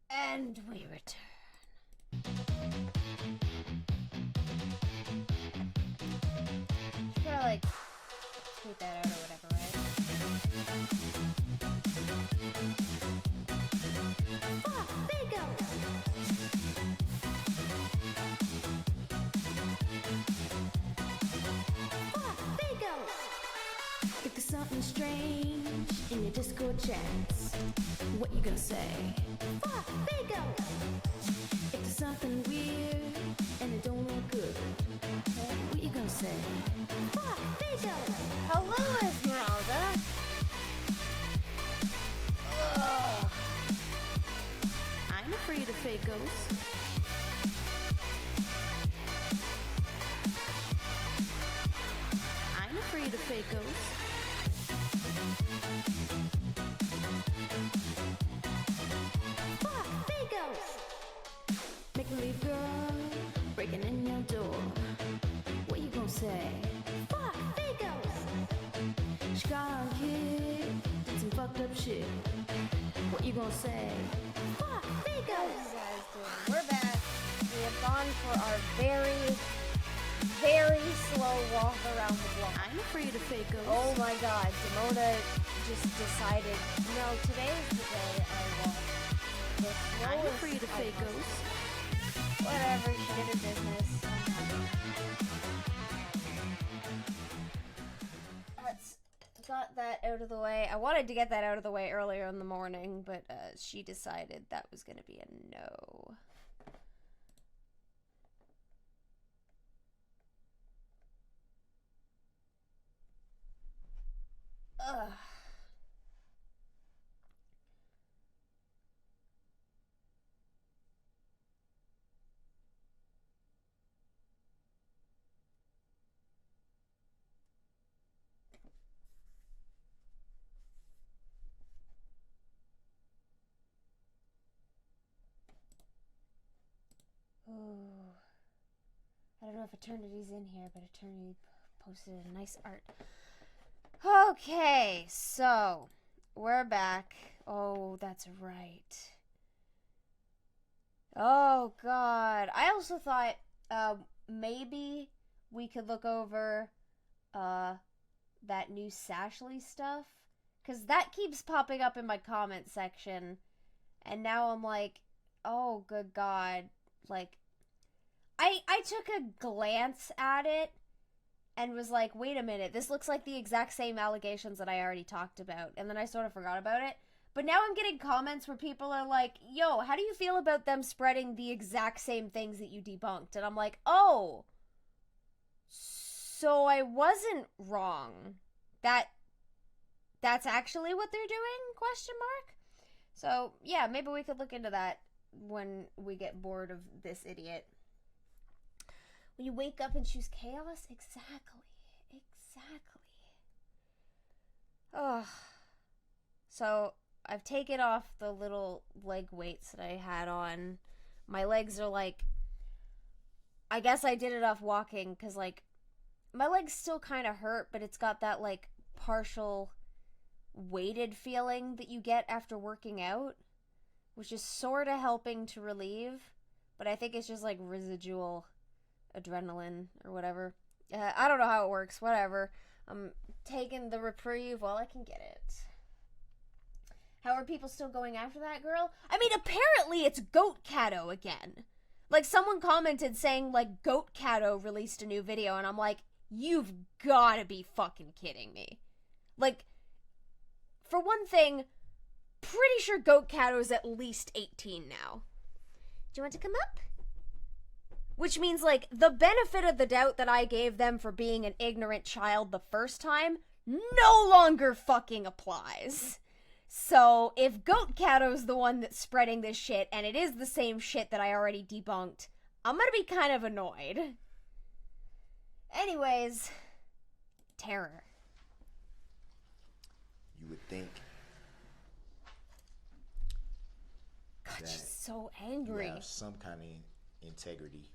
And we return. Should probably like tweet that out or whatever, right? Oh, there you go. Oh, there you go. If there's something strange in your Discord chats, what you gonna say? Oh, there you go. If there's something weird and it don't look good, what you gonna say? Oh, there you go. Hello, Esmeralda. Ugh. I'm afraid of fake ghosts. I'm afraid of fake ghosts. Fuck, fake ghosts. Make-believe girl breaking in your door. What you gonna say? Fuck, fake ghosts. She got on kid, did some fucked up shit. What you gonna say? Fuck, fake ghosts. We're back. We have gone for our very slow walk around the block. I'm afraid of fake ghosts. Oh my god, Demona just decided, no, today is the day I walk the slowest. I'm afraid of fake ghosts. Whatever, she did her business. Let's got that out of the way. I wanted to get that out of the way earlier in the morning, but she decided that was going to be a no. Ugh. Ooh. I don't know if Eternity's in here, but Eternity posted a nice art. Okay, so we're back. Oh, that's right. Oh, God. I also thought maybe we could look over that new Sashley stuff, because that keeps popping up in my comment section, and now I'm like, oh, good God. Like, I took a glance at it and was like, wait a minute, this looks like the exact same allegations that I already talked about. And then I sort of forgot about it. But now I'm getting comments where people are like, yo, how do you feel about them spreading the exact same things that you debunked? And I'm like, oh, so I wasn't wrong. That's actually what they're doing? Question mark. So, yeah, maybe we could look into that when we get bored of this idiot. When you wake up and choose chaos? Exactly. Ugh. So, I've taken off the little leg weights that I had on. My legs are like, I guess I did it off walking, because, like, my legs still kind of hurt, but it's got that, like, partial weighted feeling that you get after working out, which is sort of helping to relieve, but I think it's just, like, residual adrenaline or whatever. I don't know how it works, whatever. I'm taking the reprieve while I can get it. How are people still going after that girl? I mean, apparently it's Goat Cato again. Like, someone commented saying, like, Goat Cato released a new video, and I'm like, you've gotta be fucking kidding me. Like, for one thing, pretty sure Goat Cato is at least 18 now. Do you want to come up? Which means, like, the benefit of the doubt that I gave them for being an ignorant child the first time no longer fucking applies. So, if Goat Cato's the one that's spreading this shit, and it is the same shit that I already debunked, I'm gonna be kind of annoyed. Anyways, terror. You would think God, she's so angry. You have some kind of integrity.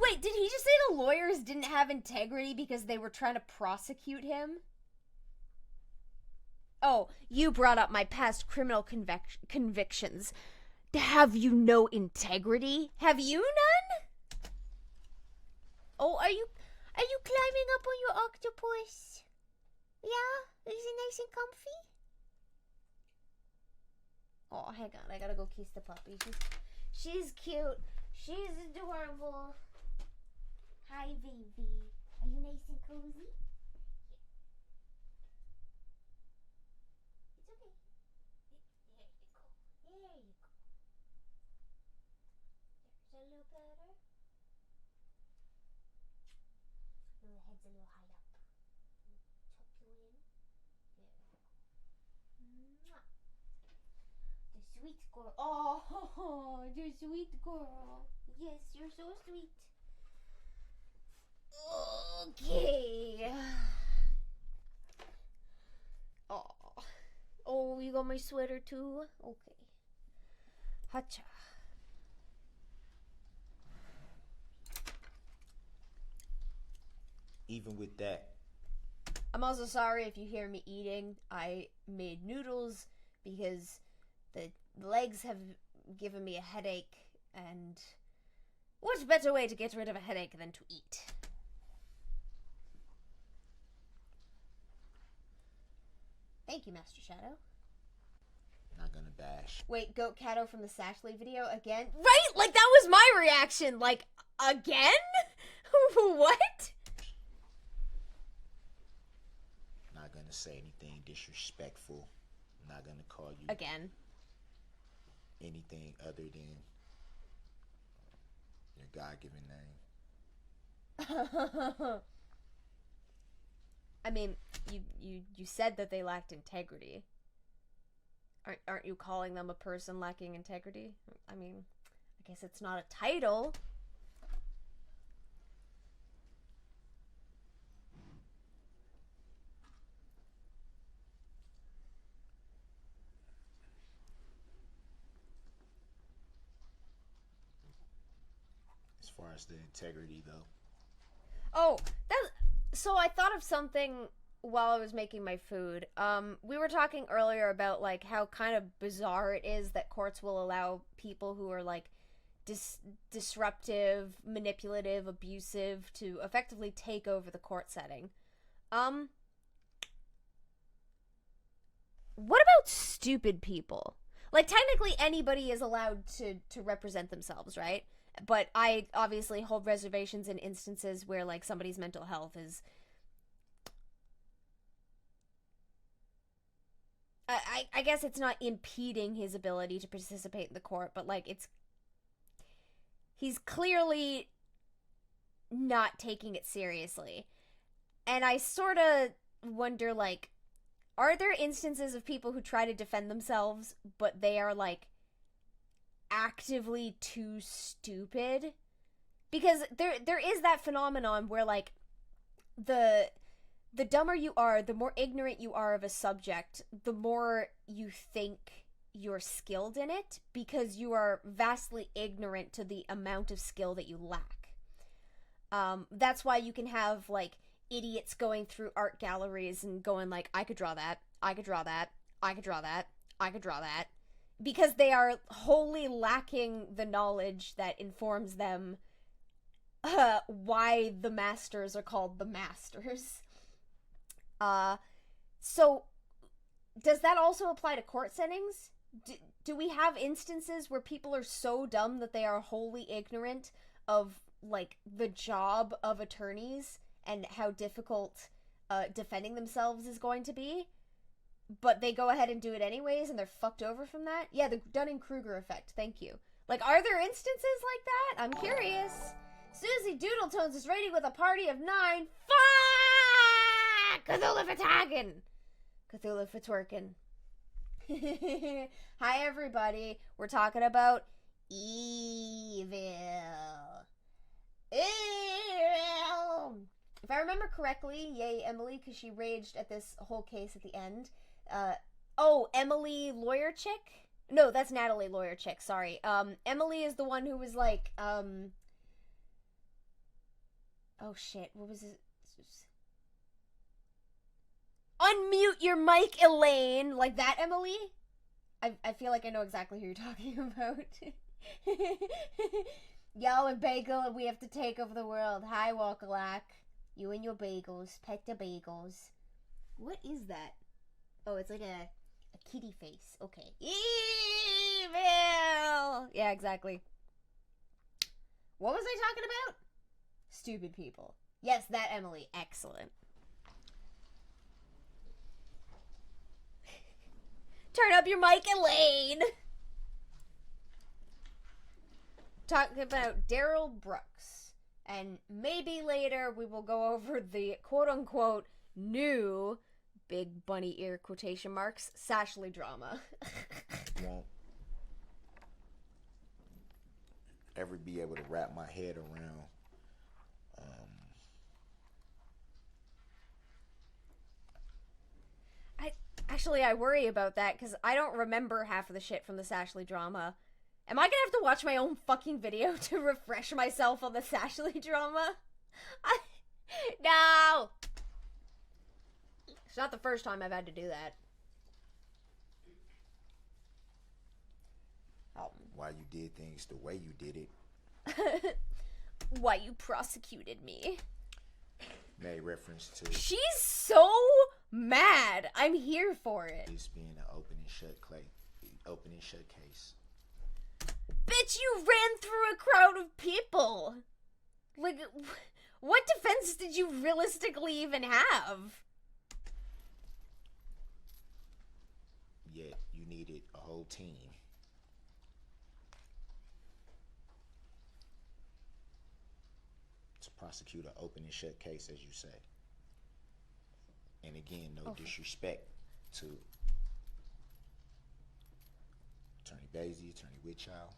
Wait, did he just say the lawyers didn't have integrity because they were trying to prosecute him? Oh, you brought up my past criminal convictions. Have you no integrity? Have you none? Oh, are you climbing up on your octopus? Yeah? Is it nice and comfy? Oh, hang on. I gotta go kiss the puppy. She's cute. She's adorable. Hi, baby. Are you nice and cozy? It's okay. There you go. There you go. There's a little better. Little head's a little high up. Tuck you in. There you go. Mwah. The sweet girl. Oh, the sweet girl. Yes, you're so sweet. Okay. Oh, you got my sweater too? Okay. Hacha. Even with that, I'm also sorry if you hear me eating. I made noodles because the legs have given me a headache, and what better way to get rid of a headache than to eat? Thank you, Master Shadow. not gonna bash. Wait, Goat Cato from the Sashley video again? Right? Like, that was my reaction. Like, again? What? Not gonna say anything disrespectful. Not gonna call you Again. anything other than your God-given name. I mean, you said that they lacked integrity. Aren't you calling them a person lacking integrity? I mean, I guess it's not a title. As far as the integrity, though. Oh, so I thought of something while I was making my food. We were talking earlier about like how kind of bizarre it is that courts will allow people who are like disruptive, manipulative, abusive to effectively take over the court setting. What about stupid people? Like, technically anybody is allowed to represent themselves, right? But I obviously hold reservations in instances where, like, somebody's mental health is... I guess it's not impeding his ability to participate in the court, but, like, it's... He's clearly not taking it seriously. And I sort of wonder, like, are there instances of people who try to defend themselves, but they are, like, actively too stupid? Because there is that phenomenon where, like, the dumber you are, the more ignorant you are of a subject, the more you think you're skilled in it, because you are vastly ignorant to the amount of skill that you lack. That's why you can have, like, idiots going through art galleries and going like, I could draw that, I could draw that, I could draw that, I could draw that, because they are wholly lacking the knowledge that informs them why the masters are called the masters. So does that also apply to court settings? Do we have instances where people are so dumb that they are wholly ignorant of, like, the job of attorneys and how difficult defending themselves is going to be, but they go ahead and do it anyways and they're fucked over from that? Yeah, the Dunning-Kruger effect, thank you. Like, are there instances like that? I'm curious. Susie Doodletones is rating with a party of 9. Fuck! Cthulhu for tagging! Cthulhu for twerking. Hi, everybody. We're talking about evil. Evil! If I remember correctly, yay Emily, because she raged at this whole case at the end. Emily Lawyer Chick? No, that's Natalie Lawyer Chick, sorry. Emily is the one who was like, oh shit, what was it? Unmute your mic, Elaine. Like that, Emily? I feel like I know exactly who you're talking about. Y'all are bagel and we have to take over the world. Hi, Walkalak. You and your bagels. Pet the bagels. What is that? Oh, it's like a kitty face. Okay. Evil! Yeah, exactly. What was I talking about? Stupid people. Yes, that, Emily. Excellent. Turn up your mic, Elaine! Talking about Daryl Brooks. And maybe later we will go over the quote-unquote new, big bunny ear quotation marks, Sashley drama. Won't ever be able to wrap my head around I worry about that because I don't remember half of the shit from the Sashley drama. Am I gonna have to watch my own fucking video to refresh myself on the Sashley drama? No! It's not the first time I've had to do that. why you did things the way you did it. Why you prosecuted me. Made reference to She's so mad. I'm here for it. this being an open and shut case. Bitch, you ran through a crowd of people. Like, what defense did you realistically even have? Yet you needed a whole team. To prosecute an open and shut case, as you say. And again, no disrespect to Attorney Basie, Attorney Whitchild.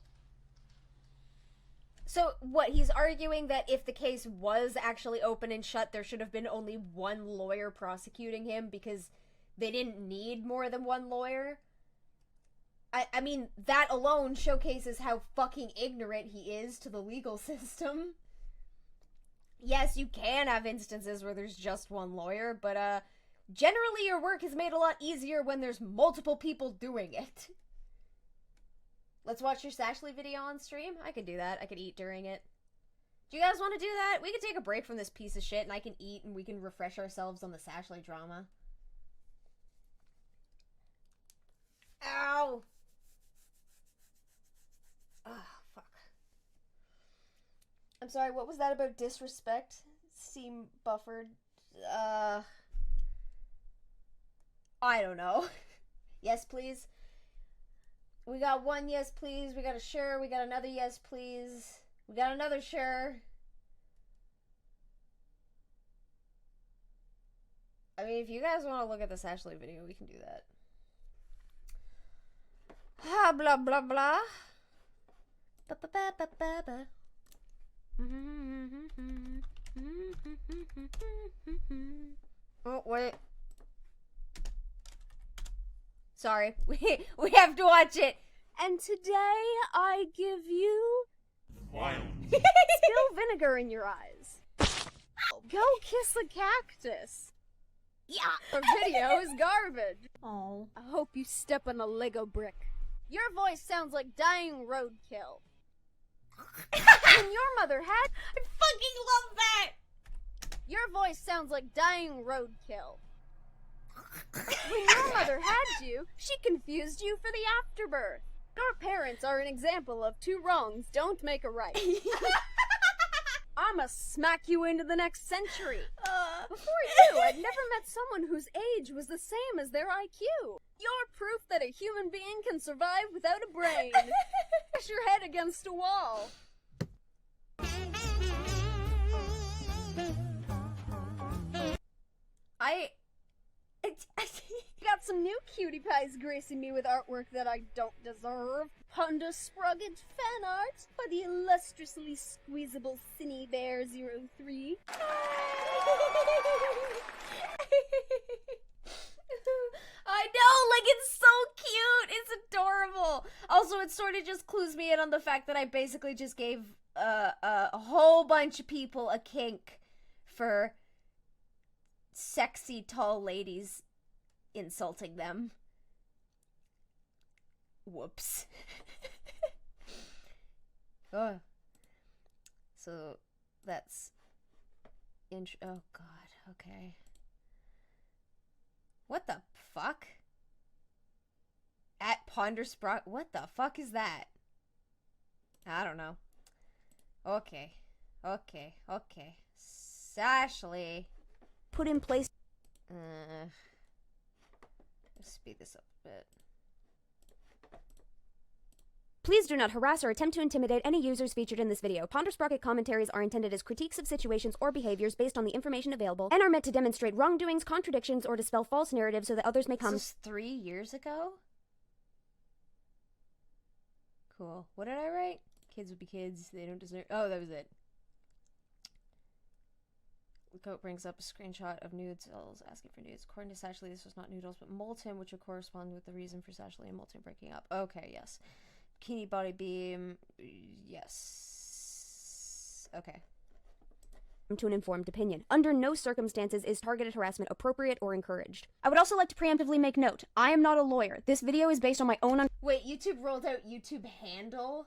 So, what, he's arguing that if the case was actually open and shut, there should have been only one lawyer prosecuting him because they didn't need more than one lawyer? I mean, that alone showcases how fucking ignorant he is to the legal system. Yes, you can have instances where there's just one lawyer, but, generally your work is made a lot easier when there's multiple people doing it. Let's watch your Sashley video on stream? I could do that. I could eat during it. Do you guys want to do that? We could take a break from this piece of shit and I can eat and we can refresh ourselves on the Sashley drama. Ow! Oh, fuck. I'm sorry, what was that about disrespect? Seem buffered? I don't know. Yes, please. We got one yes, please. We got a sure. We got another yes, please. We got another sure. I mean, if you guys want to look at this Ashley video, we can do that. Ah, blah, blah, blah. Ba, ba, ba, ba, ba, ba. Oh, wait. Sorry, we have to watch it. And today I give you Wild. Spill vinegar in your eyes. Go kiss a cactus. Yeah. The video is garbage. Oh. I hope you step on a Lego brick. Your voice sounds like dying roadkill. When your mother had... I fucking love that. Your voice sounds like dying roadkill. When your mother had you, she confused you for the afterbirth. Your parents are an example of two wrongs don't make a right. I'ma smack you into the next century. Before you, I'd never met someone whose age was the same as their IQ. You're proof that a human being can survive without a brain. Push your head against a wall. I Got some new cutie pies gracing me with artwork that I don't deserve. Honda Sprugget fan art by the illustriously squeezable Cinny Bear 03. I know, like, it's so cute. It's adorable. Also, it sort of just clues me in on the fact that I basically just gave a whole bunch of people a kink for sexy tall ladies insulting them. Whoops. Oh. So that's oh god, okay. What the fuck? At Pondersprock, what the fuck is that? I don't know. Okay. Sashley. Put in place. Let's speed this up a bit. Please do not harass or attempt to intimidate any users featured in this video. Pondersprocket commentaries are intended as critiques of situations or behaviors based on the information available and are meant to demonstrate wrongdoings, contradictions, or dispel false narratives so that others may come. This was 3 years ago? Cool. What did I write? Kids would be kids. They don't deserve... Oh, that was it. Goat brings up a screenshot of nudes. Asking for nudes. According to Sashley, this was not noodles, but molten, which would correspond with the reason for Sashley and molten breaking up. Okay, yes. Bikini body beam. Yes. Okay. To an informed opinion. Under no circumstances is targeted harassment appropriate or encouraged. I would also like to preemptively make note, I am not a lawyer. This video is based on my own Wait, YouTube rolled out YouTube handle?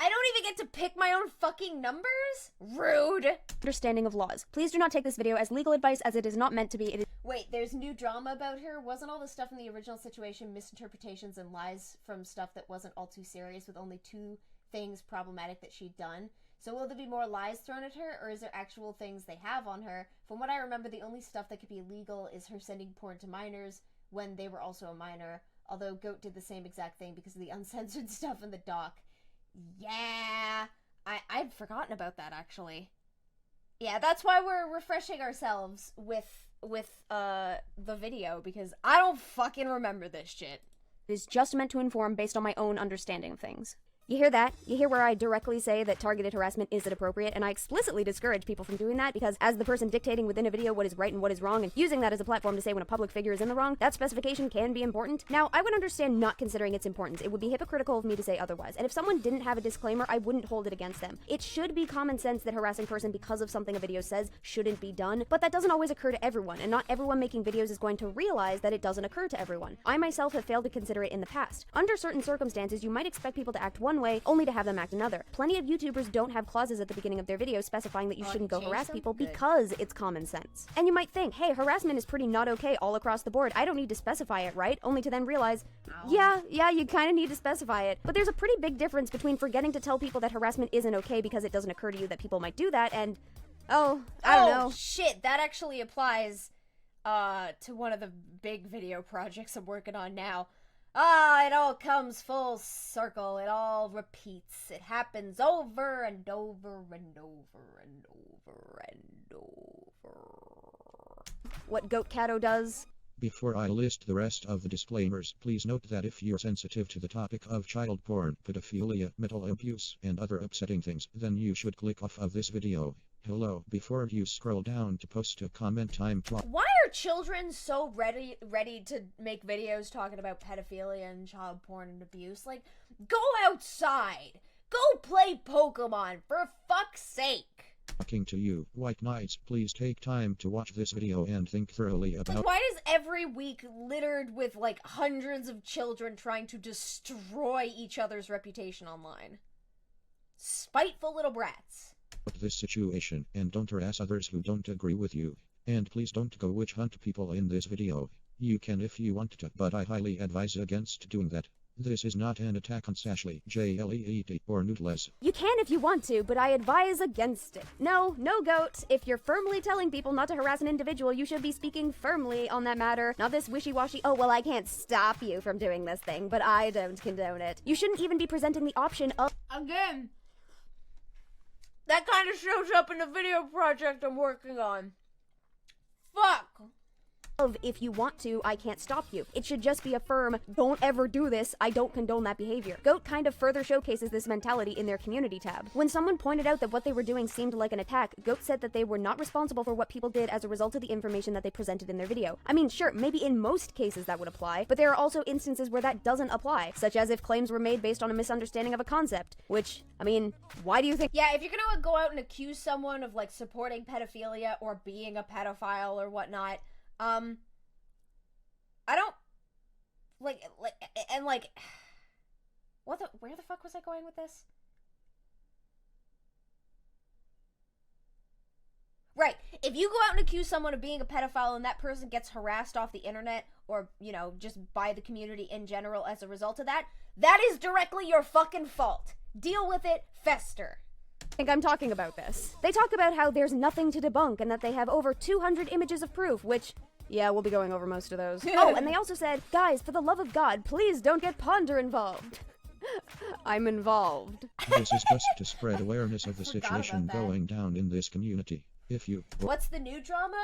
I don't even get to pick my own fucking numbers? Rude! understanding of laws. Please do not take this video as legal advice as it is not meant to be. It is Wait, there's new drama about her? Wasn't all the stuff in the original situation misinterpretations and lies from stuff that wasn't all too serious with only 2 things problematic that she'd done? So will there be more lies thrown at her, or is there actual things they have on her? From what I remember, the only stuff that could be illegal is her sending porn to minors when they were also a minor, although Goat did the same exact thing because of the uncensored stuff in the doc. Yeah, I'd forgotten about that, actually. Yeah, that's why we're refreshing ourselves with the video, because I don't fucking remember this shit. is just meant to inform based on my own understanding of things. You hear that? You hear where I directly say that targeted harassment isn't appropriate, and I explicitly discourage people from doing that because as the person dictating within a video what is right and what is wrong and using that as a platform to say when a public figure is in the wrong, that specification can be important. Now, I would understand not considering its importance. It would be hypocritical of me to say otherwise, and if someone didn't have a disclaimer, I wouldn't hold it against them. It should be common sense that harassing person because of something a video says shouldn't be done, but that doesn't always occur to everyone, and not everyone making videos is going to realize that it doesn't occur to everyone. I myself have failed to consider it in the past. Under certain circumstances, you might expect people to act one way, only to have them act another. Plenty of YouTubers don't have clauses at the beginning of their videos specifying that you shouldn't go harass people because it's common sense. And you might think, hey, harassment is pretty not okay all across the board. I don't need to specify it, right? Only to then realize, yeah, you kind of need to specify it. But there's a pretty big difference between forgetting to tell people that harassment isn't okay because it doesn't occur to you that people might do that and, I don't know. Shit, that actually applies to one of the big video projects I'm working on now. It all comes full circle. It all repeats. It happens over and over and over and over and over. What Goat Cato does. Before I list the rest of the disclaimers, please note that if you're sensitive to the topic of child porn, pedophilia, mental abuse, and other upsetting things, then you should click off of this video. Hello, before you scroll down to post a comment time clock. Why are children so ready to make videos talking about pedophilia and child porn and abuse? Like, go outside! Go play Pokemon, for fuck's sake! Talking to you, White Knights, please take time to watch this video and think thoroughly about— Like, why is every week littered with, like, hundreds of children trying to destroy each other's reputation online? Spiteful little brats. this situation, and don't harass others who don't agree with you. And please don't go witch hunt people in this video. You can if you want to, but I highly advise against doing that. This is not an attack on Sashley, JLEET, or Noodles. You can if you want to, but I advise against it. No Goat. If you're firmly telling people not to harass an individual, you should be speaking firmly on that matter. Not this wishy-washy, oh, well, I can't stop you from doing this thing, but I don't condone it. You shouldn't even be presenting the option of— Again, that kind of shows up in the video project I'm working on. Fuck. of if you want to, I can't stop you. It should just be a firm, don't ever do this, I don't condone that behavior. Goat kind of further showcases this mentality in their community tab. When someone pointed out that what they were doing seemed like an attack, Goat said that they were not responsible for what people did as a result of the information that they presented in their video. I mean, sure, maybe in most cases that would apply, but there are also instances where that doesn't apply, such as if claims were made based on a misunderstanding of a concept, which, I mean, why do you think— Yeah, if you're gonna go out and accuse someone of, like, supporting pedophilia or being a pedophile or whatnot, I don't, where the fuck was I going with this? Right, if you go out and accuse someone of being a pedophile and that person gets harassed off the internet or, you know, just by the community in general as a result of that, that is directly your fucking fault. Deal with it, fester. think I'm talking about this. They talk about how there's nothing to debunk and that they have over 200 images of proof, which, yeah, we'll be going over most of those. Oh, and they also said, guys, for the love of God, please don't get Ponder involved. I'm involved. This is just to spread awareness of the situation going down in this community. If you... What's the new drama?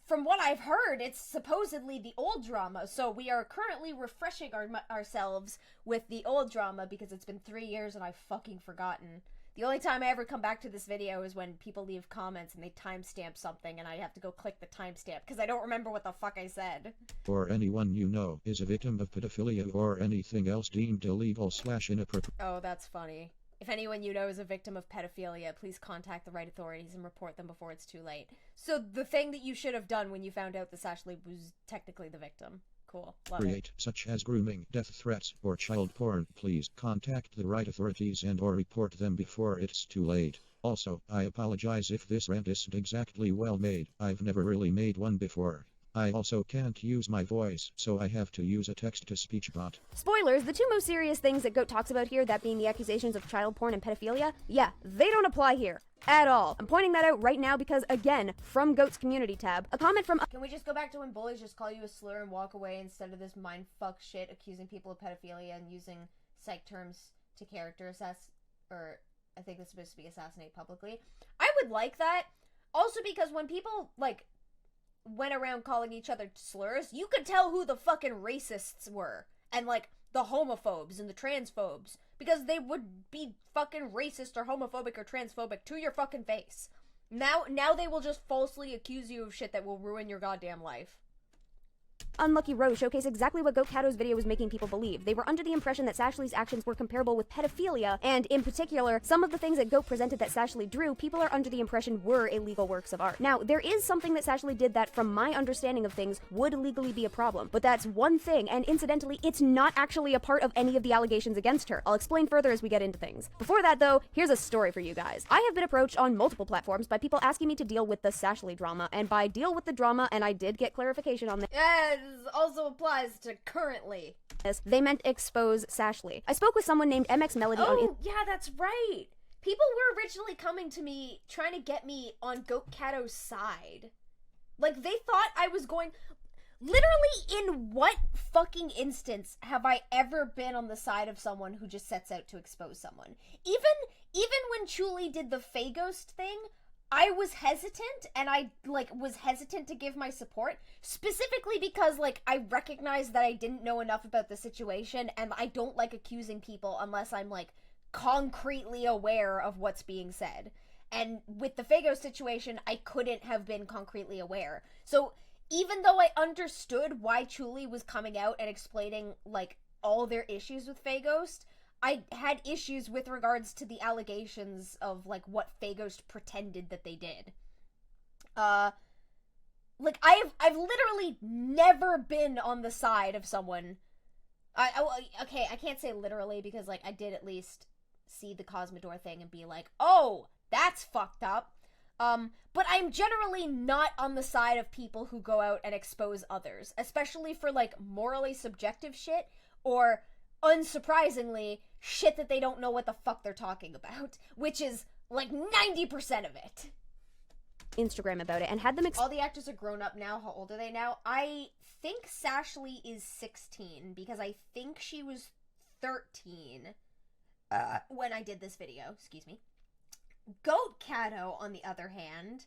From what I've heard, it's supposedly the old drama, so we are currently refreshing ourselves with the old drama because it's been 3 years and I've fucking forgotten. The only time I ever come back to this video is when people leave comments and they timestamp something and I have to go click the timestamp because I don't remember what the fuck I said. Or anyone you know is a victim of pedophilia or anything else deemed illegal/inappropriate. Oh, that's funny. If anyone you know is a victim of pedophilia, please contact the right authorities and report them before it's too late. So the thing that you should have done when you found out that Sashley was technically the victim. Cool. Love it. Such as grooming, death threats, or child porn, please contact the right authorities and or report them before it's too late. Also, I apologize if this rant isn't exactly well made. I've never really made one before. I also can't use my voice, so I have to use a text-to-speech bot. Spoilers, the two most serious things that Goat talks about here, that being the accusations of child porn and pedophilia, yeah, they don't apply here. At all. I'm pointing that out right now because, again, from Goat's community tab, a comment from— Can we just go back to when bullies just call you a slur and walk away instead of this mindfuck shit accusing people of pedophilia and using psych terms to character assess, or I think it's supposed to be assassinate publicly? I would like that. Also because when people, like, went around calling each other slurs, you could tell who the fucking racists were. And, like, the homophobes and the transphobes. Because they would be fucking racist or homophobic or transphobic to your fucking face. Now they will just falsely accuse you of shit that will ruin your goddamn life. Unlucky Rose showcase exactly what Goat Cato's video was making people believe. They were under the impression that Sashley's actions were comparable with pedophilia, and in particular, some of the things that Goat presented that Sashley drew, people are under the impression were illegal works of art. Now, there is something that Sashley did that, from my understanding of things, would legally be a problem, but that's one thing, and incidentally, it's not actually a part of any of the allegations against her. I'll explain further as we get into things. Before that, though, here's a story for you guys. I have been approached on multiple platforms by people asking me to deal with the Sashley drama, and by deal with the drama, and I did get clarification on this. This also applies to currently. They meant expose Sashley. I spoke with someone named MX Melody on— yeah, that's right. People were originally coming to me trying to get me on Goat Cato's side. Like, they thought I was going... Literally, in what fucking instance have I ever been on the side of someone who just sets out to expose someone? Even when Chuli did the Faghost thing, I was hesitant, and I, was hesitant to give my support, specifically because, I recognized that I didn't know enough about the situation, and I don't like accusing people unless I'm, concretely aware of what's being said. And with the Faghost situation, I couldn't have been concretely aware. So, even though I understood why Chuli was coming out and explaining, all their issues with Faghost, I had issues with regards to the allegations of, what Faghost pretended that they did. I've literally never been on the side of someone. Okay, I can't say literally because, I did at least see the Cosmodor thing and be like, oh, that's fucked up. But I'm generally not on the side of people who go out and expose others, especially for, morally subjective shit, or, unsurprisingly, shit that they don't know what the fuck they're talking about, which is, 90% of it. Instagram about it and had them all the actors are grown up now. How old are they now? I think Sashley is 16, because I think she was 13 when I did this video. Excuse me. Goat Cato, on the other hand,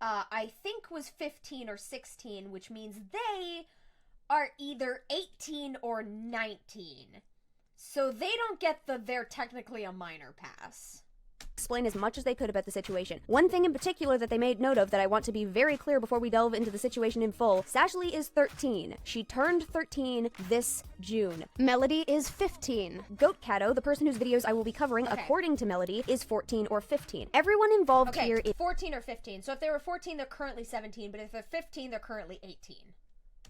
I think was 15 or 16, which means they are either 18 or 19. So they don't get the they're technically a minor pass. Explain as much as they could about the situation. One thing in particular that they made note of that I want to be very clear before we delve into the situation in full, Sashley is 13. She turned 13 this June. Melody is 15. Goat Cato, the person whose videos I will be covering, according to Melody, is 14 or 15. Everyone involved here is 14 or 15. So if they were 14, they're currently 17, but if they're 15, they're currently 18.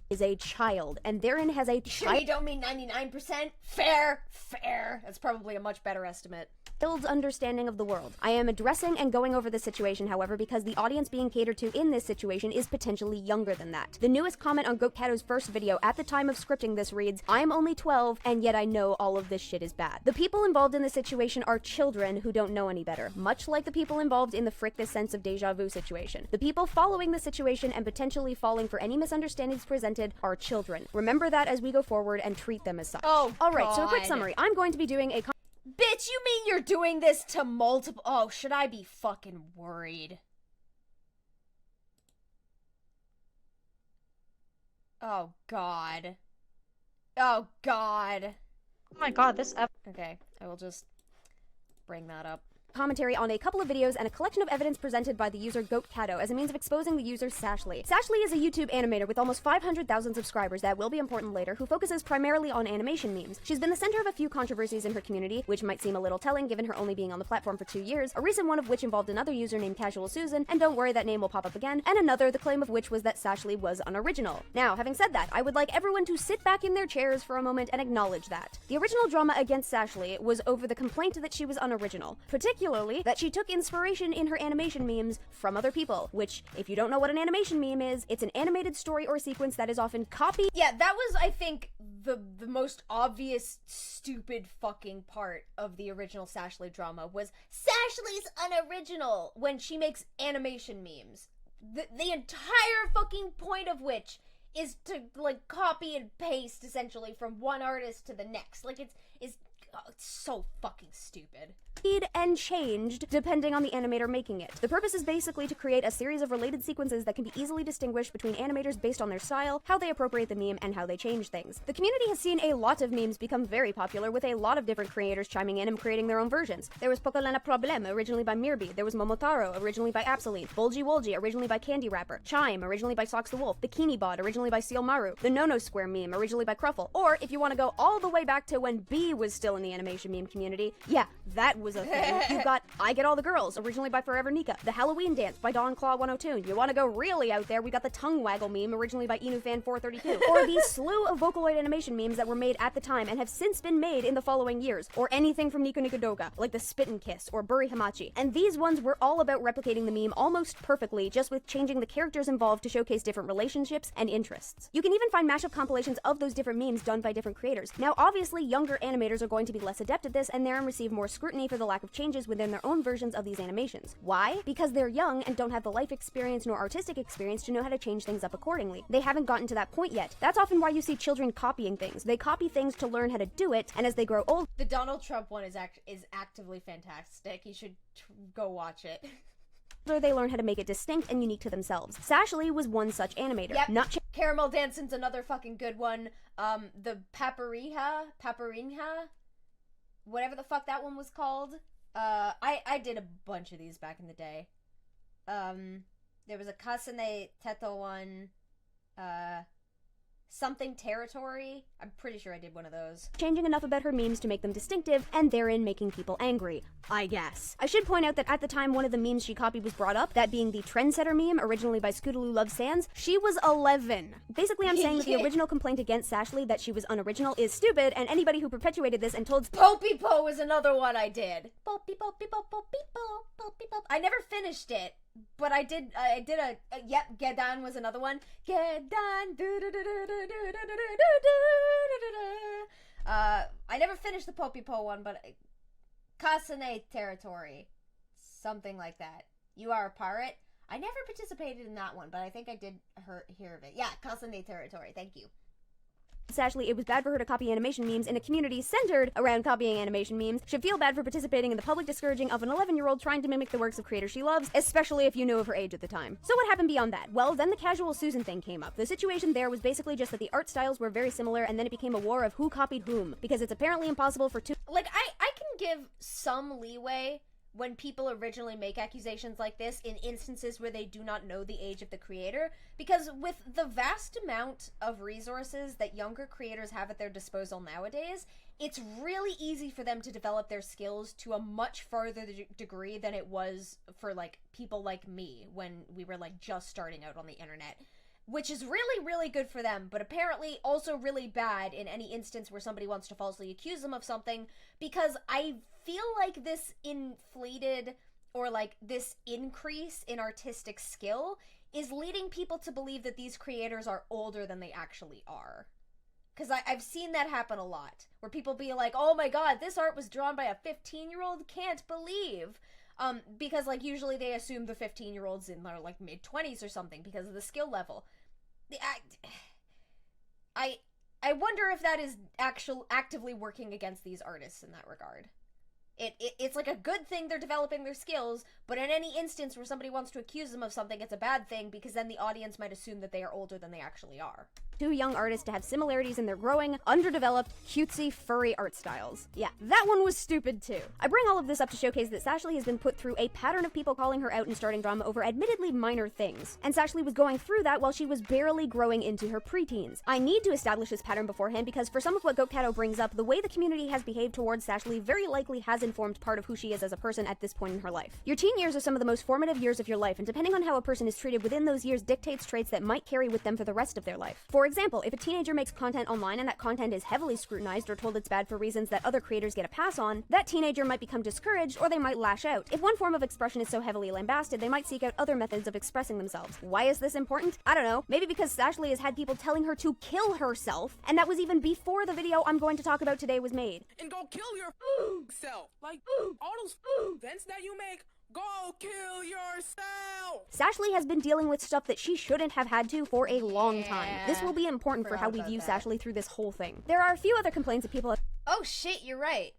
Is a child, and therein has a Sure, you don't mean 99%? Fair. That's probably a much better estimate. Child's understanding of the world. I am addressing and going over this situation, however, because the audience being catered to in this situation is potentially younger than that. The newest comment on Goat Cato's first video at the time of scripting this reads, I'm only 12, and yet I know all of this shit is bad. The people involved in this situation are children who don't know any better, much like the people involved in the frick this sense of deja vu situation. The people following the situation and potentially falling for any misunderstandings presented are children. Remember that as we go forward and treat them as such. Oh, Alright, so a quick God. summary. I'm going to be doing a Bitch, you mean you're doing this to multiple... Oh, should I be fucking worried? Oh, God. Oh, God. Oh my god, this Okay, I will just bring that up. commentary on a couple of videos and a collection of evidence presented by the user Goat Cato as a means of exposing the user Sashley. Sashley is a YouTube animator with almost 500,000 subscribers that will be important later, who focuses primarily on animation memes. She's been the center of a few controversies in her community, which might seem a little telling given her only being on the platform for 2 years, a recent one of which involved another user named Casual Susan, and don't worry, that name will pop up again, and another, the claim of which was that Sashley was unoriginal. Now, having said that, I would like everyone to sit back in their chairs for a moment and acknowledge that. The original drama against Sashley was over the complaint that she was unoriginal, particularly that she took inspiration in her animation memes from other people, which, if you don't know what an animation meme is, it's an animated story or sequence that is often copied. Yeah, that was, I think, the most obvious, stupid fucking part of the original Sashley drama was Sashley's unoriginal when she makes animation memes. The entire fucking point of which is to, like, copy and paste, essentially, from one artist to the next. Like, it's so fucking stupid. And changed depending on the animator making it. The purpose is basically to create a series of related sequences that can be easily distinguished between animators based on their style, how they appropriate the meme, and how they change things. The community has seen a lot of memes become very popular, with a lot of different creators chiming in and creating their own versions. There was Pocolana Problem, originally by Mirby. There was Momotaro, originally by Absoline. Bulgy Wolgy, originally by Candy Rapper. Chime, originally by Socks the Wolf. Bikini Bot, originally by Seal Maru. The No No Square meme, originally by Cruffle. Or, if you want to go all the way back to when B was still in the animation meme community, yeah, that was a thing. You've got I Get All the Girls, originally by Forever Nika. The Halloween Dance by Dawn Claw 102. You want to go really out there, we got the Tongue Waggle meme, originally by InuFan432. Or the slew of Vocaloid animation memes that were made at the time and have since been made in the following years. Or anything from Nico Nico Doga, like the Spit and Kiss, or Buri Hamachi. And these ones were all about replicating the meme almost perfectly, just with changing the characters involved to showcase different relationships and interests. You can even find mashup compilations of those different memes done by different creators. Now, obviously, younger animators are going to be less adept at this and therein receive more scrutiny for the lack of changes within their own versions of these animations. Why? Because they're young and don't have the life experience nor artistic experience to know how to change things up accordingly. They haven't gotten to that point yet. That's often why you see children copying things. They copy things to learn how to do it, and as they grow older, The Donald Trump one is actively fantastic. You should go watch it. they learn how to make it distinct and unique to themselves. Sashley was one such animator. Yep. Not Caramel Dancing's another fucking good one. The Paparinha, whatever the fuck that one was called. I did a bunch of these back in the day. There was a Kasane Teto one, something territory. I'm pretty sure I did one of those. changing enough about her memes to make them distinctive, and therein making people angry, I guess. I should point out that at the time one of the memes she copied was brought up, that being the Trendsetter meme, originally by Scootaloo Loves Sans. She was 11. Basically, I'm saying that the original complaint against Sashley, that she was unoriginal, is stupid, and anybody who perpetuated this and told Popey Po was another one I did. Popey Po, Popey Po, Popey Po, Popey Po. I never finished it, but I did yep, Gedan was another one. Gedan. I never finished the Popey Po one, but Kasane territory. Something like that. You are a pirate. I never participated in that one, but I think I did hear of it. Yeah, Kasane territory. Thank you. Sashley, it was bad for her to copy animation memes in a community centered around copying animation memes, should feel bad for participating in the public discouraging of an 11-year-old trying to mimic the works of creators she loves, especially if you knew of her age at the time. So what happened beyond that? Well, then the casual Susan thing came up. The situation there was basically just that the art styles were very similar, and then it became a war of who copied whom, because it's apparently impossible for two— Like, I can give some leeway when people originally make accusations like this in instances where they do not know the age of the creator, because with the vast amount of resources that younger creators have at their disposal nowadays, it's really easy for them to develop their skills to a much farther degree than it was for, like, people like me when we were, like, just starting out on the internet. Which is really, really good for them, but apparently also really bad in any instance where somebody wants to falsely accuse them of something, because I feel like this inflated, or like this increase in artistic skill is leading people to believe that these creators are older than they actually are. Because I've seen that happen a lot, where people be like, oh my god, this art was drawn by a 15-year-old, can't believe. Because, like, usually they assume the 15-year-old's in their, like, mid-20s or something because of the skill level. I wonder if that is actively working against these artists in that regard. It's like a good thing they're developing their skills, but in any instance where somebody wants to accuse them of something, it's a bad thing, because then the audience might assume that they are older than they actually are. Two young artists to have similarities in their growing, underdeveloped, cutesy, furry art styles. Yeah, that one was stupid too. I bring all of this up to showcase that Sashley has been put through a pattern of people calling her out and starting drama over admittedly minor things. And Sashley was going through that while she was barely growing into her preteens. I need to establish this pattern beforehand because for some of what Goatcato brings up, the way the community has behaved towards Sashley very likely has informed part of who she is as a person at this point in her life. Your teen years are some of the most formative years of your life, and depending on how a person is treated within those years dictates traits that might carry with them for the rest of their life. For example, if a teenager makes content online and that content is heavily scrutinized or told it's bad for reasons that other creators get a pass on, that teenager might become discouraged or they might lash out. If one form of expression is so heavily lambasted, they might seek out other methods of expressing themselves. Why is this important? I don't know. Maybe because Sashley has had people telling her to kill herself, and that was even before the video I'm going to talk about today was made. And go kill your self. Like, all those events that you make, go kill yourself! Sashley has been dealing with stuff that she shouldn't have had to for a long time. This will be important for Forgot how we about view that. Sashley through this whole thing. There are a few other complaints that people have— Oh shit, you're right.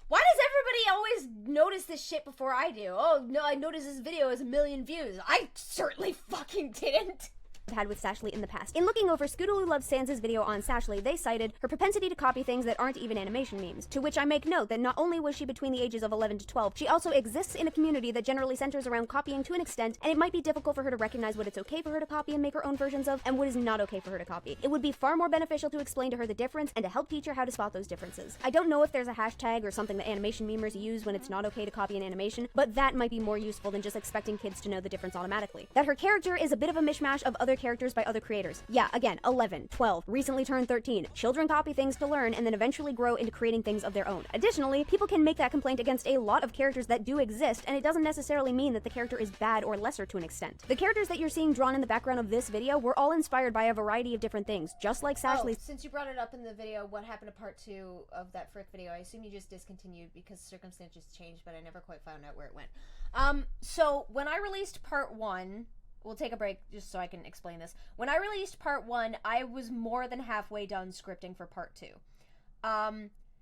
Why does everybody always notice this shit before I do? Oh no, I noticed this video has 1 million views. I certainly fucking didn't. had with Sashley in the past. In looking over Scootaloo Loves Sans' video on Sashley, they cited her propensity to copy things that aren't even animation memes, to which I make note that not only was she between the ages of 11 to 12, she also exists in a community that generally centers around copying to an extent, and it might be difficult for her to recognize what it's okay for her to copy and make her own versions of, and what is not okay for her to copy. It would be far more beneficial to explain to her the difference and to help teach her how to spot those differences. I don't know if there's a hashtag or something that animation memers use when it's not okay to copy an animation, but that might be more useful than just expecting kids to know the difference automatically. That her character is a bit of a mishmash of other characters by other creators. Yeah, again, 11, 12, recently turned 13. Children copy things to learn and then eventually grow into creating things of their own. Additionally, people can make that complaint against a lot of characters that do exist, and it doesn't necessarily mean that the character is bad or lesser to an extent. The characters that you're seeing drawn in the background of this video were all inspired by a variety of different things, just like Sashley. Oh, since you brought it up in the video, what happened to part 2 of that Frick video? I assume you just discontinued because circumstances changed, but I never quite found out where it went. So when I released part 1, we'll take a break just so I can explain this. When I released part 1, I was more than halfway done scripting for part 2.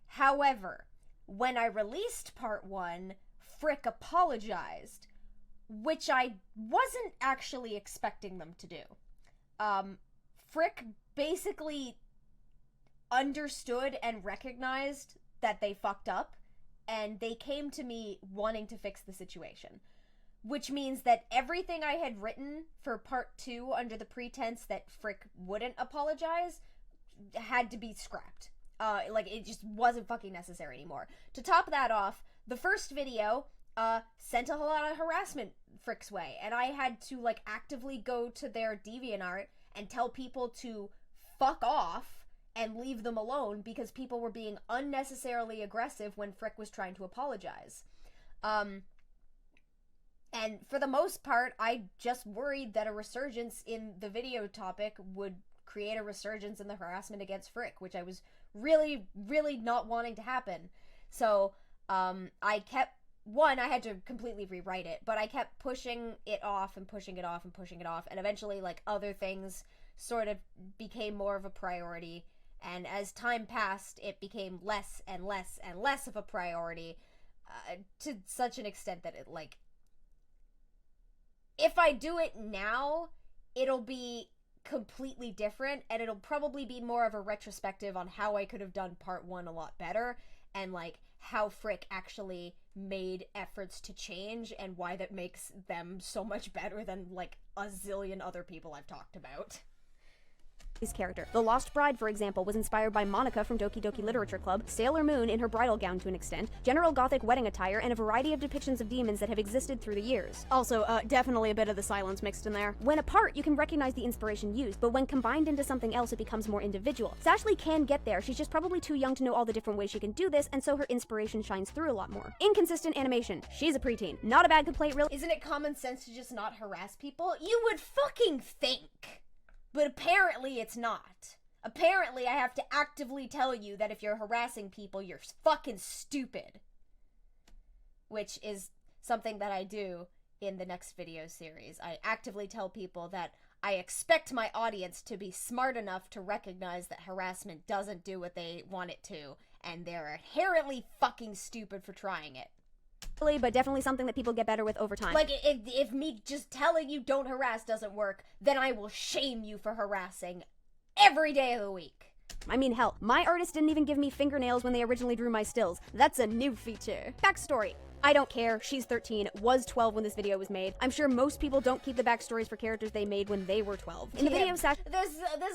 However, when I released part 1, Frick apologized, which I wasn't actually expecting them to do. Frick basically understood and recognized that they fucked up, and they came to me wanting to fix the situation. Which means that everything I had written for part 2 under the pretense that Frick wouldn't apologize had to be scrapped. It just wasn't fucking necessary anymore. To top that off, the first video sent a lot of harassment Frick's way, and I had to actively go to their DeviantArt and tell people to fuck off and leave them alone because people were being unnecessarily aggressive when Frick was trying to apologize. And for the most part, I just worried that a resurgence in the video topic would create a resurgence in the harassment against Frick, which I was really, really not wanting to happen. So, I had to completely rewrite it, but I kept pushing it off and pushing it off and pushing it off, and eventually, other things sort of became more of a priority. And as time passed, it became less and less and less of a priority, to such an extent that it, like, if I do it now, it'll be completely different, and it'll probably be more of a retrospective on how I could have done part 1 a lot better, and, like, how Frick actually made efforts to change, and why that makes them so much better than, like, a zillion other people I've talked about. Character. The Lost Bride, for example, was inspired by Monica from Doki Doki Literature Club, Sailor Moon in her bridal gown to an extent, general gothic wedding attire, and a variety of depictions of demons that have existed through the years. Also, definitely a bit of the silence mixed in there. When apart, you can recognize the inspiration used, but when combined into something else, it becomes more individual. Sashley can get there, she's just probably too young to know all the different ways she can do this, and so her inspiration shines through a lot more. Inconsistent animation. She's a preteen. Not a bad complaint, really. Isn't it common sense to just not harass people? You would fucking think. But apparently it's not. Apparently I have to actively tell you that if you're harassing people, you're fucking stupid. Which is something that I do in the next video series. I actively tell people that I expect my audience to be smart enough to recognize that harassment doesn't do what they want it to, and they're inherently fucking stupid for trying it. But definitely something that people get better with over time. Like, if me just telling you don't harass doesn't work, then I will shame you for harassing every day of the week. I mean, hell, my artist didn't even give me fingernails when they originally drew my stills. That's a new feature. Backstory. I don't care, she's 13, was 12 when this video was made. I'm sure most people don't keep the backstories for characters they made when they were 12. In the video, this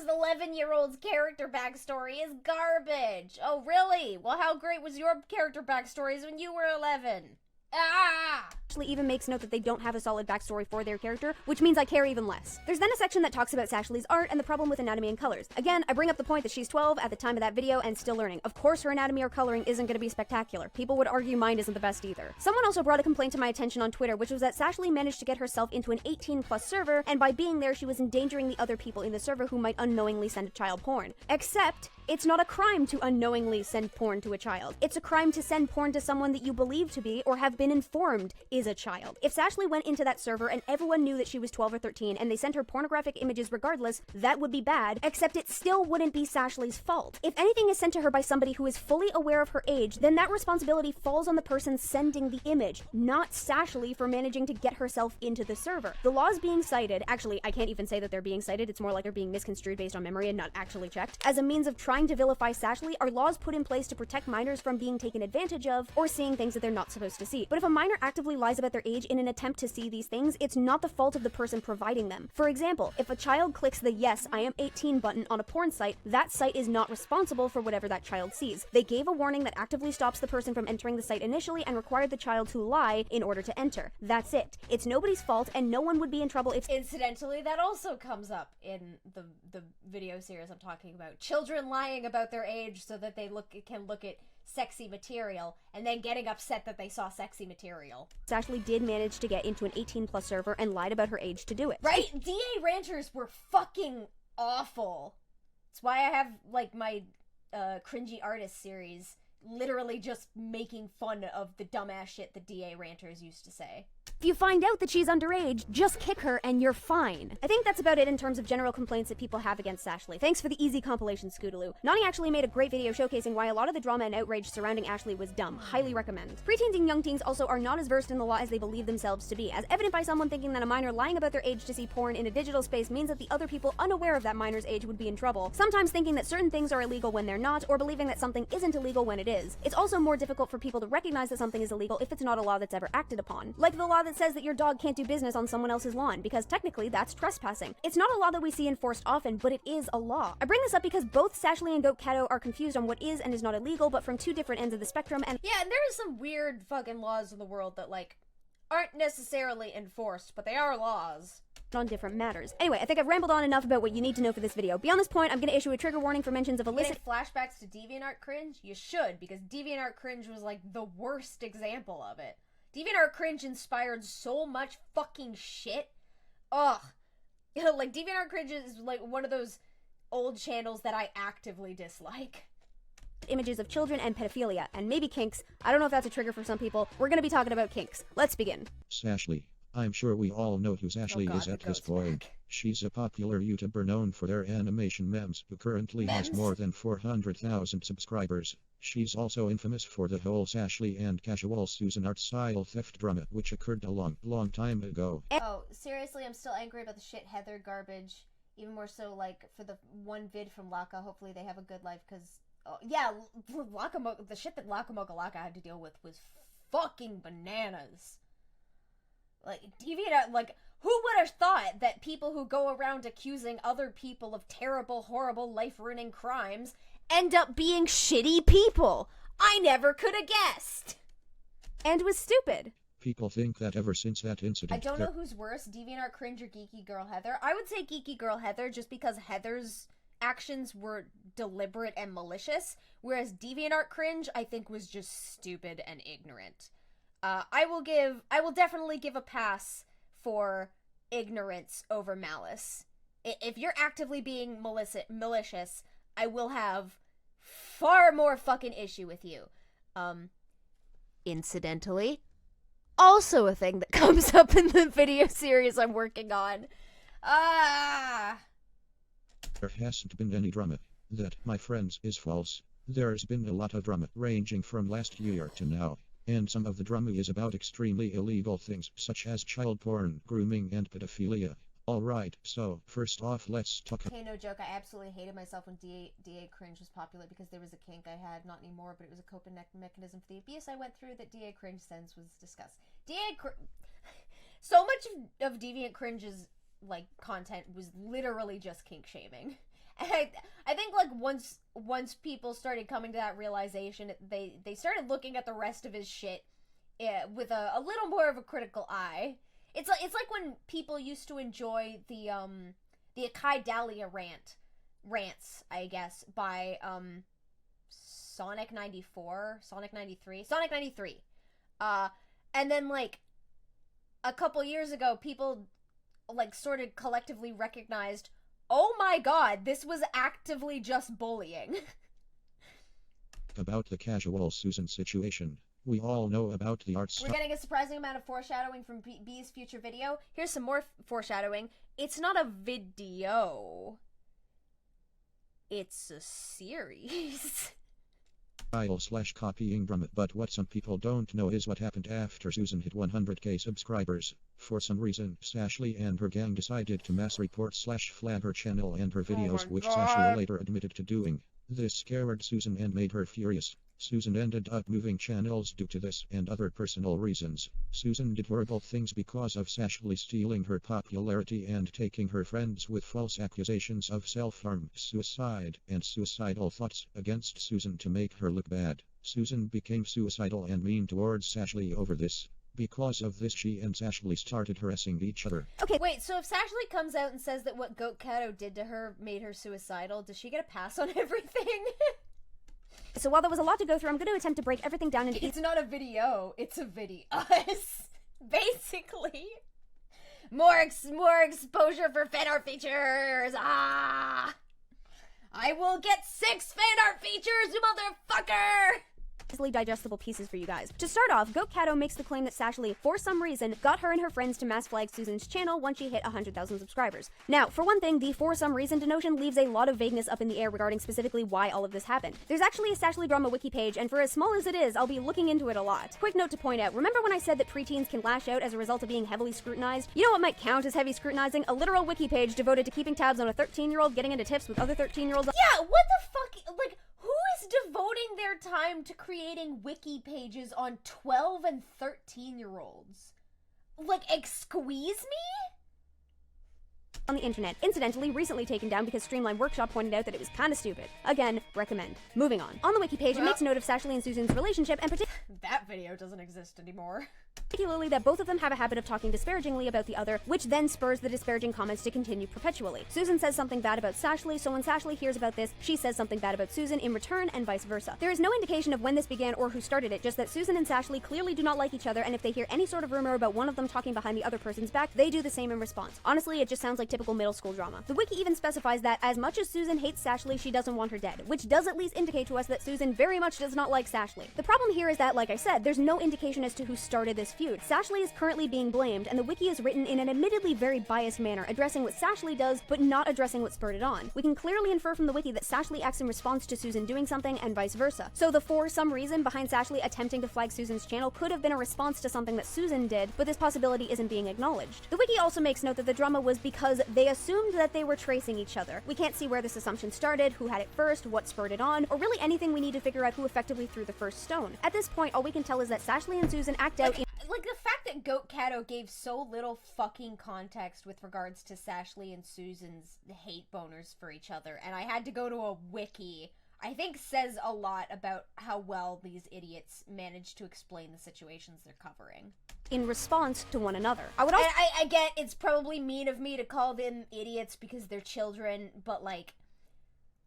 11-year-old's character backstory is garbage. Oh, really? Well, how great was your character backstories when you were 11? Actually even makes note that they don't have a solid backstory for their character, which means I care even less. There's then a section that talks about Sashley's art and the problem with anatomy and colors. Again, I bring up the point that she's 12 at the time of that video and still learning. Of course her anatomy or coloring isn't going to be spectacular. People would argue mine isn't the best either. Someone also brought a complaint to my attention on Twitter, which was that Sashley managed to get herself into an 18+ server, and by being there she was endangering the other people in the server who might unknowingly send child porn. Except, it's not a crime to unknowingly send porn to a child. It's a crime to send porn to someone that you believe to be, or have been informed is a child. If Sashley went into that server and everyone knew that she was 12 or 13 and they sent her pornographic images regardless, that would be bad, except it still wouldn't be Sashley's fault. If anything is sent to her by somebody who is fully aware of her age, then that responsibility falls on the person sending the image, not Sashley for managing to get herself into the server. The laws being cited, actually, I can't even say that they're being cited, it's more like they're being misconstrued based on memory and not actually checked, as a means of trying to vilify Sashley, are laws put in place to protect minors from being taken advantage of or seeing things that they're not supposed to see. But if a minor actively lies about their age in an attempt to see these things, it's not the fault of the person providing them. For example, if a child clicks the "Yes, I am 18" button on a porn site, that site is not responsible for whatever that child sees. They gave a warning that actively stops the person from entering the site initially and required the child to lie in order to enter. That's it. It's nobody's fault, and no one would be in trouble if— Incidentally, that also comes up in the video series I'm talking about. Children lying about their age so that they can look at sexy material, and then getting upset that they saw sexy material. Sashley did manage to get into an 18+ server and lied about her age to do it. Right? DA ranters were fucking awful. That's why I have, like, my cringy artist series literally just making fun of the dumbass shit the DA ranters used to say. If you find out that she's underage, just kick her and you're fine. I think that's about it in terms of general complaints that people have against Sashley. Thanks for the easy compilation, Scootaloo. Nani actually made a great video showcasing why a lot of the drama and outrage surrounding Ashley was dumb. Highly recommend. Preteens and young teens also are not as versed in the law as they believe themselves to be, as evident by someone thinking that a minor lying about their age to see porn in a digital space means that the other people unaware of that minor's age would be in trouble, sometimes thinking that certain things are illegal when they're not, or believing that something isn't illegal when it is. It's also more difficult for people to recognize that something is illegal if it's not a law that's ever acted upon. Like the law that says that your dog can't do business on someone else's lawn, because technically that's trespassing. It's not a law that we see enforced often, but it is a law. I bring this up because both Sashley and Goat Cato are confused on what is and is not illegal, but from two different ends of the spectrum, and yeah, and there are some weird fucking laws in the world that, like, aren't necessarily enforced, but they are laws. On different matters. Anyway, I think I've rambled on enough about what you need to know for this video. Beyond this point, I'm going to issue a trigger warning for mentions of illicit— flashbacks to DeviantArt cringe? You should, because DeviantArt cringe was, like, the worst example of it. DeviantArt cringe inspired so much fucking shit. Ugh. Like, DeviantArt cringe is, like, one of those old channels that I actively dislike. Images of children and pedophilia, and maybe kinks. I don't know if that's a trigger for some people. We're going to be talking about kinks. Let's begin. Sashley, I'm sure we all know who Sashley God, is the at this goat's point. back. She's a popular YouTuber known for their animation memes, who currently has more than 400,000 subscribers. She's also infamous for the whole Sashley and casual Susan art style theft drama, which occurred a long time ago. Oh, seriously, I'm still angry about the shit Heather garbage. Even more so, like, for the one vid from Laka. Hopefully they have a good life, because... Oh, yeah, the shit that Laka had to deal with was fucking bananas. Like, DeviantArt, like, who would have thought that people who go around accusing other people of terrible, horrible, life-ruining crimes end up being shitty people? I never could have guessed. And was stupid. People think that ever since that incident... I don't know who's worse, DeviantArt Cringe or Geeky Girl Heather. I would say Geeky Girl Heather just because Heather's actions were deliberate and malicious, whereas DeviantArt Cringe, I think, was just stupid and ignorant. I will definitely give a pass for ignorance over malice. If you're actively being malicious, I will have far more fucking issue with you. Incidentally, also a thing that comes up in the video series I'm working on. There hasn't been any drama. That, my friends, is false. There's been a lot of drama, ranging from last year to now. And some of the drama is about extremely illegal things, such as child porn, grooming, and pedophilia. Alright, so, first off, let's talk... Okay, no joke, I absolutely hated myself when DA Cringe was popular because there was a kink I had, not anymore, but it was a coping mechanism for the abuse I went through that DA Cringe sends was discussed. So much of Deviant Cringe's, like, content was literally just kink shaming. And I think, like, once people started coming to that realization, they started looking at the rest of his shit with a little more of a critical eye. It's like when people used to enjoy the Akai Dahlia rants, I guess, by Sonic 93. And then, like, a couple years ago, people, like, sort of collectively recognized, oh my god, this was actively just bullying. About the casual Susan situation. We all know about the art We're getting a surprising amount of foreshadowing from B's future video. Here's some more foreshadowing. It's not a video. It's a series. Style/copying drama, but what some people don't know is what happened after Susan hit 100k subscribers. For some reason, Sashley and her gang decided to mass report/flag her channel and her videos, which Sashley later admitted to doing. This scared Susan and made her furious. Susan ended up moving channels due to this and other personal reasons. Susan did horrible things because of Sashley stealing her popularity and taking her friends with false accusations of self-harm, suicide, and suicidal thoughts against Susan to make her look bad. Susan became suicidal and mean towards Sashley over this. Because of this, she and Sashley started harassing each other. Okay, wait, so if Sashley comes out and says that what Goat Kato did to her made her suicidal, does she get a pass on everything? So while there was a lot to go through, I'm going to attempt to break everything down into... It's not a video, it's a video. Basically. More exposure for fan art features! Ah! I will get 6 fan art features, you motherfucker! Easily digestible pieces for you guys. To start off, Goat Kato makes the claim that Sashley, for some reason, got her and her friends to mass flag Susan's channel once she hit 100,000 subscribers. Now, for one thing, the for some reason denotion leaves a lot of vagueness up in the air regarding specifically why all of this happened. There's actually a Sashley drama wiki page, and for as small as it is, I'll be looking into it a lot. Quick note to point out, remember when I said that preteens can lash out as a result of being heavily scrutinized? You know what might count as heavy scrutinizing? A literal wiki page devoted to keeping tabs on a 13-year-old getting into tiffs with other 13-year-olds. Yeah, what the fuck? Like, who is devoting their time to creating wiki pages on 12 and 13-year-olds? Like, squeeze me? On the internet, incidentally recently taken down because Streamline Workshop pointed out that it was kinda stupid. Again, recommend. Moving on. On the wiki page, it makes note of Sashley and Susan's relationship and that video doesn't exist anymore. particularly that both of them have a habit of talking disparagingly about the other, which then spurs the disparaging comments to continue perpetually. Susan says something bad about Sashley, so when Sashley hears about this, she says something bad about Susan in return, and vice versa. There is no indication of when this began or who started it, just that Susan and Sashley clearly do not like each other, and if they hear any sort of rumor about one of them talking behind the other person's back, they do the same in response. Honestly, it just sounds like typical middle school drama. The wiki even specifies that as much as Susan hates Sashley, she doesn't want her dead, which does at least indicate to us that Susan very much does not like Sashley. The problem here is that, like I said, there's no indication as to who started this feud. Sashley is currently being blamed, and the wiki is written in an admittedly very biased manner, addressing what Sashley does, but not addressing what spurred it on. We can clearly infer from the wiki that Sashley acts in response to Susan doing something, and vice versa. So the for some reason behind Sashley attempting to flag Susan's channel could have been a response to something that Susan did, but this possibility isn't being acknowledged. The wiki also makes note that the drama was because they assumed that they were tracing each other. We can't see where this assumption started, who had it first, what spurred it on, or really anything we need to figure out who effectively threw the first stone. At this point, all we can tell is that Sashley and Susan act out in— Like, the fact that Goat Cato gave so little fucking context with regards to Sashley and Susan's hate boners for each other, and I had to go to a wiki, I think says a lot about how well these idiots managed to explain the situations they're covering. In response to one another. I would also— I get it's probably mean of me to call them idiots because they're children, but like,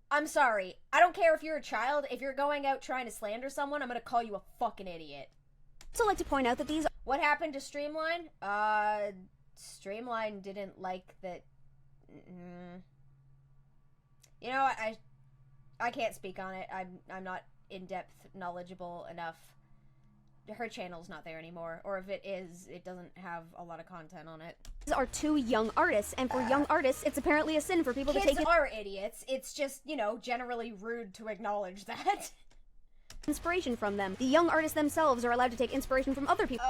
I'm sorry. I don't care if you're a child. If you're going out trying to slander someone, I'm gonna call you a fucking idiot. also like to point out that these— What happened to Streamline? Streamline didn't like that. You know, I can't speak on it. I'm not in-depth knowledgeable enough. Her channel's not there anymore, or if it is, it doesn't have a lot of content on it. These are two young artists, and for young artists, it's apparently a sin for people to take Kids are idiots. It's just, you know, generally rude to acknowledge that. inspiration from them. The young artists themselves are allowed to take inspiration from other people.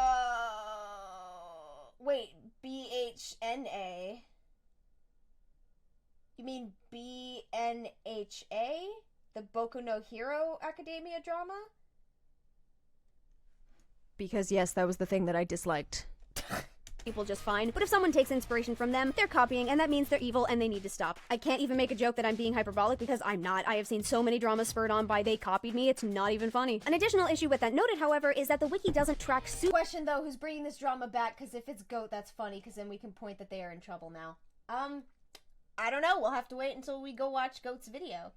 Wait, BHNA? You mean BNHA? The Boku no Hero Academia drama? Because yes, that was the thing that I disliked. People just fine, but if someone takes inspiration from them, they're copying, and that means they're evil and they need to stop. I can't even make a joke that I'm being hyperbolic because I'm not. I have seen so many dramas spurred on by they copied me, it's not even funny. An additional issue with that noted, however, is that the wiki doesn't track Question though, who's bringing this drama back? Because if it's Goat, that's funny, because then we can point that they are in trouble now. I don't know, we'll have to wait until we go watch Goat's video.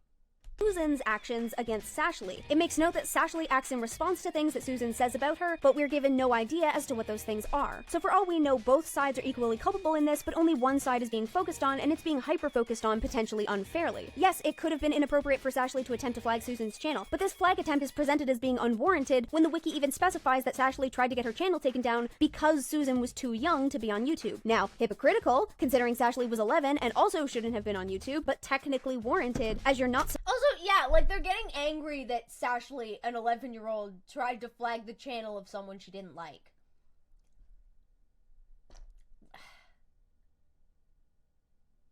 Susan's actions against Sashley. It makes note that Sashley acts in response to things that Susan says about her, but we're given no idea as to what those things are. So for all we know, both sides are equally culpable in this, but only one side is being focused on, and it's being hyper-focused on potentially unfairly. Yes, it could have been inappropriate for Sashley to attempt to flag Susan's channel, but this flag attempt is presented as being unwarranted when the wiki even specifies that Sashley tried to get her channel taken down because Susan was too young to be on YouTube. Now, hypocritical, considering Sashley was 11 and also shouldn't have been on YouTube, but technically warranted, as you're not— Also, yeah, like, they're getting angry that Sashley, an 11-year-old, tried to flag the channel of someone she didn't like.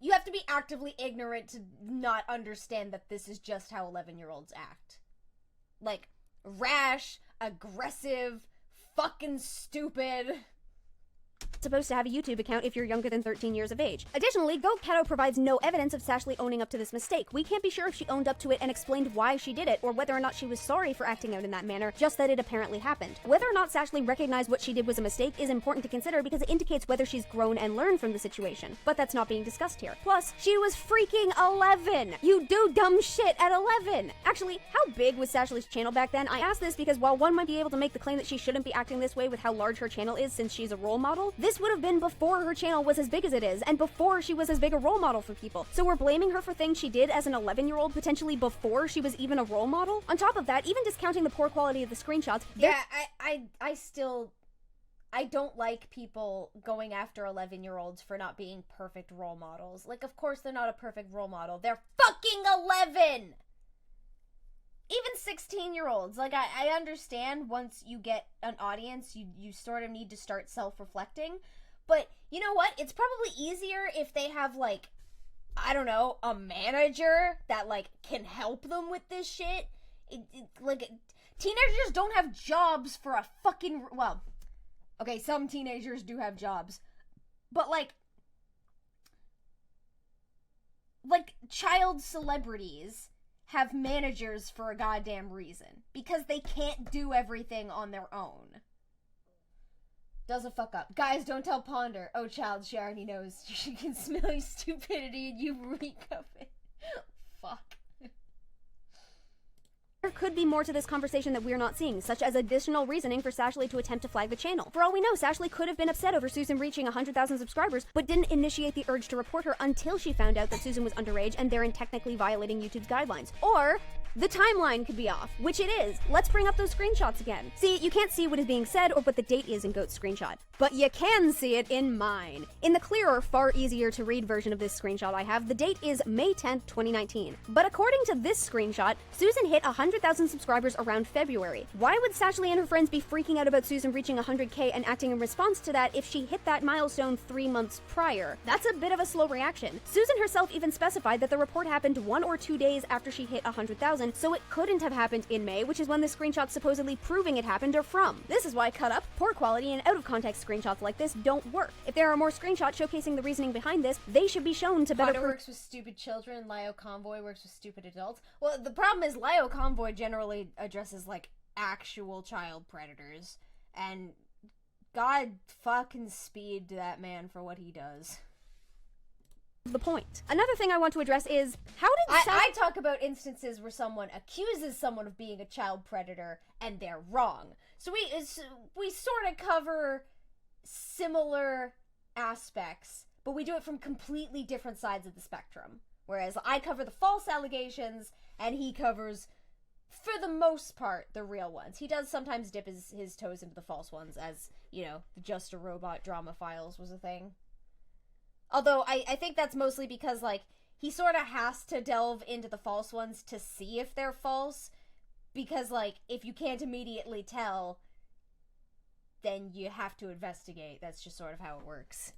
You have to be actively ignorant to not understand that this is just how 11-year-olds act. Like, rash, aggressive, fucking stupid. supposed to have a YouTube account if you're younger than 13 years of age. Additionally, Goat Cato provides no evidence of Sashley owning up to this mistake. We can't be sure if she owned up to it and explained why she did it, or whether or not she was sorry for acting out in that manner, just that it apparently happened. Whether or not Sashley recognized what she did was a mistake is important to consider because it indicates whether she's grown and learned from the situation. But that's not being discussed here. Plus, she was freaking 11! You do dumb shit at 11! Actually, how big was Sashley's channel back then? I ask this because while one might be able to make the claim that she shouldn't be acting this way with how large her channel is since she's a role model, this would have been before her channel was as big as it is, and before she was as big a role model for people. So we're blaming her for things she did as an 11-year-old potentially before she was even a role model? On top of that, even discounting the poor quality of the screenshots, I don't like people going after 11-year-olds for not being perfect role models. Like, of course they're not a perfect role model. They're fucking 11! Even 16-year-olds. Like, I understand once you get an audience, you sort of need to start self-reflecting. But, you know what? It's probably easier if they have, like, I don't know, a manager that, like, can help them with this shit. Like, teenagers don't have jobs for a fucking... Well, okay, some teenagers do have jobs. But, like, child celebrities have managers for a goddamn reason. Because they can't do everything on their own. Does a fuck up. Guys, don't tell Ponder. Oh, child, she already knows. She can smell your stupidity and you reek of it. Fuck. There could be more to this conversation that we're not seeing, such as additional reasoning for Sashley to attempt to flag the channel. For all we know, Sashley could have been upset over Susan reaching 100,000 subscribers, but didn't initiate the urge to report her until she found out that Susan was underage and therein technically violating YouTube's guidelines. Or The timeline could be off, which it is. Let's bring up those screenshots again. See, you can't see what is being said or what the date is in Goat's screenshot, but you can see it in mine. In the clearer, far easier to read version of this screenshot I have, the date is May 10th, 2019. But according to this screenshot, Susan hit 100,000 subscribers around February. Why would Sashley and her friends be freaking out about Susan reaching 100K and acting in response to that if she hit that milestone 3 months prior? That's a bit of a slow reaction. Susan herself even specified that the report happened 1 or 2 days after she hit 100,000, so it couldn't have happened in May, which is when the screenshots supposedly proving it happened are from. This is why cut up, poor quality, and out of context screenshots like this don't work. If there are more screenshots showcasing the reasoning behind this, they should be shown to better Potter works with stupid children, Lio Convoy works with stupid adults. Well, the problem is Lio Convoy generally addresses, like, actual child predators, and God fucking speed to that man for what he does. the point. Another thing I want to address is, how did I talk about instances where someone accuses someone of being a child predator and they're wrong. So we sort of cover similar aspects, but we do it from completely different sides of the spectrum. Whereas I cover the false allegations and he covers, for the most part, the real ones. He does sometimes dip his toes into the false ones, as, you know, the Just a Robot drama files was a thing. Although, I think that's mostly because, like, he sort of has to delve into the false ones to see if they're false. Because, like, if you can't immediately tell, then you have to investigate. That's just sort of how it works.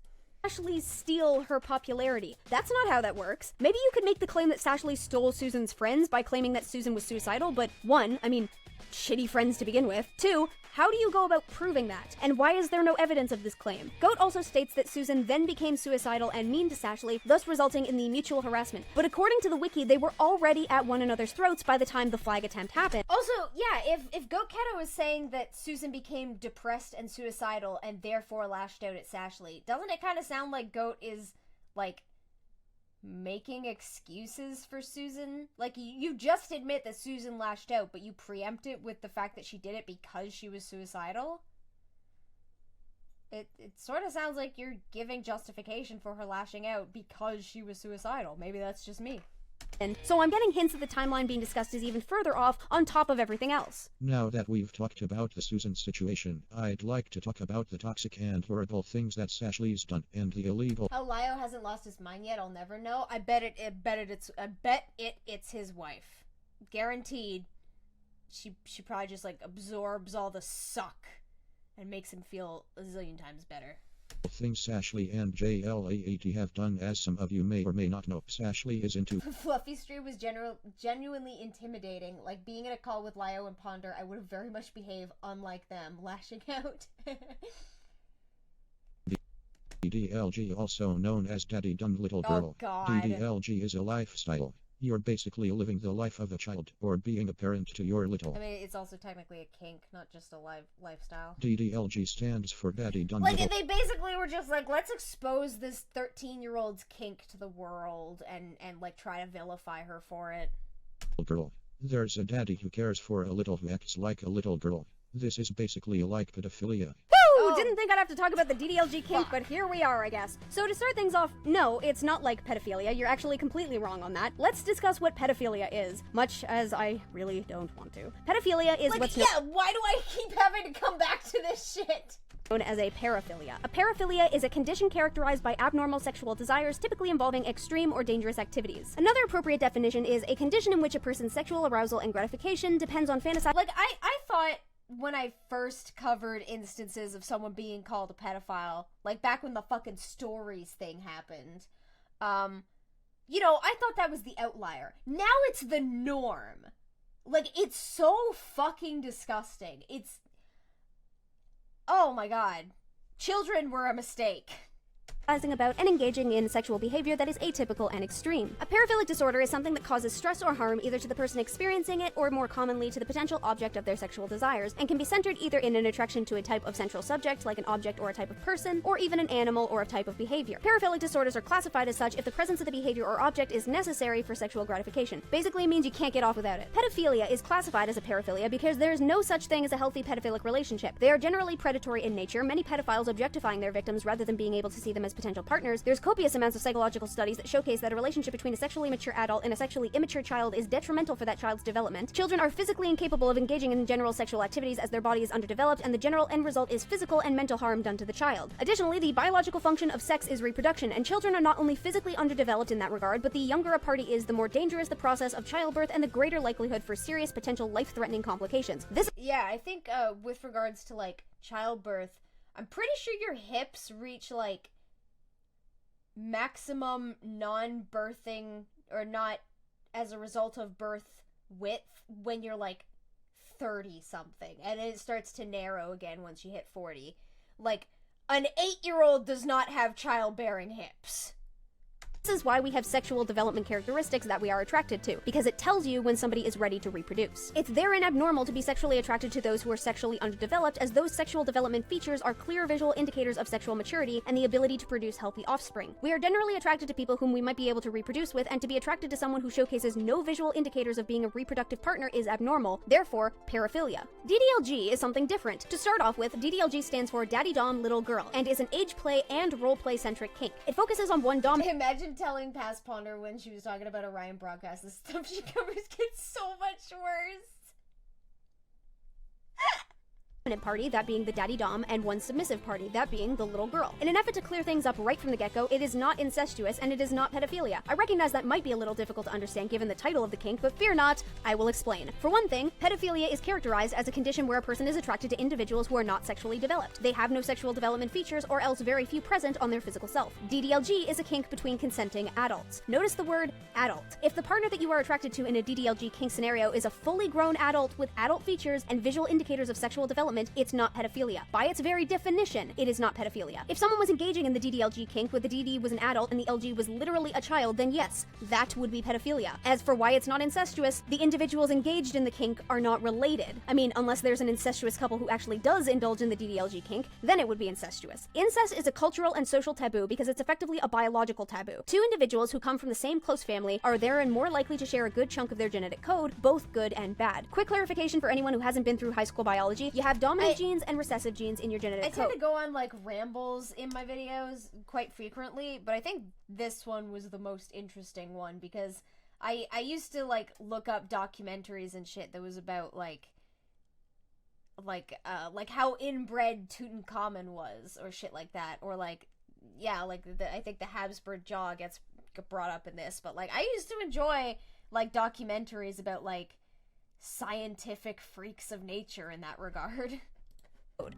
Sashley steal her popularity. That's not how that works. Maybe you could make the claim that Sashley stole Susan's friends by claiming that Susan was suicidal, but one, I mean, shitty friends to begin with. Two, how do you go about proving that? And why is there no evidence of this claim? Goat also states that Susan then became suicidal and mean to Sashley, thus resulting in the mutual harassment. But according to the wiki, they were already at one another's throats by the time the flag attempt happened. Also, yeah, if Goat Keto is saying that Susan became depressed and suicidal and therefore lashed out at Sashley, doesn't it kind of sound like Goat is, like, making excuses for Susan? Like, you just admit that Susan lashed out, but you preempt it with the fact that she did it because she was suicidal? It sort of sounds like you're giving justification for her lashing out because she was suicidal. Maybe that's just me. And so I'm getting hints that the timeline being discussed is even further off on top of everything else. Now that we've talked about the Susan situation, I'd like to talk about the toxic and horrible things that Sashley's done and the illegal. How Lio hasn't lost his mind yet, I'll never know. I bet it's his wife. Guaranteed. She probably just, like, absorbs all the suck and makes him feel a zillion times better. Things Sashley and JLAET have done, as some of you may or may not know. Sashley is into Fluffy stream was genuinely intimidating. Like, being in a call with Lio and Ponder, I would have very much behaved unlike them, lashing out. DDLG, also known as Daddy Dumb Little Girl. Oh, God. DDLG is a lifestyle. You're basically living the life of a child, or being a parent to your little. I mean, it's also technically a kink, not just a lifestyle. DDLG stands for Daddy Dumb Like, Little. they basically were just like, let's expose this 13-year-old's kink to the world and like, try to vilify her for it. Girl. There's a daddy who cares for a little who acts like a little girl. This is basically like pedophilia. Woo! Didn't think I'd have to talk about the DDLG kink, but here we are, I guess. So to start things off, no, it's not like pedophilia. You're actually completely wrong on that. Let's discuss what pedophilia is, much as I really don't want to. Pedophilia is what's why do I keep having to come back to this shit? known as a paraphilia. A paraphilia is a condition characterized by abnormal sexual desires, typically involving extreme or dangerous activities. Another appropriate definition is a condition in which a person's sexual arousal and gratification depends on fantasy. Like, I thought when I first covered instances of someone being called a pedophile, like back when the fucking stories thing happened, you know, I thought that was the outlier. Now it's the norm. Like, it's so fucking disgusting. It's... Oh my god. Children were a mistake. About and engaging in sexual behavior that is atypical and extreme. A paraphilic disorder is something that causes stress or harm either to the person experiencing it or more commonly to the potential object of their sexual desires, and can be centered either in an attraction to a type of central subject, like an object or a type of person, or even an animal or a type of behavior. Paraphilic disorders are classified as such if the presence of the behavior or object is necessary for sexual gratification. Basically, it means you can't get off without it. Pedophilia is classified as a paraphilia because there is no such thing as a healthy pedophilic relationship. They are generally predatory in nature, many pedophiles objectifying their victims rather than being able to see them as potential partners, there's copious amounts of psychological studies that showcase that a relationship between a sexually mature adult and a sexually immature child is detrimental for that child's development. Children are physically incapable of engaging in general sexual activities as their body is underdeveloped, and the general end result is physical and mental harm done to the child. Additionally, the biological function of sex is reproduction, and children are not only physically underdeveloped in that regard, but the younger a party is, the more dangerous the process of childbirth and the greater likelihood for serious potential life-threatening complications. Yeah, I think with regards to like childbirth, I'm pretty sure your hips reach like maximum non-birthing or not as a result of birth width when you're like 30 something, and it starts to narrow again once you hit 40. Like, an 8-year-old does not have childbearing hips. This is why we have sexual development characteristics that we are attracted to, because it tells you when somebody is ready to reproduce. It's therein abnormal to be sexually attracted to those who are sexually underdeveloped, as those sexual development features are clear visual indicators of sexual maturity and the ability to produce healthy offspring. We are generally attracted to people whom we might be able to reproduce with, and to be attracted to someone who showcases no visual indicators of being a reproductive partner is abnormal, therefore paraphilia. DDLG is something different. To start off with, DDLG stands for Daddy Dom Little Girl, and is an age play and role play centric kink. It focuses on one dom. Imagine telling Past Ponder when she was talking about Orion broadcast, the stuff she covers gets so much worse. Party, that being the daddy dom, and one submissive party, that being the little girl. In an effort to clear things up right from the get-go, it is not incestuous and it is not pedophilia. I recognize that might be a little difficult to understand given the title of the kink, but fear not, I will explain. For one thing, pedophilia is characterized as a condition where a person is attracted to individuals who are not sexually developed. They have no sexual development features, or else very few present on their physical self. DDLG is a kink between consenting adults. Notice the word adult. If the partner that you are attracted to in a DDLG kink scenario is a fully grown adult with adult features and visual indicators of sexual development, it's not pedophilia. By its very definition, it is not pedophilia. If someone was engaging in the DDLG kink where the DD was an adult and the LG was literally a child, then yes, that would be pedophilia. As for why it's not incestuous, the individuals engaged in the kink are not related. I mean, unless there's an incestuous couple who actually does indulge in the DDLG kink, then it would be incestuous. Incest is a cultural and social taboo because it's effectively a biological taboo. Two individuals who come from the same close family are therein more likely to share a good chunk of their genetic code, both good and bad. Quick clarification for anyone who hasn't been through high school biology, you have dominant genes and recessive genes in your genetic code. I tend to go on like rambles in my videos quite frequently, but I think this one was the most interesting one because I used to like look up documentaries and shit that was about like how inbred Tutankhamun was or shit like that, or like I think the Habsburg jaw gets brought up in this, but like I used to enjoy like documentaries about like scientific freaks of nature in that regard.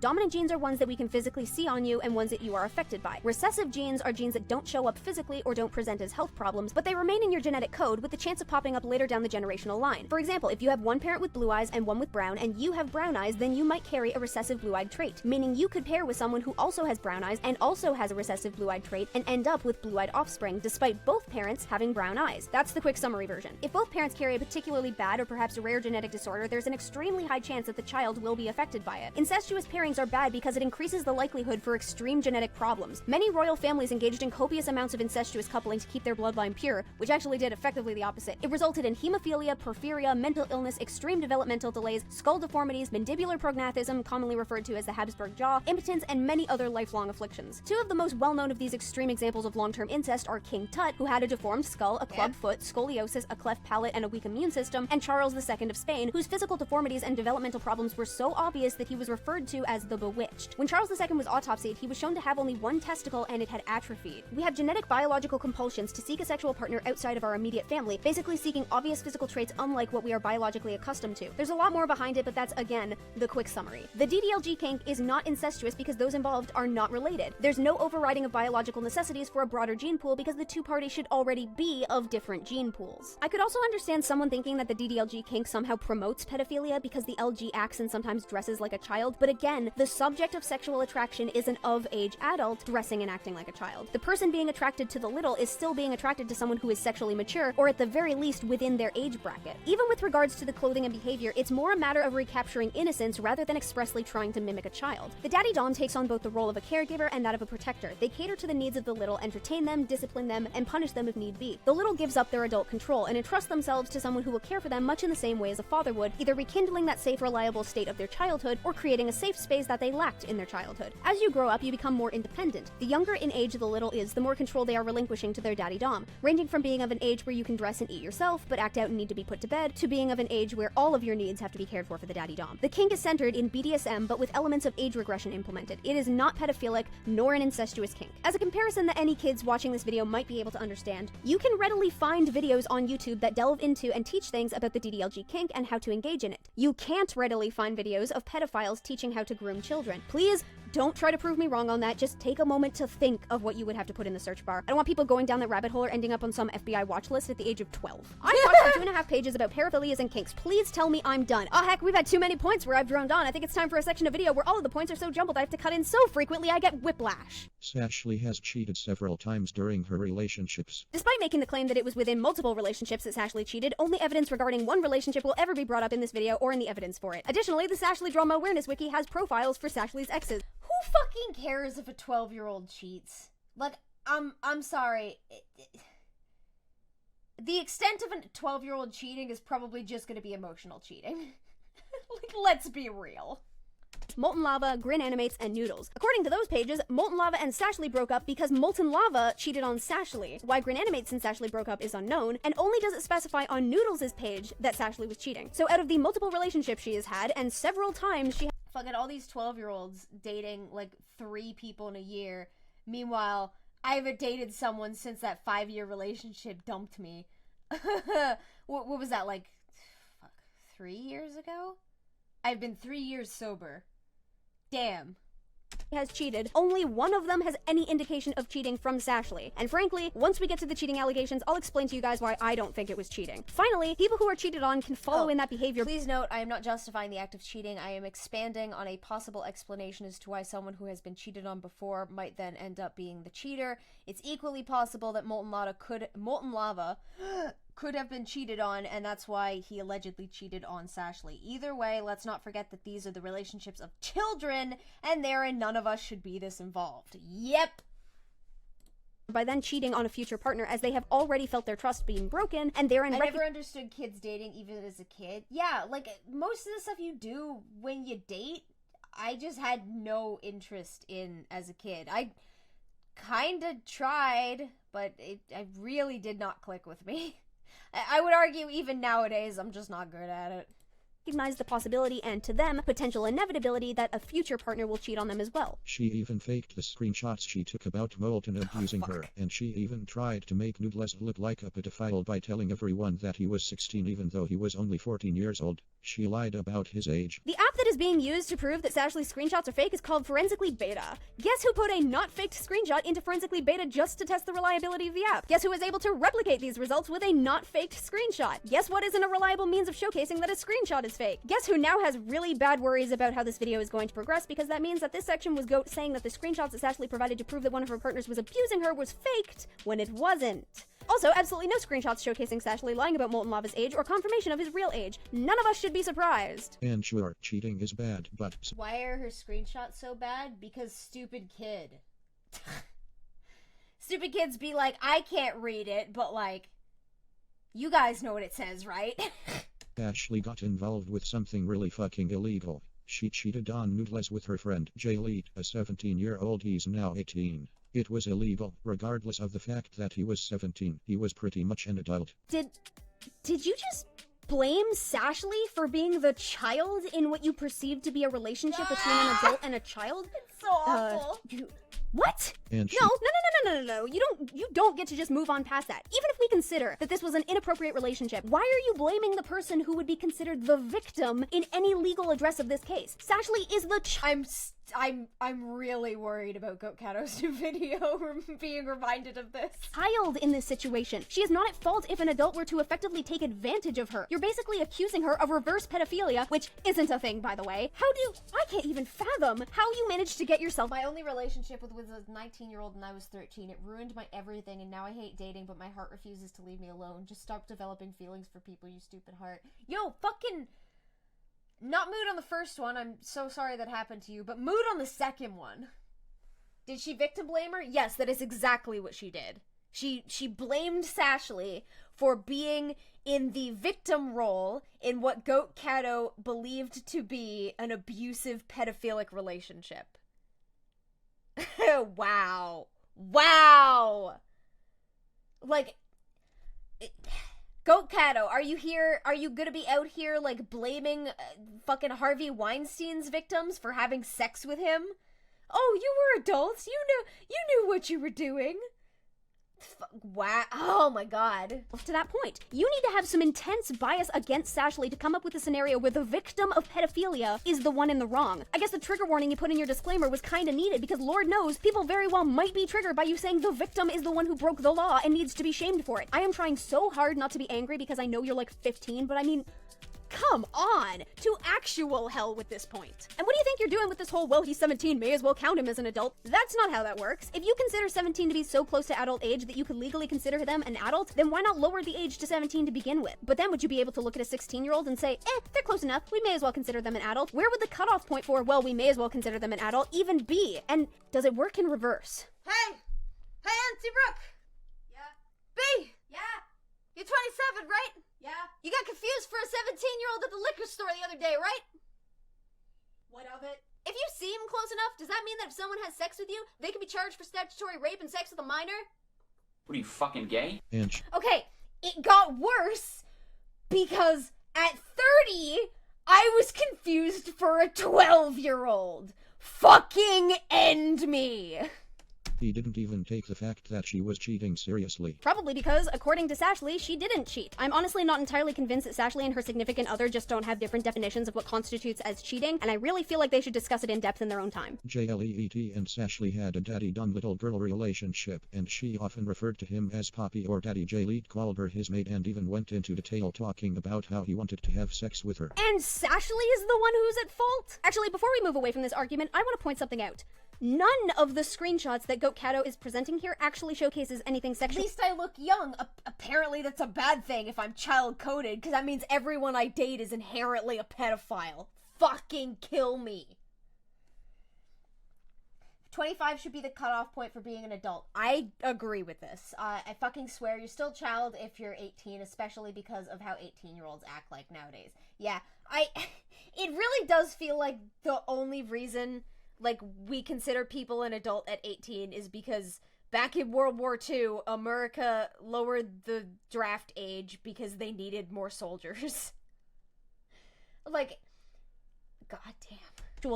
Dominant genes are ones that we can physically see on you and ones that you are affected by. Recessive genes are genes that don't show up physically or don't present as health problems, but they remain in your genetic code with the chance of popping up later down the generational line. For example, if you have one parent with blue eyes and one with brown, and you have brown eyes, then you might carry a recessive blue-eyed trait, meaning you could pair with someone who also has brown eyes and also has a recessive blue-eyed trait and end up with blue-eyed offspring, despite both parents having brown eyes. That's the quick summary version. If both parents carry a particularly bad or perhaps a rare genetic disorder, there's an extremely high chance that the child will be affected by it. Incestuous pairings are bad because it increases the likelihood for extreme genetic problems. Many royal families engaged in copious amounts of incestuous coupling to keep their bloodline pure, which actually did effectively the opposite. It resulted in hemophilia, porphyria, mental illness, extreme developmental delays, skull deformities, mandibular prognathism, commonly referred to as the Habsburg jaw, impotence, and many other lifelong afflictions. Two of the most well-known of these extreme examples of long-term incest are King Tut, who had a deformed skull, a club foot, scoliosis, a cleft palate, and a weak immune system, and Charles II of Spain, whose physical deformities and developmental problems were so obvious that he was referred to as the Bewitched. When Charles II was autopsied, he was shown to have only one testicle and it had atrophied. We have genetic biological compulsions to seek a sexual partner outside of our immediate family, basically seeking obvious physical traits unlike what we are biologically accustomed to. There's a lot more behind it, but that's, again, the quick summary. The DDLG kink is not incestuous because those involved are not related. There's no overriding of biological necessities for a broader gene pool because the two parties should already be of different gene pools. I could also understand someone thinking that the DDLG kink somehow promotes pedophilia because the LG acts and sometimes dresses like a child, but again, the subject of sexual attraction is an of-age adult dressing and acting like a child. The person being attracted to the little is still being attracted to someone who is sexually mature, or at the very least within their age bracket. Even with regards to the clothing and behavior, it's more a matter of recapturing innocence rather than expressly trying to mimic a child. The daddy dom takes on both the role of a caregiver and that of a protector. They cater to the needs of the little, entertain them, discipline them, and punish them if need be. The little gives up their adult control and entrusts themselves to someone who will care for them much in the same way as a father would, either rekindling that safe, reliable state of their childhood or creating a safe safe space that they lacked in their childhood. As you grow up, you become more independent. The younger in age the little is, the more control they are relinquishing to their daddy dom, ranging from being of an age where you can dress and eat yourself, but act out and need to be put to bed, to being of an age where all of your needs have to be cared for the daddy dom. The kink is centered in BDSM, but with elements of age regression implemented. It is not pedophilic, nor an incestuous kink. As a comparison that any kids watching this video might be able to understand, you can readily find videos on YouTube that delve into and teach things about the DDLG kink and how to engage in it. You can't readily find videos of pedophiles teaching how to groom children. Please don't try to prove me wrong on that. Just take a moment to think of what you would have to put in the search bar. I don't want people going down that rabbit hole or ending up on some FBI watch list at the age of 12. I watched 2.5 pages about paraphilias and kinks. Please tell me I'm done. Oh heck, we've had too many points where I've droned on. I think it's time for a section of video where all of the points are so jumbled I have to cut in so frequently I get whiplash. Sashley has cheated several times during her relationships. Despite making the claim that it was within multiple relationships that Sashley cheated, only evidence regarding one relationship will ever be brought up in this video or in the evidence for it. Additionally, the Sashley Drama Awareness Wiki has profiles for Sashley's exes. Who fucking cares if a 12-year-old cheats? Like, I'm sorry. The extent of a 12-year-old cheating is probably just gonna be emotional cheating. Like, let's be real. Molten Lava, Grin Animates, and Noodles. According to those pages, Molten Lava and Sashley broke up because Molten Lava cheated on Sashley. Why Grin Animates and Sashley broke up is unknown, and only does it specify on Noodles' page that Sashley was cheating. So out of the multiple relationships she has had, and several times she Fucking all these 12-year-olds dating like 3 people in a year. Meanwhile, I haven't dated someone since that 5-year relationship dumped me. What was that, like, 3 years ago? I've been 3 years sober. Damn. has cheated, only one of them has any indication of cheating from Sashley. And frankly, once we get to the cheating allegations, I'll explain to you guys why I don't think it was cheating. Finally, people who are cheated on can follow in that behavior. Please note, I am not justifying the act of cheating. I am expanding on a possible explanation as to why someone who has been cheated on before might then end up being the cheater. It's equally possible that Molten Lava could have been cheated on, and that's why he allegedly cheated on Sashley. Either way, let's not forget that these are the relationships of children, and therein none of us should be this involved. Yep. By then cheating on a future partner, as they have already felt their trust being broken, and therein I never understood kids dating even as a kid. Yeah, like, most of the stuff you do when you date, I just had no interest in as a kid. I kinda tried, but I really did not click with me. I would argue even nowadays, I'm just not good at it. Recognize the possibility and, to them, potential inevitability that a future partner will cheat on them as well. She even faked the screenshots she took about Molten abusing her, and she even tried to make Noodles look like a pedophile by telling everyone that he was 16 even though he was only 14 years old. She lied about his age. The app that is being used to prove that Sashley's screenshots are fake is called Forensically Beta. Guess who put a not faked screenshot into Forensically Beta just to test the reliability of the app? Guess who was able to replicate these results with a not faked screenshot? Guess what isn't a reliable means of showcasing that a screenshot is fake? Guess who now has really bad worries about how this video is going to progress, because that means that this section was Goat saying that the screenshots that Sashley provided to prove that one of her partners was abusing her was faked when it wasn't. Also, absolutely no screenshots showcasing Sashley lying about Molten Lava's age or confirmation of his real age. None of us should be surprised. And sure, cheating is bad, but... Why are her screenshots so bad? Because stupid kid. Stupid kids be like, I can't read it, but like, you guys know what it says, right? Ashley got involved with something really fucking illegal. She cheated on Noodles with her friend Jaylee, a 17-year-old. He's now 18. It was illegal, regardless of the fact that he was 17. He was pretty much an adult. Did you just blame Sashley for being the child in what you perceived to be a relationship between an adult and a child? It's so awful. What? And she... No. You don't get to just move on past that. Even if we consider that this was an inappropriate relationship, why are you blaming the person who would be considered the victim in any legal address of this case? Sashley is the I'm really worried about Goat Cato's new video being reminded of this. Child in this situation. She is not at fault if an adult were to effectively take advantage of her. You're basically accusing her of reverse pedophilia, which isn't a thing, by the way. I can't even fathom how you managed to get yourself... My only relationship was a 19-year-old and I was 13. It ruined my everything, and now I hate dating, but my heart refuses to leave me alone. Just stop developing feelings for people, you stupid heart. Yo, fucking... Not mood on the first one, I'm so sorry that happened to you, but mood on the second one. Did she victim blame her? Yes, that is exactly what she did. She blamed Sashley for being in the victim role in what Goat Cato believed to be an abusive pedophilic relationship. Wow. Wow! Like, Goat Cato, are you here? Are you gonna be out here, like, blaming fucking Harvey Weinstein's victims for having sex with him? Oh, you were adults. You knew what you were doing. Wow. Oh my god. To that point, you need to have some intense bias against Sashley to come up with a scenario where the victim of pedophilia is the one in the wrong. I guess the trigger warning you put in your disclaimer was kinda needed because Lord knows people very well might be triggered by you saying the victim is the one who broke the law and needs to be shamed for it. I am trying so hard not to be angry because I know you're like 15, but I mean, come on! To actual hell with this point. And what do you think you're doing with this whole, well, he's 17, may as well count him as an adult? That's not how that works. If you consider 17 to be so close to adult age that you could legally consider them an adult, then why not lower the age to 17 to begin with? But then would you be able to look at a 16-year-old and say, they're close enough, we may as well consider them an adult? Where would the cutoff point for, well, we may as well consider them an adult even be? And does it work in reverse? Hey, Auntie Brooke! Yeah? B! Yeah? You're 27, right? Yeah? You got confused for a 17-year-old at the liquor store the other day, right? What of it? If you seem close enough, does that mean that if someone has sex with you, they can be charged for statutory rape and sex with a minor? What are you, fucking gay? Inch. Okay, it got worse because at 30, I was confused for a 12-year-old. Fucking end me. He didn't even take the fact that she was cheating seriously. Probably because, according to Sashley, she didn't cheat. I'm honestly not entirely convinced that Sashley and her significant other just don't have different definitions of what constitutes as cheating, and I really feel like they should discuss it in depth in their own time. JLEET and Sashley had a daddy-dum-little girl relationship, and she often referred to him as Poppy or Daddy. JLEET called her his maid and even went into detail talking about how he wanted to have sex with her. And Sashley is the one who's at fault? Actually, before we move away from this argument, I want to point something out. None of the screenshots that Goat Cato is presenting here actually showcases anything At sexual. least I look young. Apparently that's a bad thing if I'm child-coded, because that means everyone I date is inherently a pedophile. Fucking kill me. 25 should be the cutoff point for being an adult. I agree with this. I fucking swear you're still a child if you're 18, especially because of how 18-year-olds act like nowadays. Yeah, it really does feel like the only reason, like, we consider people an adult at 18 is because back in World War II, America lowered the draft age because they needed more soldiers. Like, goddamn.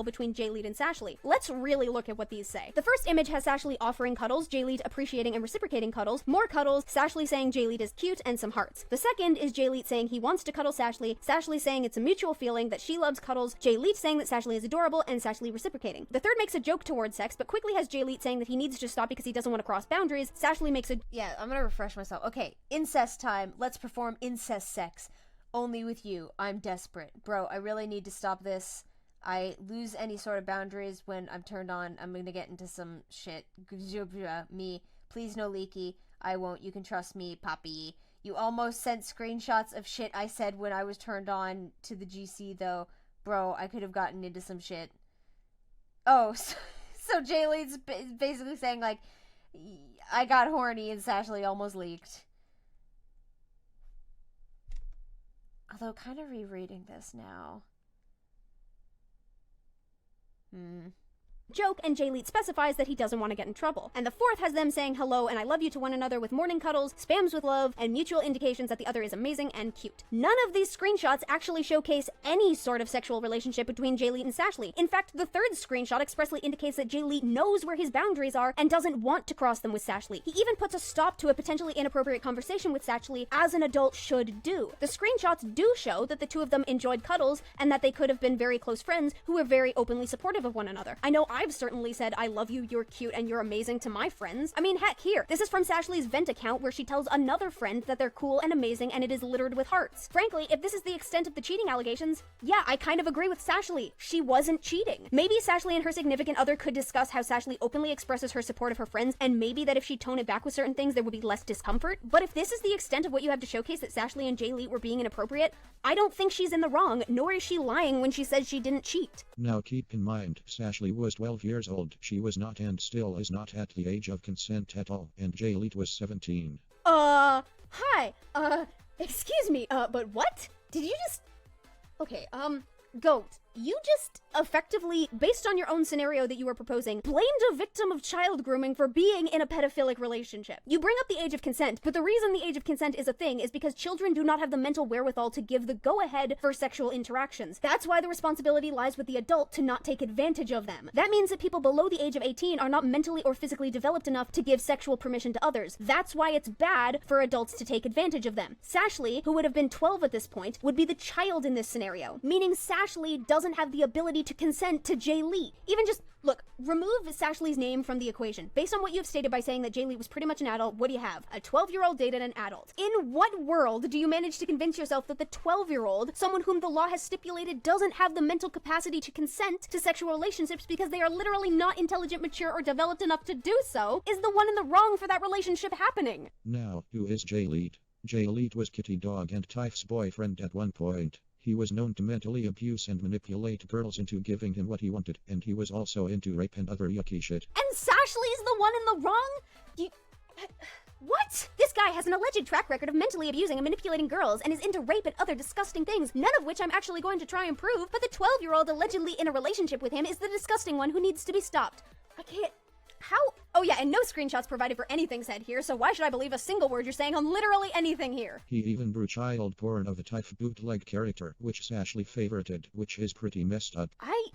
Between J-Lead and Sashley. Let's really look at what these say. The first image has Sashley offering cuddles, J-Lead appreciating and reciprocating cuddles, more cuddles, Sashley saying J-Lead is cute, and some hearts. The second is J-Lead saying he wants to cuddle Sashley, Sashley saying it's a mutual feeling that she loves cuddles, J-Lead saying that Sashley is adorable, and Sashley reciprocating. The third makes a joke towards sex, but quickly has J-Lead saying that he needs to stop because he doesn't want to cross boundaries. Sashley makes a... Yeah, I'm gonna refresh myself. Okay, incest time. Let's perform incest sex. Only with you. I'm desperate. Bro, I really need to stop this. I lose any sort of boundaries when I'm turned on. I'm gonna get into some shit. Me. Please no leaky. I won't. You can trust me, Poppy. You almost sent screenshots of shit I said when I was turned on to the GC, though. Bro, I could have gotten into some shit. Oh, so Jaylee's basically saying, like, I got horny and Sashley almost leaked. Although, kind of rereading this now. joke, and J-Leet specifies that he doesn't want to get in trouble. And the fourth has them saying hello and I love you to one another with morning cuddles, spams with love, and mutual indications that the other is amazing and cute. None of these screenshots actually showcase any sort of sexual relationship between J-Leet and Sashley. In fact, the third screenshot expressly indicates that J-Leet knows where his boundaries are and doesn't want to cross them with Sashley. He even puts a stop to a potentially inappropriate conversation with Sashley, as an adult should do. The screenshots do show that the two of them enjoyed cuddles and that they could have been very close friends who were very openly supportive of one another. I know I've certainly said I love you, you're cute, and you're amazing to my friends. I mean, heck, here. This is from Sashley's vent account where she tells another friend that they're cool and amazing and it is littered with hearts. Frankly, if this is the extent of the cheating allegations, yeah, I kind of agree with Sashley. She wasn't cheating. Maybe Sashley and her significant other could discuss how Sashley openly expresses her support of her friends, and maybe that if she toned it back with certain things, there would be less discomfort. But if this is the extent of what you have to showcase that Sashley and J-Leet were being inappropriate, I don't think she's in the wrong, nor is she lying when she says she didn't cheat. Now keep in mind, Sashley was 12 years old. She was not and still is not at the age of consent at all, and J-Leet was 17. Hi, excuse me, but what? Did you just... Okay, Goat, you just effectively, based on your own scenario that you were proposing, blamed a victim of child grooming for being in a pedophilic relationship. You bring up the age of consent, but the reason the age of consent is a thing is because children do not have the mental wherewithal to give the go-ahead for sexual interactions. That's why the responsibility lies with the adult to not take advantage of them. That means that people below the age of 18 are not mentally or physically developed enough to give sexual permission to others. That's why it's bad for adults to take advantage of them. Sashley, who would have been 12 at this point, would be the child in this scenario, meaning Sashley doesn't have the ability to consent to Jay Lee. Even just, look, remove Sashley's name from the equation. Based on what you've stated by saying that Jay Lee was pretty much an adult, what do you have? A 12-year-old dated an adult. In what world do you manage to convince yourself that the 12-year-old, someone whom the law has stipulated doesn't have the mental capacity to consent to sexual relationships because they are literally not intelligent, mature, or developed enough to do so, is the one in the wrong for that relationship happening? Now, who is Jay Lead? Jay Lead was Kitty Dog and Typh's boyfriend at one point. He was known to mentally abuse and manipulate girls into giving him what he wanted, and he was also into rape and other yucky shit. And Sashley's the one in the wrong? What? This guy has an alleged track record of mentally abusing and manipulating girls and is into rape and other disgusting things, none of which I'm actually going to try and prove, but the 12-year-old allegedly in a relationship with him is the disgusting one who needs to be stopped. I can't... How? Oh yeah, and no screenshots provided for anything said here, so why should I believe a single word you're saying on literally anything here? He even drew child porn of a Typh bootleg character, which Sashley favorited, which is pretty messed up. I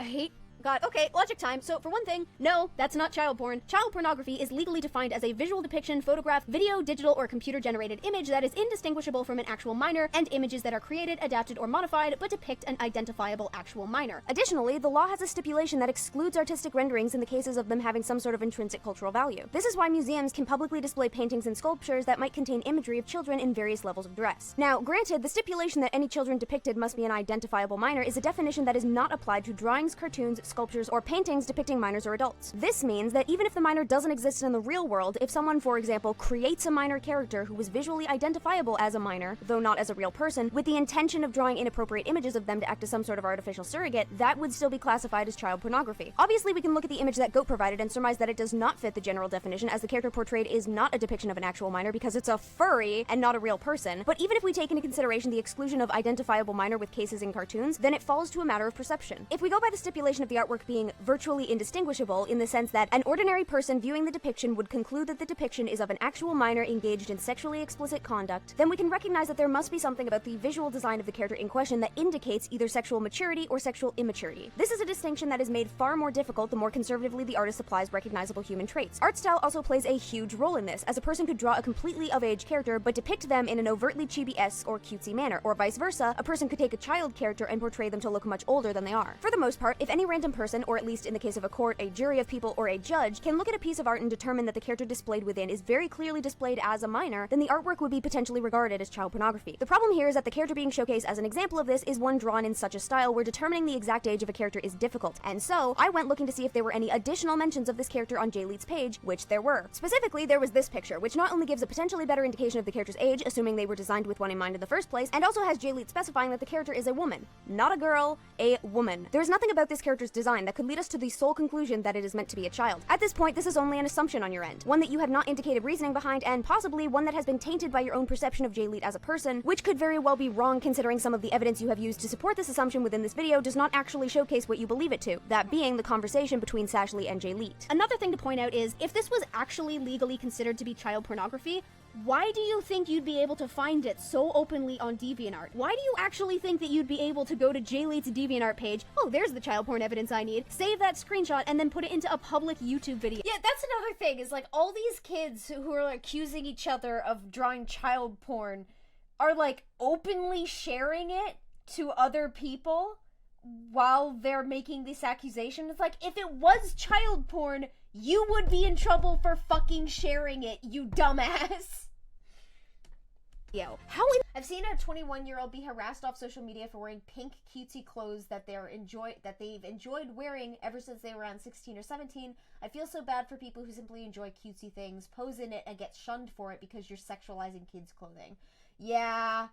hate... God, okay, logic time. So, for one thing, no, that's not child porn. Child pornography is legally defined as a visual depiction, photograph, video, digital, or computer-generated image that is indistinguishable from an actual minor, and images that are created, adapted, or modified, but depict an identifiable actual minor. Additionally, the law has a stipulation that excludes artistic renderings in the cases of them having some sort of intrinsic cultural value. This is why museums can publicly display paintings and sculptures that might contain imagery of children in various levels of dress. Now, granted, the stipulation that any children depicted must be an identifiable minor is a definition that is not applied to drawings, cartoons, sculptures, or paintings depicting minors or adults. This means that even if the minor doesn't exist in the real world, if someone, for example, creates a minor character who is visually identifiable as a minor, though not as a real person, with the intention of drawing inappropriate images of them to act as some sort of artificial surrogate, that would still be classified as child pornography. Obviously, we can look at the image that Goat provided and surmise that it does not fit the general definition, as the character portrayed is not a depiction of an actual minor because it's a furry and not a real person. But even if we take into consideration the exclusion of identifiable minor with cases in cartoons, then it falls to a matter of perception. If we go by the stipulation of the artwork being virtually indistinguishable in the sense that an ordinary person viewing the depiction would conclude that the depiction is of an actual minor engaged in sexually explicit conduct, then we can recognize that there must be something about the visual design of the character in question that indicates either sexual maturity or sexual immaturity. This is a distinction that is made far more difficult the more conservatively the artist applies recognizable human traits. Art style also plays a huge role in this, as a person could draw a completely of-age character but depict them in an overtly chibi-esque or cutesy manner, or vice versa, a person could take a child character and portray them to look much older than they are. For the most part, if any random person, or at least in the case of a court, a jury of people, or a judge, can look at a piece of art and determine that the character displayed within is very clearly displayed as a minor, then the artwork would be potentially regarded as child pornography. The problem here is that the character being showcased as an example of this is one drawn in such a style where determining the exact age of a character is difficult, and so I went looking to see if there were any additional mentions of this character on Jayleet's page, which there were. Specifically, there was this picture, which not only gives a potentially better indication of the character's age, assuming they were designed with one in mind in the first place, and also has Jayleet specifying that the character is a woman. Not a girl, a woman. There is nothing about this character's design that could lead us to the sole conclusion that it is meant to be a child. At this point, this is only an assumption on your end, one that you have not indicated reasoning behind, and possibly one that has been tainted by your own perception of Jayleet as a person, which could very well be wrong considering some of the evidence you have used to support this assumption within this video does not actually showcase what you believe it to, that being the conversation between Sashley and Jayleet. Another thing to point out is, if this was actually legally considered to be child pornography, why do you think you'd be able to find it so openly on DeviantArt? Why do you actually think that you'd be able to go to Jayleet's DeviantArt page, oh, there's the child porn evidence I need, save that screenshot, and then put it into a public YouTube video? Yeah, that's another thing, is like all these kids who are accusing each other of drawing child porn are like openly sharing it to other people while they're making this accusation. It's like, if it was child porn, you would be in trouble for fucking sharing it, you dumbass. I've seen a 21-year-old be harassed off social media for wearing pink cutesy clothes that they've enjoyed wearing ever since they were around 16 or 17. I feel so bad for people who simply enjoy cutesy things, pose in it, and get shunned for it because you're sexualizing kids' clothing. Yeah,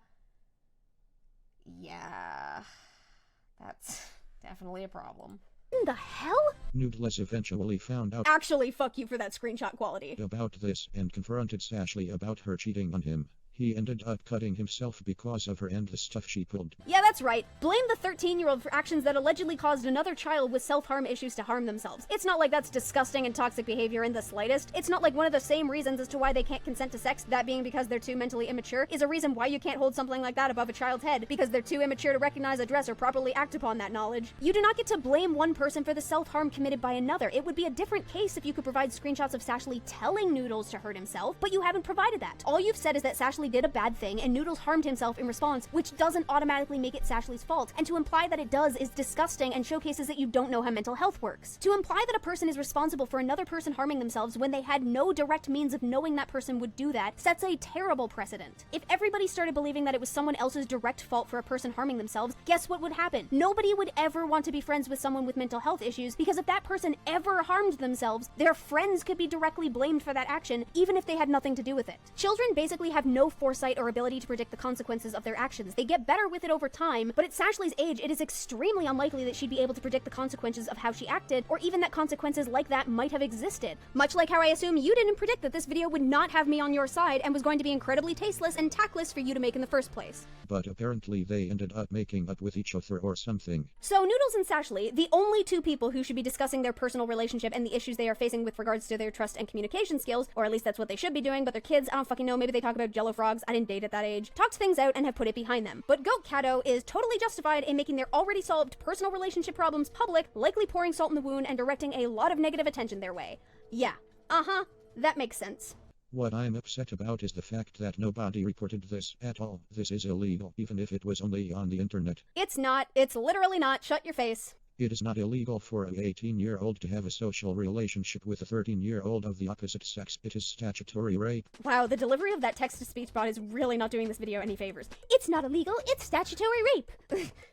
that's definitely a problem. In the hell? Noodles eventually found out Actually, fuck you for that screenshot quality. about this and confronted Sashley about her cheating on him. He ended up cutting himself because of her and the stuff she pulled. Yeah, that's right. Blame the 13-year-old for actions that allegedly caused another child with self-harm issues to harm themselves. It's not like that's disgusting and toxic behavior in the slightest. It's not like one of the same reasons as to why they can't consent to sex, that being because they're too mentally immature, is a reason why you can't hold something like that above a child's head, because they're too immature to recognize, address, or properly act upon that knowledge. You do not get to blame one person for the self-harm committed by another. It would be a different case if you could provide screenshots of Sashley telling Noodles to hurt himself, but you haven't provided that. All you've said is that Sashley did a bad thing and Noodles harmed himself in response, which doesn't automatically make it Sashley's fault, and to imply that it does is disgusting and showcases that you don't know how mental health works. To imply that a person is responsible for another person harming themselves when they had no direct means of knowing that person would do that sets a terrible precedent. If everybody started believing that it was someone else's direct fault for a person harming themselves, guess what would happen? Nobody would ever want to be friends with someone with mental health issues, because if that person ever harmed themselves, their friends could be directly blamed for that action, even if they had nothing to do with it. Children basically have no foresight or ability to predict the consequences of their actions. They get better with it over time, but at Sashley's age, it is extremely unlikely that she'd be able to predict the consequences of how she acted, or even that consequences like that might have existed. Much like how I assume you didn't predict that this video would not have me on your side and was going to be incredibly tasteless and tactless for you to make in the first place. But apparently they ended up making up with each other or something. So Noodles and Sashley, the only two people who should be discussing their personal relationship and the issues they are facing with regards to their trust and communication skills, or at least that's what they should be doing, but they're kids, I don't fucking know, maybe they talk about jello frogs, I didn't date at that age, talked things out and have put it behind them. But Goat Cato is totally justified in making their already solved personal relationship problems public, likely pouring salt in the wound and directing a lot of negative attention their way. Yeah, that makes sense. What I'm upset about is the fact that nobody reported this at all. This is illegal, even if it was only on the internet. It's not. It's literally not. Shut your face. It is not illegal for an 18-year-old to have a social relationship with a 13-year-old of the opposite sex. It is statutory rape. Wow, the delivery of that text-to-speech bot is really not doing this video any favors. It's not illegal, it's statutory rape.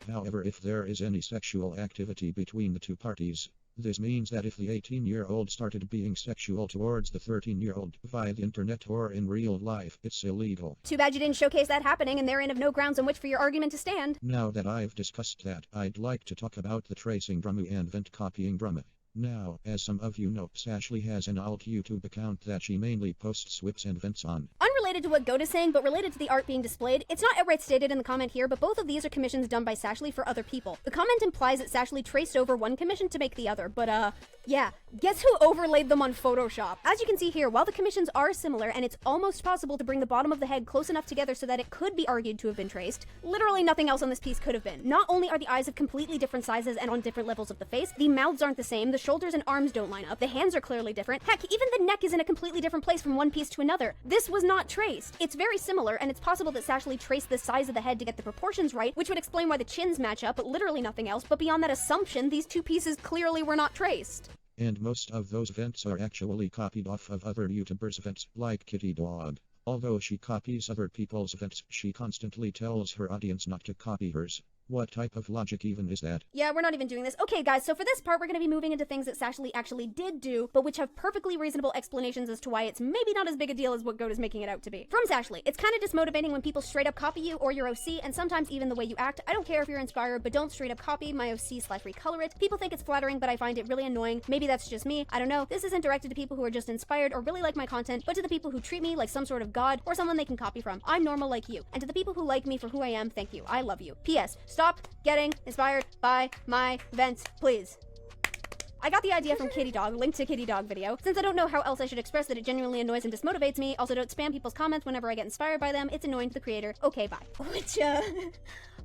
However, if there is any sexual activity between the two parties, this means that if the 18-year-old started being sexual towards the 13-year-old via the internet or in real life, it's illegal. Too bad you didn't showcase that happening and therein of no grounds on which for your argument to stand. Now that I've discussed that, I'd like to talk about the tracing drama and vent copying drama. Now, as some of you know, Sashley has an alt YouTube account that she mainly posts whips and vents on. Unrelated to what Goat is saying, but related to the art being displayed, it's not outright stated in the comment here, but both of these are commissions done by Sashley for other people. The comment implies that Sashley traced over one commission to make the other, but yeah, guess who overlaid them on Photoshop? As you can see here, while the commissions are similar, and it's almost possible to bring the bottom of the head close enough together so that it could be argued to have been traced, literally nothing else on this piece could have been. Not only are the eyes of completely different sizes and on different levels of the face, the mouths aren't the same, the shoulders and arms don't line up, the hands are clearly different, heck, even the neck is in a completely different place from one piece to another. This was not traced. It's very similar, and it's possible that Sashley traced the size of the head to get the proportions right, which would explain why the chins match up, but literally nothing else. But beyond that assumption, these two pieces clearly were not traced. And most of those vents are actually copied off of other YouTubers' vents, like Kitty Dog. Although she copies other people's vents, she constantly tells her audience not to copy hers. What type of logic even is that? Yeah, we're not even doing this. Okay, guys, so for this part, we're going to be moving into things that Sashley actually did do, but which have perfectly reasonable explanations as to why it's maybe not as big a deal as what Goat is making it out to be. From Sashley, it's kind of dismotivating when people straight up copy you or your OC, and sometimes even the way you act. I don't care if you're inspired, but don't straight up copy my OC/recolor it. People think it's flattering, but I find it really annoying. Maybe that's just me. I don't know. This isn't directed to people who are just inspired or really like my content, but to the people who treat me like some sort of god or someone they can copy from. I'm normal like you. And to the people who like me for who I am, thank you. I love you. P.S. Stop getting inspired by my vents, please. I got the idea from Kitty Dog, link to Kitty Dog video. Since I don't know how else I should express that it genuinely annoys and dismotivates me, also don't spam people's comments whenever I get inspired by them. It's annoying to the creator. Okay, bye. Which,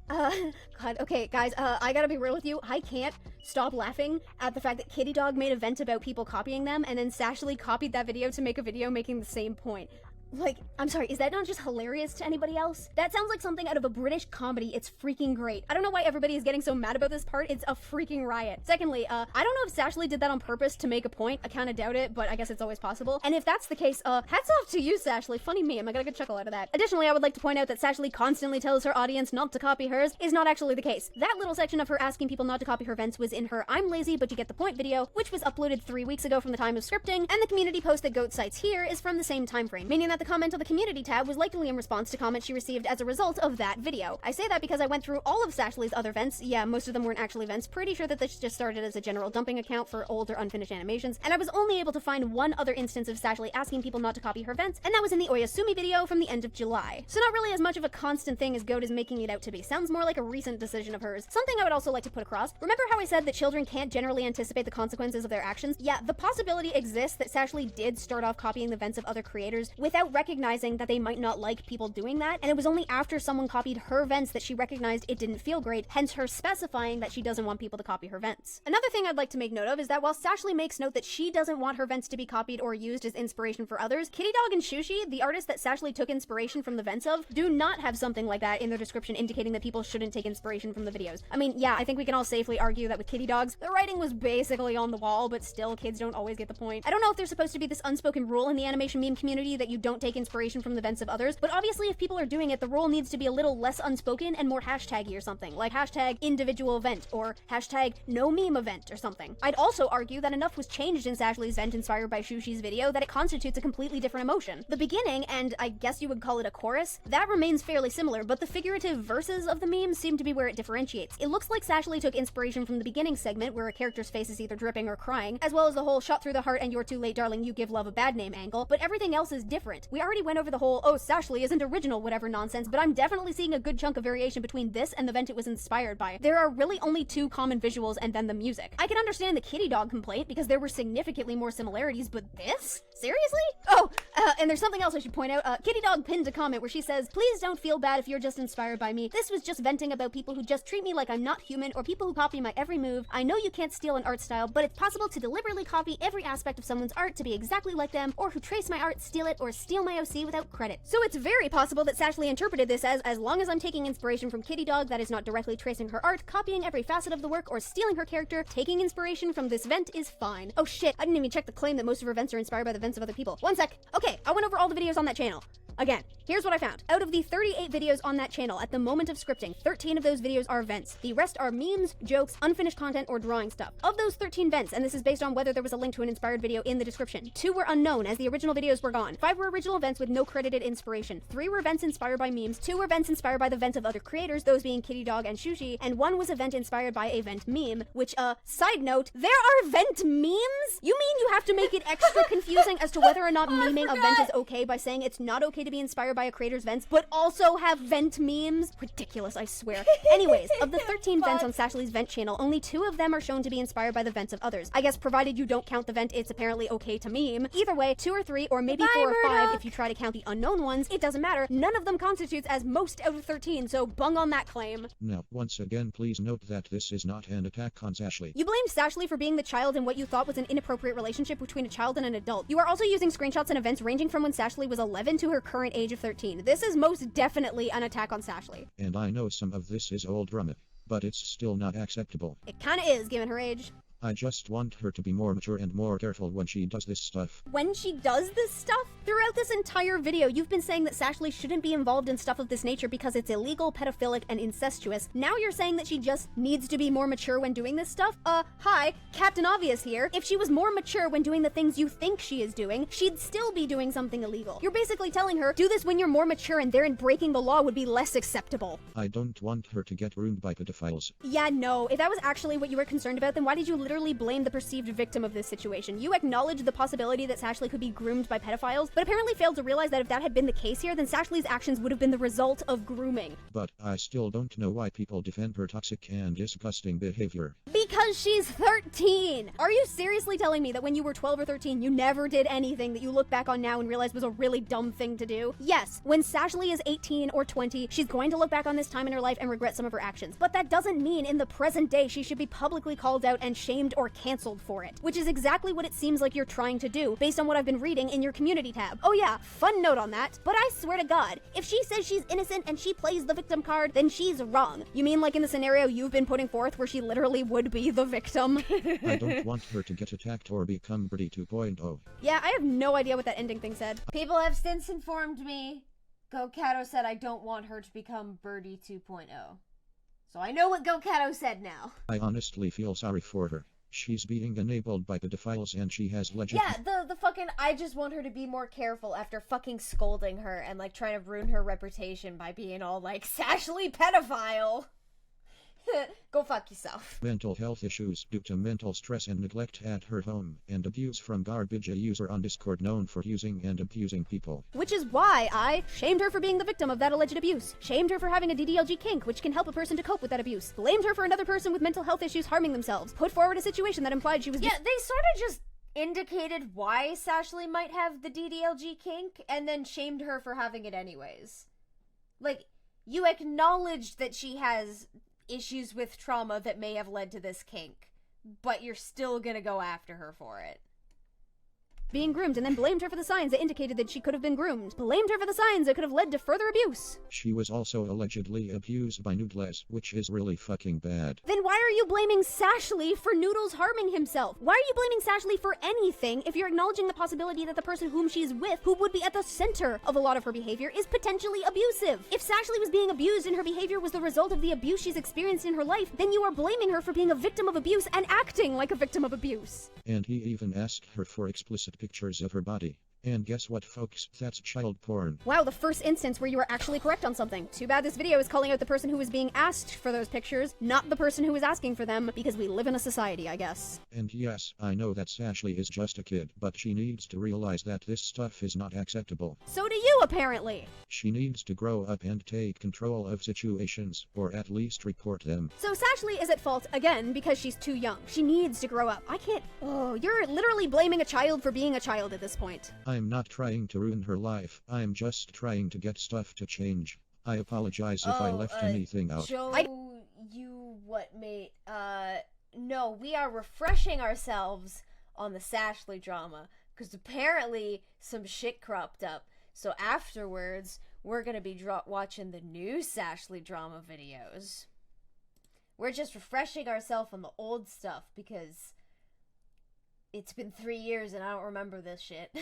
God, okay, guys, I gotta be real with you. I can't stop laughing at the fact that Kitty Dog made a vent about people copying them, and then Sashley copied that video to make a video making the same point. Like, I'm sorry, is that not just hilarious to anybody else? That sounds like something out of a British comedy. It's freaking great. I don't know why everybody is getting so mad about this part. It's a freaking riot. Secondly, I don't know if Sashley did that on purpose to make a point. I kind of doubt it, but I guess it's always possible. And if that's the case, hats off to you, Sashley. Funny meme. I got a good chuckle out of that. Additionally, I would like to point out that Sashley constantly tells her audience not to copy hers is not actually the case. That little section of her asking people not to copy her vents was in her I'm lazy but you get the point video, which was uploaded 3 weeks ago from the time of scripting, and the community post that Goat cites here is from the same time frame, meaning that the the comment on the community tab was likely in response to comments she received as a result of that video. I say that because I went through all of Sashley's other vents. Yeah, most of them weren't actually vents. Pretty sure that this just started as a general dumping account for old or unfinished animations, and I was only able to find one other instance of Sashley asking people not to copy her vents, and that was in the Oyasumi video from the end of July. So not really as much of a constant thing as Goat is making it out to be. Sounds more like a recent decision of hers. Something I would also like to put across. Remember how I said that children can't generally anticipate the consequences of their actions? Yeah, the possibility exists that Sashley did start off copying the vents of other creators without recognizing that they might not like people doing that, and it was only after someone copied her vents that she recognized it didn't feel great, hence her specifying that she doesn't want people to copy her vents. Another thing I'd like to make note of is that while Sashley makes note that she doesn't want her vents to be copied or used as inspiration for others, Kitty Dog and Shushi, the artists that Sashley took inspiration from the vents of, do not have something like that in their description indicating that people shouldn't take inspiration from the videos. I mean, yeah, I think we can all safely argue that with Kitty Dogs, the writing was basically on the wall, but still, kids don't always get the point. I don't know if there's supposed to be this unspoken rule in the animation meme community that you don't take inspiration from the vents of others, but obviously if people are doing it, the rule needs to be a little less unspoken and more hashtaggy or something, like hashtag individual event or hashtag no meme event or something. I'd also argue that enough was changed in Sashley's vent inspired by Shushi's video that it constitutes a completely different emotion. The beginning, and I guess you would call it a chorus, that remains fairly similar, but the figurative verses of the meme seem to be where it differentiates. It looks like Sashley took inspiration from the beginning segment where a character's face is either dripping or crying, as well as the whole shot through the heart and you're too late darling you give love a bad name angle, but everything else is different. We already went over the whole, oh, Sashley isn't original whatever nonsense, but I'm definitely seeing a good chunk of variation between this and the vent it was inspired by. There are really only two common visuals and then the music. I can understand the Kitty Dog complaint because there were significantly more similarities, but this? Seriously? Oh, and there's something else I should point out. Kitty Dog pinned a comment where she says, please don't feel bad if you're just inspired by me. This was just venting about people who just treat me like I'm not human or people who copy my every move. I know you can't steal an art style, but it's possible to deliberately copy every aspect of someone's art to be exactly like them, or who trace my art, steal it, or steal my OC without credit. So it's very possible that Sashley interpreted this as long as I'm taking inspiration from Kitty Dog that is not directly tracing her art, copying every facet of the work, or stealing her character, taking inspiration from this vent is fine. Oh shit, I didn't even check the claim that most of her vents are inspired by the vents of other people. One sec. Okay, I went over all the videos on that channel. Again, here's what I found. Out of the 38 videos on that channel, at the moment of scripting, 13 of those videos are vents. The rest are memes, jokes, unfinished content, or drawing stuff. Of those 13 vents, and this is based on whether there was a link to an inspired video in the description, 2 were unknown as the original videos were gone. 5 were original vents with no credited inspiration. 3 were vents inspired by memes. 2 were vents inspired by the vent of other creators, those being Kitty Dog and Shushi, and 1 was a vent inspired by a vent meme, which, side note, there are vent memes? You mean you have to make it extra confusing as to whether or not memeing a vent is okay by saying it's not okay to be inspired by a creator's vents, but also have vent memes? Ridiculous, I swear. Anyways, of the 13 vents on Sashley's vent channel, only 2 of them are shown to be inspired by the vents of others. I guess provided you don't count the vent it's apparently okay to meme. Either way, 2 or 3, or maybe 4 or 5 if you try to count the unknown ones, it doesn't matter. None of them constitutes as most out of 13, so bung on that claim. Now, once again, please note that this is not an attack on Sashley. You blamed Sashley for being the child in what you thought was an inappropriate relationship between a child and an adult. You are also using screenshots and events ranging from when Sashley was 11 to her current age of 13. This is most definitely an attack on Sashley. And I know some of this is old drama, but it's still not acceptable. It kinda is, given her age. I just want her to be more mature and more careful when she does this stuff. When she does this stuff? Throughout this entire video, you've been saying that Sashley shouldn't be involved in stuff of this nature because it's illegal, pedophilic, and incestuous. Now you're saying that she just needs to be more mature when doing this stuff? Hi, Captain Obvious here. If she was more mature when doing the things you think she is doing, she'd still be doing something illegal. You're basically telling her, do this when you're more mature and therein breaking the law would be less acceptable. I don't want her to get ruined by pedophiles. Yeah, no. If that was actually what you were concerned about, then why did you literally blame the perceived victim of this situation? You acknowledged the possibility that Sashley could be groomed by pedophiles, but apparently failed to realize that if that had been the case here, then Sashley's actions would have been the result of grooming. But I still don't know why people defend her toxic and disgusting behavior. Because she's 13! Are you seriously telling me that when you were 12 or 13, you never did anything that you look back on now and realize was a really dumb thing to do? Yes, when Sashley is 18 or 20, she's going to look back on this time in her life and regret some of her actions. But that doesn't mean in the present day she should be publicly called out and shamed or canceled for it, which is exactly what it seems like you're trying to do based on what I've been reading in your community tab. Oh yeah, fun note on that, but I swear to God, if she says she's innocent and she plays the victim card, then she's wrong. You mean like in the scenario you've been putting forth where she literally would be the victim? I don't want her to get attacked or become Birdie 2.0. Yeah, I have no idea what that ending thing said. People have since informed me. Gokato said I don't want her to become Birdie 2.0. So I know what Gokato said now. I honestly feel sorry for her. She's being enabled by pedophiles and she has legit- Yeah, the fucking, I just want her to be more careful after fucking scolding her and, like, trying to ruin her reputation by being all like, Sashley pedophile! Go fuck yourself. mental health issues due to mental stress and neglect at her home, and abuse from garbage, a user on Discord known for using and abusing people. Which is why I shamed her for being the victim of that alleged abuse, shamed her for having a DDLG kink, which can help a person to cope with that abuse, blamed her for another person with mental health issues harming themselves, put forward a situation that implied she was— Yeah, they sort of just indicated why Sashley might have the DDLG kink, and then shamed her for having it anyways. Like, you acknowledged that she has issues with trauma that may have led to this kink, but you're still gonna go after her for it. being groomed, and then blamed her for the signs that indicated that she could have been groomed, blamed her for the signs that could have led to further abuse. She was also allegedly abused by Noodles, which is really fucking bad. Then why are you blaming Sashley for Noodles harming himself? Why are you blaming Sashley for anything if you're acknowledging the possibility that the person whom she's with, who would be at the center of a lot of her behavior, is potentially abusive? If Sashley was being abused and her behavior was the result of the abuse she's experienced in her life, then you are blaming her for being a victim of abuse and acting like a victim of abuse. And he even asked her for explicit pictures of her body. And guess what, folks? That's child porn. Wow, the first instance where you were actually correct on something. Too bad this video is calling out the person who was being asked for those pictures, not the person who was asking for them, because we live in a society, I guess. And yes, I know that Sashley is just a kid, but she needs to realize that this stuff is not acceptable. So do you, apparently. She needs to grow up and take control of situations, or at least report them. So Sashley is at fault, again, because she's too young. She needs to grow up. I can't— Oh, you're literally blaming a child for being a child at this point. I'm not trying to ruin her life, I'm just trying to get stuff to change. I apologize if I left anything out. Joe, you what, mate? No, we are refreshing ourselves on the Sashley drama, because apparently some shit cropped up. So afterwards, we're gonna be watching the new Sashley drama videos. We're just refreshing ourselves on the old stuff, because it's been 3 years and I don't remember this shit.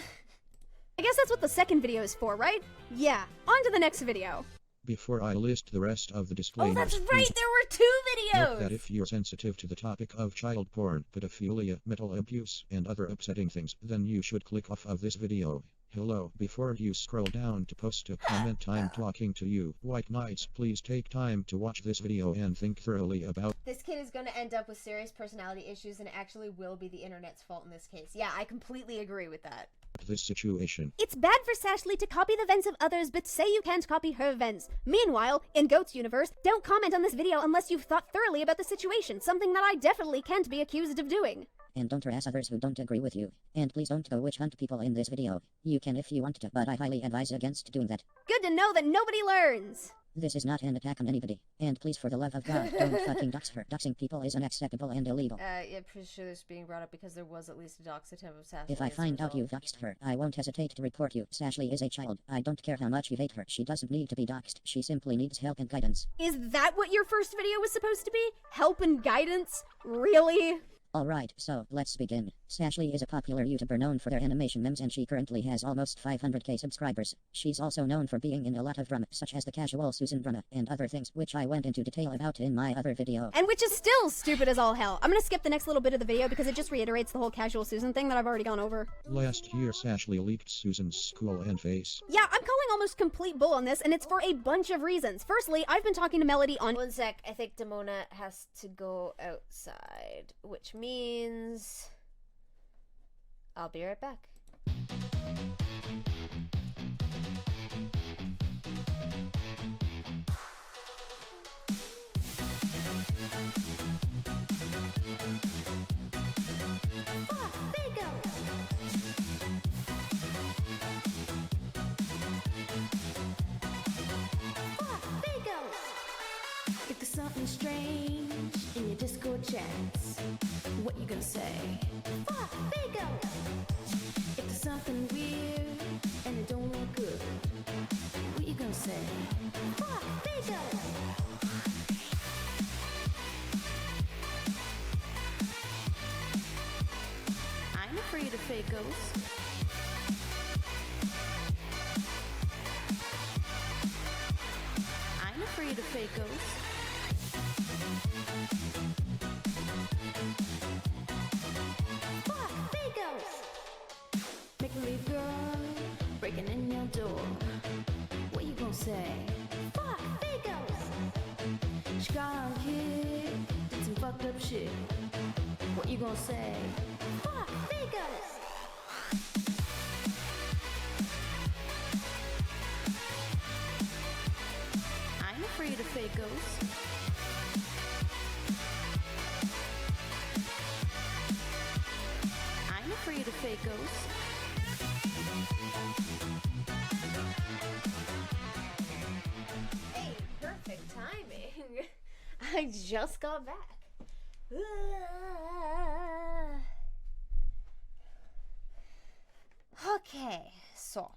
I guess that's what the second video is for, right? Yeah, on to the next video. Before I list the rest of the disclaimers, Oh, that's right, please there were 2 note videos! that if you're sensitive to the topic of child porn, pedophilia, mental abuse, and other upsetting things, then you should click off of this video. Hello, before you scroll down to post a comment, I'm talking to you. White Knights, please take time to watch this video and think thoroughly about— This kid is going to end up with serious personality issues, and it actually will be the internet's fault in this case. Yeah, I completely agree with that. this situation. It's bad for Sashley to copy the events of others, but say you can't copy her events. Meanwhile, in Goat's universe, don't comment on this video unless you've thought thoroughly about the situation, something that I definitely can't be accused of doing. And don't harass others who don't agree with you. And please don't go witch hunt people in this video. You can if you want to, but I highly advise against doing that. Good to know that nobody learns. This is not an attack on anybody. And please, for the love of God, don't fucking dox her. Doxing people is unacceptable and illegal. Yeah, pretty sure this is being brought up because there was at least a dox attempt of Sashley. If I find out you doxed her, I won't hesitate to report you. Sashley is a child. I don't care how much you hate her. She doesn't need to be doxed. She simply needs help and guidance. Is that what your first video was supposed to be? Help and guidance? Really? Alright, so, let's begin. Sashley is a popular YouTuber known for their animation memes and she currently has almost 500k subscribers. She's also known for being in a lot of drama, such as the casual Susan drama, and other things, which I went into detail about in my other video. And which is still stupid as all hell. I'm gonna skip the next little bit of the video because it just reiterates the whole casual Susan thing that I've already gone over. Last year Sashley leaked Susan's school and face. Yeah, I'm calling almost complete bull on this, and it's for a bunch of reasons. Firstly, I've been talking to Melody on— One sec, I think Demona has to go outside, which means I'll be right back. If there's something strange in your Discord chats, what you gonna say? Fuck, bingo! If there's something weird and it don't look good, what you gonna say? Fuck, bingo! I'm afraid of fakos. I'm afraid of fakos. breaking in your door. What you gonna say? Fuck, Fagos! She got on kick, did some fucked up shit. What you gonna say? Fuck, Fagos! I'm afraid of Fagos. I'm afraid of Fagos. Hey, perfect timing. I just got back. Okay, so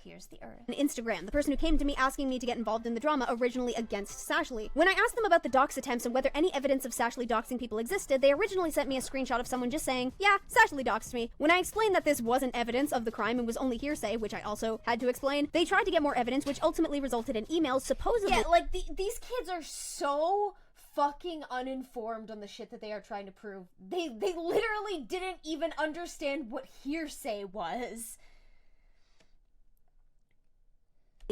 here's the earth. On Instagram, the person who came to me asking me to get involved in the drama originally against Sashley. When I asked them about the dox attempts and whether any evidence of Sashley doxing people existed, they originally sent me a screenshot of someone just saying, yeah, Sashley doxed me. When I explained that this wasn't evidence of the crime and was only hearsay, which I also had to explain, they tried to get more evidence, which ultimately resulted in emails supposedly— Yeah, like, these kids are so fucking uninformed on the shit that they are trying to prove. They literally didn't even understand what hearsay was.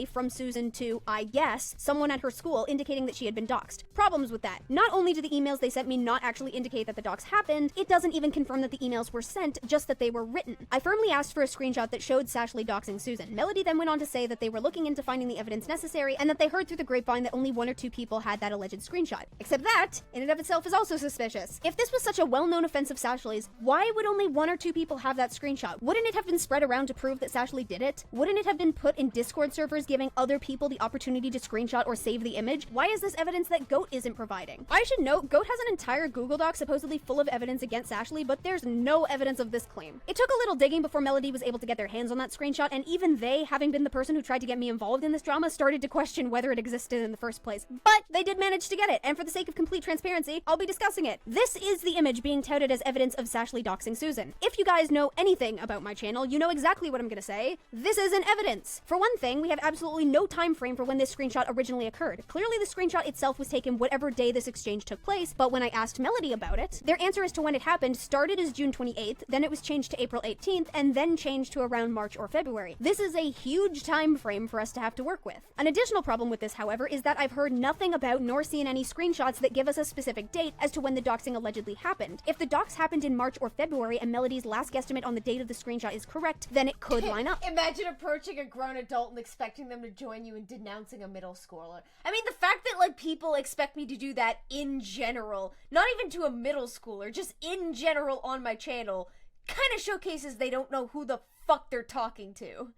from Susan to, I guess, someone at her school indicating that she had been doxxed. Problems with that. Not only do the emails they sent me not actually indicate that the dox happened, it doesn't even confirm that the emails were sent, just that they were written. I firmly asked for a screenshot that showed Sashley doxing Susan. Melody then went on to say that they were looking into finding the evidence necessary and that they heard through the grapevine that only 1 or 2 people had that alleged screenshot. Except that, in and of itself, is also suspicious. If this was such a well-known offense of Sashley's, why would only 1 or 2 people have that screenshot? Wouldn't it have been spread around to prove that Sashley did it? Wouldn't it have been put in Discord servers giving other people the opportunity to screenshot or save the image? Why is this evidence that Goat isn't providing? I should note, Goat has an entire Google Doc supposedly full of evidence against Sashley, but there's no evidence of this claim. It took a little digging before Melody was able to get their hands on that screenshot, and even they, having been the person who tried to get me involved in this drama, started to question whether it existed in the first place. But they did manage to get it, and for the sake of complete transparency, I'll be discussing it. This is the image being touted as evidence of Sashley doxing Susan. If you guys know anything about my channel, you know exactly what I'm gonna say. This isn't evidence. For one thing, we have absolutely no time frame for when this screenshot originally occurred. Clearly the screenshot itself was taken whatever day this exchange took place, but when I asked Melody about it, their answer as to when it happened started as June 28th, then it was changed to April 18th, and then changed to around March or February. This is a huge time frame for us to have to work with. An additional problem with this, however, is that I've heard nothing about nor seen any screenshots that give us a specific date as to when the doxing allegedly happened. If the dox happened in March or February and Melody's last guesstimate on the date of the screenshot is correct, then it could line up. Imagine approaching a grown adult and expecting them to join you in denouncing a middle schooler. I mean, the fact that, like, people expect me to do that in general, not even to a middle schooler, just in general on my channel, kind of showcases they don't know who the fuck they're talking to.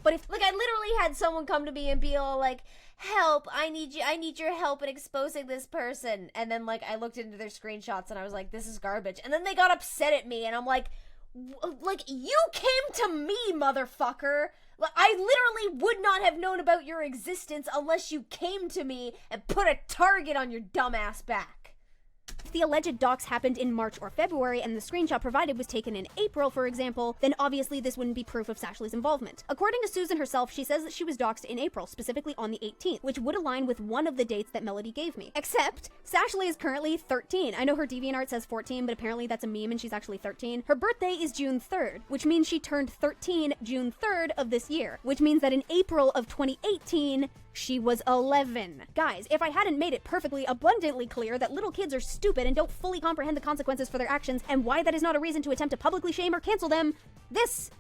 But if, like, I literally had someone come to me and be all like, help, I need your help in exposing this person. And then, like, I looked into their screenshots and I was like, this is garbage. And then they got upset at me and I'm like, you came to me, motherfucker. I literally would not have known about your existence unless you came to me and put a target on your dumbass back. If the alleged dox happened in March or February and the screenshot provided was taken in April, for example, then obviously this wouldn't be proof of Sashley's involvement. According to Susan herself, she says that she was doxed in April, specifically on the 18th, which would align with one of the dates that Melody gave me. Except, Sashley is currently 13. I know her DeviantArt says 14, but apparently that's a meme and she's actually 13. Her birthday is June 3rd, which means she turned 13 June 3rd of this year, which means that in April of 2018, she was 11. Guys, if I hadn't made it perfectly abundantly clear that little kids are stupid and don't fully comprehend the consequences for their actions and why that is not a reason to attempt to publicly shame or cancel them, this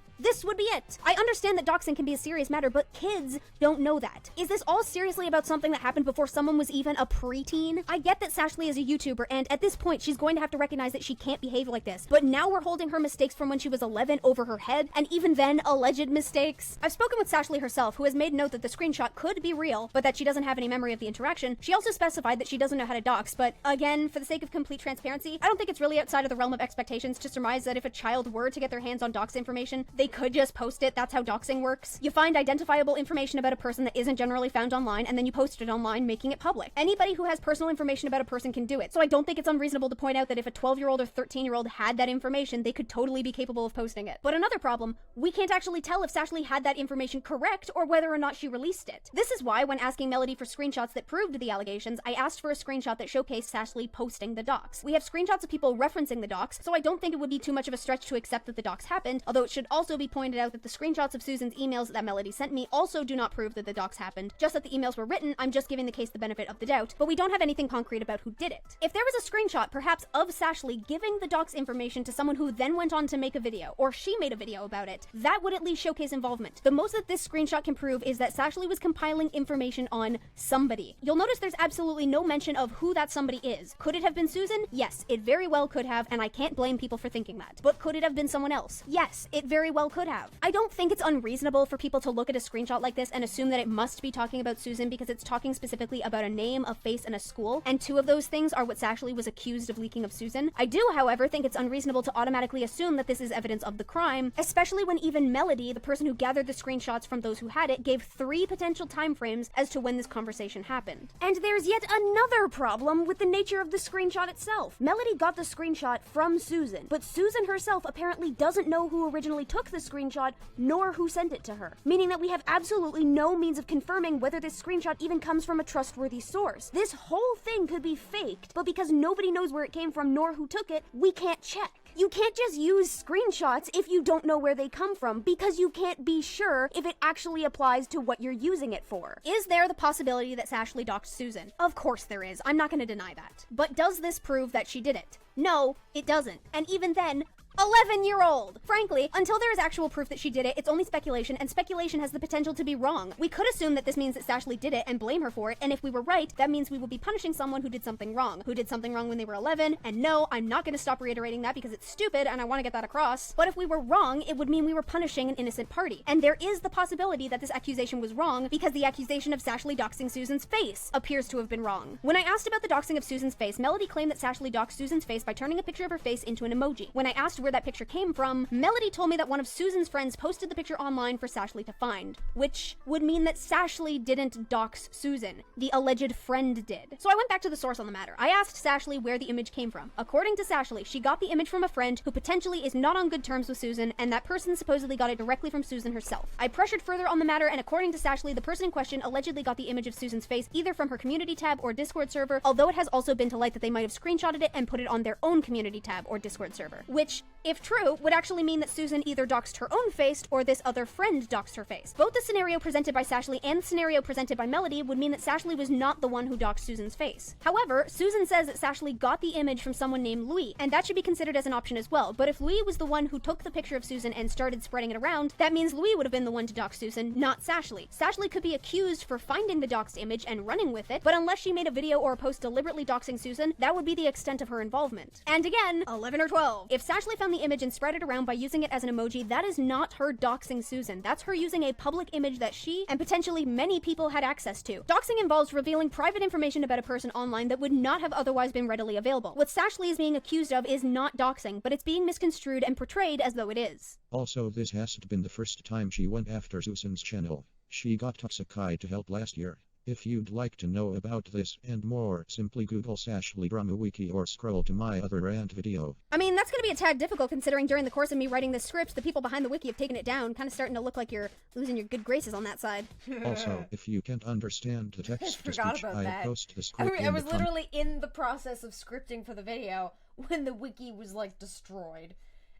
would be it. I understand that doxing can be a serious matter, but kids don't know that. Is this all seriously about something that happened before someone was even a preteen? I get that Sashley is a YouTuber, and at this point, she's going to have to recognize that she can't behave like this. But now we're holding her mistakes from when she was 11 over her head, and even then, alleged mistakes. I've spoken with Sashley herself, who has made note that the screenshot could be real, but that she doesn't have any memory of the interaction. She also specified that she doesn't know how to dox, but again, for the sake of complete transparency, I don't think it's really outside of the realm of expectations to surmise that if a child were to get their hands on dox information, they could just post it. That's how doxing works. You find identifiable information about a person that isn't generally found online, and then you post it online, making it public. Anybody who has personal information about a person can do it, so I don't think it's unreasonable to point out that if a 12-year-old or 13-year-old had that information, they could totally be capable of posting it. But another problem, we can't actually tell if Sashley had that information correct or whether or not she released it. This is why, when asking Melody for screenshots that proved the allegations, I asked for a screenshot that showcased Sashley posting the dox. We have screenshots of people referencing the dox, so I don't think it would be too much of a stretch to accept that the dox happened, although it should also also be pointed out that the screenshots of Susan's emails that Melody sent me also do not prove that the dox happened, just that the emails were written. I'm just giving the case the benefit of the doubt, but we don't have anything concrete about who did it. If there was a screenshot, perhaps of Sashley giving the dox information to someone who then went on to make a video, or she made a video about it, that would at least showcase involvement. The most that this screenshot can prove is that Sashley was compiling information on somebody. You'll notice there's absolutely no mention of who that somebody is. Could it have been Susan? Yes, it very well could have, and I can't blame people for thinking that. But could it have been someone else? Yes, it very well could have. I don't think it's unreasonable for people to look at a screenshot like this and assume that it must be talking about Susan because it's talking specifically about a name, a face, and a school, and two of those things are what Sashley was accused of leaking of Susan. I do, however, think it's unreasonable to automatically assume that this is evidence of the crime, especially when even Melody, the person who gathered the screenshots from those who had it, gave 3 potential timeframes as to when this conversation happened. And there's yet another problem with the nature of the screenshot itself. Melody got the screenshot from Susan, but Susan herself apparently doesn't know who originally took the screenshot, nor who sent it to her, meaning that we have absolutely no means of confirming whether this screenshot even comes from a trustworthy source. This whole thing could be faked, but because nobody knows where it came from nor who took it, we can't check. You can't just use screenshots if you don't know where they come from, because you can't be sure if it actually applies to what you're using it for. Is there the possibility that Sashley doxed Susan? Of course there is. I'm not going to deny that. But does this prove that she did it? No, it doesn't. And even then, 11-year-old! Frankly, until there is actual proof that she did it, it's only speculation, and speculation has the potential to be wrong. We could assume that this means that Sashley did it and blame her for it, and if we were right, that means we will be punishing someone who did something wrong when they were 11, and no, I'm not going to stop reiterating that because it's stupid and I want to get that across. But if we were wrong, it would mean we were punishing an innocent party. And there is the possibility that this accusation was wrong because the accusation of Sashley doxing Susan's face appears to have been wrong. When I asked about the doxing of Susan's face, Melody claimed that Sashley doxed Susan's face by turning a picture of her face into an emoji. When I asked where that picture came from, Melody told me that one of Susan's friends posted the picture online for Sashley to find, which would mean that Sashley didn't dox Susan. The alleged friend did. So I went back to the source on the matter. I asked Sashley where the image came from. According to Sashley, she got the image from a friend who potentially is not on good terms with Susan, and that person supposedly got it directly from Susan herself. I pressured further on the matter, and according to Sashley, the person in question allegedly got the image of Susan's face either from her community tab or Discord server, although it has also been to light that they might have screenshotted it and put it on their own community tab or Discord server, which, if true, would actually mean that Susan either doxed her own face or this other friend doxed her face. Both the scenario presented by Sashley and the scenario presented by Melody would mean that Sashley was not the one who doxed Susan's face. However, Susan says that Sashley got the image from someone named Louis, and that should be considered as an option as well. But if Louis was the one who took the picture of Susan and started spreading it around, that means Louis would have been the one to dox Susan, not Sashley. Sashley could be accused for finding the doxed image and running with it, but unless she made a video or a post deliberately doxing Susan, that would be the extent of her involvement. And again, 11 or 12. If Sashley found the image and spread it around by using it as an emoji, that is not her doxing Susan. That's her using a public image that she and potentially many people had access to. Doxing involves revealing private information about a person online that would not have otherwise been readily available. What Sashley is being accused of is not doxing, but it's being misconstrued and portrayed as though it is. Also, this hasn't been the first time she went after Susan's channel. She got Toxic to help last year. If you'd like to know about this and more, simply Google Sashley Drama Wiki or scroll to my other rant video. I mean, that's gonna be a tad difficult considering during the course of me writing this script, the people behind the wiki have taken it down, kind of starting to look like you're losing your good graces on that side. Also, if you can't understand the text-to-speech, I post the script I was literally in the process of scripting for the video when the wiki was, like, destroyed.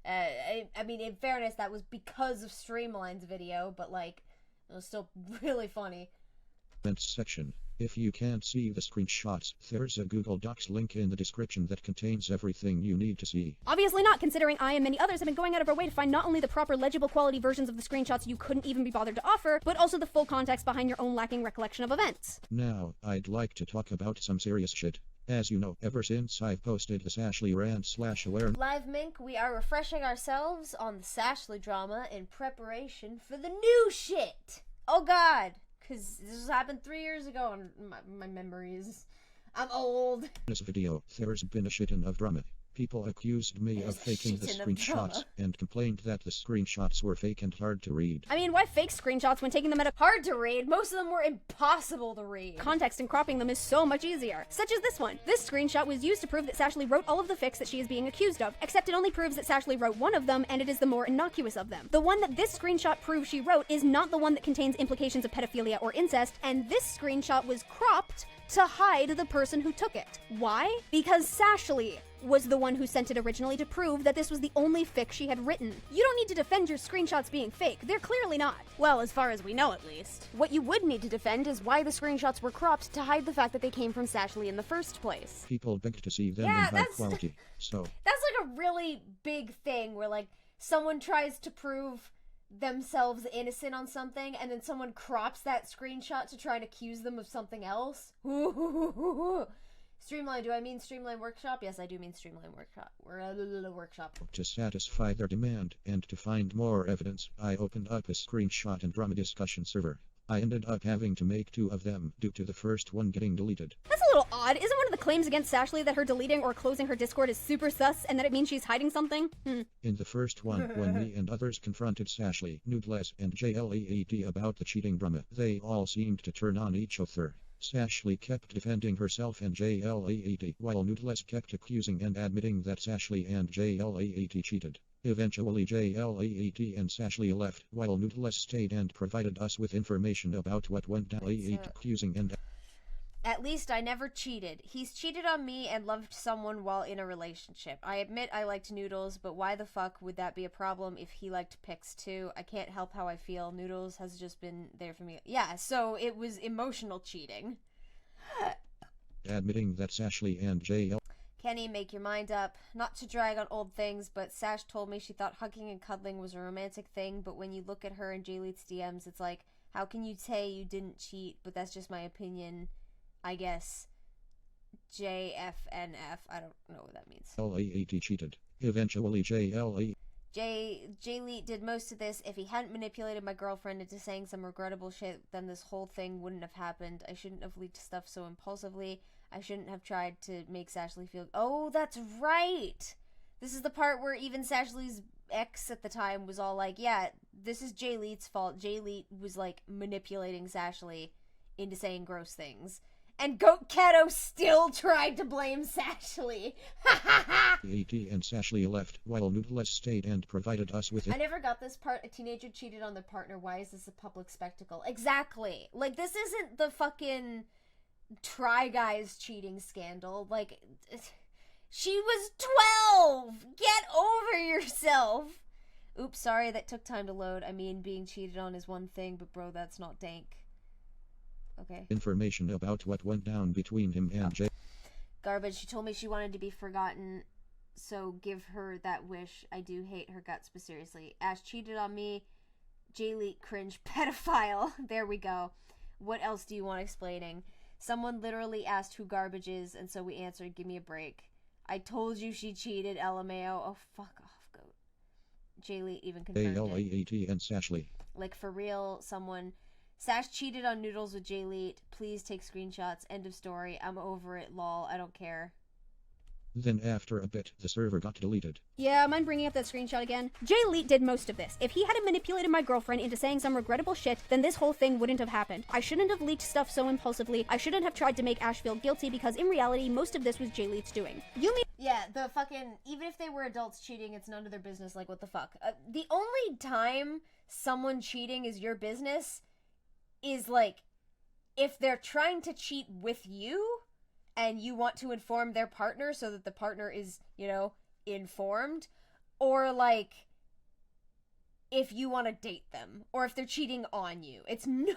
I mean, in fairness, that was because of Streamline's video, but, like, it was still really funny. Section. If you can't see the screenshots, there's a Google Docs link in the description that contains everything you need to see. Obviously not, considering I and many others have been going out of our way to find not only the proper legible quality versions of the screenshots you couldn't even be bothered to offer, but also the full context behind your own lacking recollection of events. Now, I'd like to talk about some serious shit. As you know, ever since I've posted the Sashley rant/aware Live Mink, we are refreshing ourselves on the Sashley drama in preparation for the new shit! Oh god! Because this happened 3 years ago, and my memories. I'm old. In this video, there's been a shitton of drama. People accused me of faking the screenshots and complained that the screenshots were fake and hard to read. I mean, why fake screenshots when taking them at a hard to read? Most of them were impossible to read. Context and cropping them is so much easier. Such as this one. This screenshot was used to prove that Sashley wrote all of the fics that she is being accused of, except it only proves that Sashley wrote one of them, and it is the more innocuous of them. The one that this screenshot proves she wrote is not the one that contains implications of pedophilia or incest, and this screenshot was cropped to hide the person who took it. Why? Because Sashley was the one who sent it originally to prove that this was the only fic she had written. You don't need to defend your screenshots being fake. They're clearly not. Well, as far as we know at least. What you would need to defend is why the screenshots were cropped to hide the fact that they came from Sashley in the first place. People beg to see them Yeah, in high quality, so... That's like a really big thing where, like, someone tries to prove themselves innocent on something, and then someone crops that screenshot to try and accuse them of something else. Streamline, do I mean Streamline Workshop? Yes, I do mean Streamline Workshop. Workshop. To satisfy their demand, and to find more evidence, I opened up a screenshot and drama discussion server. I ended up having to make 2 of them, due to the first one getting deleted. That's a little odd. Isn't one of the claims against Sashley that her deleting or closing her Discord is super sus and that it means she's hiding something? In the first one, when me and others confronted Sashley, Nudeless, and JLEAD about the cheating drama, they all seemed to turn on each other. Sashley kept defending herself and JLEAD, while Nudeless kept accusing and admitting that Sashley and JLEAD cheated. Eventually JLEAD and Sashley left, while Nudeless stayed and provided us with information about what went down, accusing and... At least I never cheated. He's cheated on me and loved someone while in a relationship. I admit I liked Noodles, but why the fuck would that be a problem if he liked pics too? I can't help how I feel. Noodles has just been there for me. Yeah, so it was emotional cheating. Admitting that Sashley and JL... Kenny, make your mind up. Not to drag on old things, but Sash told me she thought hugging and cuddling was a romantic thing, but when you look at her and Jaylee's DMs, it's like, how can you say you didn't cheat? But that's just my opinion. I guess. JFNF. I don't know what that means. JLEAD cheated. Eventually JLE... Jaylee did most of this. If he hadn't manipulated my girlfriend into saying some regrettable shit, then this whole thing wouldn't have happened. I shouldn't have leaked stuff so impulsively. I shouldn't have tried to make Sashley feel... Oh, that's right! This is the part where even Sashley's ex at the time was all like, yeah, this is Jaylee's fault. Jaylee was, like, manipulating Sashley into saying gross things. And Goat Keto still tried to blame Sashley. Ha ha ha! AT and Sashley left, while Noodles stayed and provided us with it. I never got this part. A teenager cheated on their partner. Why is this a public spectacle? Exactly. Like, this isn't the fucking Try Guys cheating scandal. Like, she was 12! Get over yourself! Oops, sorry, that took time to load. I mean, being cheated on is one thing, but bro, that's not dank. Okay. Information about what went down between him and Jay. Garbage. She told me she wanted to be forgotten, so give her that wish. I do hate her guts, but seriously. Ash cheated on me. Jaylee cringe pedophile. There we go. What else do you want explaining? Someone literally asked who Garbage is, and so we answered, give me a break. I told you she cheated, LMAO. Oh, fuck off, Goat. Jaylee even confirmed it. And Sashley. Like, for real, someone... Sash cheated on Noodles with Jaylee. Please take screenshots. End of story. I'm over it, lol. I don't care. Then after a bit, the server got deleted. Yeah, mind bringing up that screenshot again? Jaylee did most of this. If he hadn't manipulated my girlfriend into saying some regrettable shit, then this whole thing wouldn't have happened. I shouldn't have leaked stuff so impulsively. I shouldn't have tried to make Ash feel guilty because in reality, most of this was Jaylee's doing. You mean... Yeah, the fucking... Even if they were adults cheating, it's none of their business. Like, what the fuck? The only time someone cheating is your business is, like, if they're trying to cheat with you and you want to inform their partner so that the partner is, you know, informed, or, like, if you want to date them, or if they're cheating on you. It's no...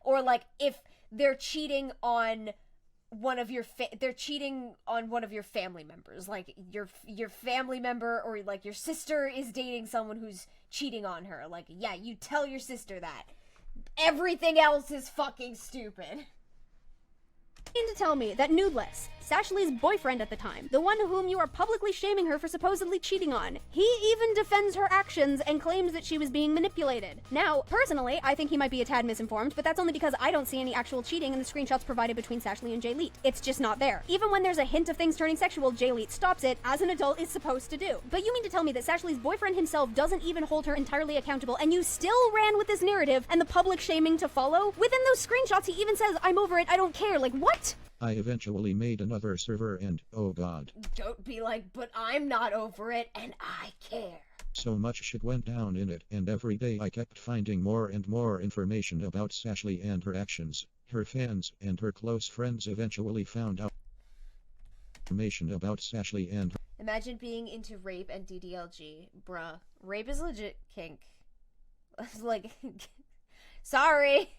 Or, like, if they're cheating on one of your they're cheating on one of your family members, like your family member, or like your sister is dating someone who's cheating on her. Like, yeah, you tell your sister that. Everything else is fucking stupid. To tell me that Nudeless, Sashley's boyfriend at the time, the one whom you are publicly shaming her for supposedly cheating on, he even defends her actions and claims that she was being manipulated. Now, personally, I think he might be a tad misinformed, but that's only because I don't see any actual cheating in the screenshots provided between Sashley and Jaylee. It's just not there. Even when there's a hint of things turning sexual, Jaylee stops it, as an adult is supposed to do. But you mean to tell me that Sashley's boyfriend himself doesn't even hold her entirely accountable, and you still ran with this narrative and the public shaming to follow? Within those screenshots, he even says, I'm over it, I don't care. Like, what? I eventually made another server and, oh god. Don't be like, but I'm not over it, and I care. So much shit went down in it, and every day I kept finding more and more information about Sashley and her actions. Her fans and her close friends eventually found out. information about Sashley and her Imagine being into rape and DDLG. Bruh. Rape is legit kink. Like, sorry.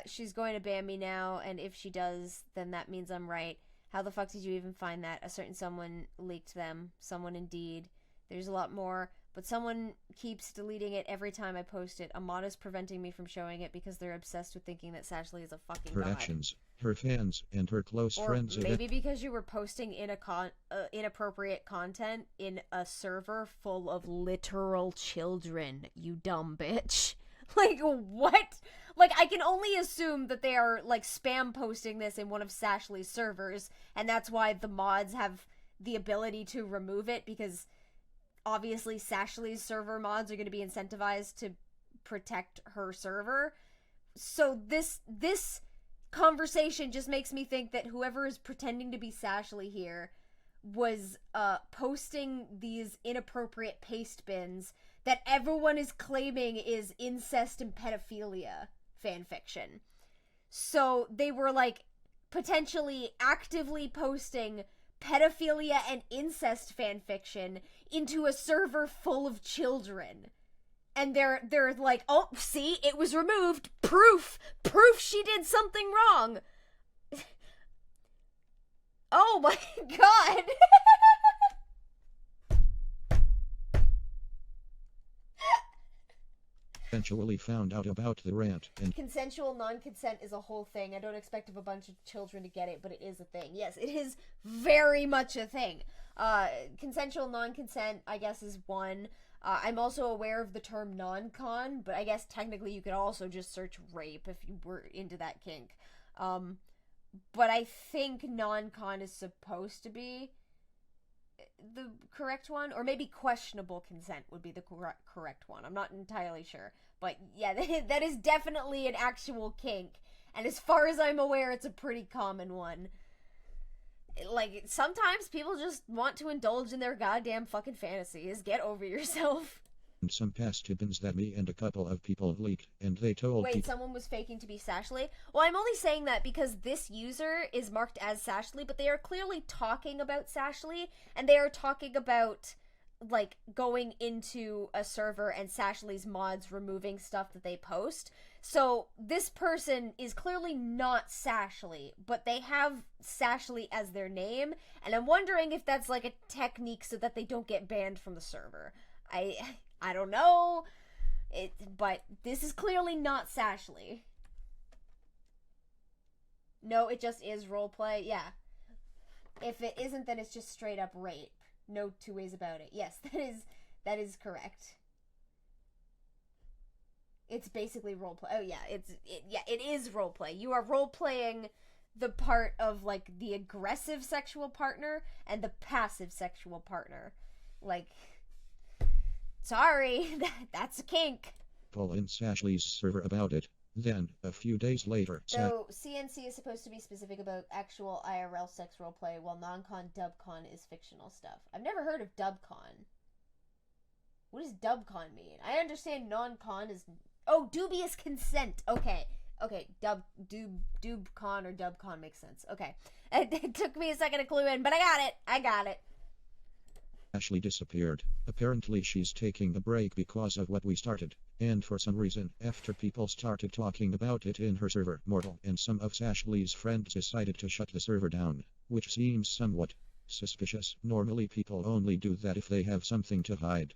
She's going to ban me now, and if she does, then that means I'm right. How the fuck did you even find that? A certain someone leaked them. Someone indeed. There's a lot more, but someone keeps deleting it every time I post it. A mod is preventing me from showing it because they're obsessed with thinking that Sashley is a fucking god. actions, her fans, and her close Or friends. maybe because you were posting inappropriate content in a server full of literal children, you dumb bitch. Like, what? Like, I can only assume that they are, like, spam posting this in one of Sashley's servers, and that's why the mods have the ability to remove it, because obviously Sashley's server mods are going to be incentivized to protect her server. So this conversation just makes me think that whoever is pretending to be Sashley here was posting these inappropriate paste bins that everyone is claiming is incest and pedophilia fanfiction. So they were, like, potentially actively posting pedophilia and incest fanfiction into a server full of children. And they're like, oh, see, it was removed. Proof she did something wrong. Oh my god. eventually found out about the rant and Consensual non-consent is a whole thing. I don't expect of a bunch of children to get it, but it is a thing. Yes, it is very much a thing. Consensual non-consent, I guess, is one. I'm also aware of the term non-con, but I guess technically you could also just search rape if you were into that kink. But I think non-con is supposed to be the correct one, or maybe questionable consent would be the correct one. I'm not entirely sure, but yeah, that is definitely an actual kink, and as far as I'm aware, it's a pretty common one. Like, sometimes people just want to indulge in their goddamn fucking fantasies. Get over yourself. some past bins that me and a couple of people leaked, and they told Wait, someone was faking to be Sashley? Well, I'm only saying that because this user is marked as Sashley, but they are clearly talking about Sashley, and they are talking about, like, going into a server and Sashley's mods removing stuff that they post. So this person is clearly not Sashley, but they have Sashley as their name, and I'm wondering if that's like a technique so that they don't get banned from the server. I don't know, but this is clearly not Sashley. No, it just is roleplay. Yeah. If it isn't, then it's just straight up rape. No two ways about it. Yes, that is correct. It's basically roleplay. Oh yeah, it is roleplay. You are roleplaying the part of, like, the aggressive sexual partner and the passive sexual partner. Like, sorry, that's a kink. Pull in Sashley's server about it. Then, a few days later, So, CNC is supposed to be specific about actual IRL sex roleplay, while non-con dubcon is fictional stuff. I've never heard of dubcon. What does dubcon mean? I understand non-con is... Oh, dubious consent. Okay. Okay, dubcon or dubcon makes sense. Okay. It took me a second to clue in, but I got it. Sashley disappeared. Apparently she's taking a break because of what we started. And for some reason, after people started talking about it in her server, Mortal and some of Sashley's friends decided to shut the server down, which seems somewhat suspicious. Normally people only do that if they have something to hide.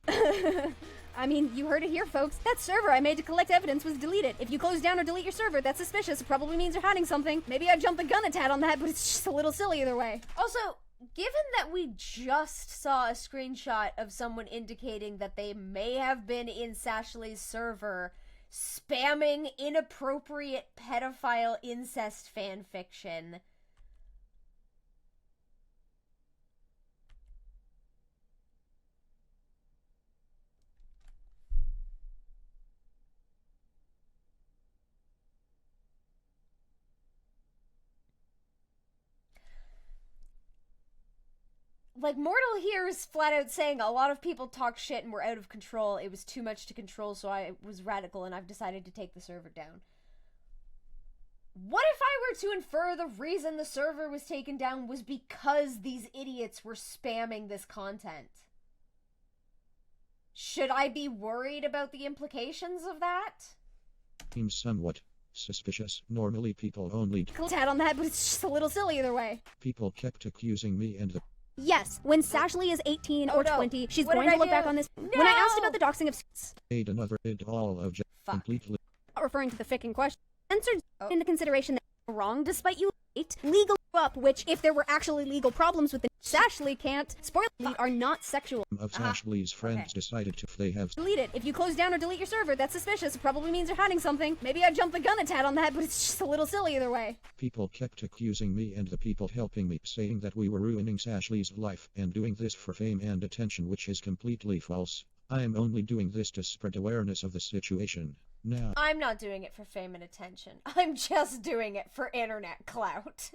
I mean, you heard it here, folks. That server I made to collect evidence was deleted. If you close down or delete your server, that's suspicious. It probably means you're hiding something. Maybe I jumped the gun a tad on that, but it's just a little silly either way. Also, given that we just saw a screenshot of someone indicating that they may have been in Sashley's server spamming inappropriate pedophile incest fanfiction, like, Mortal here is flat out saying a lot of people talk shit and were out of control. It was too much to control, so I was radical and I've decided to take the server down. What if I were to infer the reason the server was taken down was because these idiots were spamming this content. Should I be worried about the implications of that? Seems somewhat suspicious. Normally people only... Tad on that, but it's just a little silly either way. People kept accusing me and the... Yes, when Sashley is 18 or 20, she's What going did to I look back do? on this. No! When I asked about the doxing of Made another id all of completely... referring to the fic in question, answered Oh. into consideration that you're wrong despite you legal up, which if there were actually legal problems with the Sashley can't, spoiler alert, are not sexual. Of Sashley's friends decided to they have... Delete it. If you close down or delete your server, that's suspicious. It probably means you're hiding something. Maybe I jumped the gun a tad on that, but it's just a little silly either way. People kept accusing me and the people helping me, saying that we were ruining Sashley's life and doing this for fame and attention, which is completely false. I am only doing this to spread awareness of the situation. Now, I'm not doing it for fame and attention. I'm just doing it for internet clout.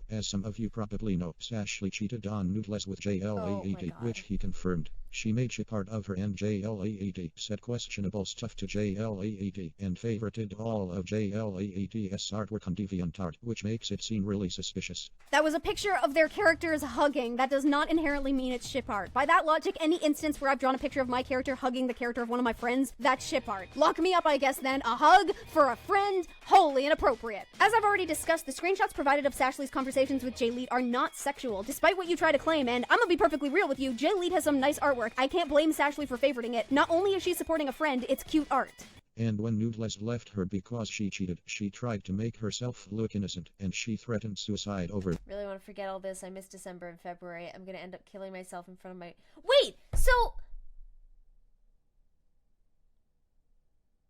as some of you probably know, Sashley cheated on Noodles with JLAED, God. which he confirmed. She made shit part of her and JLAED, said questionable stuff to JLAED, and favorited all of JLAED's artwork on DeviantArt, which makes it seem really suspicious. That was a picture of their characters hugging. That does not inherently mean it's ship art. By that logic, any instance where I've drawn a picture of my character hugging the character of one of my friends, that's ship art. Lock me up, I guess, then. A hug for a friend? Wholly inappropriate. As I've already discussed, the screenshots provided of Sashley's conversations with J-Lead are not sexual, despite what you try to claim, and I'm gonna be perfectly real with you, J-Lead has some nice artwork. I can't blame Sashley for favoriting it. Not only is she supporting a friend, it's cute art. And when Noodles left her because she cheated, she tried to make herself look innocent, and she threatened suicide over... Really want to forget all this. I missed December and February. I'm gonna end up killing myself in front of my... Wait!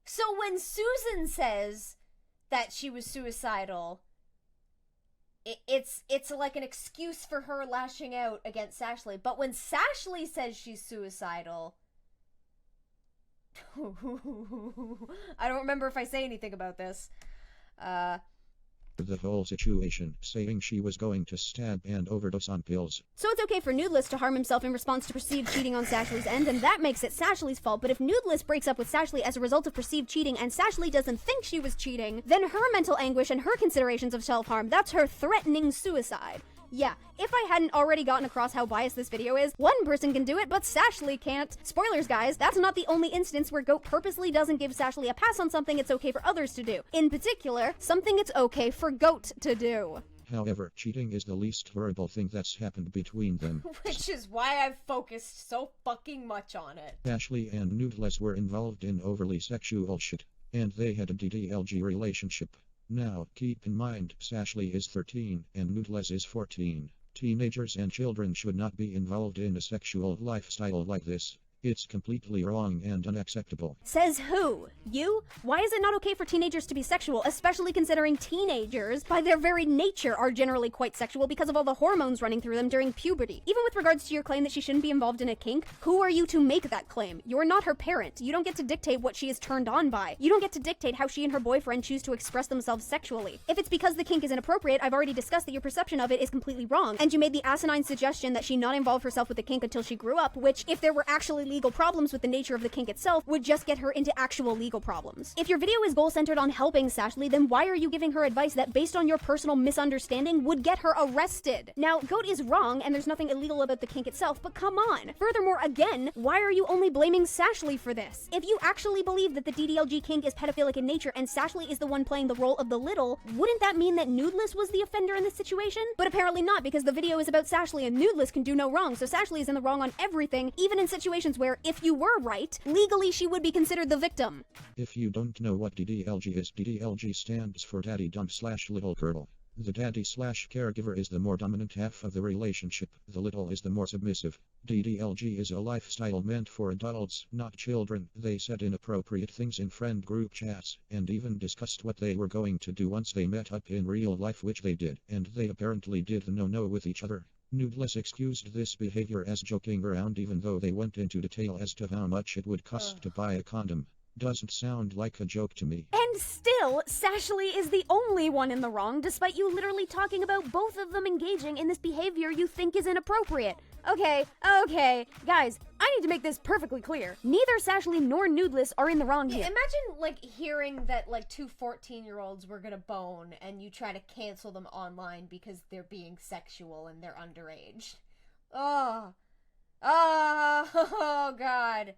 So when Susan says that she was suicidal, it's like an excuse for her lashing out against Sashley. But when Sashley says she's suicidal... I don't remember if I say anything about this. The whole situation, saying she was going to stab and overdose on pills. So it's okay for Noodles to harm himself in response to perceived cheating on Sashley's end, and that makes it Sashley's fault. But if Noodles breaks up with Sashley as a result of perceived cheating and Sashley doesn't think she was cheating, then her mental anguish and her considerations of self-harm, that's her threatening suicide. Yeah, if I hadn't already gotten across how biased this video is, one person can do it, but Sashley can't. Spoilers, guys, that's not the only instance where Goat purposely doesn't give Sashley a pass on something it's okay for others to do. In particular, something it's okay for Goat to do. However, cheating is the least horrible thing that's happened between them. Which is why I've focused so fucking much on it. Sashley and Noodles were involved in overly sexual shit, and they had a DDLG relationship. Now, keep in mind, Sashley is 13, and Noodles is 14. Teenagers and children should not be involved in a sexual lifestyle like this. It's completely wrong and unacceptable. Says who? You? Why is it not okay for teenagers to be sexual, especially considering teenagers, by their very nature, are generally quite sexual because of all the hormones running through them during puberty? Even with regards to your claim that she shouldn't be involved in a kink, who are you to make that claim? You're not her parent. You don't get to dictate what she is turned on by. You don't get to dictate how she and her boyfriend choose to express themselves sexually. If it's because the kink is inappropriate, I've already discussed that your perception of it is completely wrong, and you made the asinine suggestion that she not involve herself with the kink until she grew up, which, if there were actually legal problems with the nature of the kink itself, would just get her into actual legal problems. If your video is goal-centered on helping Sashley, then why are you giving her advice that, based on your personal misunderstanding, would get her arrested? Now, Goat is wrong, and there's nothing illegal about the kink itself, but come on. Furthermore, again, why are you only blaming Sashley for this? If you actually believe that the DDLG kink is pedophilic in nature and Sashley is the one playing the role of the little, wouldn't that mean that Noodles was the offender in this situation? But apparently not, because the video is about Sashley and Noodles can do no wrong, so Sashley is in the wrong on everything, even in situations where, if you were right, legally she would be considered the victim. If you don't know what DDLG is, DDLG stands for Daddy Dumb / Little Girl. The daddy / caregiver is the more dominant half of the relationship, the little is the more submissive. DDLG is a lifestyle meant for adults, not children. They said inappropriate things in friend group chats, and even discussed what they were going to do once they met up in real life, which they did, and they apparently did the no-no with each other. Noodles excused this behavior as joking around, even though they went into detail as to how much it would cost to buy a condom. Doesn't sound like a joke to me. And still, Sashley is the only one in the wrong, despite you literally talking about both of them engaging in this behavior you think is inappropriate. Okay, guys, I need to make this perfectly clear. Neither Sashley nor Nudeless are in the wrong here. Imagine, like, hearing that, like, 2 14-year-olds were gonna bone and you try to cancel them online because they're being sexual and they're underage. Oh, God.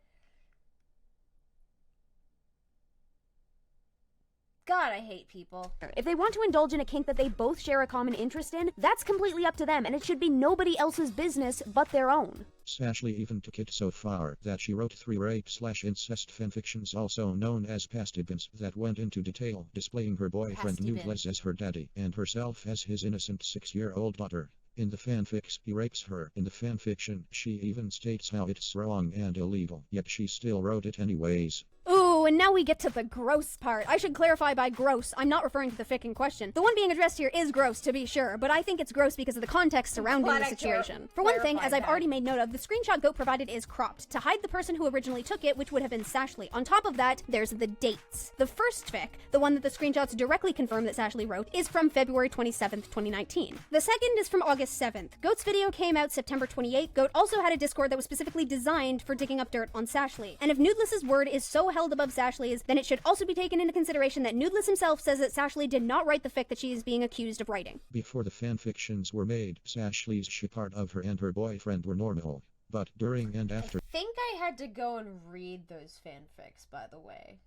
God, I hate people. If they want to indulge in a kink that they both share a common interest in, that's completely up to them, and it should be nobody else's business but their own. Sashley even took it so far that she wrote 3 rape/incest fanfictions, also known as pastibins, that went into detail, displaying her boyfriend Nudeless as her daddy and herself as his innocent 6-year-old daughter. In the fanfics, he rapes her. In the fanfiction, she even states how it's wrong and illegal, yet she still wrote it anyways. Ooh, and now we get to the gross part. I should clarify by gross, I'm not referring to the fic in question. The one being addressed here is gross, to be sure, but I think it's gross because of the context surrounding the situation. For one thing, as I've already made note of, the screenshot Goat provided is cropped to hide the person who originally took it, which would have been Sashley. On top of that, there's the dates. The first fic, the one that the screenshots directly confirm that Sashley wrote, is from February 27th, 2019. The second is from August 7th. Goat's video came out September 28th. Goat also had a Discord that was specifically designed for digging up dirt on Sashley. And if Nudeless's word is so held above Sashley's, then it should also be taken into consideration that Nudeless himself says that Sashley did not write the fic that she is being accused of writing. Before the fanfictions were made, Sashley's shit part of her and her boyfriend were normal. But during and after... I think I had to go and read those fanfics, by the way.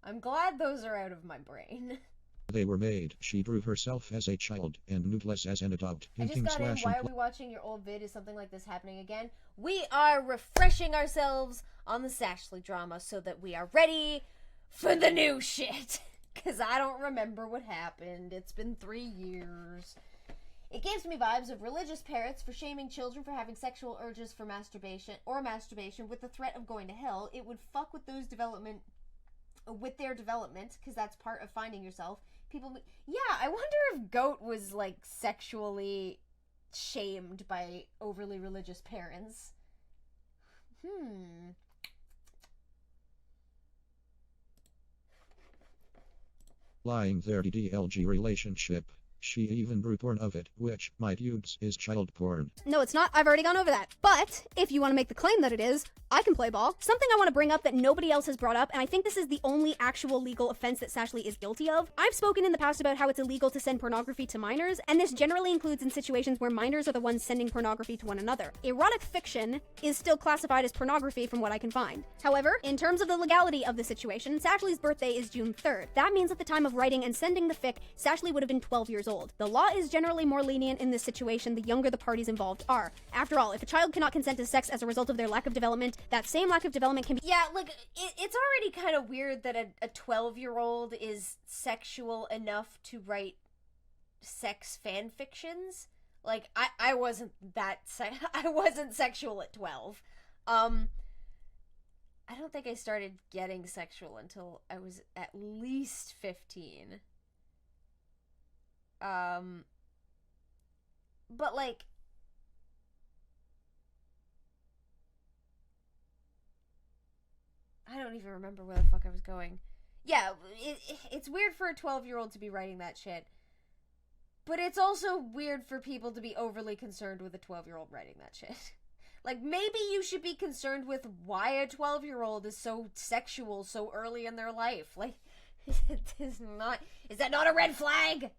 I'm glad those are out of my brain. They were made. She drew herself as a child and Nudeless as an adult. I just got in. Why are we watching your old vid? Is something like this happening again? We are refreshing ourselves on the Sashley drama so that we are ready for the new shit. Because I don't remember what happened. It's been 3 years. It gives me vibes of religious parents for shaming children for having sexual urges for masturbation with the threat of going to hell. It would fuck with their development, because that's part of finding yourself. I wonder if Goat was, like, sexually shamed by overly religious parents. Lying their DDLG relationship. She even drew porn of it, which, my dudes, is child porn. No, it's not. I've already gone over that. But, if you want to make the claim that it is, I can play ball. Something I want to bring up that nobody else has brought up, and I think this is the only actual legal offense that Sashley is guilty of. I've spoken in the past about how it's illegal to send pornography to minors, and this generally includes in situations where minors are the ones sending pornography to one another. Erotic fiction is still classified as pornography from what I can find. However, in terms of the legality of the situation, Sashley's birthday is June 3rd. That means at the time of writing and sending the fic, Sashley would have been 12 years old. The law is generally more lenient in this situation the younger the parties involved are. After all, if a child cannot consent to sex as a result of their lack of development, that same lack of development can be— Yeah, like, it's already kind of weird that a 12-year-old is sexual enough to write sex fan fictions. Like, I wasn't I wasn't sexual at 12. I don't think I started getting sexual until I was at least 15. But, like, I don't even remember where the fuck I was going. Yeah, it's weird for a 12-year-old to be writing that shit. But it's also weird for people to be overly concerned with a 12-year-old writing that shit. Like, maybe you should be concerned with why a 12-year-old is so sexual so early in their life. Like, is that not a red flag?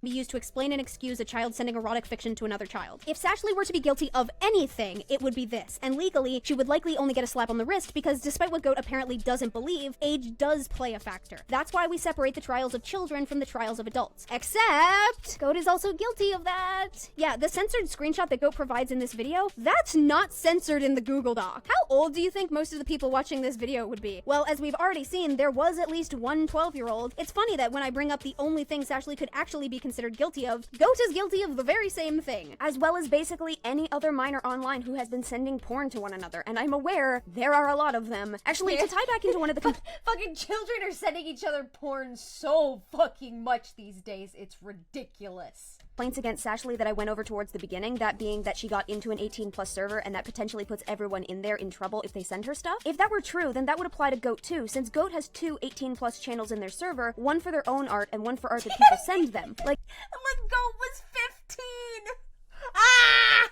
Be used to explain and excuse a child sending erotic fiction to another child. If Sashley were to be guilty of anything, it would be this. And legally, she would likely only get a slap on the wrist because despite what Goat apparently doesn't believe, age does play a factor. That's why we separate the trials of children from the trials of adults. Except, Goat is also guilty of that. Yeah, the censored screenshot that Goat provides in this video, that's not censored in the Google Doc. How old do you think most of the people watching this video would be? Well, as we've already seen, there was at least one 12-year-old. It's funny that when I bring up the only thing Sashley could actually be considered guilty of, Goat is guilty of the very same thing, as well as basically any other minor online who has been sending porn to one another, and I'm aware there are a lot of them. Actually, to tie back into one of the fucking children are sending each other porn so fucking much these days, it's ridiculous. Complaints against Sashley that I went over towards the beginning, that being that she got into an 18+ server and that potentially puts everyone in there in trouble if they send her stuff. If that were true, then that would apply to Goat too, since Goat has 2 18+ channels in their server, one for their own art and one for art that people send them. Like, when Goat was 15! Ah!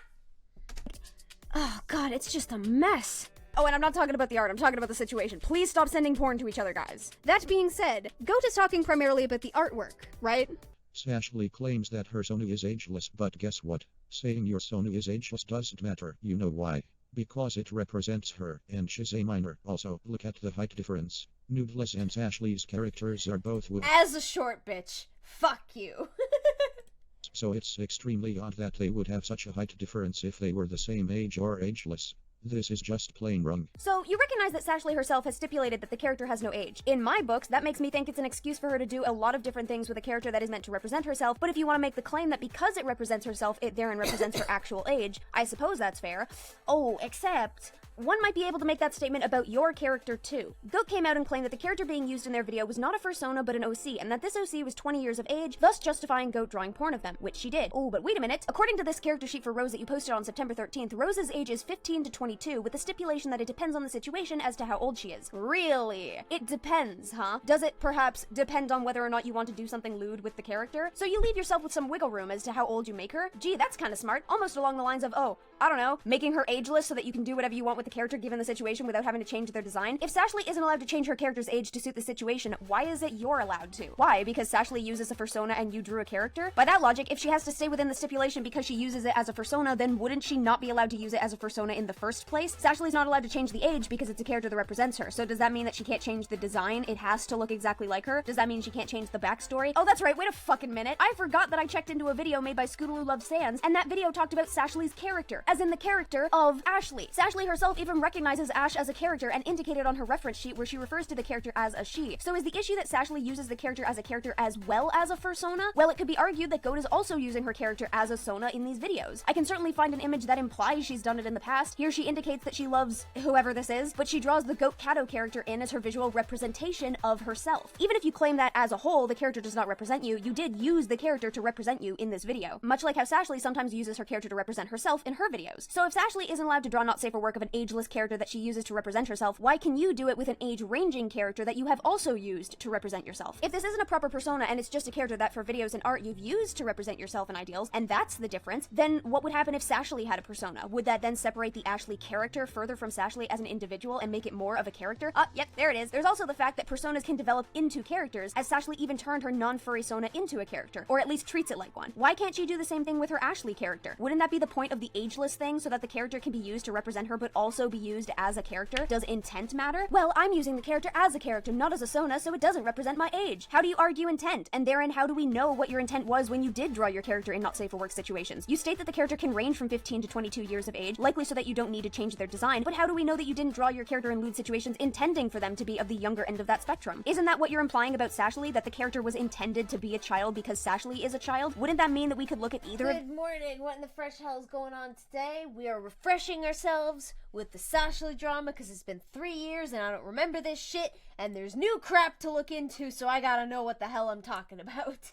Oh god, it's just a mess. Oh, and I'm not talking about the art, I'm talking about the situation. Please stop sending porn to each other, guys. That being said, Goat is talking primarily about the artwork, right? Sashley claims that her Sonu is ageless, but guess what? Saying your Sonu is ageless doesn't matter. You know why? Because it represents her, and she's a minor. Also, look at the height difference. Noodles and Sashley's characters are both women. As a short bitch, fuck you. So it's extremely odd that they would have such a height difference if they were the same age or ageless. This is just plain wrong. So, you recognize that Sashley herself has stipulated that the character has no age. In my books, that makes me think it's an excuse for her to do a lot of different things with a character that is meant to represent herself, but if you want to make the claim that because it represents herself, it therein represents her actual age, I suppose that's fair. Oh, except one might be able to make that statement about your character too. Goat came out and claimed that the character being used in their video was not a fursona but an OC, and that this OC was 20 years of age, thus justifying Goat drawing porn of them, which she did. Oh, but wait a minute. According to this character sheet for Rose that you posted on September 13th, Rose's age is 15 to 22, with the stipulation that it depends on the situation as to how old she is. Really? It depends, huh? Does it perhaps depend on whether or not you want to do something lewd with the character? So you leave yourself with some wiggle room as to how old you make her? Gee, that's kind of smart. Almost along the lines of, oh, I don't know, making her ageless so that you can do whatever you want with the character given the situation without having to change their design. If Sashley isn't allowed to change her character's age to suit the situation, why is it you're allowed to? Why? Because Sashley uses a fursona and you drew a character? By that logic, if she has to stay within the stipulation because she uses it as a fursona, then wouldn't she not be allowed to use it as a fursona in the first place? Sashley's not allowed to change the age because it's a character that represents her. So does that mean that she can't change the design? It has to look exactly like her? Does that mean she can't change the backstory? Oh, that's right, wait a fucking minute. I forgot that I checked into a video made by Scootaloo Loves Sans, and that video talked about Sashley's character, as in the character of Ashley. Sashley herself even recognizes Ash as a character and indicated on her reference sheet where she refers to the character as a she. So is the issue that Sashley uses the character as well as a fursona? Well, it could be argued that Goat is also using her character as a sona in these videos. I can certainly find an image that implies she's done it in the past. Here she indicates that she loves whoever this is, but she draws the Goat Kato character in as her visual representation of herself. Even if you claim that as a whole the character does not represent you, you did use the character to represent you in this video. Much like how Sashley sometimes uses her character to represent herself in her videos. So if Sashley isn't allowed to draw not safe for work of an ageless character that she uses to represent herself, why can you do it with an age-ranging character that you have also used to represent yourself? If this isn't a proper persona and it's just a character that for videos and art you've used to represent yourself and ideals, and that's the difference, then what would happen if Sashley had a persona? Would that then separate the Ashley character further from Sashley as an individual and make it more of a character? Yep, there it is. There's also the fact that personas can develop into characters, as Sashley even turned her non-furry sona into a character, or at least treats it like one. Why can't she do the same thing with her Ashley character? Wouldn't that be the point of the ageless thing, so that the character can be used to represent her but also be used as a character? Does intent matter? Well, I'm using the character as a character, not as a sona, so it doesn't represent my age. How do you argue intent? And therein, how do we know what your intent was when you did draw your character in not safe for work situations? You state that the character can range from 15 to 22 years of age, likely so that you don't need to change their design, but how do we know that you didn't draw your character in lewd situations intending for them to be of the younger end of that spectrum? Isn't that what you're implying about Sashley, that the character was intended to be a child because Sashley is a child? Wouldn't that mean that we could look at either of— Good morning, what in the fresh hell is going on today? We are refreshing ourselves with the Sashley drama because it's been 3 years and I don't remember this shit, and there's new crap to look into, so I gotta know what the hell I'm talking about.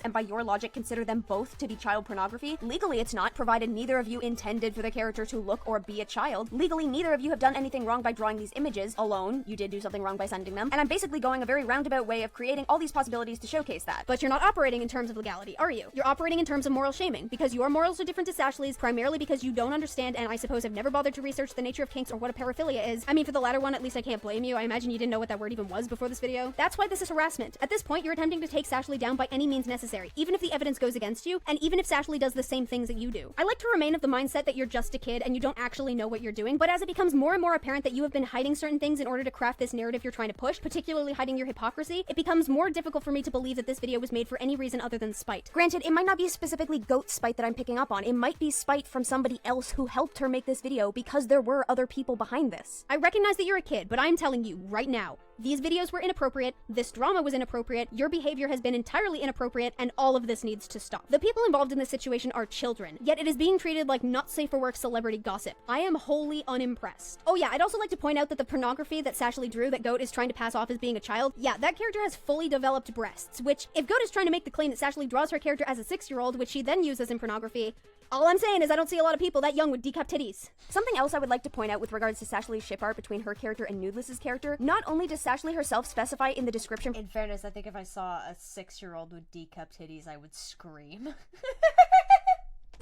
And by your logic consider them both to be child pornography? Legally it's not, provided neither of you intended for the character to look or be a child. Legally neither of you have done anything wrong by drawing these images alone. You did do something wrong by sending them, and I'm basically going a very roundabout way of creating all these possibilities to showcase that. But you're not operating in terms of legality, are you? You're operating in terms of moral shaming, because your morals are different to Sashley's, primarily because you don't understand and I suppose have never bothered to research the nature of kinks or what a paraphilia is. I mean, for the latter one, at least I can't blame you. I imagine you didn't know what that word even was before this video. That's why this is harassment. At this point, you're attempting to take Sashley down by any means necessary, even if the evidence goes against you, and even if Sashley does the same things that you do. I like to remain of the mindset that you're just a kid and you don't actually know what you're doing, but as it becomes more and more apparent that you have been hiding certain things in order to craft this narrative you're trying to push, particularly hiding your hypocrisy, it becomes more difficult for me to believe that this video was made for any reason other than spite. Granted, it might not be specifically Goat spite that I'm picking up on. It might be spite from somebody else who helped her make this video because there were other people behind this. I recognize that you're a kid, but I'm telling you right now, These videos were inappropriate, this drama was inappropriate, your behavior has been entirely inappropriate, and all of this needs to stop. The people involved in this situation are children, yet it is being treated like not safe for work celebrity gossip. I am wholly unimpressed. Oh yeah, I'd also like to point out that the pornography that Sashley drew that Goat is trying to pass off as being a child, yeah, that character has fully developed breasts, which, if Goat is trying to make the claim that Sashley draws her character as a 6-year-old, which she then uses in pornography, all I'm saying is I don't see a lot of people that young with decupped titties. Something else I would like to point out with regards to Sashley's ship art between her character and Nudeless's character, not only does Sashley herself specify in the description— In fairness, I think if I saw a 6-year-old with decupped titties, I would scream.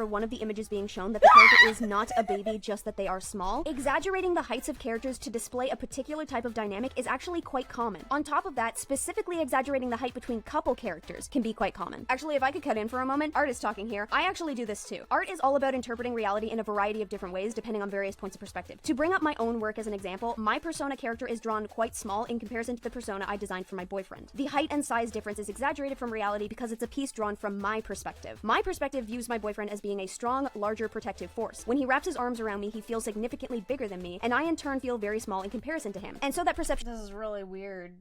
for one of the images being shown that the character is not a baby, just that they are small. Exaggerating the heights of characters to display a particular type of dynamic is actually quite common. On top of that, specifically exaggerating the height between couple characters can be quite common. Actually, if I could cut in for a moment, Art is talking here. I actually do this too. Art is all about interpreting reality in a variety of different ways depending on various points of perspective. To bring up my own work as an example, my persona character is drawn quite small in comparison to the persona I designed for my boyfriend. The height and size difference is exaggerated from reality because it's a piece drawn from my perspective. My perspective views my boyfriend as being a strong, larger protective force. When he wraps his arms around me, he feels significantly bigger than me, and I in turn feel very small in comparison to him. And so that perception— This is really weird,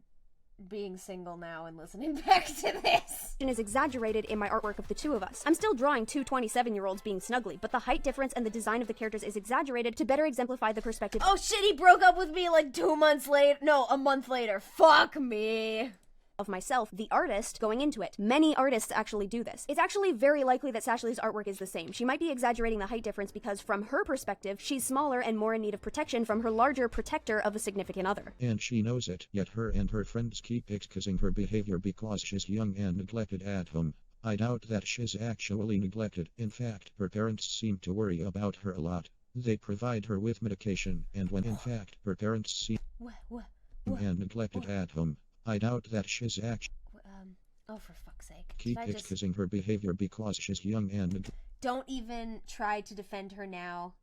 being single now and listening back to this. is exaggerated in my artwork of the two of us. I'm still drawing two 27-year-olds being snuggly, but the height difference and the design of the characters is exaggerated to better exemplify the perspective— Oh shit, he broke up with me like 2 months later. No, a month later. Fuck me. of myself, the artist, going into it. Many artists actually do this. It's actually very likely that Sashley's artwork is the same. She might be exaggerating the height difference because from her perspective, she's smaller and more in need of protection from her larger protector of a significant other. And she knows it, yet her and her friends keep excusing her behavior because she's young and neglected at home. I doubt that she's actually neglected. In fact, her parents seem to worry about her a lot. They provide her with medication, and when in fact her parents seem and neglected at home, I doubt that she's actually oh, for fuck's sake. keep excusing her behavior because she's young and Don't even try to defend her now.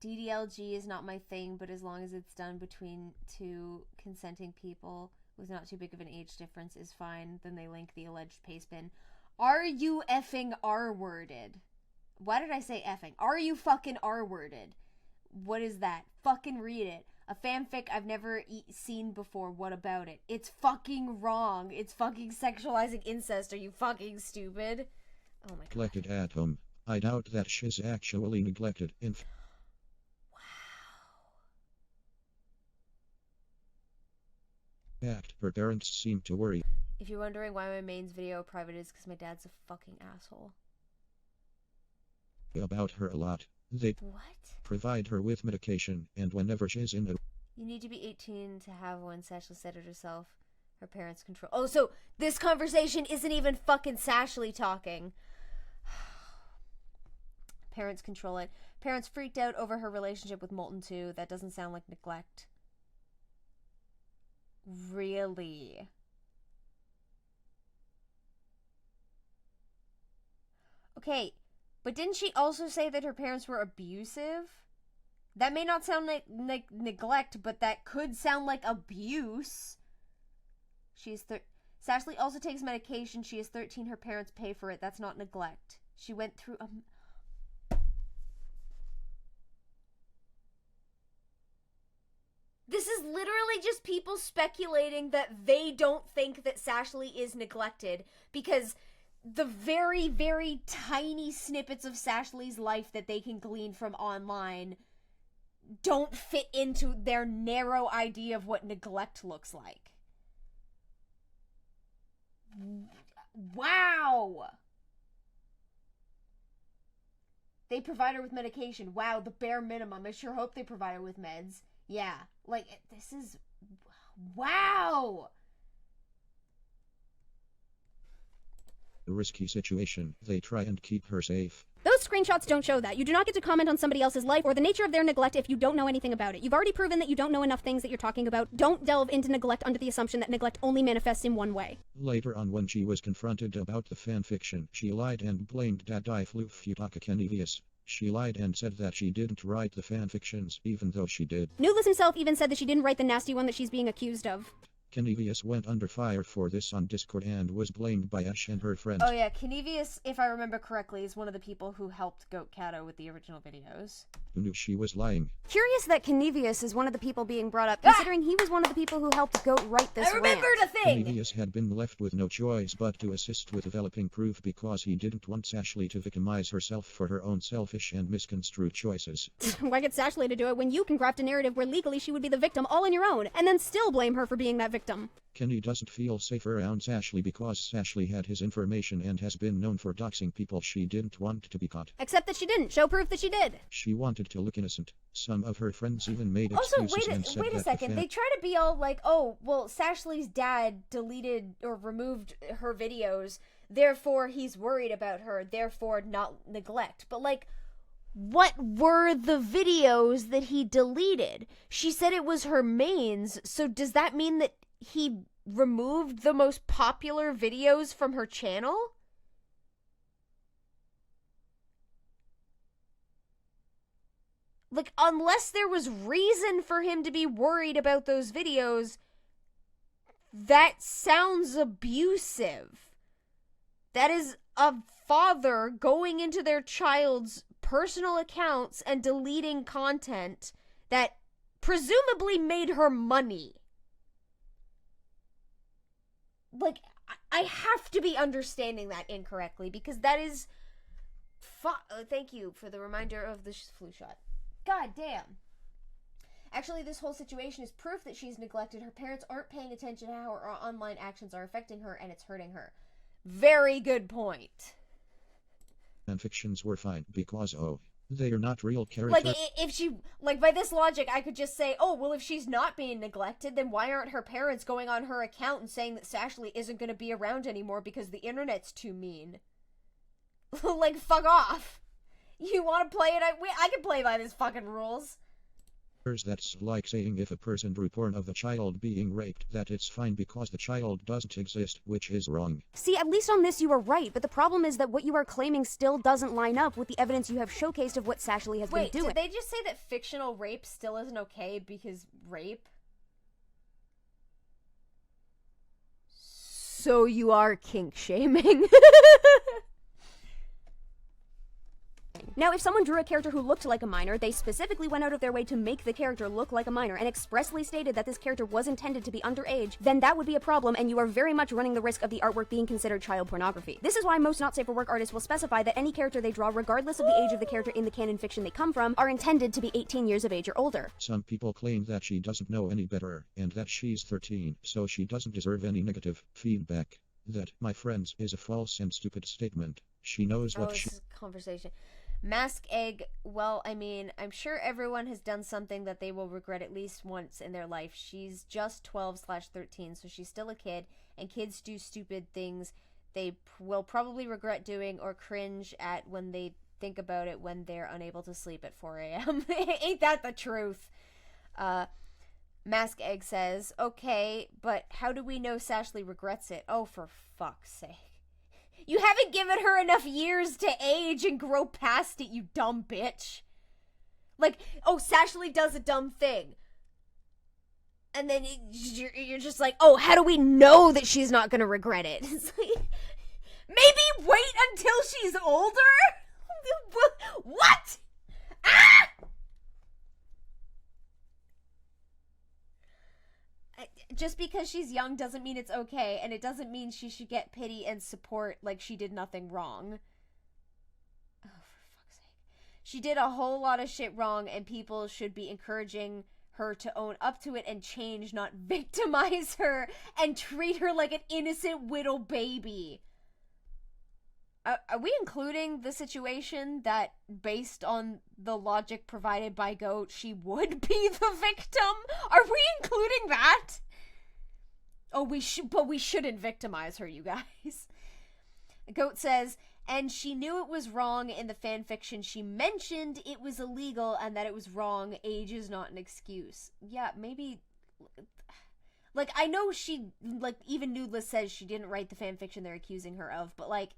DDLG is not my thing, but as long as it's done between two consenting people with not too big of an age difference is fine. Then they link the alleged paste bin. Are you effing R-worded? Why did I say effing? Are you fucking R-worded? What is that? Fucking read it. A fanfic I've never seen before. What about it? It's fucking wrong. It's fucking sexualizing incest. Are you fucking stupid? Oh my god. neglected at home. I doubt that she's actually neglected. In fact, her parents seem to worry If you're wondering why my main's video private is because my dad's a fucking asshole. about her a lot. They What? provide her with medication, and whenever she's in a You need to be 18 to have one. Sashley said it herself. Her parents control. Oh, so this conversation isn't even fucking Sashley talking. Parents control it. Parents freaked out over her relationship with Molten 2. That doesn't sound like neglect. Really? Okay, but didn't she also say that her parents were abusive? That may not sound like neglect, but that could sound like abuse. Sashley also takes medication. She is 13. Her parents pay for it. That's not neglect. She went through a... This is literally just people speculating that they don't think that Sashley is neglected because the very, very tiny snippets of Sashley's life that they can glean from online don't fit into their narrow idea of what neglect looks like. Wow! They provide her with medication. Wow, the bare minimum. I sure hope they provide her with meds. Yeah, like, this is... Wow! a risky situation. They try and keep her safe. Those screenshots don't show that. You do not get to comment on somebody else's life or the nature of their neglect if you don't know anything about it. You've already proven that you don't know enough things that you're talking about. Don't delve into neglect under the assumption that neglect only manifests in one way. Later on, when she was confronted about the fanfiction, she lied and blamed that I flew Futaka Kenivius. She lied and said that she didn't write the fanfictions, even though she did. Nudeless himself even said that she didn't write the nasty one that she's being accused of. Kennevius went under fire for this on Discord and was blamed by Ash and her friend. Oh yeah, Kennevius, if I remember correctly, is one of the people who helped Goat Cato with the original videos. Who knew she was lying? Curious that Kennevius is one of the people being brought up, considering he was one of the people who helped Goat write this I remembered rant. a thing! Kennevius had been left with no choice but to assist with developing proof because he didn't want Sashley to victimize herself for her own selfish and misconstrued choices. Why get Sashley to do it when you can craft a narrative where legally she would be the victim all on your own, and then still blame her for being that victim? Kenny doesn't feel safe around Sashley because Sashley had his information and has been known for doxing people she didn't want to be caught. Except that she didn't. Show proof that she did. She wanted to look innocent. Some of her friends even made Also, excuses and said wait a that second. They try to be all like, oh, well, Sashley's dad deleted or removed her videos, therefore he's worried about her, therefore not neglect. But like, what were the videos that he deleted? She said it was her mains, so does that mean that he removed the most popular videos from her channel? Like, unless there was reason for him to be worried about those videos, that sounds abusive. That is a father going into their child's personal accounts and deleting content that presumably made her money. Like, I have to be understanding that incorrectly, because that is... thank you for the reminder of the flu shot. God damn. Actually, this whole situation is proof that she's neglected. Her parents aren't paying attention to how her online actions are affecting her, and it's hurting her. Very good point. Fanfictions were fine because, they are not real characters. Like, if she, like, by this logic, I could just say, oh, well, if she's not being neglected, then why aren't her parents going on her account and saying that Sashley isn't going to be around anymore because the internet's too mean? Like, fuck off. You want to play it? I can play by these fucking rules. That's like saying if a person drew porn of the child being raped, that it's fine because the child doesn't exist, which is wrong. See, at least on this you are right, but the problem is that what you are claiming still doesn't line up with the evidence you have showcased of what Sashley has been doing. Wait, did they just say that fictional rape still isn't okay because rape? So you are kink shaming. Now, if someone drew a character who looked like a minor, they specifically went out of their way to make the character look like a minor and expressly stated that this character was intended to be underage, then that would be a problem, and you are very much running the risk of the artwork being considered child pornography. This is why most not safe for work artists will specify that any character they draw, regardless of the age of the character in the canon fiction they come from, are intended to be 18 years of age or older. Some people claim that she doesn't know any better, and that she's 13, so she doesn't deserve any negative feedback. That, my friends, is a false and stupid statement. She knows what she... This is conversation. Mask Egg, well, I mean, I'm sure everyone has done something that they will regret at least once in their life. She's just 12/13, so she's still a kid, and kids do stupid things they will probably regret doing or cringe at when they think about it when they're unable to sleep at 4 a.m. Ain't that the truth? Mask Egg says, okay, but how do we know Sashley regrets it? Oh, for fuck's sake. You haven't given her enough years to age and grow past it, you dumb bitch. Like, oh, Sashley does a dumb thing. And then you're just like, oh, how do we know that she's not going to regret it? It's like, maybe wait until she's older? What? Ah! Just because she's young doesn't mean it's okay, and it doesn't mean she should get pity and support like she did nothing wrong. Oh, for fuck's sake. She did a whole lot of shit wrong, and people should be encouraging her to own up to it and change, not victimize her and treat her like an innocent widow baby. Are we including the situation that, based on the logic provided by Goat, she would be the victim? Are we including that? Oh, but we shouldn't victimize her, you guys. Goat says, and she knew it was wrong in the fanfiction. She mentioned it was illegal and that it was wrong. Age is not an excuse. Yeah, maybe... Like, I know she, like, even Noodless says she didn't write the fanfiction they're accusing her of, but, like...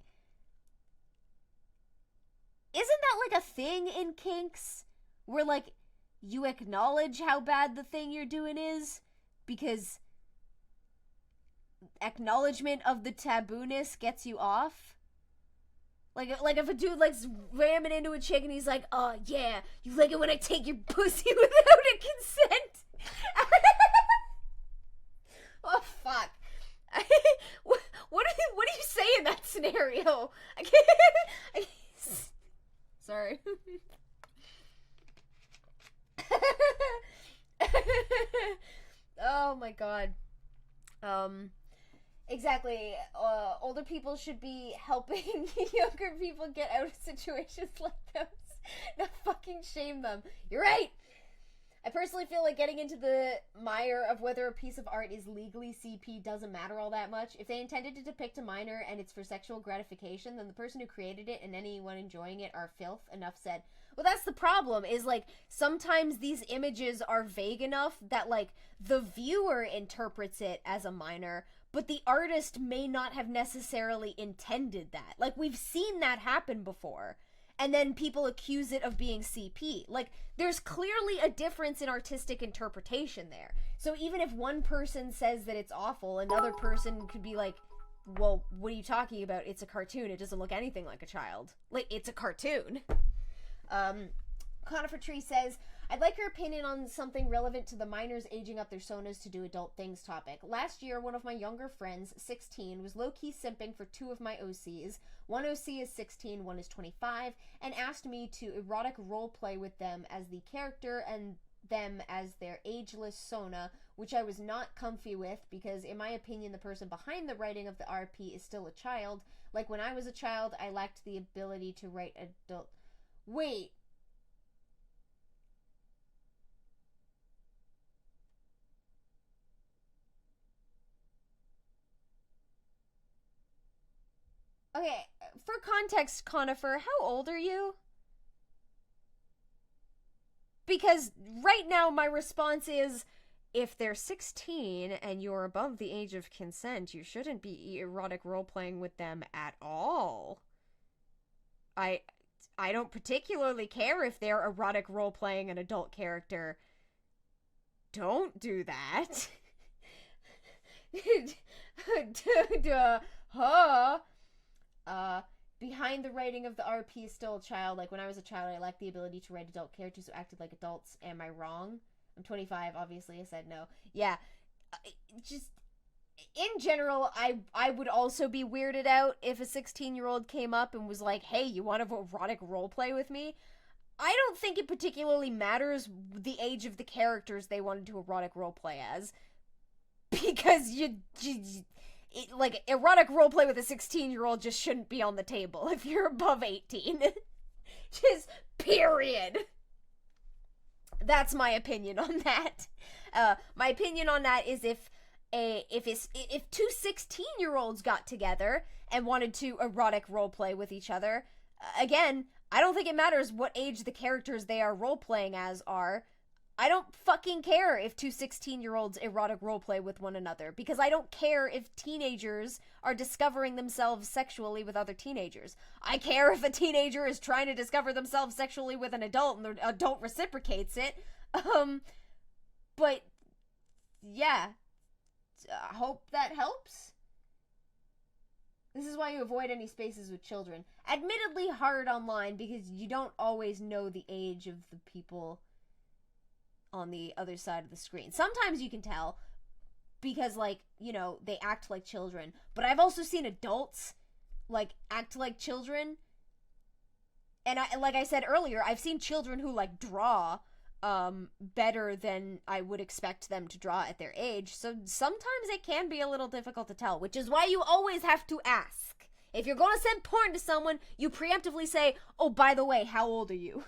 Isn't that, like, a thing in Kinks? Where, like, you acknowledge how bad the thing you're doing is? Because acknowledgement of the tabooness gets you off. Like if a dude likes ramming into a chick and he's like, oh yeah, you like it when I take your pussy without a consent? Oh fuck. What do you say in that scenario? I can't. Sorry. Oh my god. Exactly. Older people should be helping younger people get out of situations like those. Not fucking shame them. You're right. I personally feel like getting into the mire of whether a piece of art is legally CP doesn't matter all that much. If they intended to depict a minor and it's for sexual gratification, then the person who created it and anyone enjoying it are filth. Enough said. Well, that's the problem, is, like, sometimes these images are vague enough that, like, the viewer interprets it as a minor, but the artist may not have necessarily intended that. Like, we've seen that happen before. And then people accuse it of being CP. Like, there's clearly a difference in artistic interpretation there. So even if one person says that it's awful, another person could be like, well, what are you talking about? It's a cartoon. It doesn't look anything like a child. Like, it's a cartoon. Conifer Tree says, I'd like your opinion on something relevant to the minors aging up their sonas to do adult things topic. Last year, one of my younger friends, 16, was low-key simping for two of my OCs. One OC is 16, one is 25, and asked me to erotic roleplay with them as the character and them as their ageless sona, which I was not comfy with because, in my opinion, the person behind the writing of the RP is still a child. Like, when I was a child, I lacked the ability to write adult... Wait. Okay, for context, Conifer, how old are you? Because right now my response is, if they're 16 and you're above the age of consent, you shouldn't be erotic role-playing with them at all. I don't particularly care if they're erotic role-playing an adult character. Don't do that. Behind the writing of the RP is still a child. Like, when I was a child, I lacked the ability to write adult characters who acted like adults. Am I wrong? I'm 25, obviously. I said no. Yeah. Just... in general, I would also be weirded out if a 16-year-old came up and was like, hey, you want to erotic roleplay with me? I don't think it particularly matters the age of the characters they wanted to erotic roleplay as. Because like, erotic roleplay with a 16-year-old just shouldn't be on the table if you're above 18. Just, period. That's my opinion on that. My opinion on that is if two 16-year-olds got together and wanted to erotic roleplay with each other, again, I don't think it matters what age the characters they are roleplaying as are. I don't fucking care if two 16-year-olds erotic roleplay with one another, because I don't care if teenagers are discovering themselves sexually with other teenagers. I care if a teenager is trying to discover themselves sexually with an adult and the adult reciprocates it. But, yeah. I hope that helps. This is why you avoid any spaces with children. Admittedly hard online because you don't always know the age of the people on the other side of the screen. Sometimes you can tell because, like, you know, they act like children. But I've also seen adults, like, act like children. And like I said earlier, I've seen children who, like, draw better than I would expect them to draw at their age. So sometimes it can be a little difficult to tell, which is why you always have to ask. If you're going to send porn to someone, you preemptively say, oh, by the way, how old are you?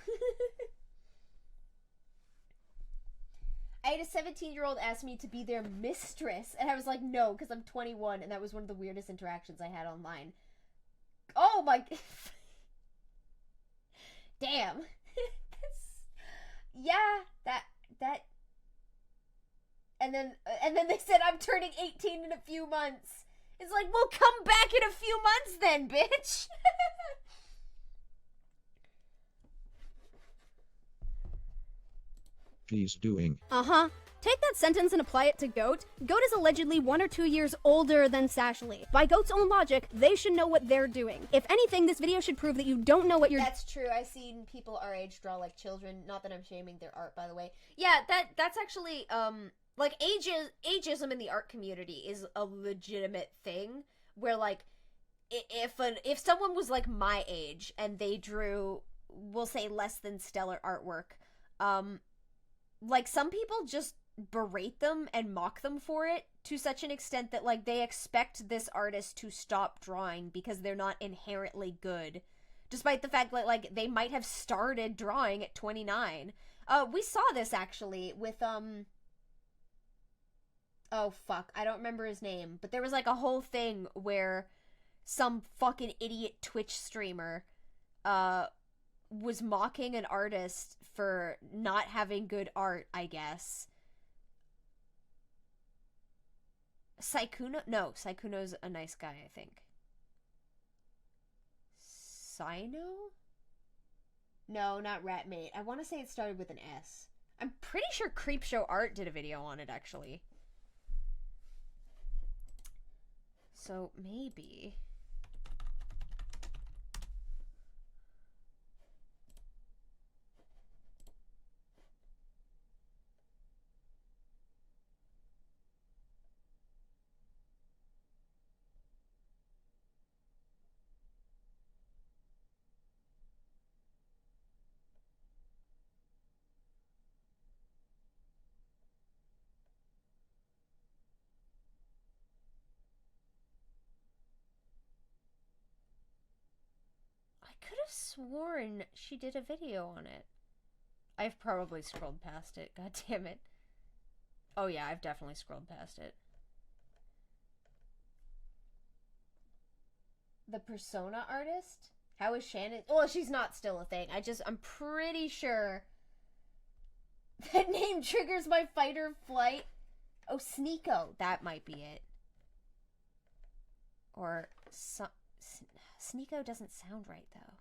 I had a 17-year-old ask me to be their mistress, and I was like, no, because I'm 21, and that was one of the weirdest interactions I had online. Oh my... Damn. Yeah, that... And then they said, I'm turning 18 in a few months. It's like, well, come back in a few months then, bitch! She's doing. Uh-huh. Take that sentence and apply it to Goat. Goat is allegedly 1 or 2 years older than Sashley. By Goat's own logic, they should know what they're doing. If anything, this video should prove that you don't know what you're— That's true. I've seen people our age draw like children. Not that I'm shaming their art, by the way. Yeah, that's actually, like, ageism in the art community is a legitimate thing, where, like, if someone was, like, my age, and they drew, we'll say, less than stellar artwork, like, some people just berate them and mock them for it to such an extent that, like, they expect this artist to stop drawing because they're not inherently good, despite the fact that, like, they might have started drawing at 29. We saw this, actually, with, oh, fuck, I don't remember his name, but there was, like, a whole thing where some fucking idiot Twitch streamer, was mocking an artist for not having good art, I guess. Saikuno? No, Saikuno's a nice guy, I think. Sino? No, not Ratmate. I want to say it started with an S. I'm pretty sure Creepshow Art did a video on it, actually. So, maybe... I could have sworn she did a video on it. I've probably scrolled past it. God damn it. Oh yeah, I've definitely scrolled past it. The Persona artist? How is Shannon? Well, she's not still a thing. I'm pretty sure that name triggers my fight or flight. Oh, Sneeko. That might be it. Or Sneeko doesn't sound right, though.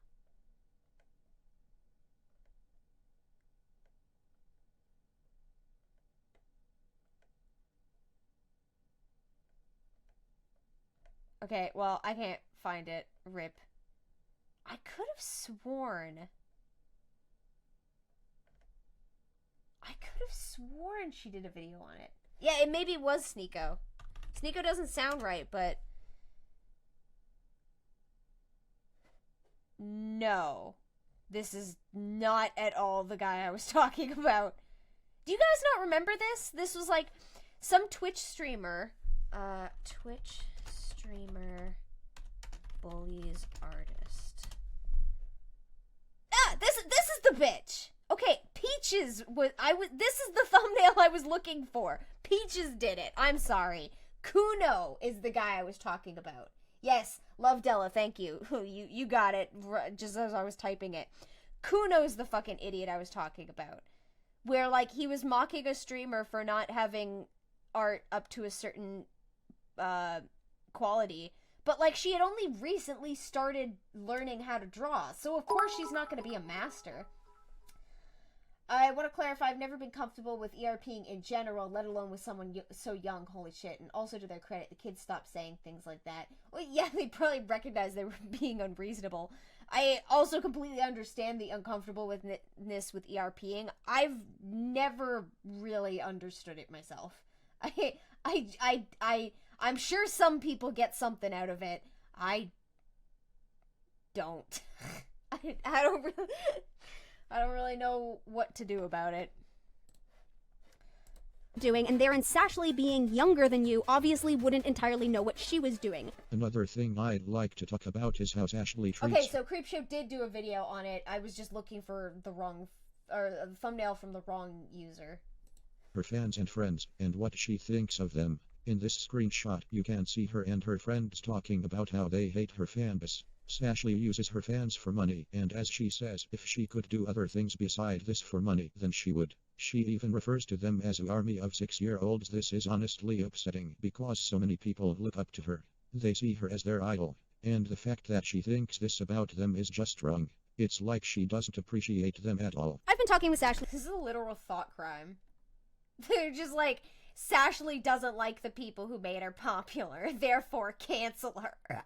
Okay, well, I can't find it. Rip. I could have sworn... she did a video on it. Yeah, it maybe was Sneeko. Sneeko doesn't sound right, but... No. This is not at all the guy I was talking about. Do you guys not remember this? This was like some Twitch streamer. Twitch streamer bullies artist. Ah, this is the bitch. Okay, Peaches this is the thumbnail I was looking for. Peaches did it. I'm sorry. Kuno is the guy I was talking about. Yes, Love Della, thank you. You got it just as I was typing it. Kuno's the fucking idiot I was talking about. Where, like, he was mocking a streamer for not having art up to a certain quality. But, like, she had only recently started learning how to draw. So, of course, she's not going to be a master. I want to clarify, I've never been comfortable with ERPing in general, let alone with someone so young, holy shit. And also, to their credit, the kids stopped saying things like that. Well, yeah, they probably recognized they were being unreasonable. I also completely understand the uncomfortableness with ERPing. I've never really understood it myself. I'm sure some people get something out of it. I don't. I don't really know what to do about it. And therein Sashley being younger than you obviously wouldn't entirely know what she was doing. Another thing I'd like to talk about is how Sashley treats... Okay, so Creepshow did do a video on it. I was just looking for the wrong... or the thumbnail from the wrong user. Her fans and friends, and what she thinks of them. In this screenshot, you can see her and her friends talking about how they hate her fanbase. Sashley uses her fans for money, and as she says, if she could do other things beside this for money, then she would. She even refers to them as an army of 6-year-olds. This is honestly upsetting, because so many people look up to her. They see her as their idol, and the fact that she thinks this about them is just wrong. It's like she doesn't appreciate them at all. I've been talking with Sashley. This is a literal thought crime. They're just like, Sashley doesn't like the people who made her popular, therefore cancel her.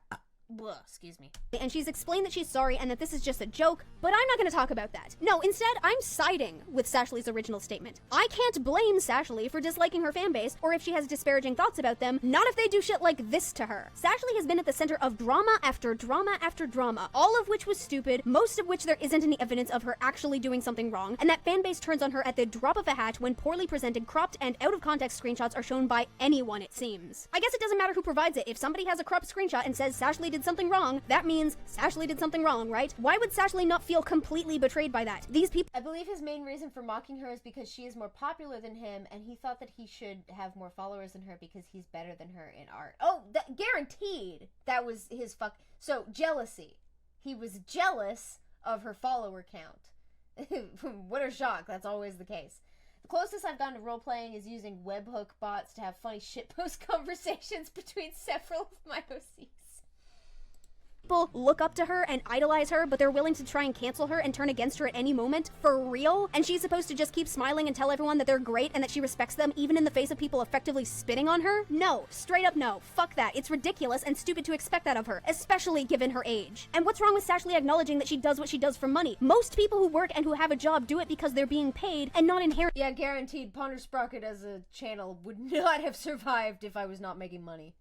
Blah, excuse me. And she's explained that she's sorry and that this is just a joke, but I'm not going to talk about that. No, instead, I'm siding with Sashley's original statement. I can't blame Sashley for disliking her fanbase, or if she has disparaging thoughts about them, not if they do shit like this to her. Sashley has been at the center of drama after drama after drama, all of which was stupid, most of which there isn't any evidence of her actually doing something wrong, and that fanbase turns on her at the drop of a hat when poorly presented, cropped, and out-of-context screenshots are shown by anyone, it seems. I guess it doesn't matter who provides it. If somebody has a cropped screenshot and says Sashley did something wrong, that means Sashley did something wrong, right? Why would Sashley not feel completely betrayed by that? These people— I believe his main reason for mocking her is because she is more popular than him, and he thought that he should have more followers than her because he's better than her in art. Oh, guaranteed! That was his So, jealousy. He was jealous of her follower count. What a shock, that's always the case. The closest I've gotten to role-playing is using webhook bots to have funny shitpost conversations between several of my OCs. People look up to her and idolize her, but they're willing to try and cancel her and turn against her at any moment? For real? And she's supposed to just keep smiling and tell everyone that they're great and that she respects them even in the face of people effectively spitting on her? No. Straight up no. Fuck that. It's ridiculous and stupid to expect that of her, especially given her age. And what's wrong with Sashley acknowledging that she does what she does for money? Most people who work and who have a job do it because they're being paid and not inherently— Yeah, guaranteed Ponder Sprocket as a channel would not have survived if I was not making money.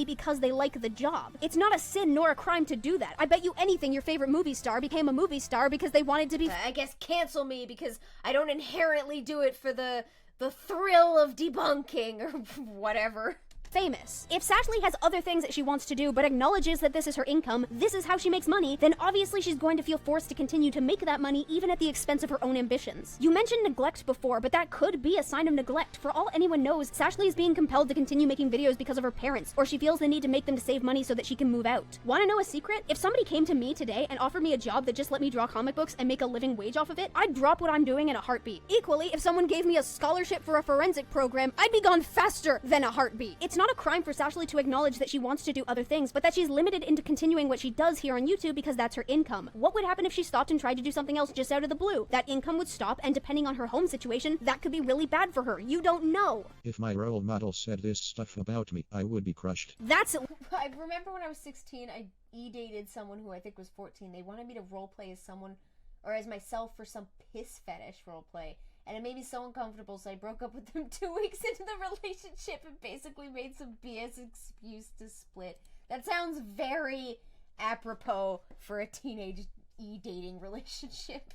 because they like the job. It's not a sin nor a crime to do that. I bet you anything your favorite movie star became a movie star because they wanted to be— I guess cancel me because I don't inherently do it for the thrill of debunking or whatever. famous. If Sashley has other things that she wants to do but acknowledges that this is her income, this is how she makes money, then obviously she's going to feel forced to continue to make that money even at the expense of her own ambitions. You mentioned neglect before, but that could be a sign of neglect. For all anyone knows, Sashley is being compelled to continue making videos because of her parents, or she feels the need to make them to save money so that she can move out. Want to know a secret? If somebody came to me today and offered me a job that just let me draw comic books and make a living wage off of it, I'd drop what I'm doing in a heartbeat. Equally, if someone gave me a scholarship for a forensic program, I'd be gone faster than a heartbeat. It's not a crime for Sashley to acknowledge that she wants to do other things, but that she's limited into continuing what she does here on YouTube because that's her income. What would happen if she stopped and tried to do something else just out of the blue? That income would stop, and depending on her home situation, that could be really bad for her. You don't know. If my role model said this stuff about me, I would be crushed. I remember when I was 16, I e-dated someone who I think was 14. They wanted me to roleplay as someone, or as myself for some piss fetish roleplay. And it made me so uncomfortable, so I broke up with them 2 weeks into the relationship and basically made some BS excuse to split. That sounds very apropos for a teenage e-dating relationship.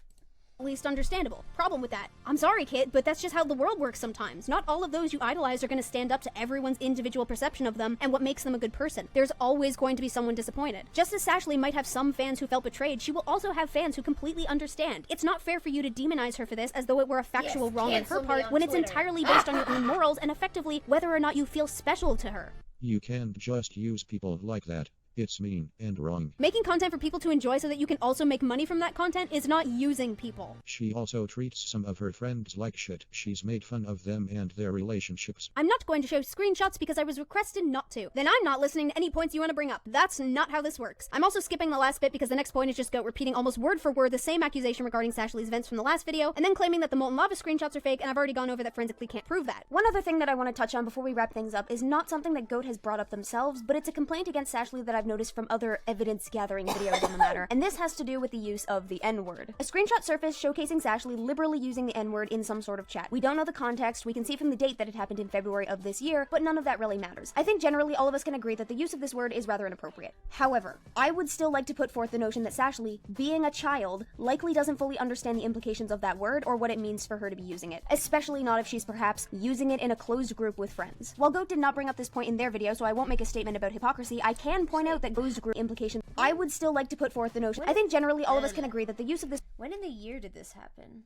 At least understandable. Problem with that. I'm sorry, kid, but that's just how the world works sometimes. Not all of those you idolize are going to stand up to everyone's individual perception of them and what makes them a good person. There's always going to be someone disappointed. Just as Sashley might have some fans who felt betrayed, she will also have fans who completely understand. It's not fair for you to demonize her for this as though it were a factual wrong on her part when it's entirely based on your own morals and effectively whether or not you feel special to her. You can't just use people like that. It's mean and wrong. Making content for people to enjoy so that you can also make money from that content is not using people. She also treats some of her friends like shit. She's made fun of them and their relationships. I'm not going to show screenshots because I was requested not to. Then I'm not listening to any points you want to bring up. That's not how this works. I'm also skipping the last bit because the next point is just Goat repeating almost word for word the same accusation regarding Sashley's events from the last video, and then claiming that the molten lava screenshots are fake, and I've already gone over that forensically can't prove that. One other thing that I want to touch on before we wrap things up is not something that Goat has brought up themselves, but it's a complaint against Sashley that I've noticed from other evidence-gathering videos on the matter, and this has to do with the use of the N-word. A screenshot surfaced showcasing Sashley liberally using the N-word in some sort of chat. We don't know the context, we can see from the date that it happened in February of this year, but none of that really matters. I think generally all of us can agree that the use of this word is rather inappropriate. However, I would still like to put forth the notion that Sashley, being a child, likely doesn't fully understand the implications of that word or what it means for her to be using it, especially not if she's perhaps using it in a closed group with friends. While Goat did not bring up this point in their video, so I won't make a statement about hypocrisy, I can point out that closed group implications. I would still like to put forth the notion. I think generally all of us can agree that the use of this— When in the year did this happen?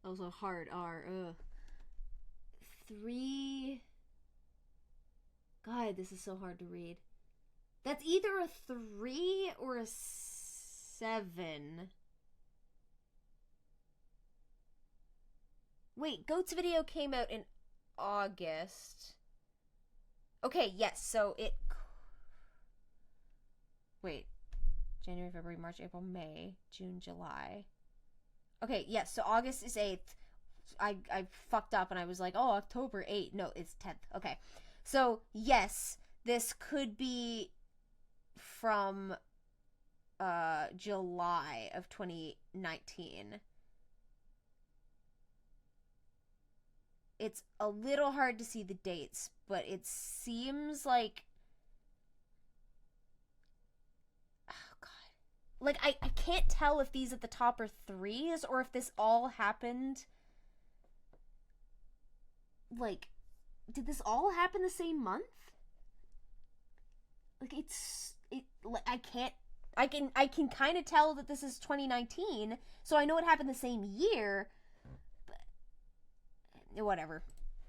Also hard R, ugh. 3... God, this is so hard to read. That's either a 3 or a 7. Wait, Goat's video came out in August. Okay, yes, so it... Wait. January, February, March, April, May, June, July. Okay, yes, so August is 8th. I fucked up and I was like, oh, October 8th. No, it's 10th. Okay. So, yes, this could be from July of 2019. It's a little hard to see the dates, but it seems like... Oh, God. Like, I can't tell if these at the top are threes or if this all happened... Like, did this all happen the same month? Like, I can kind of tell that this is 2019, so I know it happened the same year, but whatever.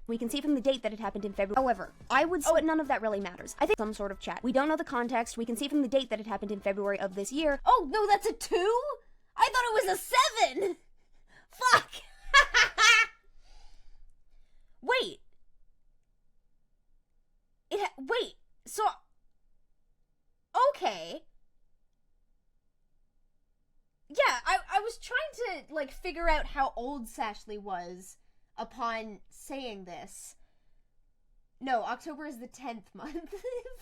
We can see from the date that it happened in February. However, I would say none of that really matters. I think some sort of chat. We don't know the context. We can see from the date that it happened in February of this year. Oh, no, that's a 2? I thought it was a 7! Fuck! Wait. Wait, so... Okay. Yeah, I was trying to, like, figure out how old Sashley was upon saying this. No, October is the 10th month.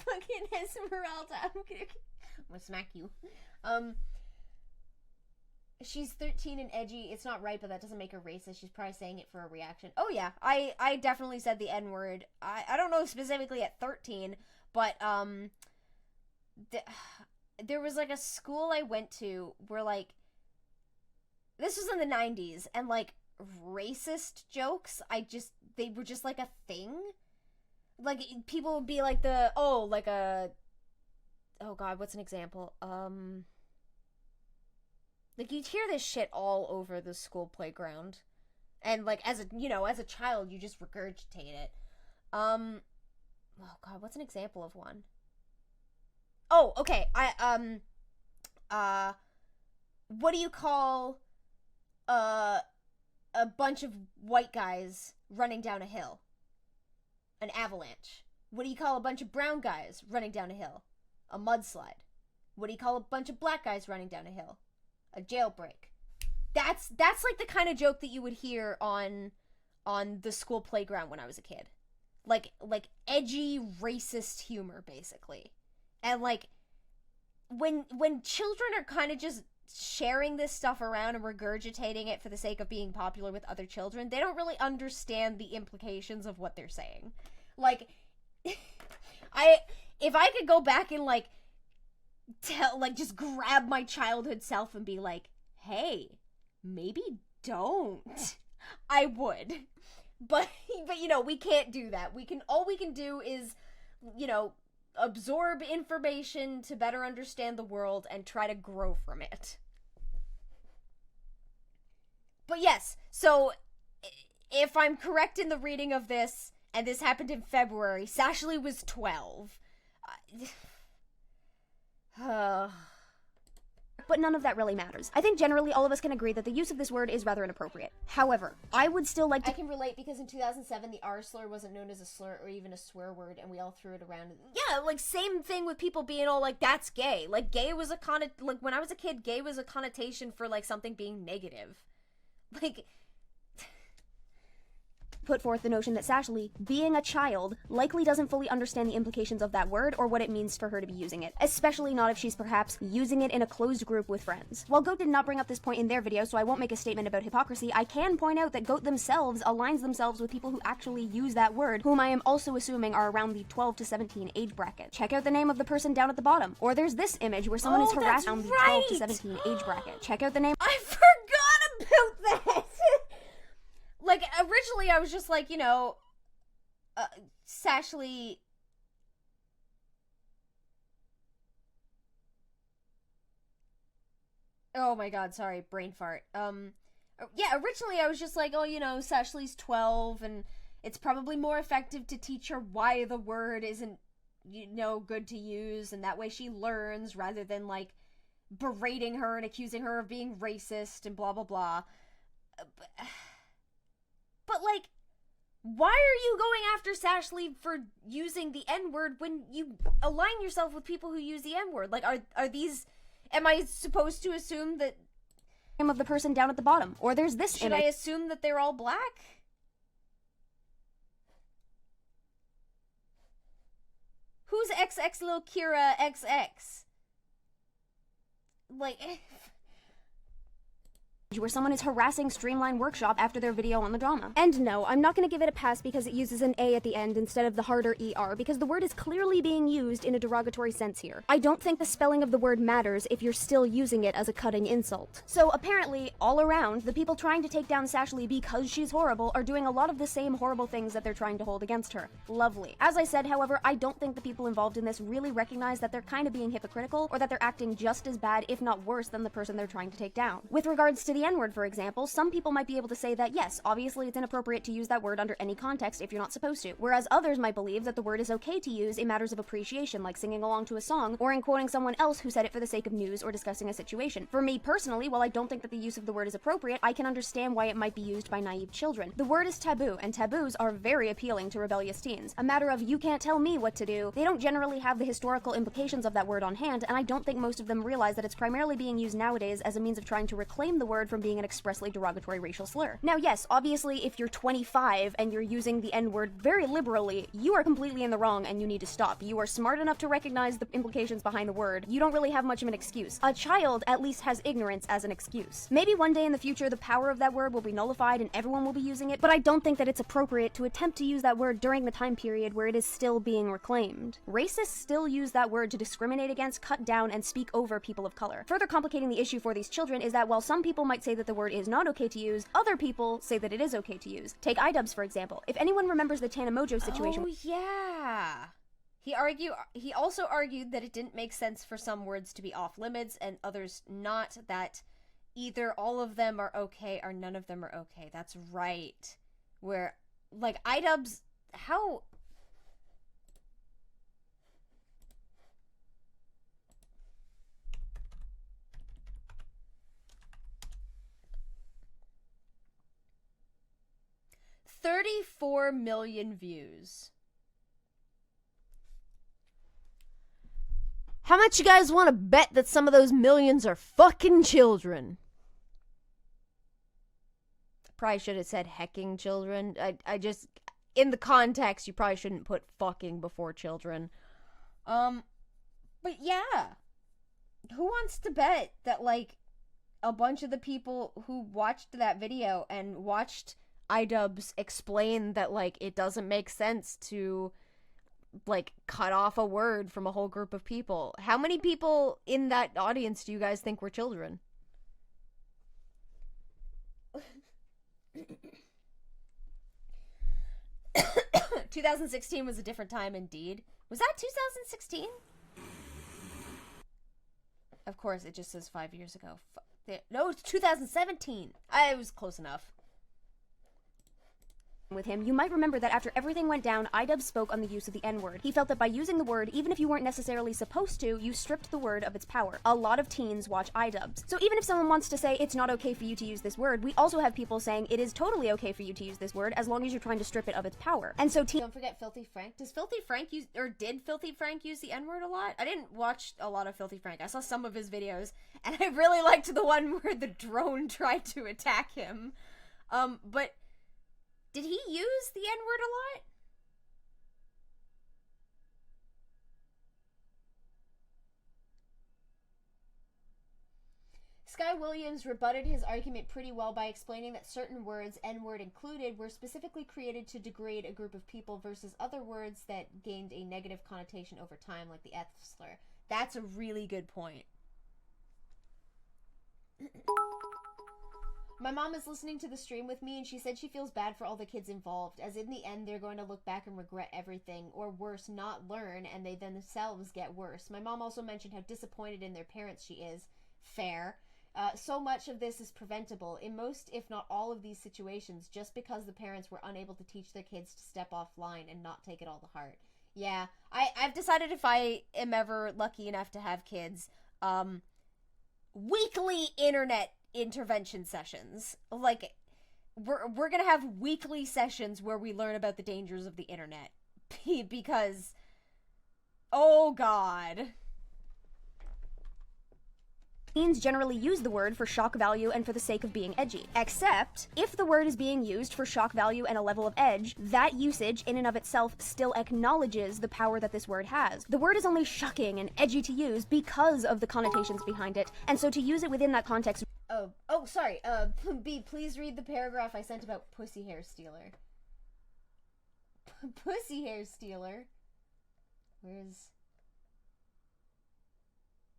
Fucking Esmeralda. I'm gonna smack you. She's 13 and edgy. It's not right, but that doesn't make her racist. She's probably saying it for a reaction. Oh, yeah. I definitely said the N-word. I don't know specifically at 13, but, there was, like, a school I went to where, like, this was in the 90s, and, like, racist jokes, they were just, like, a thing. Like, people would be like oh God, what's an example? Like, you'd hear this shit all over the school playground. And, like, as a child, you just regurgitate it. Oh, God, what's an example of one? Oh, okay, what do you call, a bunch of white guys running down a hill? An avalanche. What do you call a bunch of brown guys running down a hill? A mudslide. What do you call a bunch of black guys running down a hill? A jailbreak. That's like the kind of joke that you would hear on the school playground when I was a kid. Like edgy racist humor, basically. And like when children are kind of just sharing this stuff around and regurgitating it for the sake of being popular with other children, they don't really understand the implications of what they're saying. Like if I could go back and like just grab my childhood self and be like, hey, maybe don't, I would. But we can't do that. All we can do is, absorb information to better understand the world and try to grow from it. But yes, so if I'm correct in the reading of this, and this happened in February, Sashley was 12. But none of that really matters. I think generally all of us can agree that the use of this word is rather inappropriate. However, I would still like to... I can relate because in 2007, the R slur wasn't known as a slur or even a swear word, and we all threw it around. Yeah, like, same thing with people being all like, that's gay. Like, gay was like, when I was a kid, gay was a connotation for, like, something being negative. Like... put forth the notion that Sashley, being a child, likely doesn't fully understand the implications of that word or what it means for her to be using it, especially not if she's perhaps using it in a closed group with friends. While Goat did not bring up this point in their video, so I won't make a statement about hypocrisy, I can point out that Goat themselves aligns themselves with people who actually use that word, whom I am also assuming are around the 12 to 17 age bracket. Check out the name of the person down at the bottom. Or there's this image where someone is harassed around the 12 to 17 age bracket. Check out the name- I forgot about that! Like, originally I was just like, Sashley... Oh my god, sorry, brain fart. Yeah, originally I was just like, oh, Sashley's 12, and it's probably more effective to teach her why the word isn't, good to use, and that way she learns, rather than, like, berating her and accusing her of being racist and blah blah blah. But, like, why are you going after Sashley for using the N-word when you align yourself with people who use the N-word? Like, are these... Am I supposed to assume that of the person down at the bottom. Or there's this Should I assume that they're all black? Who's XX Lil Kira XX? Like... where someone is harassing Streamline Workshop after their video on the drama. And no, I'm not going to give it a pass because it uses an A at the end instead of the harder ER, because the word is clearly being used in a derogatory sense here. I don't think the spelling of the word matters if you're still using it as a cutting insult. So apparently, all around, the people trying to take down Sashley because she's horrible are doing a lot of the same horrible things that they're trying to hold against her. Lovely. As I said, however, I don't think the people involved in this really recognize that they're kind of being hypocritical, or that they're acting just as bad, if not worse, than the person they're trying to take down. With regards to the N-word, for example, some people might be able to say that yes, obviously it's inappropriate to use that word under any context if you're not supposed to, whereas others might believe that the word is okay to use in matters of appreciation, like singing along to a song, or in quoting someone else who said it for the sake of news or discussing a situation. For me personally, while I don't think that the use of the word is appropriate, I can understand why it might be used by naive children. The word is taboo, and taboos are very appealing to rebellious teens. A matter of you can't tell me what to do, they don't generally have the historical implications of that word on hand, and I don't think most of them realize that it's primarily being used nowadays as a means of trying to reclaim the word from being an expressly derogatory racial slur. Now yes, obviously if you're 25 and you're using the N-word very liberally, you are completely in the wrong and you need to stop. You are smart enough to recognize the implications behind the word. You don't really have much of an excuse. A child at least has ignorance as an excuse. Maybe one day in the future the power of that word will be nullified and everyone will be using it, but I don't think that it's appropriate to attempt to use that word during the time period where it is still being reclaimed. Racists still use that word to discriminate against, cut down, and speak over people of color. Further complicating the issue for these children is that while some people might say that the word is not okay to use, other people say that it is okay to use. Take idubs, for example. If anyone remembers the Tana Mojo situation— Oh, yeah. He also argued that it didn't make sense for some words to be off limits and others not, that either all of them are okay or none of them are okay. That's right. Where, like, idubs, how... $34 million views. How much you guys want to bet that some of those millions are fucking children? Probably should have said hecking children. I just, in the context, you probably shouldn't put fucking before children. But yeah. Who wants to bet that, like, a bunch of the people who watched that video and watched idubs explain that, like, it doesn't make sense to, like, cut off a word from a whole group of people. How many people in that audience do you guys think were children? 2016 was a different time indeed. Was that 2016? Of course, it just says 5 years ago. No, it's 2017. I was close enough. With him, you might remember that after everything went down, idubs spoke on the use of the N-word. He felt that by using the word, even if you weren't necessarily supposed to, you stripped the word of its power. A lot of teens watch idubs. So even if someone wants to say it's not okay for you to use this word, we also have people saying it is totally okay for you to use this word as long as you're trying to strip it of its power. And so don't forget Filthy Frank. Does Filthy Frank use, or did Filthy Frank use the N-word a lot? I didn't watch a lot of Filthy Frank. I saw some of his videos, and I really liked the one where the drone tried to attack him. But did he use the N-word a lot? Sky Williams rebutted his argument pretty well by explaining that certain words, N-word included, were specifically created to degrade a group of people versus other words that gained a negative connotation over time, like the F slur. That's a really good point. My mom is listening to the stream with me, and she said she feels bad for all the kids involved, as in the end they're going to look back and regret everything, or worse, not learn, and they themselves get worse. My mom also mentioned how disappointed in their parents she is. Fair. So much of this is preventable in most, if not all, of these situations, just because the parents were unable to teach their kids to step offline and not take it all to heart. Yeah, I've decided if I am ever lucky enough to have kids, weekly internet intervention sessions. Like, we're gonna have weekly sessions where we learn about the dangers of the internet. Because, oh god. Teens generally use the word for shock value and for the sake of being edgy. Except, if the word is being used for shock value and a level of edge, that usage in and of itself still acknowledges the power that this word has. The word is only shocking and edgy to use because of the connotations behind it, and so to use it within that context... Sorry, B, please read the paragraph I sent about pussy hair stealer. Pussy hair stealer? Where's...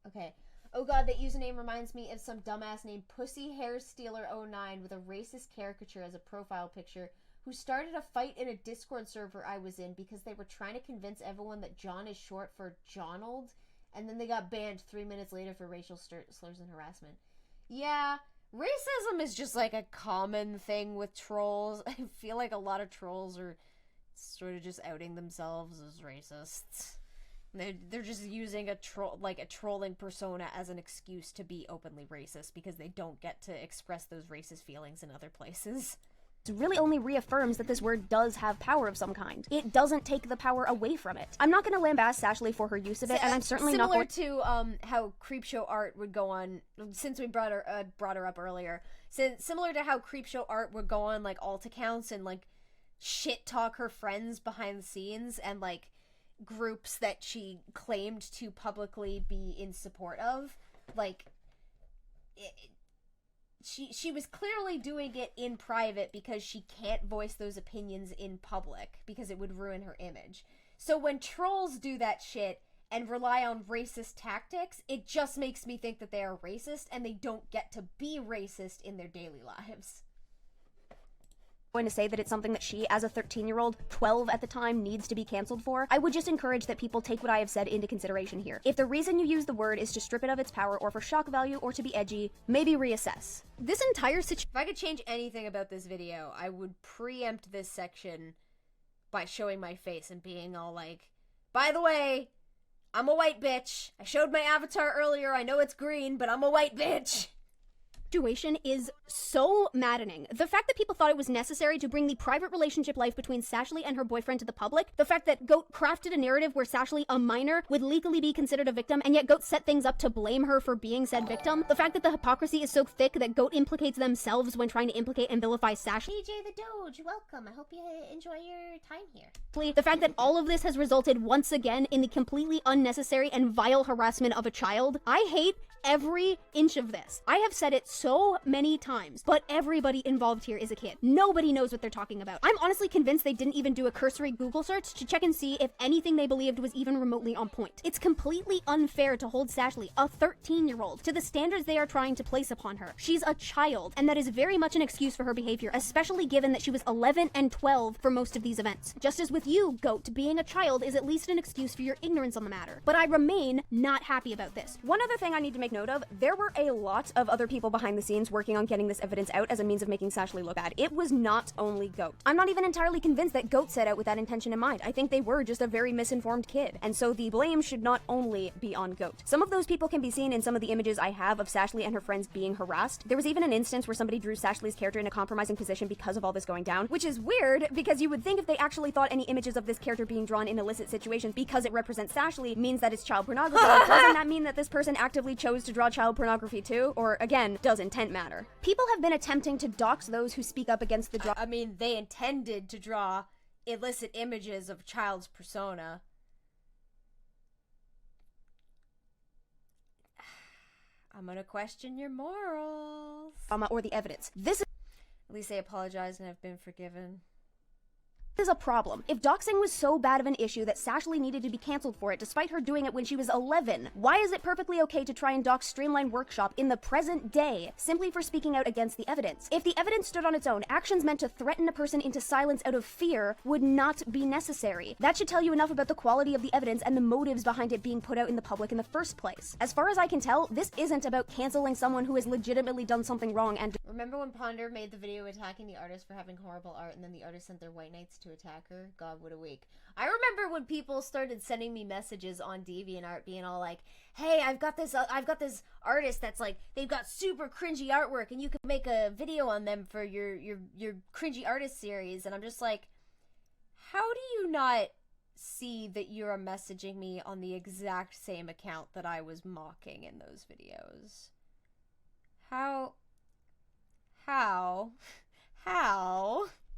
Okay. Oh god, that username reminds me of some dumbass named Pussy Hair Stealer 09 with a racist caricature as a profile picture who started a fight in a Discord server I was in because they were trying to convince everyone that John is short for Johnald, and then they got banned 3 minutes later for racial slurs and harassment. Yeah, racism is just like a common thing with trolls. I feel like a lot of trolls are sort of just outing themselves as racists. They're just using a trolling persona as an excuse to be openly racist because they don't get to express those racist feelings in other places. It really only reaffirms that this word does have power of some kind. It doesn't take the power away from it. I'm not going to lambaste Sashley for her use of it, and I'm certainly not going to how Creepshow Art would go on, since we brought her up earlier, similar to how Creepshow Art would go on like alt accounts and like shit talk her friends behind the scenes and like groups that she claimed to publicly be in support of. Like, she was clearly doing it in private because she can't voice those opinions in public because it would ruin her image. So when trolls do that shit and rely on racist tactics, it just makes me think that they are racist and they don't get to be racist in their daily lives. Going to say that it's something that she, as a 13-year-old, 12 at the time, needs to be canceled for. I would just encourage that people take what I have said into consideration here. If the reason you use the word is to strip it of its power or for shock value or to be edgy, maybe reassess. This entire situation... If I could change anything about this video, I would preempt this section by showing my face and being all like, by the way, I'm a white bitch. I showed my avatar earlier. I know it's green, but I'm a white bitch. Situation is so maddening. The fact that people thought it was necessary to bring the private relationship life between Sashley and her boyfriend to the public, the fact that Goat crafted a narrative where Sashley, a minor, would legally be considered a victim, and yet Goat set things up to blame her for being said victim, the fact that the hypocrisy is so thick that Goat implicates themselves when trying to implicate and vilify Sashley. DJ the Doge, welcome. I hope you enjoy your time here. The fact that all of this has resulted once again in the completely unnecessary and vile harassment of a child. I hate every inch of this. I have said it so many times, but everybody involved here is a kid. Nobody knows what they're talking about. I'm honestly convinced they didn't even do a cursory Google search to check and see if anything they believed was even remotely on point. It's completely unfair to hold Sashley, a 13-year-old, to the standards they are trying to place upon her. She's a child, and that is very much an excuse for her behavior, especially given that she was 11 and 12 for most of these events. Just as with you, Goat, being a child is at least an excuse for your ignorance on the matter. But I remain not happy about this. One other thing I need to make note of, there were a lot of other people behind the scenes working on getting this evidence out as a means of making Sashley look bad. It was not only Goat. I'm not even entirely convinced that Goat set out with that intention in mind. I think they were just a very misinformed kid, and so the blame should not only be on Goat. Some of those people can be seen in some of the images I have of Sashley and her friends being harassed. There was even an instance where somebody drew Sashley's character in a compromising position because of all this going down, which is weird because you would think if they actually thought any images of this character being drawn in illicit situations because it represents Sashley means that it's child pornography. Doesn't that mean that this person actively chose to draw child pornography too? Or again, does intent matter? People have been attempting to dox those who speak up against the I mean, they intended to draw illicit images of a child's persona. I'm gonna question your morals. Or the evidence. This At least they apologized and have been forgiven. is a problem. If doxing was so bad of an issue that Sashley needed to be canceled for it despite her doing it when she was 11, why is it perfectly okay to try and dox Streamline Workshop in the present day simply for speaking out against the evidence? If the evidence stood on its own, actions meant to threaten a person into silence out of fear would not be necessary. That should tell you enough about the quality of the evidence and the motives behind it being put out in the public in the first place. As far as I can tell, this isn't about canceling someone who has legitimately done something wrong and... Remember when Ponder made the video attacking the artist for having horrible art and then the artist sent their white knights to attack her? God, what a week. I remember when people started sending me messages on DeviantArt being all like, hey, I've got this artist that's like, they've got super cringy artwork and you can make a video on them for your cringy artist series. And I'm just like, how do you not see that you're messaging me on the exact same account that I was mocking in those videos? How?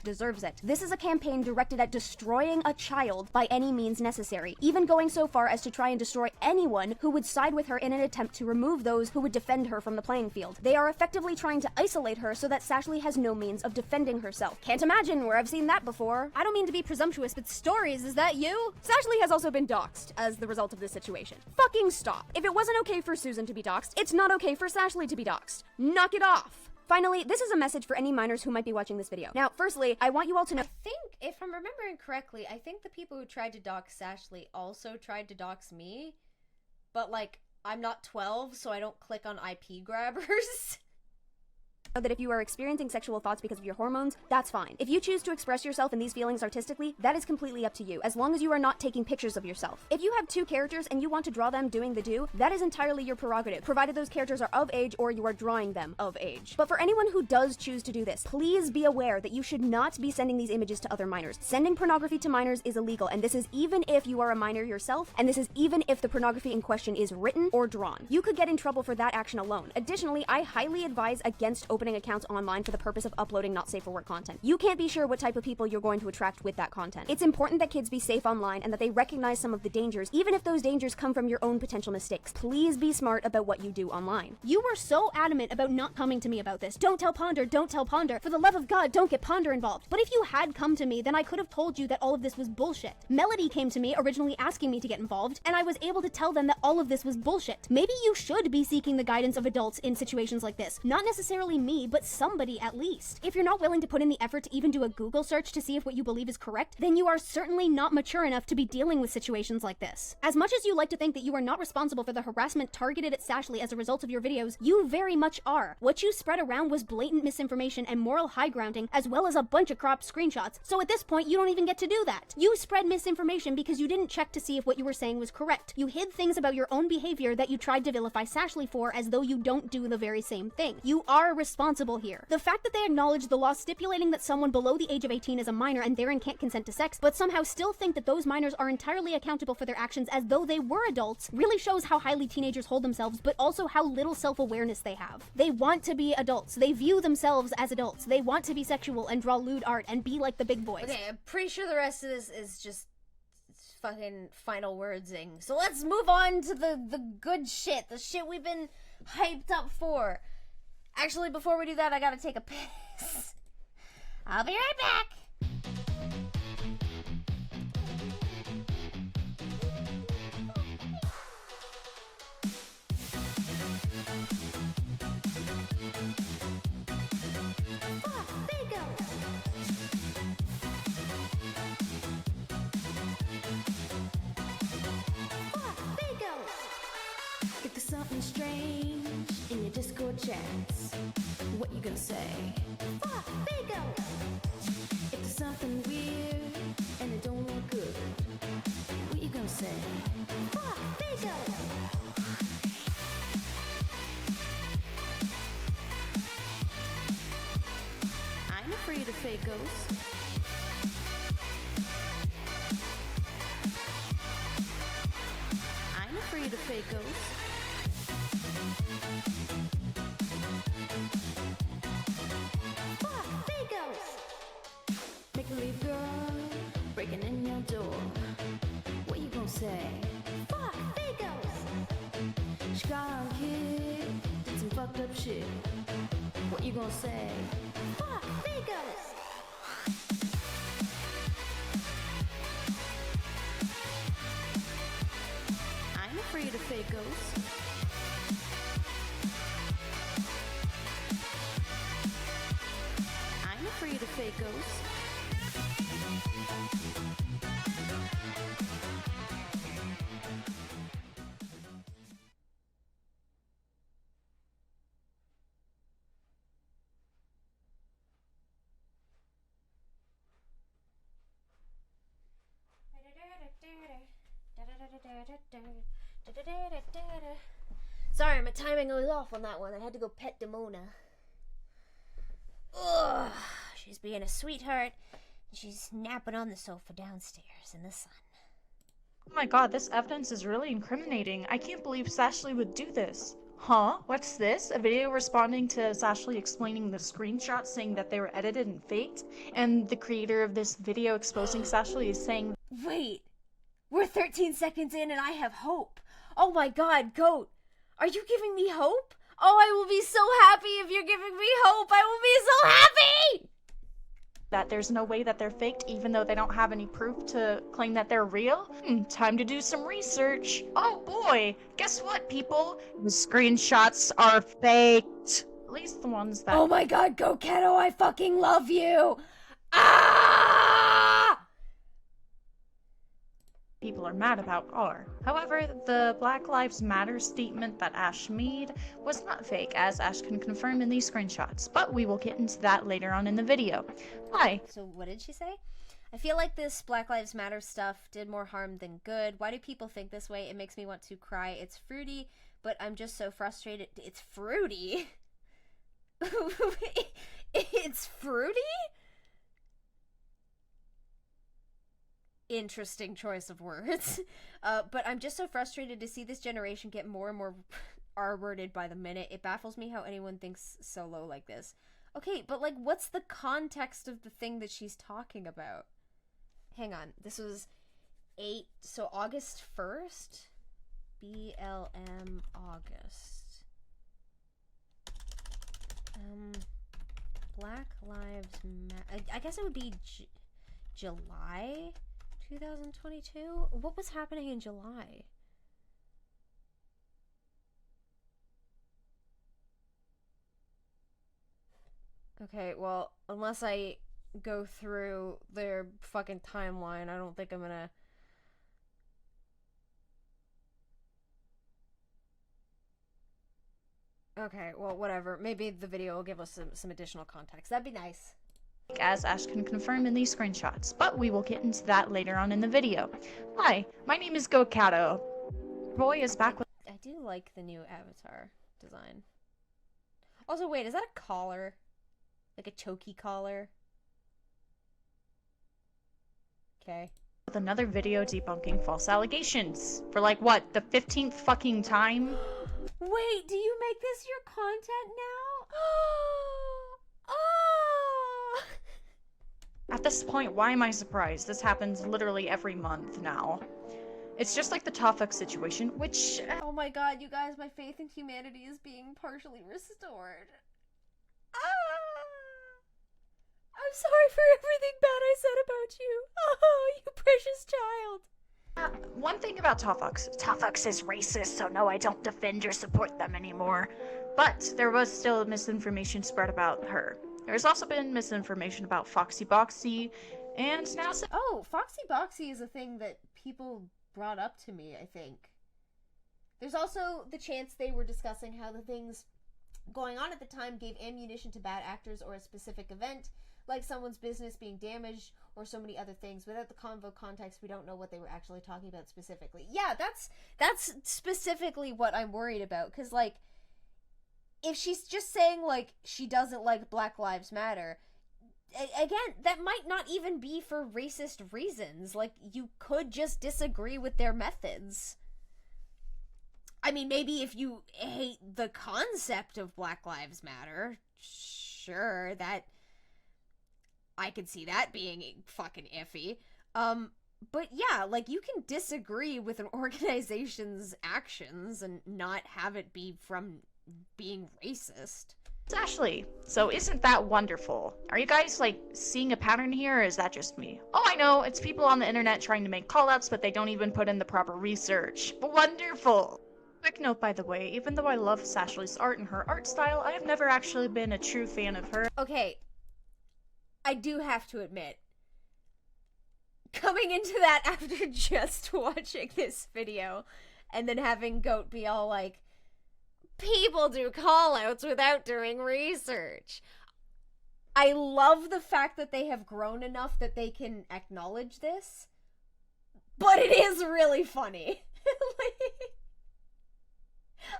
Deserves it. This is a campaign directed at destroying a child by any means necessary, even going so far as to try and destroy anyone who would side with her in an attempt to remove those who would defend her from the playing field. They are effectively trying to isolate her so that Sashley has no means of defending herself. Can't imagine where I've seen that before. I don't mean to be presumptuous, but Stories, is that you? Sashley has also been doxxed as the result of this situation. Fucking stop. If it wasn't okay for Susan to be doxxed, it's not okay for Sashley to be doxxed. Knock it off. Finally, this is a message for any minors who might be watching this video. Now, firstly, I want you all to know— I think, if I'm remembering correctly, I think the people who tried to dox Sashley also tried to dox me. But, like, I'm not 12, so I don't click on IP grabbers. that if you are experiencing sexual thoughts because of your hormones, that's fine. If you choose to express yourself in these feelings artistically, that is completely up to you, as long as you are not taking pictures of yourself. If you have two characters and you want to draw them doing the do, that is entirely your prerogative, provided those characters are of age or you are drawing them of age. But for anyone who does choose to do this, please be aware that you should not be sending these images to other minors. Sending pornography to minors is illegal, and this is even if you are a minor yourself, and this is even if the pornography in question is written or drawn. You could get in trouble for that action alone. Additionally, I highly advise against opening accounts online for the purpose of uploading not safe for work content. You can't be sure what type of people you're going to attract with that content. It's important that kids be safe online and that they recognize some of the dangers, even if those dangers come from your own potential mistakes. Please be smart about what you do online. You were so adamant about not coming to me about this. Don't tell Ponder, don't tell Ponder. For the love of God, don't get Ponder involved. But if you had come to me, then I could have told you that all of this was bullshit. Melody came to me originally asking me to get involved, and I was able to tell them that all of this was bullshit. Maybe you should be seeking the guidance of adults in situations like this. Not necessarily me, but somebody at least. If you're not willing to put in the effort to even do a Google search to see if what you believe is correct, then you are certainly not mature enough to be dealing with situations like this. As much as you like to think that you are not responsible for the harassment targeted at Sashley as a result of your videos, you very much are. What you spread around was blatant misinformation and moral high grounding, as well as a bunch of cropped screenshots, so at this point you don't even get to do that. You spread misinformation because you didn't check to see if what you were saying was correct. You hid things about your own behavior that you tried to vilify Sashley for, as though you don't do the very same thing. You are responsible here. The fact that they acknowledge the law stipulating that someone below the age of 18 is a minor and therein can't consent to sex, but somehow still think that those minors are entirely accountable for their actions as though they were adults, really shows how highly teenagers hold themselves, but also how little self-awareness they have. They want to be adults. They view themselves as adults. They want to be sexual and draw lewd art and be like the big boys. Okay, I'm pretty sure the rest of this is just fucking final wordsing. So let's move on to the good shit, the shit we've been hyped up for. Actually, before we do that, I gotta take a piss. I'll be right back. If there's something strange in your Discord chats, what you gonna say? Fuck, bingo! If there's something weird and it don't look good, what you gonna say? Fuck, bingo! I'm afraid of fakos. I'm afraid of fakos. Fuck, fakos! Make-believe girl breaking in your door. What you gonna say? Fuck, fakos! Chicago kid did some fucked up shit. What you gonna say? Fuck, fakos! I'm afraid of fakos. I'm afraid of fakos. Sorry, my timing was off on that one. I had to go pet Demona. Ugh, she's being a sweetheart, and she's napping on the sofa downstairs in the sun. Oh my god, this evidence is really incriminating. I can't believe Sashley would do this. Huh? What's this? A video responding to Sashley explaining the screenshots saying that they were edited and faked, and the creator of this video exposing Sashley is saying, Wait, we're 13 seconds in and I have hope. Oh my god, Goat, are you giving me hope? Oh, I will be so happy if you're giving me hope. I will be so happy! that there's no way that they're faked even though they don't have any proof to claim that they're real? Time to do some research. Oh boy, guess what, people? The screenshots are faked. At least the ones that— Oh my god, Go Keto, I fucking love you! Ah! people are mad about are. However, the Black Lives Matter statement that Ash made was not fake, as Ash can confirm in these screenshots, but we will get into that later on in the video. Hi. So what did she say? I feel like this Black Lives Matter stuff did more harm than good. Why do people think this way? It makes me want to cry. It's fruity, but I'm just so frustrated. It's fruity? It's fruity? Interesting choice of words. But I'm just so frustrated to see this generation get more and more R-worded by the minute. It baffles me how anyone thinks so low like this. Okay, but like, what's the context of the thing that she's talking about? Hang on, this was August 1st? BLM August. Black Lives Matter. I guess it would be July 2022? What was happening in July? Okay, well, unless I go through their fucking timeline, I don't think I'm gonna... Okay, well, whatever. Maybe the video will give us some additional context. That'd be nice. As Ash can confirm in these screenshots, but we will get into that later on in the video. Hi, my name is Gokato. Roy is back with— I do like the new avatar design. Also, wait, is that a collar? Like a chokey collar? Okay. with another video debunking false allegations. For like, what, the 15th fucking time? Wait, do you make this your content now? Oh! At this point, why am I surprised? This happens literally every month now. It's just like the Tofuk situation, which— Oh my god, you guys, my faith in humanity is being partially restored. I'm sorry for everything bad I said about you. Oh, you precious child. One thing about Tofuks is racist, so no, I don't defend or support them anymore. But there was still misinformation spread about her. There's also been misinformation about Foxy Boxy, and now— Oh, Foxy Boxy is a thing that people brought up to me, I think. There's also the chance they were discussing how the things going on at the time gave ammunition to bad actors or a specific event, like someone's business being damaged or so many other things. Without the convo context, we don't know what they were actually talking about specifically. Yeah, that's specifically what I'm worried about, because, like, if she's just saying, like, she doesn't like Black Lives Matter, again, that might not even be for racist reasons. Like, you could just disagree with their methods. I mean, maybe if you hate the concept of Black Lives Matter, sure, that... I could see that being fucking iffy. But yeah, like, you can disagree with an organization's actions and not have it be from being racist. Sashley, so isn't that wonderful? Are you guys, like, seeing a pattern here, or is that just me? Oh, I know, it's people on the internet trying to make callouts, but they don't even put in the proper research. Wonderful! Quick note, by the way, even though I love Sashley's art and her art style, I have never actually been a true fan of her. Okay, I do have to admit, coming into that after just watching this video, and then having Goat be all like, people do callouts without doing research. I love the fact that they have grown enough that they can acknowledge this, but it is really funny.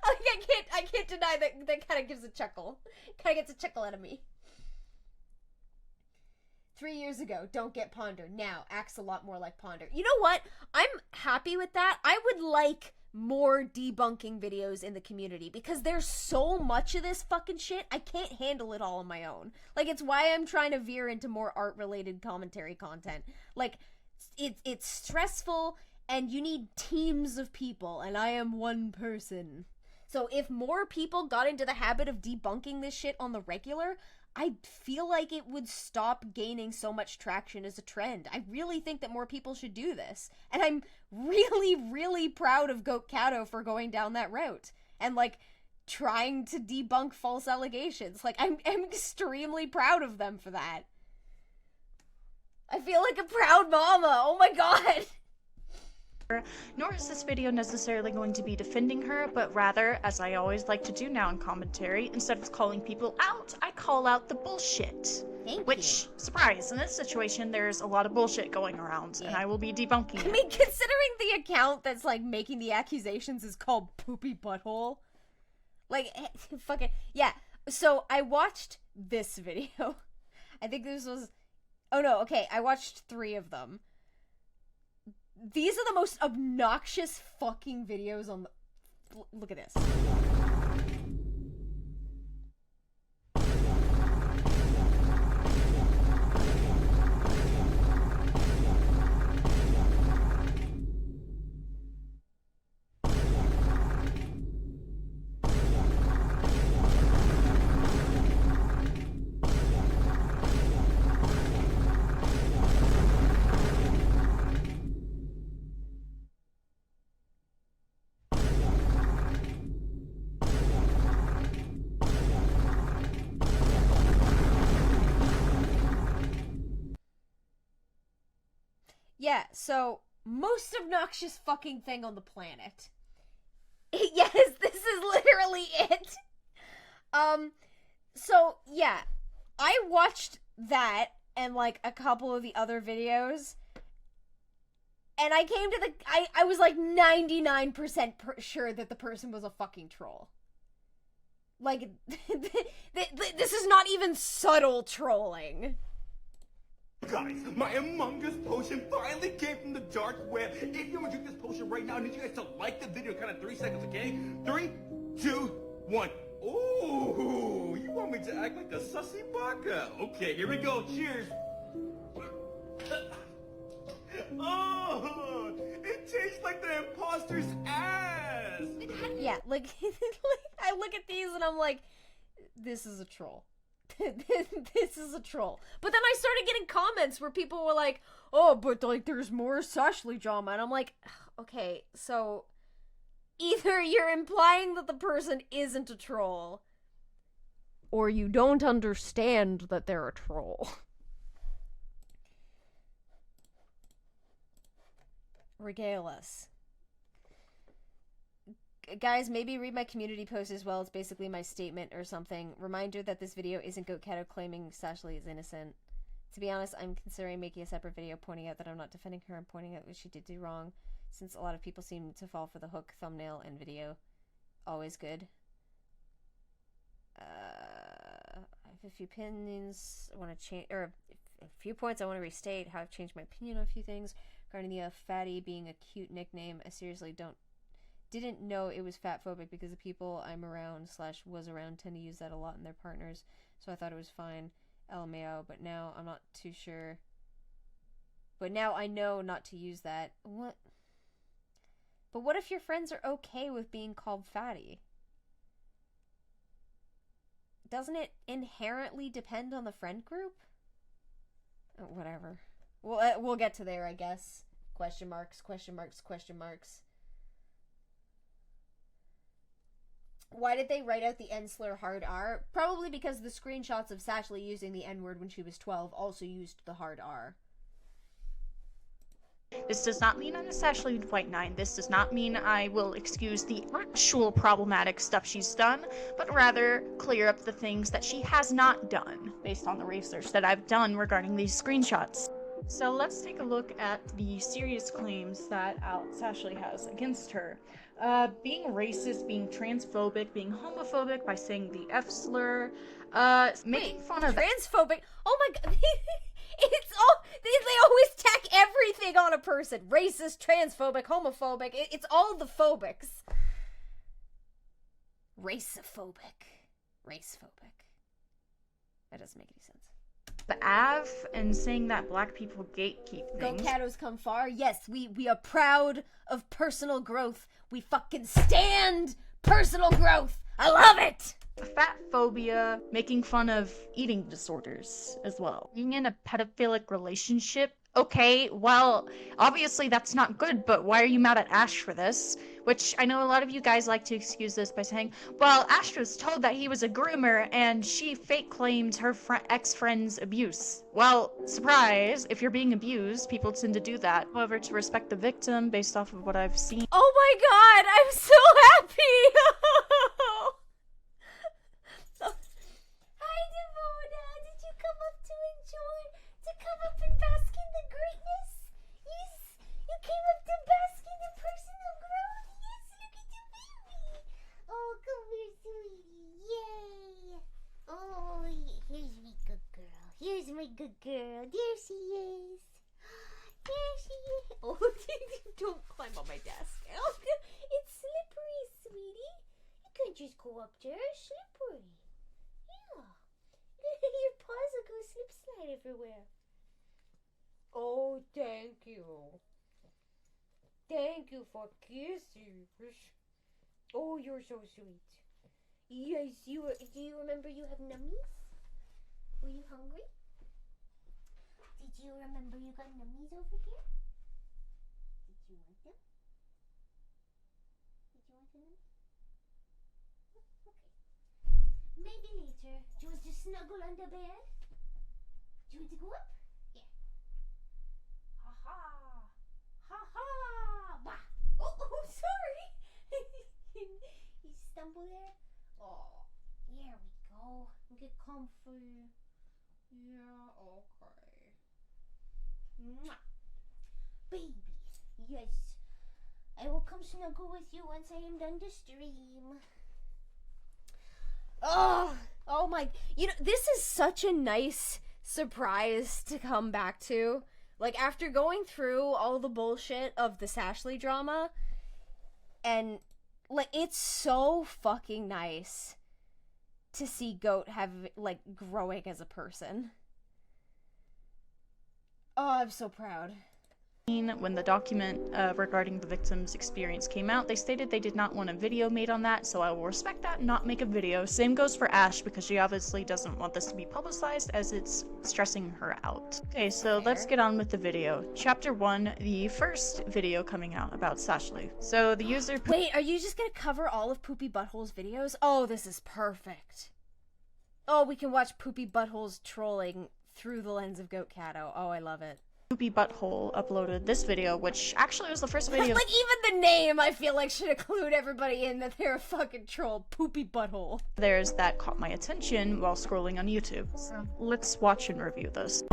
I can't deny that kind of gives a chuckle. Kind of gets a chuckle out of me. 3 years ago, don't get Ponder. Now, acts a lot more like Ponder. You know what? I'm happy with that. I would like more debunking videos in the community, because there's so much of this fucking shit, I can't handle it all on my own. Like, it's why I'm trying to veer into more art-related commentary content. Like, it's stressful, and you need teams of people, and I am one person. So if more people got into the habit of debunking this shit on the regular, I feel like it would stop gaining so much traction as a trend. I really think that more people should do this. And I'm really, really proud of Goat Cato for going down that route. And, like, trying to debunk false allegations. Like, I'm extremely proud of them for that. I feel like a proud mama. Oh my god. Nor is this video necessarily going to be defending her, but rather, as I always like to do now in commentary, instead of calling people out, I call out the bullshit. Which, surprise, in this situation, there's a lot of bullshit going around, and I will be debunking it. I mean, considering the account that's, like, making the accusations is called Poopy Butthole. Like, fucking, yeah. So, I watched this video. I think this was, oh no, okay, I watched 3 of them. These are the most obnoxious fucking videos on the... Look at this. Yeah, so, most obnoxious fucking thing on the planet. Yes, this is literally it. So, yeah, I watched that and, like, a couple of the other videos, and I came to the, I was, like, 99% sure that the person was a fucking troll. Like, this is not even subtle trolling. Guys, my Among Us potion finally came from the dark web. If you want to drink this potion right now, I need you guys to like the video, kind of 3 seconds, okay? 3, 2, 1. Ooh, you want me to act like a sussy baka? Okay, here we go. Cheers. Oh, it tastes like the imposter's ass. Yeah, like, I look at these and I'm like, this is a troll. This is a troll. But then I started getting comments where people were like, oh, but, like, there's more Sashley drama. And I'm like, okay, so either you're implying that the person isn't a troll, or you don't understand that they're a troll. Regale us. Guys, maybe read my community post as well. It's basically my statement or something. Reminder that this video isn't Goat Cato claiming Sashley is innocent. To be honest, I'm considering making a separate video pointing out that I'm not defending her and pointing out what she did do wrong, since a lot of people seem to fall for the hook thumbnail and video. Always good. I have a few opinions I want to change, or a few points I want to restate how I've changed my opinion on a few things. Regarding the fatty being a cute nickname, I seriously didn't know it was fatphobic because the people I'm around / was around tend to use that a lot in their partners, so I thought it was fine. LMAO, but now I'm not too sure. But now I know not to use that. What? But what if your friends are okay with being called fatty? Doesn't it inherently depend on the friend group? Oh, whatever. We'll get to there, I guess. Question marks, question marks, question marks. Why did they write out the N-slur hard R? Probably because the screenshots of Sashley using the N-word when she was 12 also used the hard R. This does not mean I'm a Sashley White 9. This does not mean I will excuse the actual problematic stuff she's done, but rather clear up the things that she has not done, based on the research that I've done regarding these screenshots. So let's take a look at the serious claims that Sashley has against her. Being racist, being transphobic, being homophobic by saying the F slur, making fun of transphobic. Oh my god. It's all they always tack everything on a person. Racist, transphobic, homophobic. It's all the phobics. Racephobic. Racephobic. That doesn't make any sense. The Av and saying that black people gatekeep things. Go Catos come far. Yes, we are proud of personal growth. We fucking stand personal growth. I love it. Fat phobia, making fun of eating disorders as well. Being in a pedophilic relationship. Okay, well, obviously that's not good, but why are you mad at Ash for this? Which I know a lot of you guys like to excuse this by saying, well, Ash was told that he was a groomer and she fake claimed her ex-friend's abuse. Well, surprise, if you're being abused, people tend to do that. However, to respect the victim based off of what I've seen. Oh my god, I'm so happy! Hi, Devona. Did you come up to come up and bask in the greatness? Yes, you came up to bask in the personal growth. Yes, look at your baby. Oh, come here, sweetie. Yay. Oh, here's my good girl. Here's my good girl. There she is. There she is. Oh, don't climb on my desk. Oh, it's slippery, sweetie. You can't just go up there. It's slippery. Yeah. Your paws will go slip slide everywhere. Oh, thank you. Thank you for kissing. Oh, you're so sweet. Yes, do you remember you have nummies? Were you hungry? Did you remember you got nummies over here? Did you want them? Did you want them? Okay. Maybe later. Do you want to snuggle under bed? Do you want to go up? Yeah. Ha ha! Ha ha! Bah! Oh, sorry! You stumble there? Oh, here we go. Get comfy. Yeah, okay. Mwah. Baby, yes. I will come snuggle with you once I am done to stream. Oh my, this is such a nice surprise to come back to. Like, after going through all the bullshit of the Sashley drama, and, like, it's so fucking nice to see Goat growing as a person. Oh, I'm so proud. When the document regarding the victim's experience came out, they stated they did not want a video made on that, so I will respect that and not make a video. Same goes for Ash, because she obviously doesn't want this to be publicized as it's stressing her out. Okay, so let's get on with the video. Chapter 1, the first video coming out about Sashley. So the user... Wait, are you just gonna cover all of Poopy Butthole's videos? Oh, this is perfect. Oh, we can watch Poopy Butthole's trolling through the lens of Goat Cato. Oh, I love it. Poopy Butthole uploaded this video, which actually was the first video. Like, even the name, I feel like, should include everybody in that they're a fucking troll. Poopy Butthole. There's that caught my attention while scrolling on YouTube. So let's watch and review this.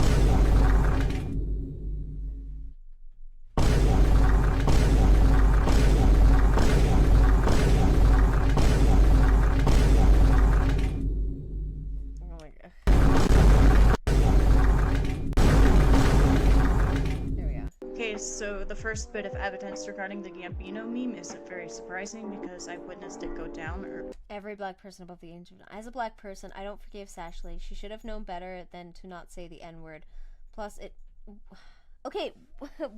So the first bit of evidence regarding the Gambino meme isn't very surprising because I witnessed it go down. Every black person above the age of... As a black person, I don't forgive Sashley. She should have known better than to not say the N-word. Plus, it... Okay,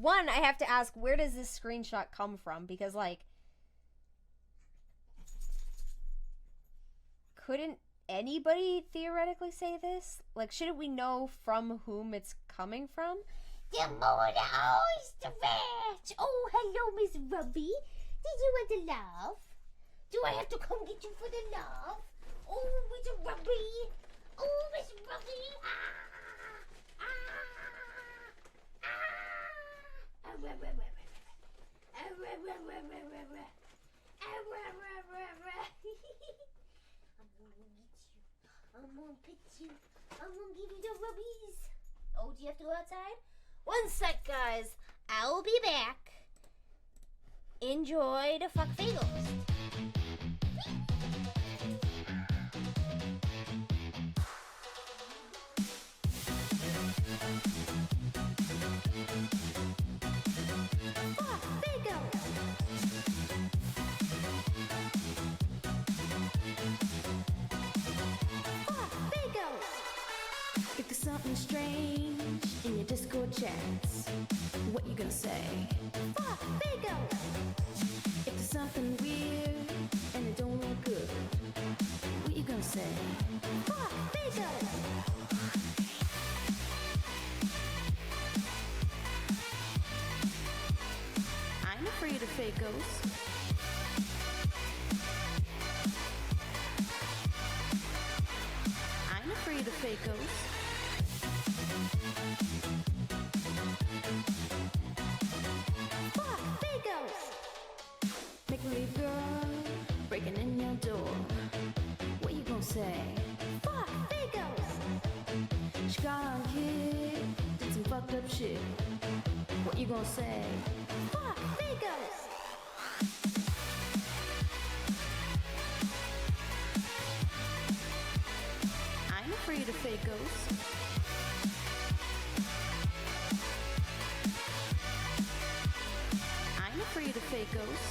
one, I have to ask, where does this screenshot come from? Because, like... Couldn't anybody theoretically say this? Like, shouldn't we know from whom it's coming from? The moon house the vet. Oh, hello, Miss Ruby. Did you want a love? Do I have to come get you for the love? Oh, Miss Ruby. Oh, Miss Ruby. I'm gonna pet you. I'm gonna give you the rubbies. Oh, do you have to go outside? One sec, guys. I'll be back. Enjoy the fuck bagels. something strange in your Discord chats, what you gonna say? Fuck, bingo! If there's something weird and it don't look good, what you gonna say? Fuck, bingo! I'm afraid of fakos. I'm afraid of fakos. Fuck, fakos! Make-believe girl breaking in your door. What you gonna say? Fuck, fakos! She got on kid, did some fucked up shit. What you gonna say? Fuck, fakos! I'm afraid of fakos. I'm afraid of fakos.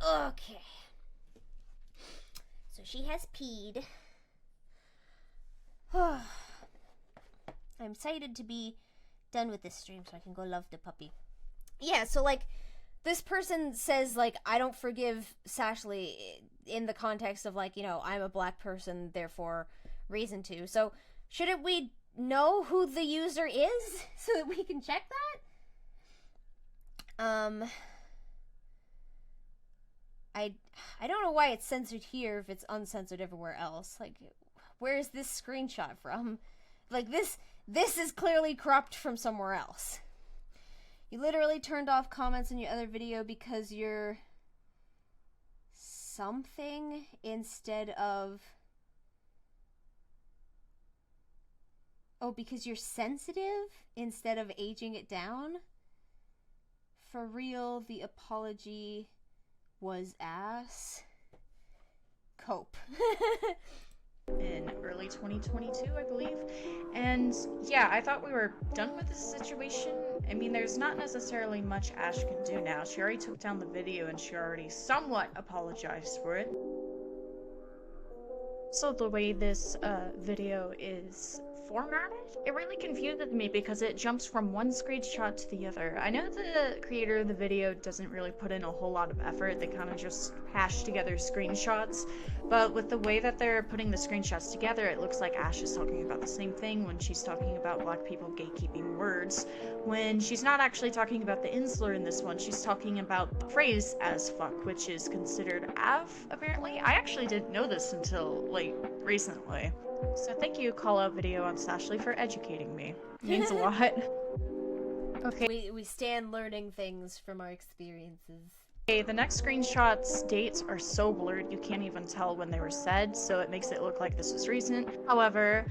Okay. So she has peed. I'm excited to be done with this stream so I can go love the puppy. Yeah, so like this person says like I don't forgive Sashley in the context of like, you know, I'm a black person, therefore reason to. So shouldn't we know who the user is so that we can check that? I don't know why it's censored here if it's uncensored everywhere else. Like, where is this screenshot from? Like, this is clearly cropped from somewhere else. You literally turned off comments in your other video because you're something instead of... Oh, because you're sensitive instead of aging it down? For real, the apology was ass. Cope. In early 2022, I believe. And yeah, I thought we were done with this situation. I mean, there's not necessarily much Ash can do now. She already took down the video and she already somewhat apologized for it. So the way this video is formatted, it really confuses me because it jumps from one screenshot to the other. I know the creator of the video doesn't really put in a whole lot of effort. They kind of just hash together screenshots, but with the way that they're putting the screenshots together, it looks like Ash is talking about the same thing when she's talking about black people gatekeeping words, when she's not actually talking about the slur in this one. She's talking about the phrase as fuck, which is considered av, apparently. I actually didn't know this until, like, recently. So thank you, call out video on Sashley, for educating me. It means a lot. Okay. We stand learning things from our experiences. Okay, the next screenshot's dates are so blurred you can't even tell when they were said, so it makes it look like this was recent. However,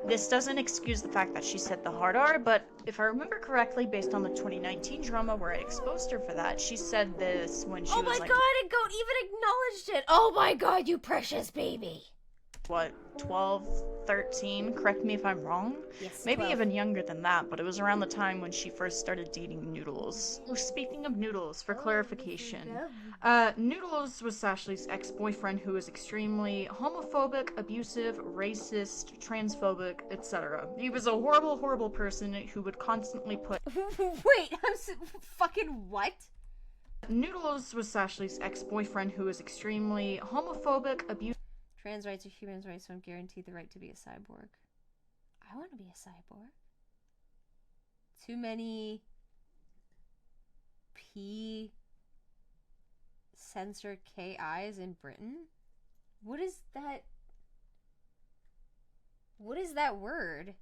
this doesn't excuse the fact that she said the hard R, but if I remember correctly, based on the 2019 drama where I exposed her for that, she said this when she was like— Oh my god, and Goat even acknowledged it! Oh my god, you precious baby! what, 12, 13? Correct me if I'm wrong? Yes, Maybe 12. even younger than that, but it was around the time when she first started dating Noodles. Oh, speaking of Noodles, for clarification, Noodles was Sashley's ex-boyfriend who was extremely homophobic, abusive, racist, transphobic, etc. He was a horrible, horrible person who would constantly put— Wait, fucking what? Noodles was Sashley's ex-boyfriend who was extremely homophobic, abusive— Trans rights are human rights, don't guarantee the right to be a cyborg. I want to be a cyborg. Too many P censored KIs in Britain? What is that? What is that word?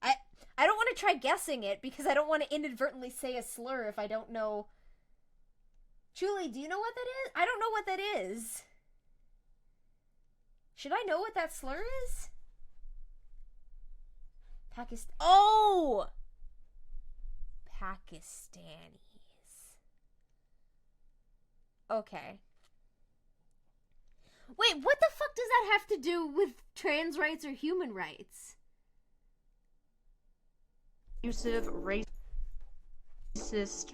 I don't want to try guessing it because I don't want to inadvertently say a slur if I don't know. Julie, do you know what that is? I don't know what that is. Should I know what that slur is? Oh! Pakistanis. Okay. Wait, what the fuck does that have to do with trans rights or human rights? abusive, racist,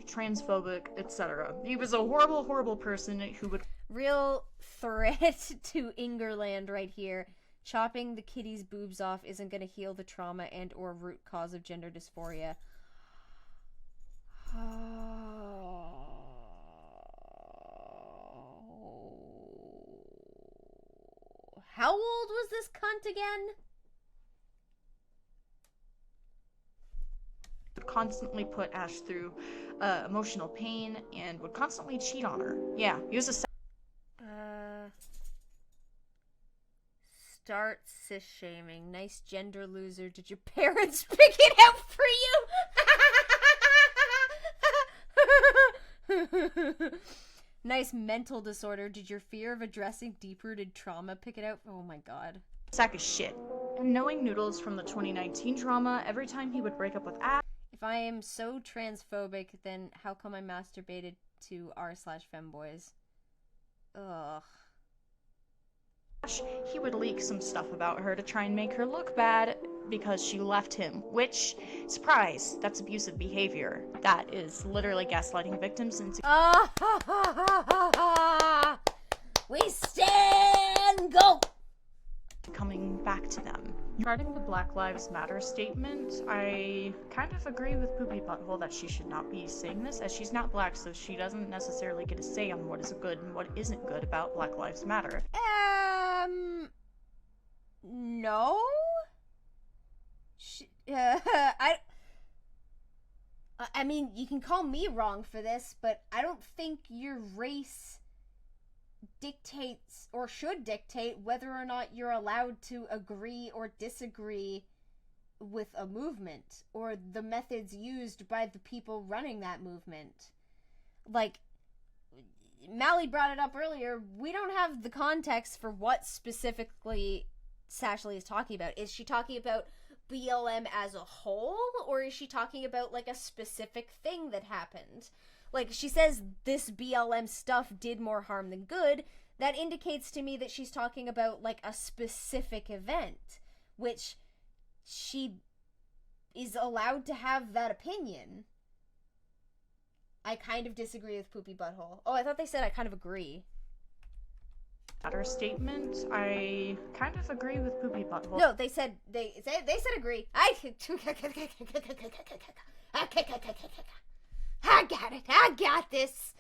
transphobic, etc. He was a horrible, horrible person who would— Real threat to Ingerland right here. Chopping the kitty's boobs off isn't going to heal the trauma and or root cause of gender dysphoria. How old was this cunt again? would constantly put Ash through emotional pain and would constantly cheat on her. Yeah, he was a— Start cis-shaming. Nice gender loser. Did your parents pick it out for you? Nice mental disorder. Did your fear of addressing deep-rooted trauma pick it out? Oh my god. sack of shit. And knowing Noodles from the 2019 drama, every time he would break up with Ash— If I am so transphobic, then how come I masturbated to r/femboys? Ugh. he would leak some stuff about her to try and make her look bad because she left him, which, surprise, that's abusive behavior. That is literally gaslighting victims into— We stand go! coming back to them. Regarding the Black Lives Matter statement, I kind of agree with Poopy Butthole that she should not be saying this, as she's not black, so she doesn't necessarily get a say on what is good and what isn't good about Black Lives Matter. No? I mean, you can call me wrong for this, but I don't think your race dictates or should dictate whether or not you're allowed to agree or disagree with a movement or the methods used by the people running that movement. Like, Mally brought it up earlier, we don't have the context for what specifically Sashley is talking about. Is she talking about BLM as a whole, or is she talking about, like, a specific thing that happened? Like, she says this BLM stuff did more harm than good. That indicates to me that she's talking about, like, a specific event, which she is allowed to have that opinion. I kind of disagree with Poopy Butthole. Oh, I thought they said I kind of agree. Matter statement, I kind of agree with Poopy Butthole. No, they said agree. I got this.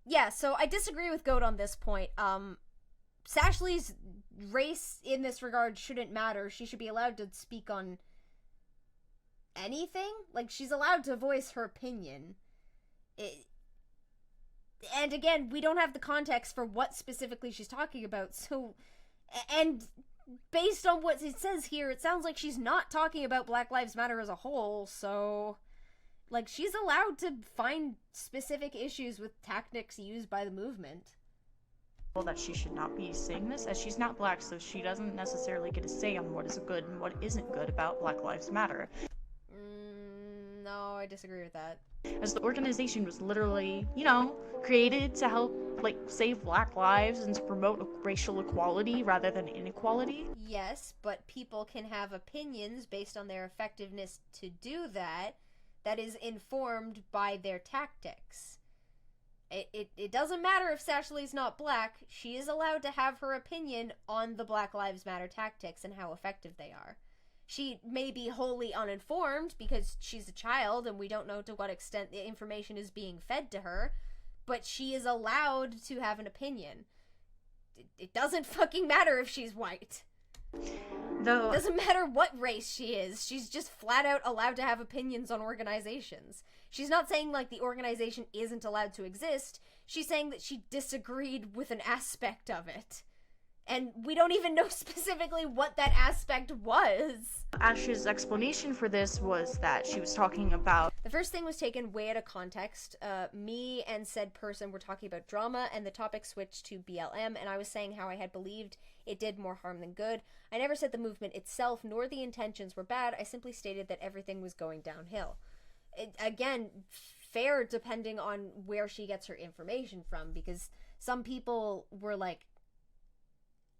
Yeah, so I disagree with Goat on this point. Sashley's race in this regard shouldn't matter. She should be allowed to speak on anything. Like, she's allowed to voice her opinion. And again, we don't have the context for what specifically she's talking about, so... And based on what it says here, it sounds like she's not talking about Black Lives Matter as a whole, so... Like, she's allowed to find specific issues with tactics used by the movement. That she should not be saying this, as she's not black, so she doesn't necessarily get a say on what is good and what isn't good about Black Lives Matter. No, I disagree with that. As the organization was literally, you know, created to help, like, save black lives and to promote racial equality rather than inequality. Yes, but people can have opinions based on their effectiveness to do that, that is informed by their tactics. It doesn't matter if Sashley's not black, she is allowed to have her opinion on the Black Lives Matter tactics and how effective they are. She may be wholly uninformed because she's a child and we don't know to what extent the information is being fed to her, but she is allowed to have an opinion. It doesn't fucking matter if she's white. Though, it doesn't matter what race she is. She's just flat out allowed to have opinions on organizations. She's not saying, like, the organization isn't allowed to exist. She's saying that she disagreed with an aspect of it. And we don't even know specifically what that aspect was. Ash's explanation for this was that she was talking about... The first thing was taken way out of context. Me and said person were talking about drama, and the topic switched to BLM, and I was saying how I had believed it did more harm than good. I never said the movement itself nor the intentions were bad. I simply stated that everything was going downhill. Again, fair depending on where she gets her information from, because some people were like,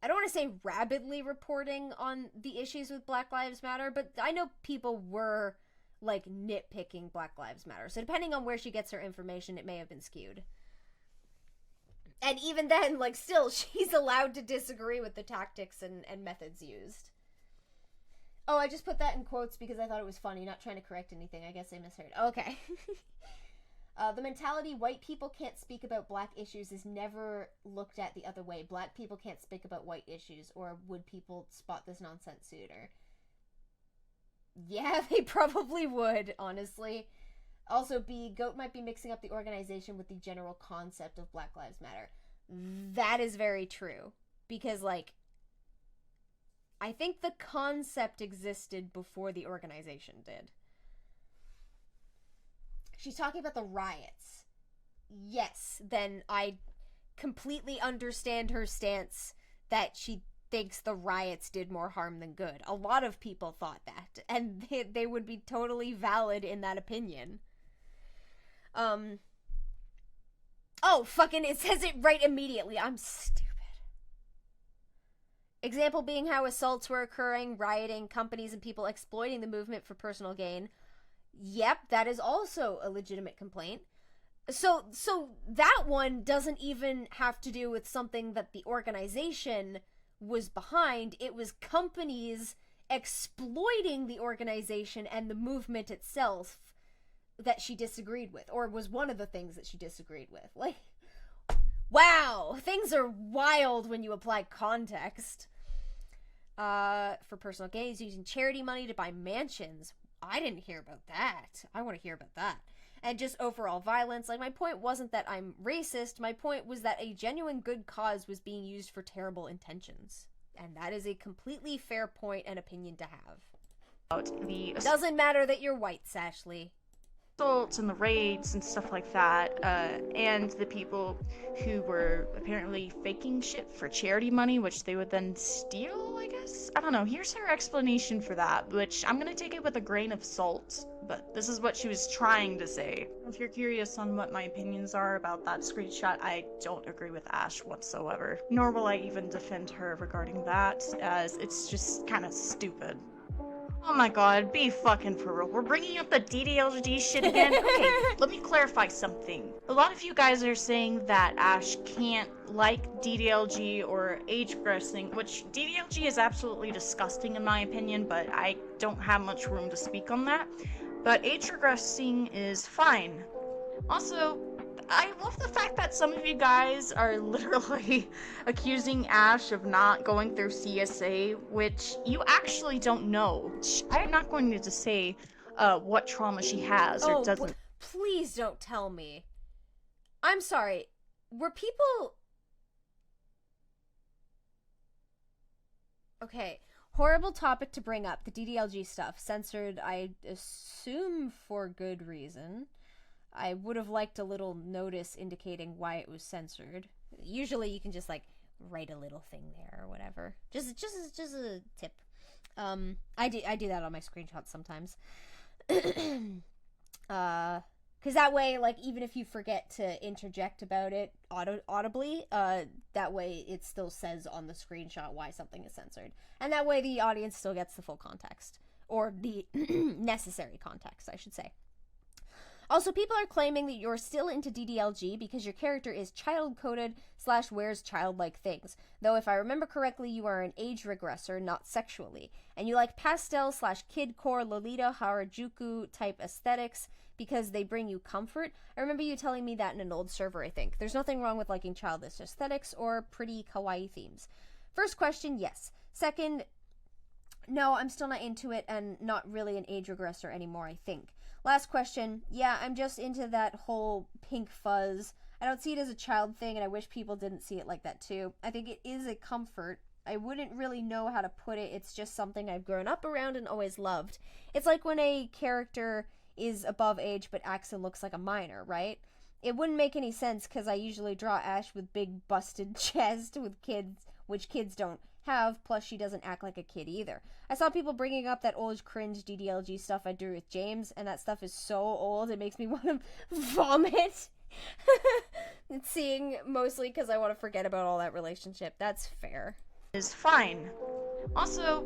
I don't want to say rabidly reporting on the issues with Black Lives Matter, but I know people were, like, nitpicking Black Lives Matter. So depending on where she gets her information, it may have been skewed. And even then, like, still, she's allowed to disagree with the tactics and methods used. Oh, I just put that in quotes because I thought it was funny, not trying to correct anything. I guess I misheard. Okay. The mentality, white people can't speak about black issues, is never looked at the other way. Black people can't speak about white issues, or would people spot this nonsense sooner? Yeah, they probably would, honestly. Also, B, Goat might be mixing up the organization with the general concept of Black Lives Matter. That is very true. Because, like, I think the concept existed before the organization did. She's talking about the riots. Yes, then I completely understand her stance that she thinks the riots did more harm than good. A lot of people thought that, and they would be totally valid in that opinion. Oh, fucking, it says it right immediately. I'm stupid. Example being how assaults were occurring, rioting, companies and people exploiting the movement for personal gain. Yep, that is also a legitimate complaint. So that one doesn't even have to do with something that the organization was behind. It was companies exploiting the organization and the movement itself that she disagreed with, or was one of the things that she disagreed with. Like, wow, things are wild when you apply context. For personal gains, using charity money to buy mansions. I didn't hear about that. I want to hear about that. And just overall violence. Like, my point wasn't that I'm racist. My point was that a genuine good cause was being used for terrible intentions. And that is a completely fair point and opinion to have. It doesn't matter that you're white, Sashley. Assaults and the raids and stuff like that, and the people who were apparently faking shit for charity money, which they would then steal, I guess? I don't know. Here's her explanation for that, which I'm gonna take it with a grain of salt, but this is what she was trying to say. If you're curious on what my opinions are about that screenshot, I don't agree with Ash whatsoever. Nor will I even defend her regarding that, as it's just kind of stupid. Oh my god, be fucking for real. We're bringing up the DDLG shit again? Okay, let me clarify something. A lot of you guys are saying that Ash can't like DDLG or age progressing, which DDLG is absolutely disgusting in my opinion, but I don't have much room to speak on that. But age regressing is fine. Also, I love the fact that some of you guys are literally accusing Ash of not going through CSA, which you actually don't know. I'm not going to say what trauma she has or doesn't. Please don't tell me. I'm sorry. Were people... Okay. Horrible topic to bring up, the DDLG stuff. Censored, I assume for good reason. I would have liked a little notice indicating why it was censored. Usually you can just, like, write a little thing there or whatever. Just a tip. I do that on my screenshots sometimes. Because that way, like, even if you forget to interject about it audibly, that way it still says on the screenshot why something is censored. And that way the audience still gets the full context. Or the necessary context, I should say. Also, people are claiming that you're still into DDLG because your character is child-coded / wears childlike things. Though if I remember correctly, you are an age regressor, not sexually. And you like pastel / kidcore Lolita Harajuku type aesthetics because they bring you comfort. I remember you telling me that in an old server, I think. There's nothing wrong with liking childish aesthetics or pretty kawaii themes. First question, yes. Second, no, I'm still not into it and not really an age regressor anymore, I think. Last question, yeah, I'm just into that whole pink fuzz. I don't see it as a child thing, and I wish people didn't see it like that too. I think it is a comfort. I wouldn't really know how to put it. It's just something I've grown up around and always loved. It's like when a character is above age but acts and looks like a minor, right? It wouldn't make any sense because I usually draw Ash with big busted chest with kids, which kids don't have, plus she doesn't act like a kid either. I saw people bringing up that old cringe DDLG stuff I drew with James, and that stuff is so old it makes me want to vomit. It's seeing mostly because I want to forget about all that relationship. That's fair. Is fine. Also,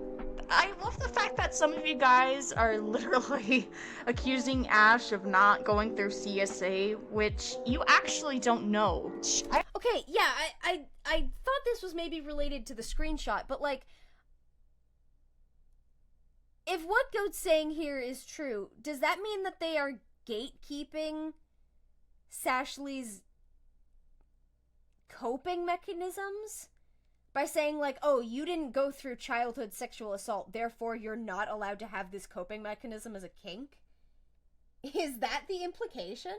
I love the fact that some of you guys are literally accusing Ash of not going through CSA, which you actually don't know. Okay, yeah, I thought this was maybe related to the screenshot, but like, if what Goat's saying here is true, does that mean that they are gatekeeping Sashley's coping mechanisms? By saying, like, oh, you didn't go through childhood sexual assault, therefore you're not allowed to have this coping mechanism as a kink? Is that the implication?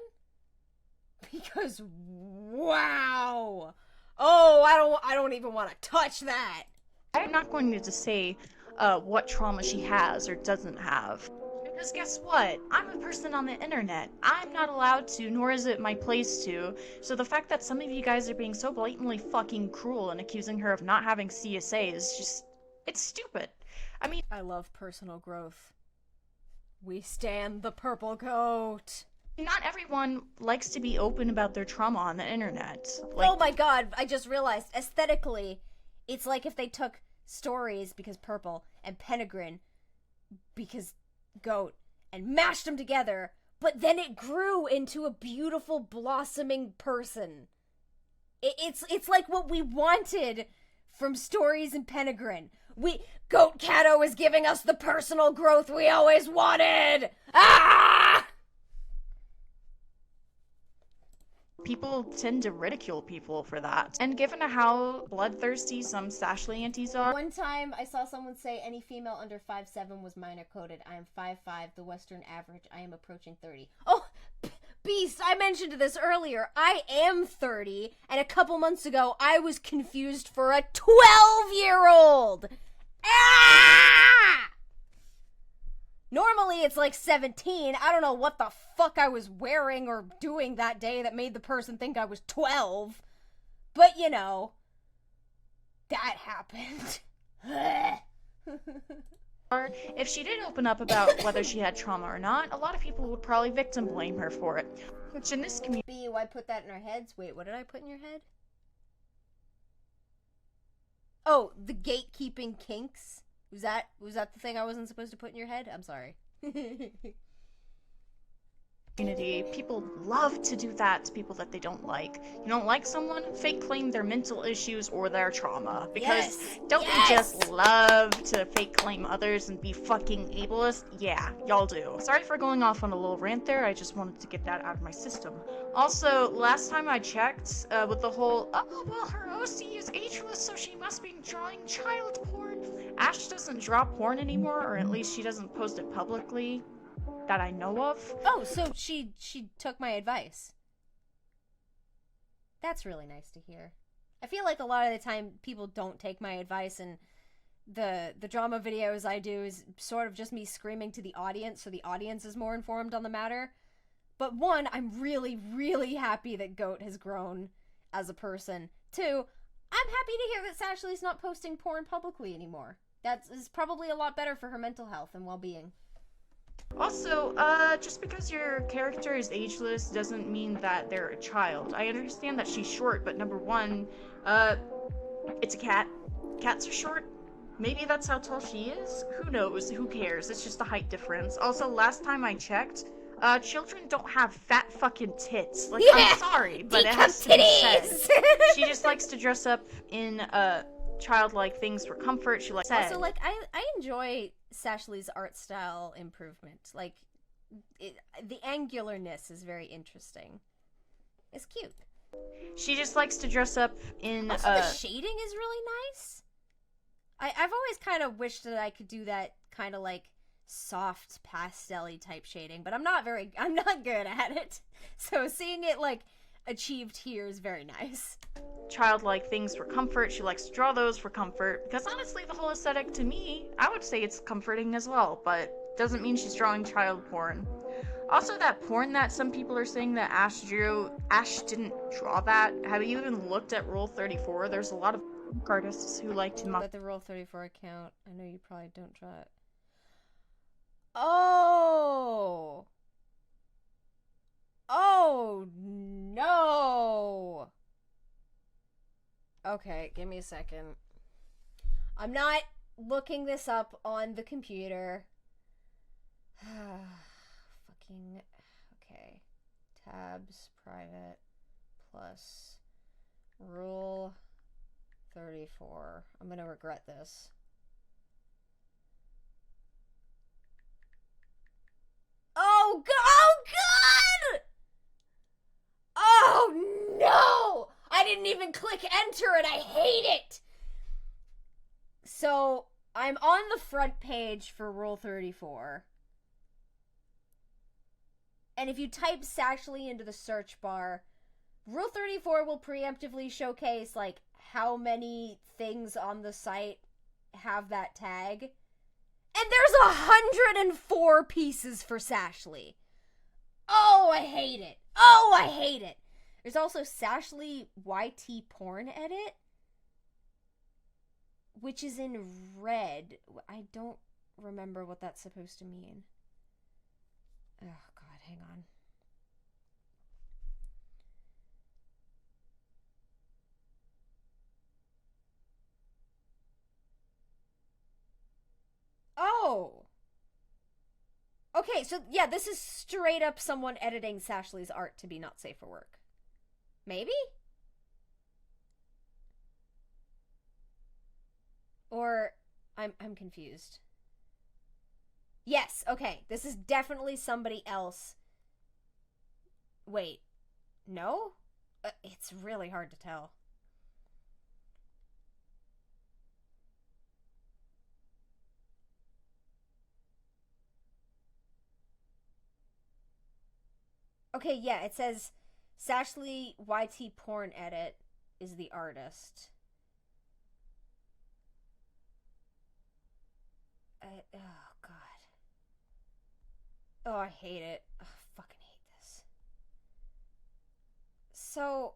Because, wow! Oh, I don't even want to touch that! I'm not going to say what trauma she has or doesn't have. Because guess what? I'm a person on the internet. I'm not allowed to, nor is it my place to. So the fact that some of you guys are being so blatantly fucking cruel and accusing her of not having CSA is just... it's stupid. I mean... I love personal growth. We stand the purple coat. Not everyone likes to be open about their trauma on the internet. Like... oh my god, I just realized, aesthetically, it's like if they took Stories because purple and Penegrin because goat and mashed them together, but then it grew into a beautiful blossoming person. It's like what we wanted from Stories and Penegrin. Goat Cato is giving us the personal growth we always wanted. Ah! People tend to ridicule people for that. And given how bloodthirsty some Sashley aunties are... one time I saw someone say any female under 5'7" was minor coded. I am 5'5", the Western average. I am approaching 30. Oh, Beast, I mentioned this earlier. I am 30, and a couple months ago I was confused for a 12-year-old. Ah! Normally it's like 17. I don't know what the fuck I was wearing or doing that day that made the person think I was 12. But, you know, that happened. If she did open up about whether she had trauma or not, a lot of people would probably victim blame her for it. Which in this community... B, I put that in our heads? Wait, what did I put in your head? Oh, the gatekeeping kinks? Was that the thing I wasn't supposed to put in your head? I'm sorry. People love to do that to people that they don't like. You don't like someone? Fake claim their mental issues or their trauma. Because don't you just love to fake claim others and be fucking ableist? Yeah, y'all do. Sorry for going off on a little rant there, I just wanted to get that out of my system. Also, last time I checked, with the whole, oh, well, her OC is ageless, so she must be drawing child porn. Ash doesn't draw porn anymore, or at least she doesn't post it publicly. That I know of. Oh, so she took my advice. That's really nice to hear. I feel like a lot of the time people don't take my advice and the drama videos I do is sort of just me screaming to the audience, so the audience is more informed on the matter. But one, I'm really, really happy that Goat has grown as a person. Two, I'm happy to hear that Sashley's not posting porn publicly anymore. That is probably a lot better for her mental health and well-being. Also, just because your character is ageless doesn't mean that they're a child. I understand that she's short, but number one, it's a cat. Cats are short. Maybe that's how tall she is? Who knows? Who cares? It's just a height difference. Also, last time I checked, children don't have fat fucking tits. Like, Yeah! I'm sorry, but it has to be said. She just likes to dress up in, childlike things for comfort. She likes Also, like, I enjoy Sashley's art style improvement. Like, the angularness is very interesting. It's cute. She just likes to dress up in, Also, the shading is really nice. I've always kind of wished that I could do that kind of, like, soft pastel-y type shading, but I'm not good at it. So seeing it, like, achieved here is very nice. childlike things for comfort. She likes to draw those for comfort. Because honestly, the whole aesthetic to me, I would say it's comforting as well, but doesn't mean she's drawing child porn. Also, that porn that some people are saying that Ash drew, Ash didn't draw that. Have you even looked at Rule 34? There's a lot of artists who like to mock. At the Rule 34 account, I know you probably don't draw it. Oh! Oh, no! Okay, give me a second. I'm not looking this up on the computer. Fucking... Okay. Tabs, private, plus Rule 34. I'm gonna regret this. Oh, God! Oh, no! I didn't even click enter and I hate it! So, I'm on the front page for Rule 34. And if you type Sashley into the search bar, Rule 34 will preemptively showcase, like, how many things on the site have that tag. And there's 104 pieces for Sashley. Oh, I hate it. Oh, I hate it. There's also Sashley YT porn edit, which is in red. I don't remember what that's supposed to mean. Oh, God, hang on. Oh! Okay, so yeah, this is straight up someone editing Sashley's art to be not safe for work. Maybe? Or I'm confused. Yes, okay, this is definitely somebody else. Wait, no? It's really hard to tell. Okay, yeah, it says Sashley YT porn edit is the artist. Oh, God. Oh, I hate it. Oh, I fucking hate this. So...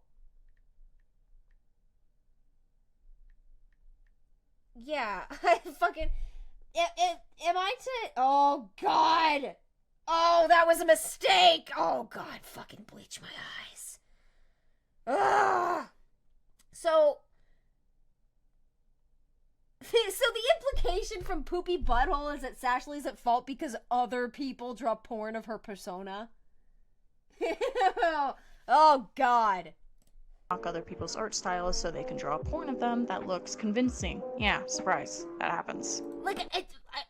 yeah, I fucking... Am I to... Oh, God! Oh, that was a mistake! Oh, God, fucking bleach my eyes. Ugh! So the implication from Poopy Butthole is that Sashley's at fault because other people draw porn of her persona? Oh, God. Mock other people's art styles so they can draw porn of them that looks convincing. Yeah, surprise. That happens. Like,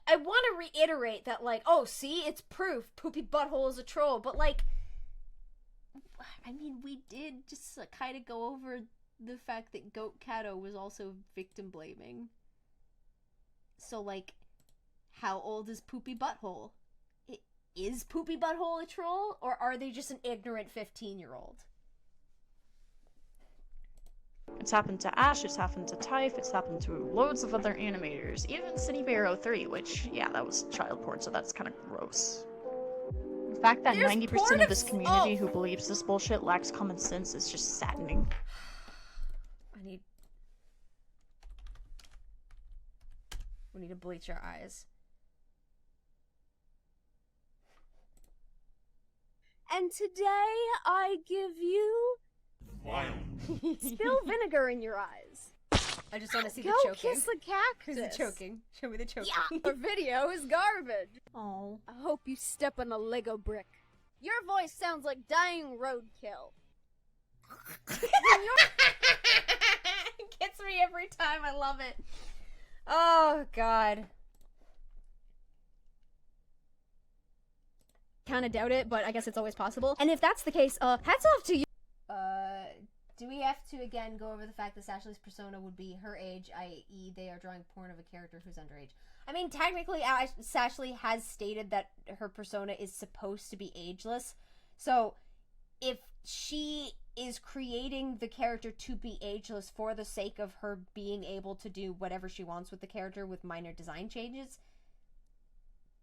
I want to reiterate that, like, oh, see, it's proof Poopy Butthole is a troll, but, like, I mean, we did just kind of go over the fact that Goat Cato was also victim blaming. So, like, how old is Poopy Butthole? Is Poopy Butthole a troll, or are they just an ignorant 15-year-old? It's happened to Ash, it's happened to Typh, it's happened to loads of other animators. Even CityBear03, which, yeah, that was child porn, so that's kind of gross. The fact that 90% of this community who believes this bullshit lacks common sense is just saddening. We need to bleach our eyes. And today I give you... Spill vinegar in your eyes. I just want to see the Go choking. kiss the cactus. Who's the choking? Show me the choking. Yeah, your video is garbage. Oh. I hope you step on a Lego brick. Your voice sounds like dying roadkill. It gets me every time. I love it. Oh, God. Kind of doubt it, but I guess it's always possible. And if that's the case, hats off to you. Do we have to, again, go over the fact that Sashley's persona would be her age, i.e. they are drawing porn of a character who's underage? I mean, technically, Sashley has stated that her persona is supposed to be ageless, so if she is creating the character to be ageless for the sake of her being able to do whatever she wants with the character with minor design changes,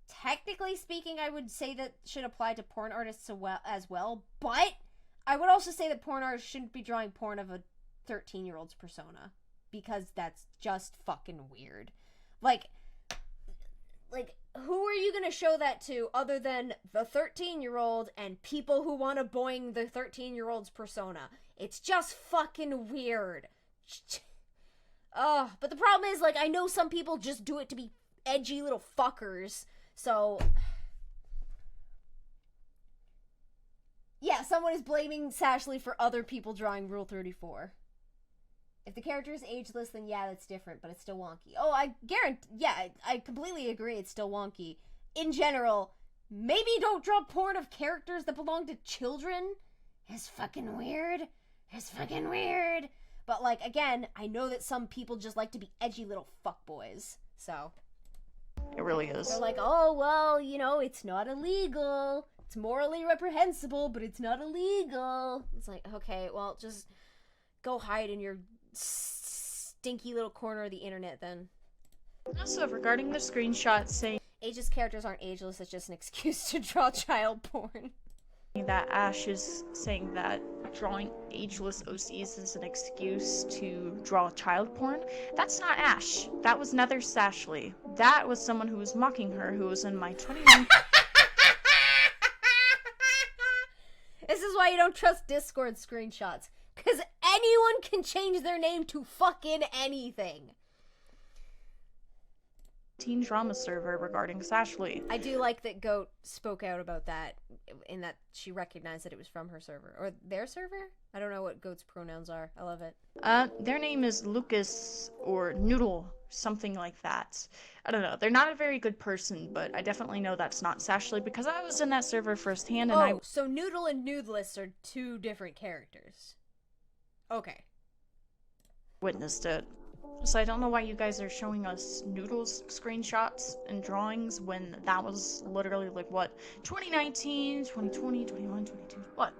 technically speaking, I would say that should apply to porn artists as well, but I would also say that porn artists shouldn't be drawing porn of a 13-year-old's persona, because that's just fucking weird. Like, who are you gonna show that to other than the 13-year-old and people who want to boing the 13-year-old's persona? It's just fucking weird. But the problem is, like, I know some people just do it to be edgy little fuckers, so... Yeah, someone is blaming Sashley for other people drawing Rule 34. If the character is ageless, then yeah, that's different, but it's still wonky. Oh, I guarantee, yeah, I completely agree it's still wonky. In general, maybe don't draw porn of characters that belong to children. It's fucking weird. It's fucking weird. But, like, again, I know that some people just like to be edgy little fuckboys, so. It really is. They're like, oh, well, you know, it's not illegal. It's morally reprehensible, but it's not illegal. It's like, okay, well, just go hide in your stinky little corner of the internet then. Also, regarding the screenshot saying ageless characters aren't ageless, it's just an excuse to draw child porn. That Ash is saying that drawing ageless OCs is an excuse to draw child porn. That's not Ash. That was neither Sashley. That was someone who was mocking her, who was in my 29... This is why you don't trust Discord screenshots. Because anyone can change their name to fucking anything. Teen drama server regarding Sashley. I do like that Goat spoke out about that, in that she recognized that it was from her server. Or their server? I don't know what Goat's pronouns are. I love it. Their name is Lucas or Noodle, something like that. I don't know. They're not a very good person, but I definitely know that's not Sashley because I was in that server firsthand and so Noodle and Noodless are two different characters. Okay. Witnessed it. So I don't know why you guys are showing us Noodles screenshots and drawings when that was literally like what, 2019, 2020, 21, 22, what,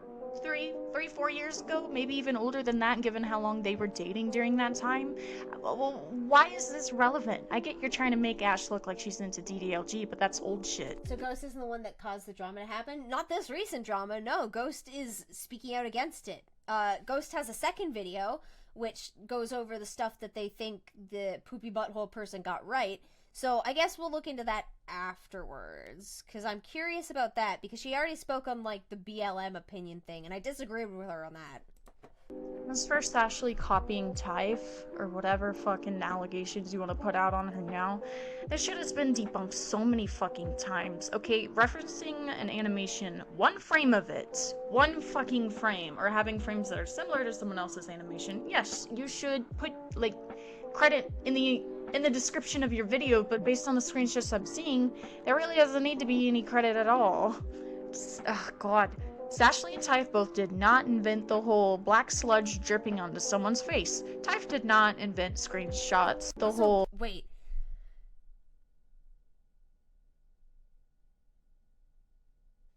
4 years ago, maybe even older than that given how long they were dating during that time. Well, why is this relevant? I get you're trying to make Ash look like she's into DDLG, but that's old shit. So Ghost isn't the one that caused the drama to happen? Not this recent drama, no. Ghost is speaking out against it. Ghost has a second video which goes over the stuff that they think the poopy butthole person got right. So I guess we'll look into that afterwards, because I'm curious about that, because she already spoke on, like, the BLM opinion thing, and I disagreed with her on that. As for Sashley copying Typh, or whatever fucking allegations you want to put out on her now, this shit has been debunked so many fucking times. Okay, referencing an animation, one frame of it, one fucking frame, or having frames that are similar to someone else's animation, yes, you should put, like, credit in the description of your video, but based on the screenshots I'm seeing, there really doesn't need to be any credit at all. Oh god. Sashley and Typh both did not invent the whole black sludge dripping onto someone's face. Typh did not invent screenshots. Wait.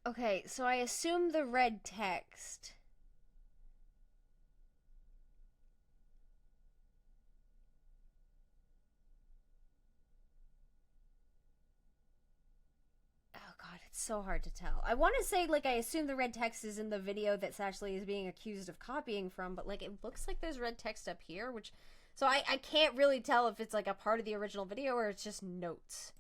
Okay, so I assume the red text so hard to tell. I want to say, like, I assume the red text is in the video that Sashley is being accused of copying from, but, like, it looks like there's red text up here, which... So I can't really tell if it's, like, a part of the original video or it's just notes.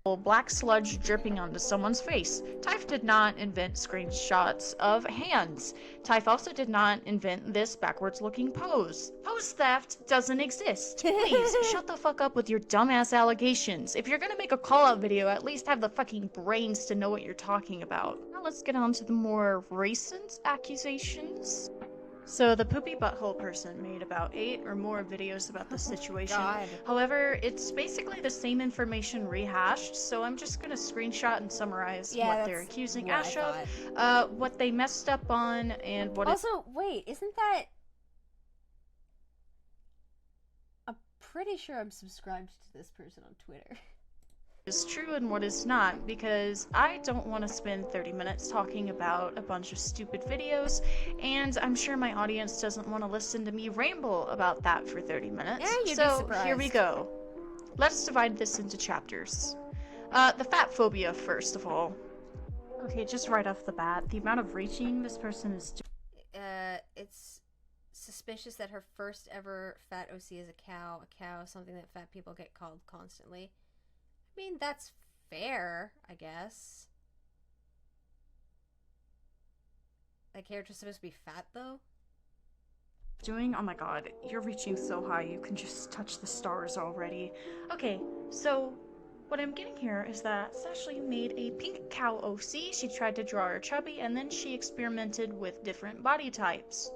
Black sludge dripping onto someone's face. Typh did not invent screenshots of hands. Typh also did not invent this backwards-looking pose. Pose theft doesn't exist. Please, shut the fuck up with your dumbass allegations. If you're gonna make a call-out video, at least have the fucking brains to know what you're talking about. Now let's get on to the more recent accusations. So the poopy butthole person made about 8 or more videos about the situation. God. However, it's basically the same information rehashed, so I'm just gonna screenshot and summarize what they're accusing Ash of, what they messed up on, and what Also, wait, isn't that... I'm pretty sure I'm subscribed to this person on Twitter. is true and what is not, because I don't want to spend 30 minutes talking about a bunch of stupid videos, and I'm sure my audience doesn't want to listen to me ramble about that for 30 minutes. Yeah, you'd be so surprised. Here we go. Let's divide this into chapters. The fat phobia, first of all. Okay, just right off the bat, the amount of reaching this person is doing. It's suspicious that her first ever fat OC is a cow, something that fat people get called constantly. I mean, that's fair, I guess. That character's supposed to be fat, though? Oh my god, you're reaching so high you can just touch the stars already. Okay, so what I'm getting here is that Sashley made a pink cow OC, she tried to draw her chubby, and then she experimented with different body types.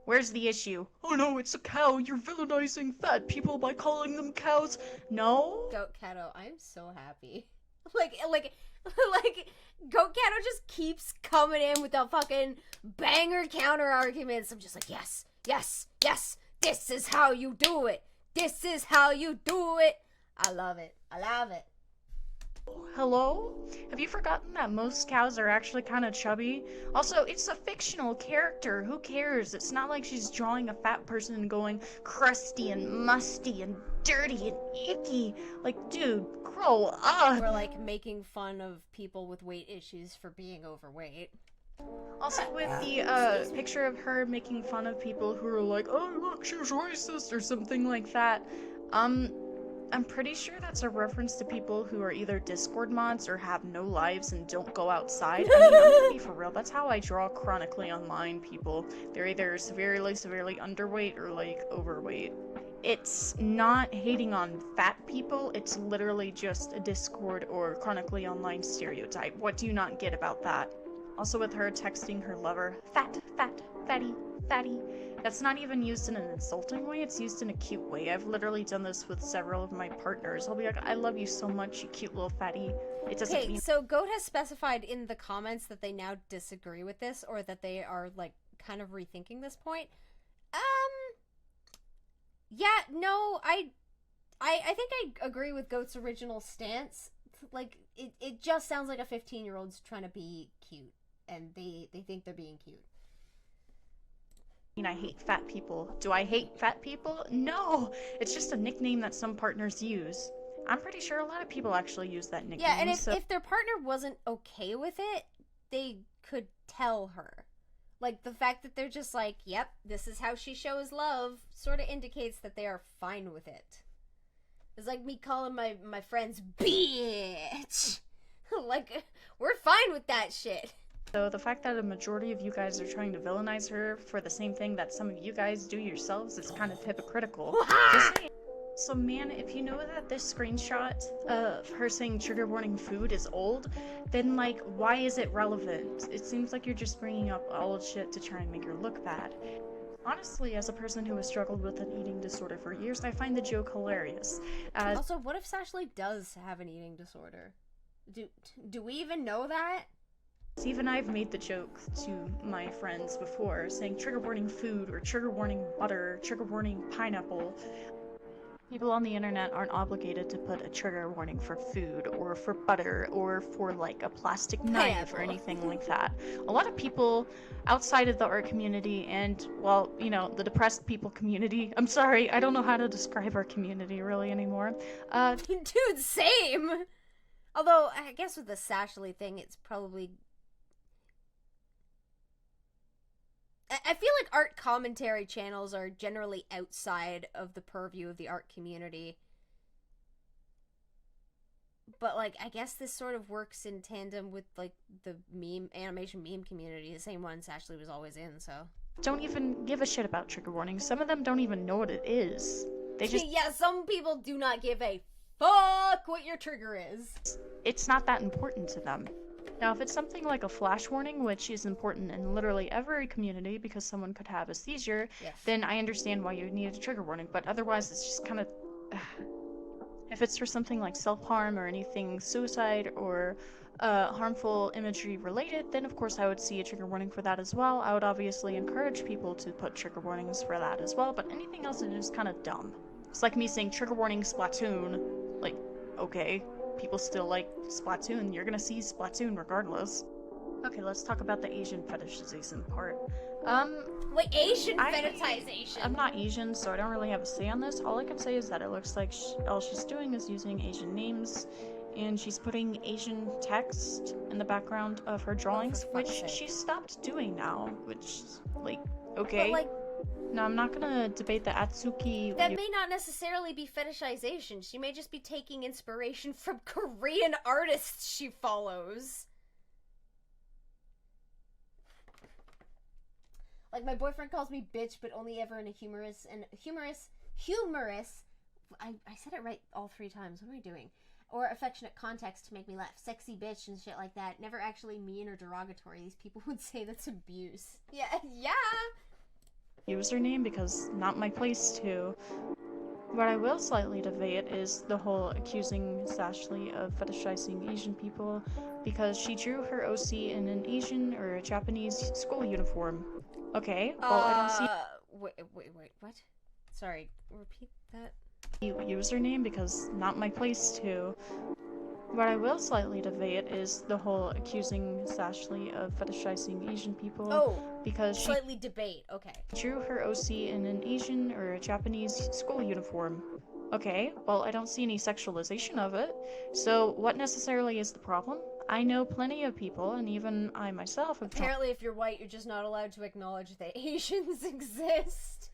Where's the issue? Oh no, it's a cow, you're villainizing fat people by calling them cows. No? Goat Cato, I'm so happy. Like, Goat Cato just keeps coming in with the fucking banger counter arguments. I'm just like, yes, yes, yes, this is how you do it. This is how you do it. I love it. I love it. Hello? Have you forgotten that most cows are actually kind of chubby? Also, it's a fictional character. Who cares? It's not like she's drawing a fat person and going crusty and musty and dirty and icky. Like, dude, grow up. We're like making fun of people with weight issues for being overweight. Also, with the picture of her making fun of people who are like, oh, look, she's racist or something like that. I'm pretty sure that's a reference to people who are either Discord mods or have no lives and don't go outside. I mean, I'm gonna be for real, that's how I draw chronically online people. They're either severely underweight or, like, overweight. It's not hating on fat people, it's literally just a Discord or chronically online stereotype. What do you not get about that? Also with her texting her lover, fat, fat, fatty, fatty. That's not even used in an insulting way, it's used in a cute way. I've literally done this with several of my partners. I'll be like, I love you so much, you cute little fatty. It doesn't mean- so Goat has specified in the comments that they now disagree with this, or that they are, like, kind of rethinking this point. Yeah, no, I think I agree with Goat's original stance. Like, it just sounds like a 15-year-old's trying to be cute, and they think they're being cute. I hate fat people. Do I hate fat people? No! It's just a nickname that some partners use. I'm pretty sure a lot of people actually use that nickname. Yeah, and if their partner wasn't okay with it, they could tell her. Like, the fact that they're just like, yep, this is how she shows love, sort of indicates that they are fine with it. It's like me calling my friends bitch. Like, we're fine with that shit. So the fact that a majority of you guys are trying to villainize her for the same thing that some of you guys do yourselves is kind of hypocritical. Just saying. So man, if you know that this screenshot of her saying trigger warning food is old, then like, why is it relevant? It seems like you're just bringing up old shit to try and make her look bad. Honestly, as a person who has struggled with an eating disorder for years, I find the joke hilarious. Also, what if Sashley does have an eating disorder? Do we even know that? Even I've made the joke to my friends before, saying trigger warning food, or trigger warning butter, trigger warning pineapple. People on the internet aren't obligated to put a trigger warning for food, or for butter, or for like a plastic knife, or anything like that. A lot of people outside of the art community and, well, you know, the depressed people community. I'm sorry, I don't know how to describe our community really anymore. Dude, same! Although, I guess with the Sashley thing, it's probably... I feel like art commentary channels are generally outside of the purview of the art community. But, like, I guess this sort of works in tandem with, like, the animation meme community, the same one Sashley was always in, so... Don't even give a shit about trigger warnings. Some of them don't even know what it is. They just... Yeah, some people do not give a fuck what your trigger is. It's not that important to them. Now, if it's something like a flash warning, which is important in literally every community because someone could have a seizure, yes, then I understand why you need a trigger warning, but otherwise it's just kind of... If it's for something like self-harm or anything suicide or harmful imagery related, then of course I would see a trigger warning for that as well. I would obviously encourage people to put trigger warnings for that as well, but anything else is just kind of dumb. It's like me saying trigger warning Splatoon. Like, okay, people still like Splatoon. You're gonna see Splatoon regardless. Okay, let's talk about the Asian fetishization part. Wait, Asian fetishization? I'm not Asian, so I don't really have a say on this. All I can say is that it looks like all she's doing is using Asian names, and she's putting Asian text in the background of her drawings, which she stopped doing now, which, like, okay. But, like, no, I'm not gonna debate the Atsuki... That may not necessarily be fetishization. She may just be taking inspiration from Korean artists she follows. Like, my boyfriend calls me bitch, but only ever in a humorous, I said it right all 3 times. What am I doing? Or affectionate context to make me laugh. Sexy bitch and shit like that. Never actually mean or derogatory. These people would say that's abuse. Yeah. Username, because not my place to. What I will slightly debate is the whole accusing Sashley of fetishizing Asian people because she drew her OC in an Asian or a Japanese school uniform. Okay, well, I don't see... Wait, what? Sorry, repeat that? Username, because not my place to. What I will slightly debate is the whole accusing Sashley of fetishizing Asian people because she slightly debate, okay. Drew her OC in an Asian or a Japanese school uniform. Okay, well, I don't see any sexualization of it, so what necessarily is the problem? I know plenty of people, and even I myself have... Apparently, if you're white, you're just not allowed to acknowledge that Asians exist.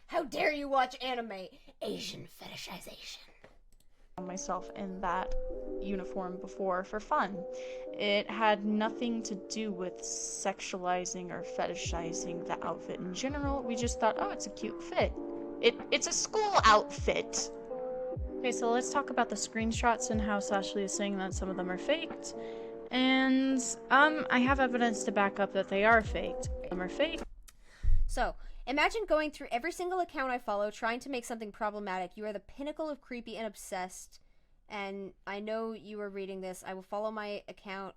How dare you watch anime? Asian fetishization. Myself in that uniform before for fun. It had nothing to do with sexualizing or fetishizing the outfit in general. We just thought, oh, it's a cute fit. It's a school outfit. Okay, so let's talk about the screenshots and how Sashley is saying that some of them are faked. And, I have evidence to back up that they are faked. Some are fake. So, imagine going through every single account I follow, trying to make something problematic. You are the pinnacle of creepy and obsessed. And I know you are reading this. I will follow my account.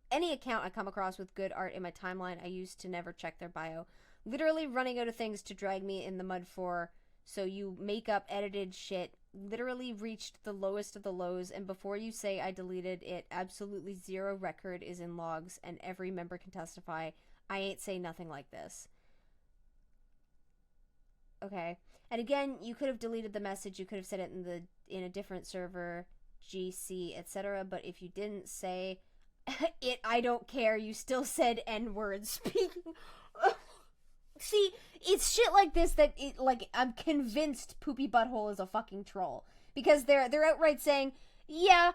Any account I come across with good art in my timeline, I used to never check their bio. Literally running out of things to drag me in the mud for. So you make up edited shit, literally reached the lowest of the lows, and before you say I deleted it, absolutely zero record is in logs, and every member can testify. I ain't say nothing like this. Okay. And again, you could have deleted the message, you could have said it in a different server, GC, etc., but if you didn't say it, I don't care, you still said N-words. Speaking... See, it's shit like this that I'm convinced Poopy Butthole is a fucking troll. Because they're outright saying, yeah,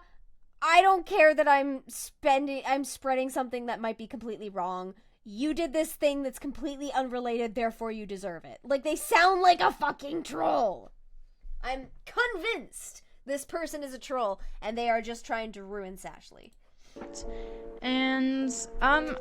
I don't care that I'm spreading something that might be completely wrong. You did this thing that's completely unrelated, therefore you deserve it. Like, they sound like a fucking troll. I'm convinced this person is a troll, and they are just trying to ruin Sashley. And, On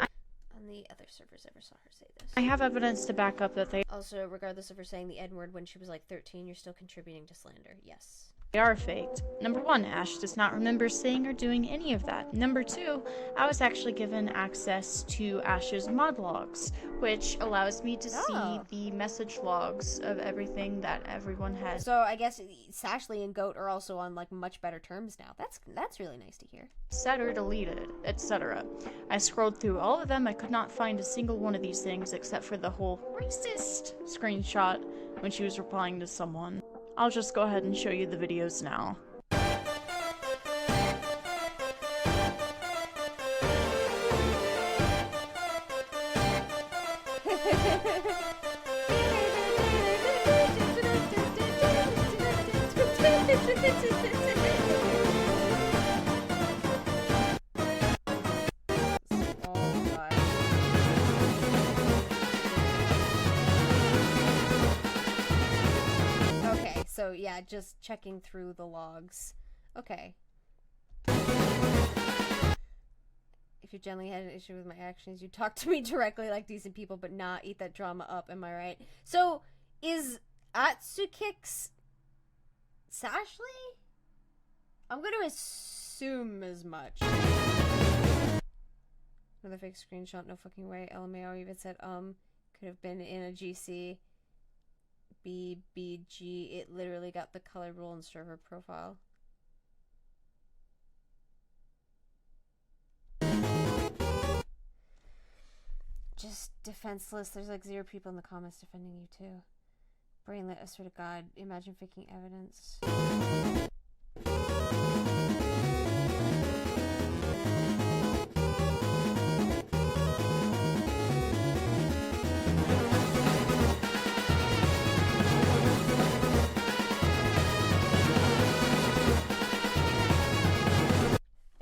the other servers ever saw her say this. I have evidence to back up that they Also, regardless of her saying the N-word when she was like 13, you're still contributing to slander. Yes. are faked. Number 1, Ash does not remember saying or doing any of that. Number 2, I was actually given access to Ash's mod logs, which allows me to see the message logs of everything that everyone has. So I guess Sashley and Goat are also on like much better terms now. That's really nice to hear. Said or deleted, etc. I scrolled through all of them. I could not find a single one of these things except for the whole racist screenshot when she was replying to someone. I'll just go ahead and show you the videos now. Okay, so yeah, just checking through the logs. Okay. If you generally had an issue with my actions, you talk to me directly like decent people, but not eat that drama up, am I right? So, is Atsukix Sashley? I'm gonna assume as much. Another fake screenshot, no fucking way. LMAO even said, could have been in a GC. BBG, it literally got the color rule and server profile. Just defenseless. There's like 0 people in the comments defending you too. Brainlet, I swear to God. Imagine faking evidence.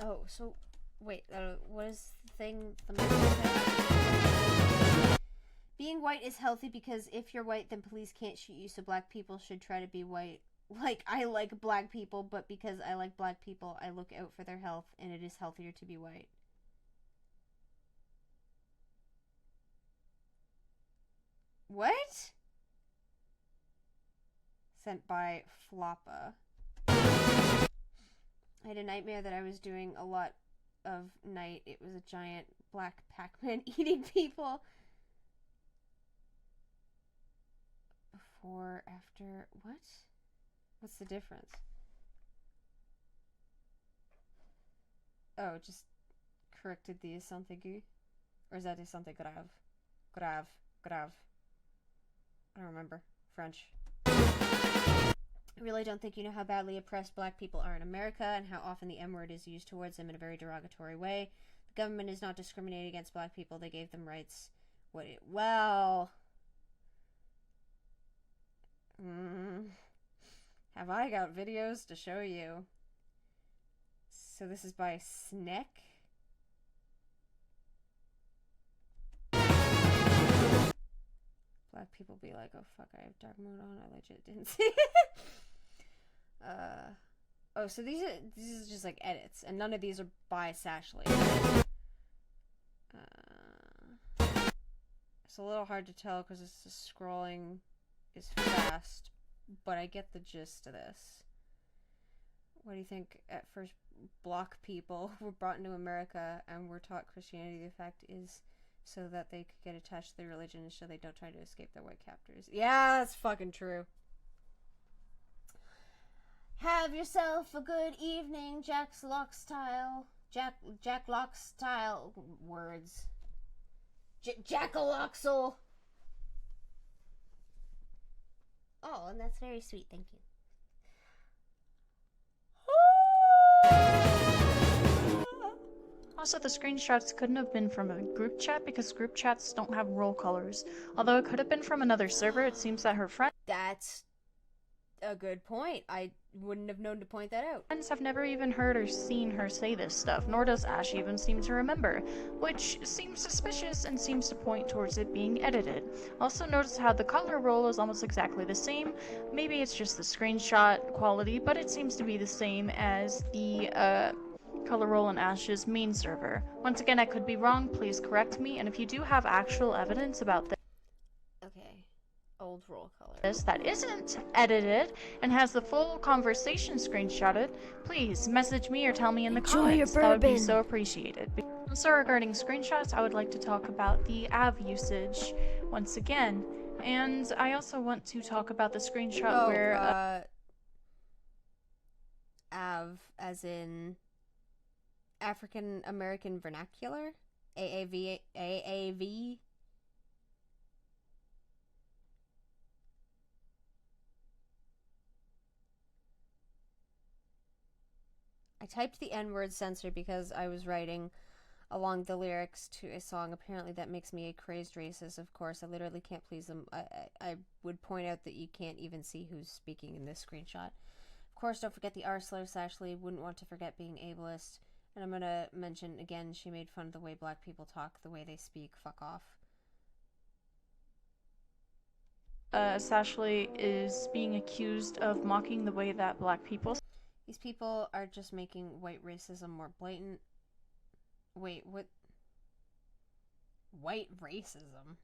Oh, so wait, what is the thing? Being white is healthy because if you're white, then police can't shoot you, so black people should try to be white. Like, I like black people, but because I like black people, I look out for their health, and it is healthier to be white. What? Sent by Floppa. I had a nightmare that I was doing a lot of night. It was a giant black Pac-Man eating people. Before, after, what? What's the difference? Oh, just corrected the something. Or is that something grave? Grave. I don't remember. French. I really don't think you know how badly oppressed black people are in America and how often the M-word is used towards them in a very derogatory way. The government is not discriminating against black people. They gave them rights. Well... Have I got videos to show you? So this is by Sneck. Black people be like, oh fuck, I have dark mode on. I legit didn't see it. Oh, so these are just like edits, and none of these are by Sashley. It's a little hard to tell because it's just scrolling is fast, but I get the gist of this. What do you think? At first, black people were brought into America and were taught Christianity. The fact is so that they could get attached to their religion and so they don't try to escape their white captors. Yeah, that's fucking true. Have yourself a good evening, Jack Lockstyle. Jack Lockstyle words. Jackaloxel. Oh, and that's very sweet, thank you. Also, the screenshots couldn't have been from a group chat because group chats don't have roll colors. Although it could have been from another server, it seems that her That's a good point. I wouldn't have known to point that out. friends have never even heard or seen her say this stuff, nor does Ash even seem to remember, which seems suspicious and seems to point towards it being edited. Also notice how the color roll is almost exactly the same. Maybe it's just the screenshot quality, but it seems to be the same as the color roll in Ash's main server. Once again, I could be wrong, please correct me, and if you do have actual evidence about this, old roll color that isn't edited and has the full conversation screenshotted, please message me or tell me in the comments. That would be so appreciated. Also, regarding screenshots, I would like to talk about the AV usage once again, and I also want to talk about the screenshot where AV as in African American Vernacular? AAV? I typed the N-word censor because I was writing along the lyrics to a song. Apparently that makes me a crazed racist. Of course, I literally can't please them. I would point out that you can't even see who's speaking in this screenshot. Of course, don't forget the R slur. Sashley wouldn't want to forget being ableist. And I'm gonna mention again, she made fun of the way black people talk, the way they speak. Fuck off. Sashley is being accused of mocking the way that black people. These people are just making white racism more blatant. Wait, what? White racism?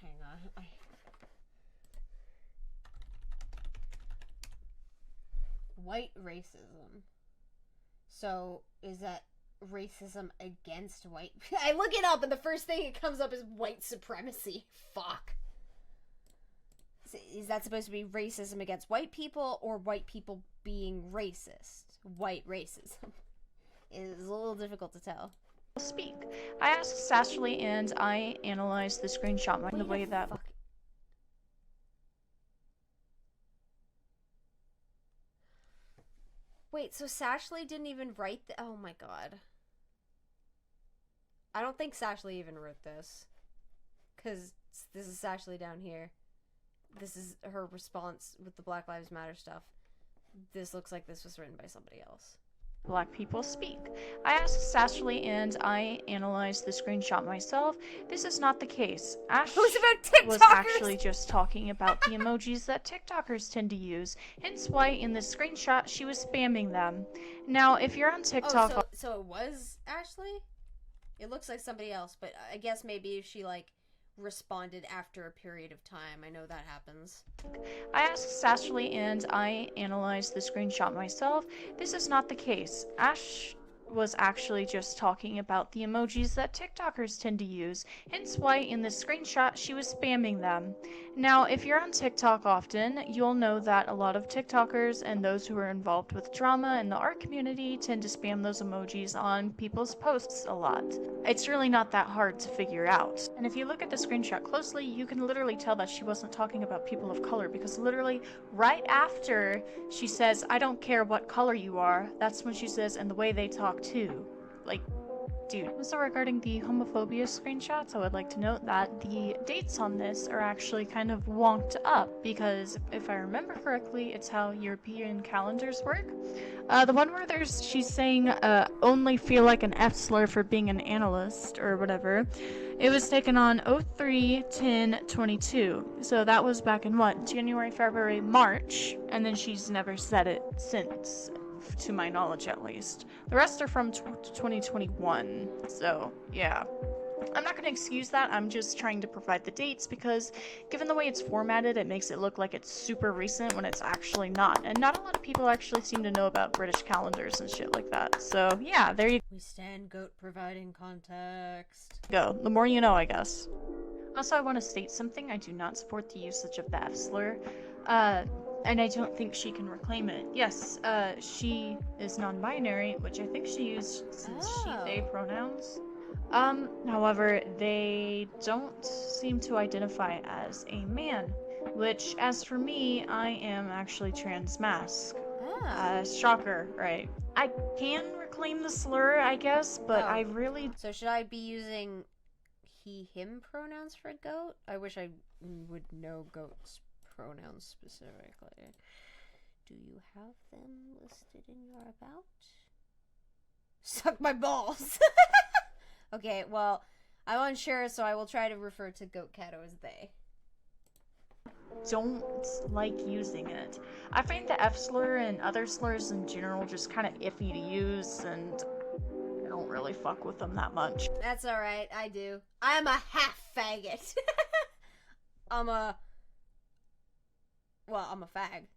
Hang on. White racism. So, is that racism against white? I look it up and the first thing it comes up is white supremacy. Fuck. Is that supposed to be racism against white people or white people being racist? White racism. It is a little difficult to tell. Speak. I asked Sashley and I analyzed the screenshot in the way that. Wait, so Sashley didn't even write oh my god. I don't think Sashley even wrote this. Because this is Sashley down here. This is her response with the Black Lives Matter stuff. This looks like this was written by somebody else. Black people speak. I asked Sashley and I analyzed the screenshot myself. This is not the case. Ash was actually just talking about the emojis that TikTokers tend to use, hence why in the screenshot she was spamming them. Now, if you're on TikTok... Oh, so it was Ashley? It looks like somebody else, but I guess maybe she, like, responded after a period of time. I know that happens. I asked Sashley and I analyzed the screenshot myself. This is not the case. Ash was actually just talking about the emojis that TikTokers tend to use, hence why in this screenshot she was spamming them. Now, if you're on TikTok often, you'll know that a lot of TikTokers and those who are involved with drama in the art community tend to spam those emojis on people's posts a lot. It's really not that hard to figure out. And if you look at the screenshot closely, you can literally tell that she wasn't talking about people of color, because literally right after she says, "I don't care what color you are," that's when she says, "and the way they talk too." Like, dude. So regarding the homophobia screenshots, I would like to note that the dates on this are actually kind of wonked up, because if I remember correctly, it's how European calendars work. The one where she's saying, only feel like an F slur for being an analyst, or whatever, it was taken on 03/10/22. So that was back in what? January, February, March, and then she's never said it since, to my knowledge at least. The rest are from 2021, so yeah. I'm not going to excuse that, I'm just trying to provide the dates, because given the way it's formatted, it makes it look like it's super recent when it's actually not, and not a lot of people actually seem to know about British calendars and shit like that, so yeah, there you We stand goat providing context. go. The more you know, I guess. Also, I want to state something. I do not support the usage of the F slur. And I don't think she can reclaim it. Yes, she is non-binary, which I think she used since she/they pronouns. However, they don't seem to identify as a man, which, as for me, I am actually trans-masc. Shocker, right? I can reclaim the slur, I guess, but I really... So should I be using he/him pronouns for goat? I wish I would know goats pronouns specifically. Do you have them listed in your about? Suck my balls! Okay, well, I'm unsure, so I will try to refer to goat catto as they. Don't like using it. I find the F slur and other slurs in general just kind of iffy to use, and I don't really fuck with them that much. That's alright, I do. I'm a half faggot. I'm a fag.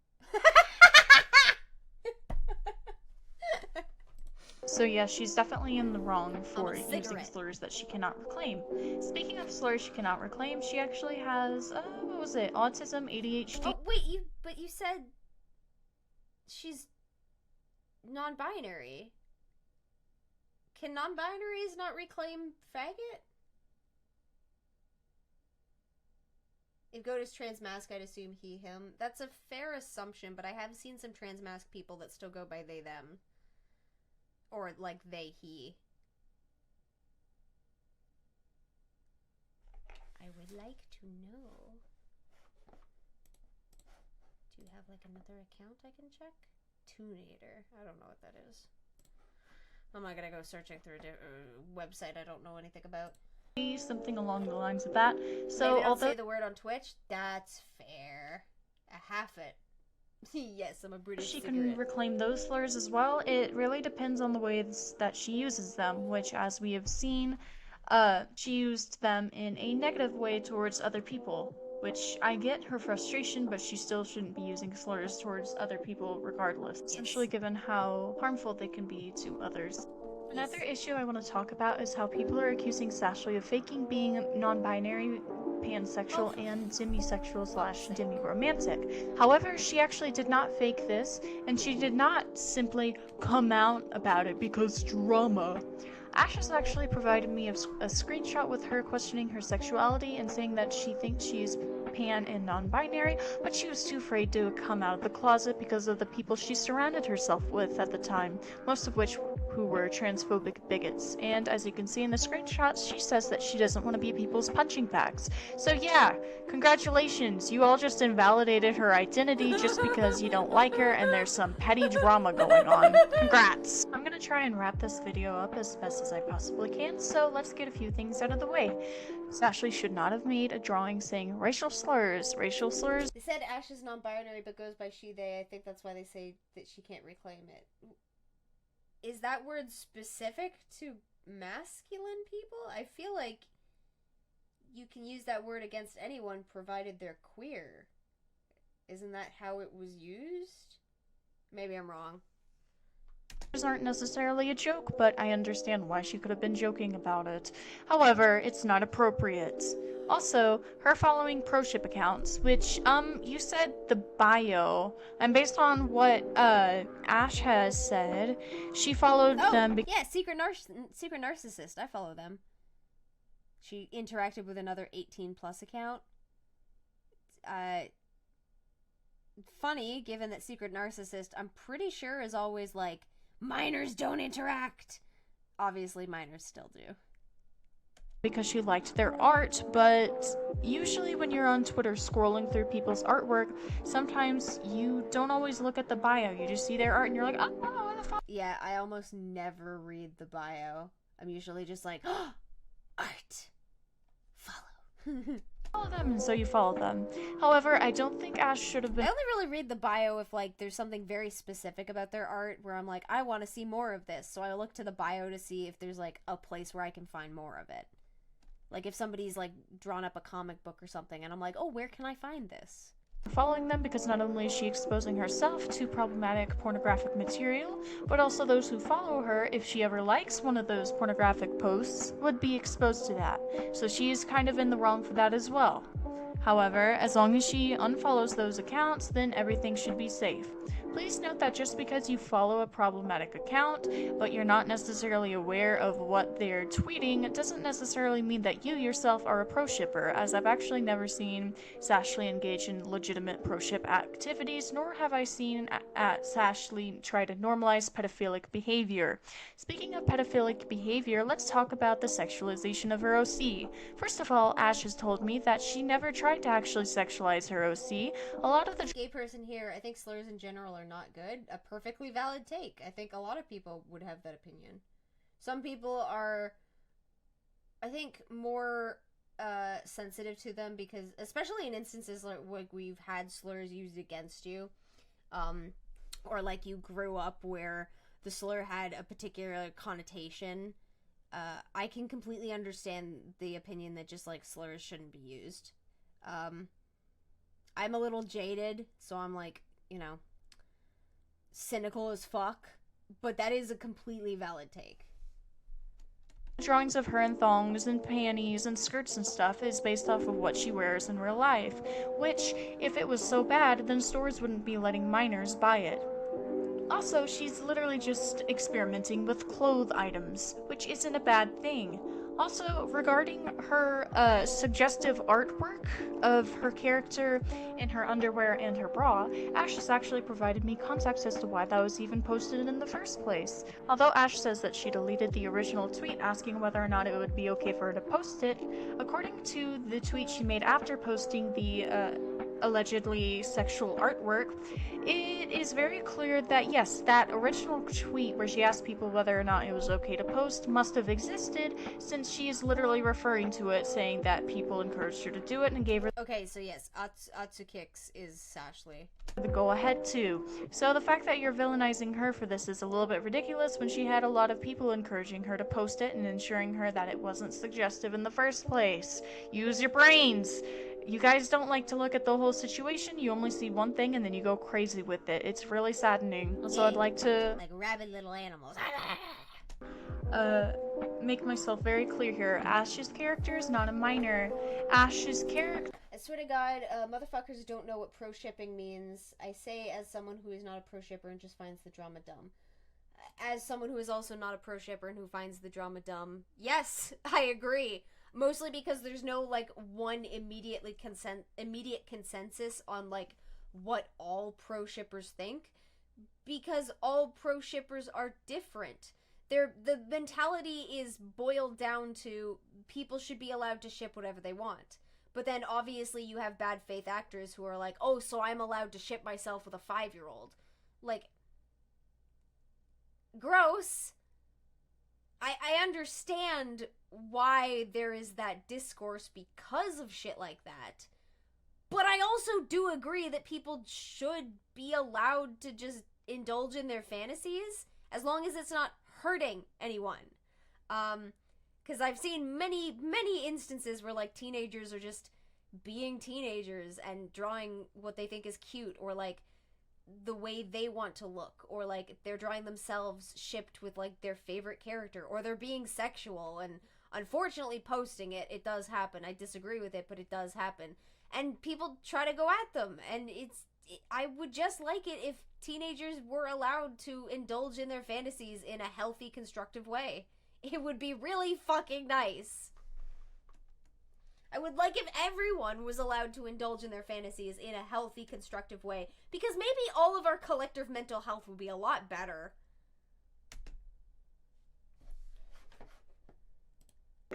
So yeah, she's definitely in the wrong for using slurs that she cannot reclaim. Speaking of slurs she cannot reclaim, she actually has, what was it, autism, ADHD. Oh, wait, you said she's non-binary. Can non-binaries not reclaim faggot? If goat is trans-masc, I'd assume he, him. That's a fair assumption, but I have seen some trans-masc people that still go by they, them. Or, like, they, he. I would like to know. Do you have like another account I can check? Tunator. I don't know what that is. I'm not gonna go searching through a website I don't know anything about. Something along the lines of that. So Maybe don't although say the word on Twitch. That's fair. A half it. Yes, I'm a British she cigarette. can reclaim those slurs as well, it really depends on the ways that she uses them, which, as we have seen, she used them in a negative way towards other people, which I get her frustration, but she still shouldn't be using slurs towards other people regardless, especially given how harmful they can be to others. Another issue I want to talk about is how people are accusing Sashley of faking being non-binary, pansexual, and demisexual / demi-romantic. However, she actually did not fake this, and she did not simply come out about it because drama. Ash has actually provided me a screenshot with her questioning her sexuality and saying that she thinks she's pan and non-binary, but she was too afraid to come out of the closet because of the people she surrounded herself with at the time, most of which who were transphobic bigots. And as you can see in the screenshots, she says that she doesn't want to be people's punching bags. So yeah, congratulations, you all just invalidated her identity just because you don't like her and there's some petty drama going on. Congrats! I'm gonna try and wrap this video up as best as I possibly can, so let's get a few things out of the way. Sashley should not have made a drawing saying racial slurs. Racial slurs. They said Ash is non-binary but goes by she, they. I think that's why they say that she can't reclaim it. Is that word specific to masculine people? I feel like you can use that word against anyone provided they're queer. Isn't that how it was used? Maybe I'm wrong. Aren't necessarily a joke, but I understand why she could have been joking about it. However, it's not appropriate. Also, her following pro-ship accounts, which, you said the bio, and based on what, Ash has said, she followed them yeah, Secret Narcissist, I follow them. She interacted with another 18+ account. Funny, given that Secret Narcissist, I'm pretty sure is always like, minors don't interact. Obviously, minors still do. Because she liked their art, but usually when you're on Twitter scrolling through people's artwork, sometimes you don't always look at the bio. You just see their art and you're like, oh, what the fuck? Yeah, I almost never read the bio. I'm usually just like, oh, art. Follow. Follow them, and so you follow them. However, I don't think Ash should have been. I only really read the bio if like there's something very specific about their art where I'm like, I want to see more of this. So I look to the bio to see if there's like a place where I can find more of it. Like if somebody's like drawn up a comic book or something and I'm like, oh, where can I find this? Following them because not only is she exposing herself to problematic pornographic material, but also those who follow her, if she ever likes one of those pornographic posts, would be exposed to that. So she is kind of in the wrong for that as well. However, as long as she unfollows those accounts, then everything should be safe. Please note that just because you follow a problematic account, but you're not necessarily aware of what they're tweeting, doesn't necessarily mean that you yourself are a pro-shipper, as I've actually never seen Sashley engage in legitimate pro-ship activities, nor have I seen Sashley try to normalize pedophilic behavior. Speaking of pedophilic behavior, let's talk about the sexualization of her OC. First of all, Ash has told me that she never tried to actually sexualize her OC. A lot of the gay person here, I think slurs in general are not good. A perfectly valid take. I think a lot of people would have that opinion. Some people are, I think, more sensitive to them because, especially in instances like we've had slurs used against you, or like you grew up where the slur had a particular connotation. I can completely understand the opinion that just like slurs shouldn't be used. I'm a little jaded, so I'm like, you know, cynical as fuck, but that is a completely valid take. Drawings of her in thongs and panties and skirts and stuff is based off of what she wears in real life, which, if it was so bad, then stores wouldn't be letting minors buy it. Also, she's literally just experimenting with clothes items, which isn't a bad thing. Also, regarding her suggestive artwork of her character in her underwear and her bra, Ash has actually provided me context as to why that was even posted in the first place. Although Ash says that she deleted the original tweet asking whether or not it would be okay for her to post it, according to the tweet she made after posting the allegedly sexual artwork, it is very clear that yes, that original tweet where she asked people whether or not it was okay to post must have existed, since she is literally referring to it, saying that people encouraged her to do it and gave her Okay, so yes, Kinks is Sashley. the go ahead too. So the fact that you're villainizing her for this is a little bit ridiculous when she had a lot of people encouraging her to post it and ensuring her that it wasn't suggestive in the first place. Use your brains! You guys don't like to look at the whole situation, you only see one thing and then you go crazy with it. It's really saddening. So I'd like to Like rabid little animals. make myself very clear here. Ash's character is not a minor. Ash's character... I swear to God, motherfuckers don't know what pro-shipping means. I say as someone who is not a pro-shipper and just finds the drama dumb. As someone who is also not a pro-shipper and who finds the drama dumb, yes, I agree. Mostly because there's no, like, one immediate consensus on, like, what all pro-shippers think. Because all pro-shippers are different. The mentality is boiled down to people should be allowed to ship whatever they want. But then obviously you have bad faith actors who are like, oh, so I'm allowed to ship myself with a 5-year-old. Like, gross. I understand why there is that discourse because of shit like that. But I also do agree that people should be allowed to just indulge in their fantasies as long as it's not hurting anyone. Because I've seen many instances where, like, teenagers are just being teenagers and drawing what they think is cute, or, like, the way they want to look, or, like, they're drawing themselves shipped with, like, their favorite character, or they're being sexual, and unfortunately posting it. It does happen. I disagree with it, but it does happen. And people try to go at them, and I would just like it if teenagers were allowed to indulge in their fantasies in a healthy, constructive way. It would be really fucking nice. I would like if everyone was allowed to indulge in their fantasies in a healthy, constructive way, because maybe all of our collective mental health would be a lot better.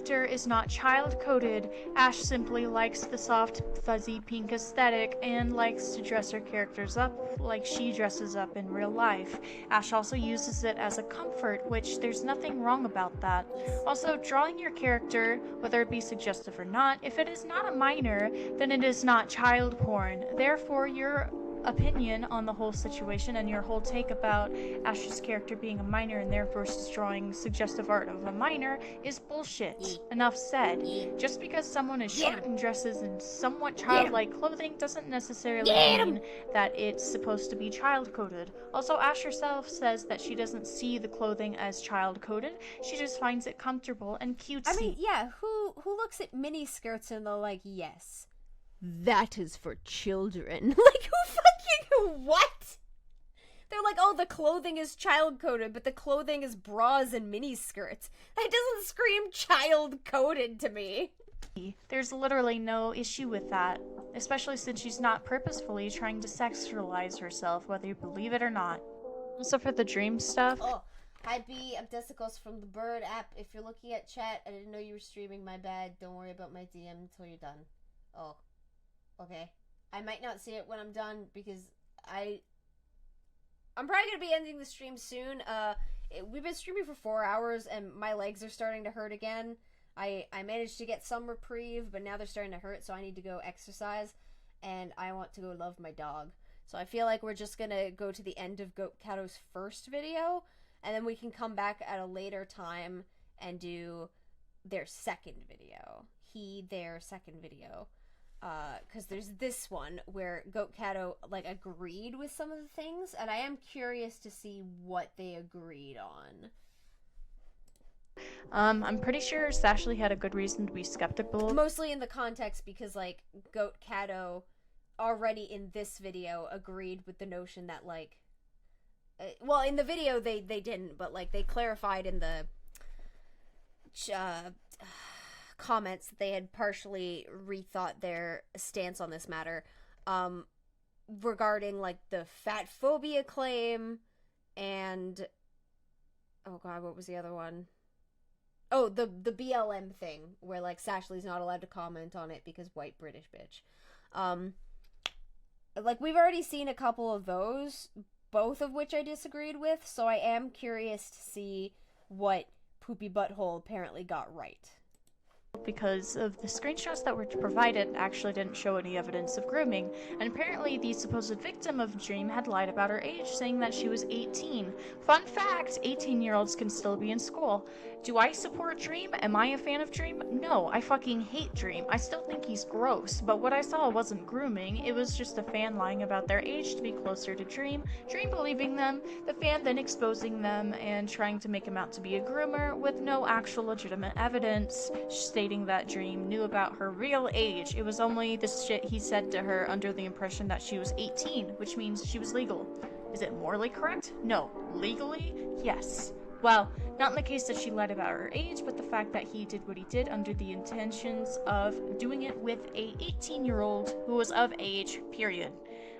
Is not child-coded. Ash simply likes the soft, fuzzy pink aesthetic and likes to dress her characters up like she dresses up in real life. Ash also uses it as a comfort, which there's nothing wrong about that. Also, drawing your character, whether it be suggestive or not, if it is not a minor, then it is not child porn. Therefore, your opinion on the whole situation and your whole take about Ash's character being a minor and therefore she's drawing suggestive art of a minor is bullshit. Enough said. Just because someone is short and dresses in somewhat childlike clothing doesn't necessarily mean that it's supposed to be child-coded. Also, Ash herself says that she doesn't see the clothing as child-coded, she just finds it comfortable and cutesy. I mean, yeah, who looks at mini skirts and they're like, yes, that is for children. Like, who fucking, what? They're like, oh, the clothing is child-coded, but the clothing is bras and mini skirts. That doesn't scream child-coded to me. There's literally no issue with that, especially since she's not purposefully trying to sexualize herself, whether you believe it or not. Also for the dream stuff. Oh, hi B, I'm Desicos from the Bird app. If you're looking at chat, I didn't know you were streaming, my bad. Don't worry about my DM until you're done. Oh. Okay. I might not see it when I'm done because I'm probably going to be ending the stream soon. We've been streaming for 4 hours and my legs are starting to hurt again. I managed to get some reprieve, but now they're starting to hurt, so I need to go exercise and I want to go love my dog. So I feel like we're just going to go to the end of Goat Cato's first video and then we can come back at a later time and do their second video. Their second video. Because there's this one where Goat Cato, like, agreed with some of the things, and I am curious to see what they agreed on. I'm pretty sure Sashley had a good reason to be skeptical. Mostly in the context because, like, Goat Cato already in this video agreed with the notion that, like, well, in the video they didn't, but, like, they clarified in the comments that they had partially rethought their stance on this matter regarding, like, the fat phobia claim and oh god, what was the other one? Oh, the BLM thing where, like, Sashley's not allowed to comment on it because white British bitch. like, we've already seen a couple of those, both of which I disagreed with, so I am curious to see what Poopy Butthole apparently got right. Because of the screenshots that were provided actually didn't show any evidence of grooming, and apparently the supposed victim of Dream had lied about her age, saying that she was 18. Fun fact, 18-year-olds can still be in school. Do I support Dream? Am I a fan of Dream? No, I fucking hate Dream. I still think he's gross, but what I saw wasn't grooming, it was just a fan lying about their age to be closer to Dream, Dream believing them, the fan then exposing them and trying to make him out to be a groomer with no actual legitimate evidence, stating that Dream knew about her real age. It was only the shit he said to her under the impression that she was 18, which means she was legal. Is it morally correct? No. Legally? Yes. Well, not in the case that she lied about her age, but the fact that he did what he did under the intentions of doing it with a 18-year-old who was of age, period.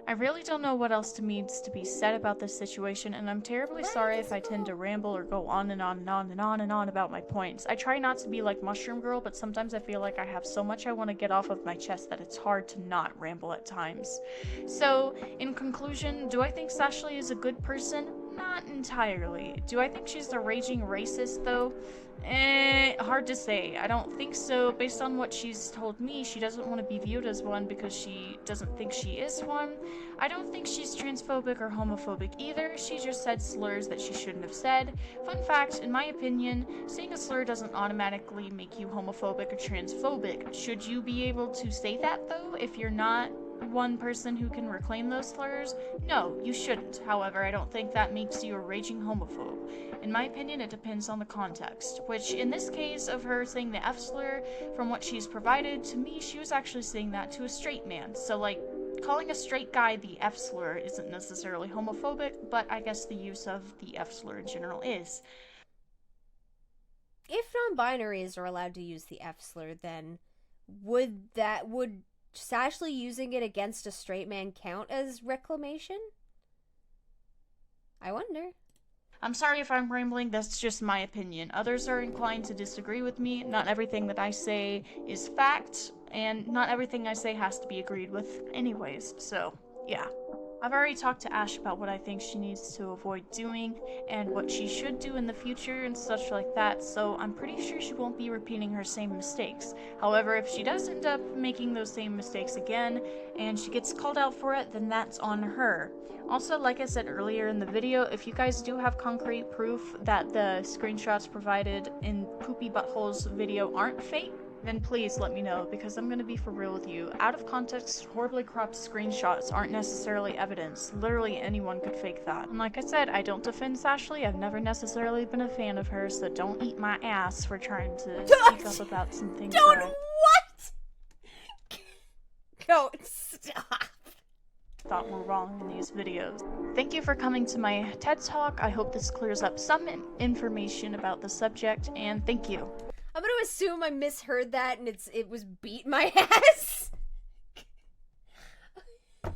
I really don't know what else needs to be said about this situation, and I'm terribly sorry if I tend to ramble or go on and on and on and on and on about my points. I try not to be like Mushroom Girl, but sometimes I feel like I have so much I want to get off of my chest that it's hard to not ramble at times. So, in conclusion, do I think Sashley is a good person? Not entirely. Do I think she's a raging racist, though? Hard to say. I don't think so. Based on what she's told me, she doesn't want to be viewed as one because she doesn't think she is one. I don't think she's transphobic or homophobic either. She just said slurs that she shouldn't have said. Fun fact, in my opinion, saying a slur doesn't automatically make you homophobic or transphobic. Should you be able to say that, though, if you're not one person who can reclaim those slurs? No, you shouldn't. However, I don't think that makes you a raging homophobe. In my opinion, it depends on the context, which in this case of her saying the F slur, from what she's provided to me, she was actually saying that to a straight man. So, like, calling a straight guy the F slur isn't necessarily homophobic, but I guess the use of the F slur in general is. If non-binaries are allowed to use the F slur, then would Sashley using it against a straight man count as reclamation? I wonder. I'm sorry if I'm rambling, that's just my opinion. Others are inclined to disagree with me. Not everything that I say is fact, and not everything I say has to be agreed with anyways, so yeah. I've already talked to Ash about what I think she needs to avoid doing and what she should do in the future and such like that, so I'm pretty sure she won't be repeating her same mistakes. However, if she does end up making those same mistakes again and she gets called out for it, then that's on her. Also, like I said earlier in the video, if you guys do have concrete proof that the screenshots provided in Poopy Butthole's video aren't fake, then please let me know, because I'm gonna be for real with you. Out of context, horribly cropped screenshots aren't necessarily evidence. Literally anyone could fake that. And like I said, I don't defend Sashley. I've never necessarily been a fan of hers, so don't eat my ass for trying to speak up about some things. What? Don't stop. Thought were wrong in these videos. Thank you for coming to my TED Talk. I hope this clears up some information about the subject, and thank you. I'm gonna assume I misheard that and it was beat my ass. God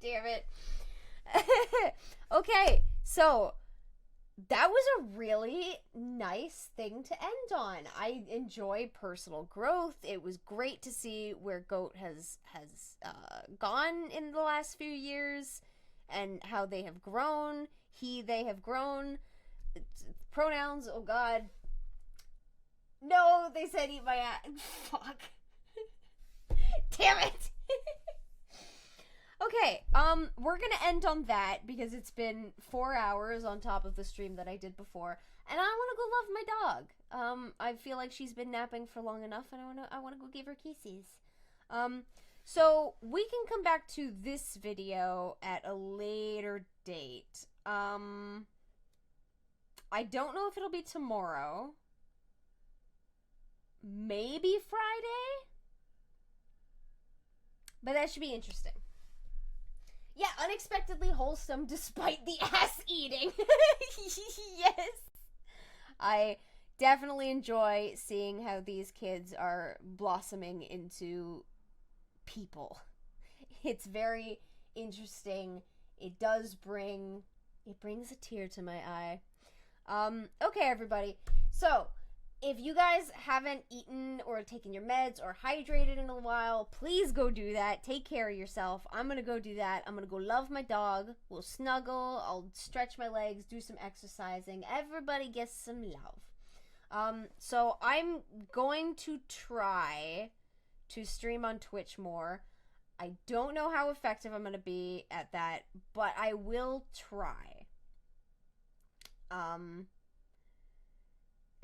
damn it. Okay, so that was a really nice thing to end on. I enjoy personal growth. It was great to see where Goat has gone in the last few years and how they have grown. They have grown. Pronouns, oh god. No, they said eat my ass. Fuck. Damn it. Okay, we're gonna end on that because it's been 4 hours on top of the stream that I did before, and I wanna go love my dog. I feel like she's been napping for long enough, and I wanna go give her kisses. So we can come back to this video at a later date. I don't know if it'll be tomorrow. Maybe Friday? But that should be interesting. Yeah, unexpectedly wholesome despite the ass eating. Yes. I definitely enjoy seeing how these kids are blossoming into people. It's very interesting. It brings a tear to my eye. Okay, everybody. So, if you guys haven't eaten or taken your meds or hydrated in a while, please go do that. Take care of yourself. I'm gonna go do that. I'm gonna go love my dog. We'll snuggle. I'll stretch my legs, do some exercising. Everybody gets some love. So I'm going to try to stream on Twitch more. I don't know how effective I'm gonna be at that, but I will try.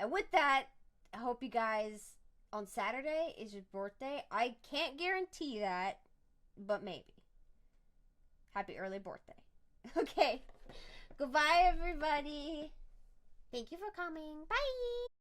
And with that, I hope you guys, on Saturday is your birthday. I can't guarantee that, but maybe. Happy early birthday. Okay. Goodbye, everybody. Thank you for coming. Bye.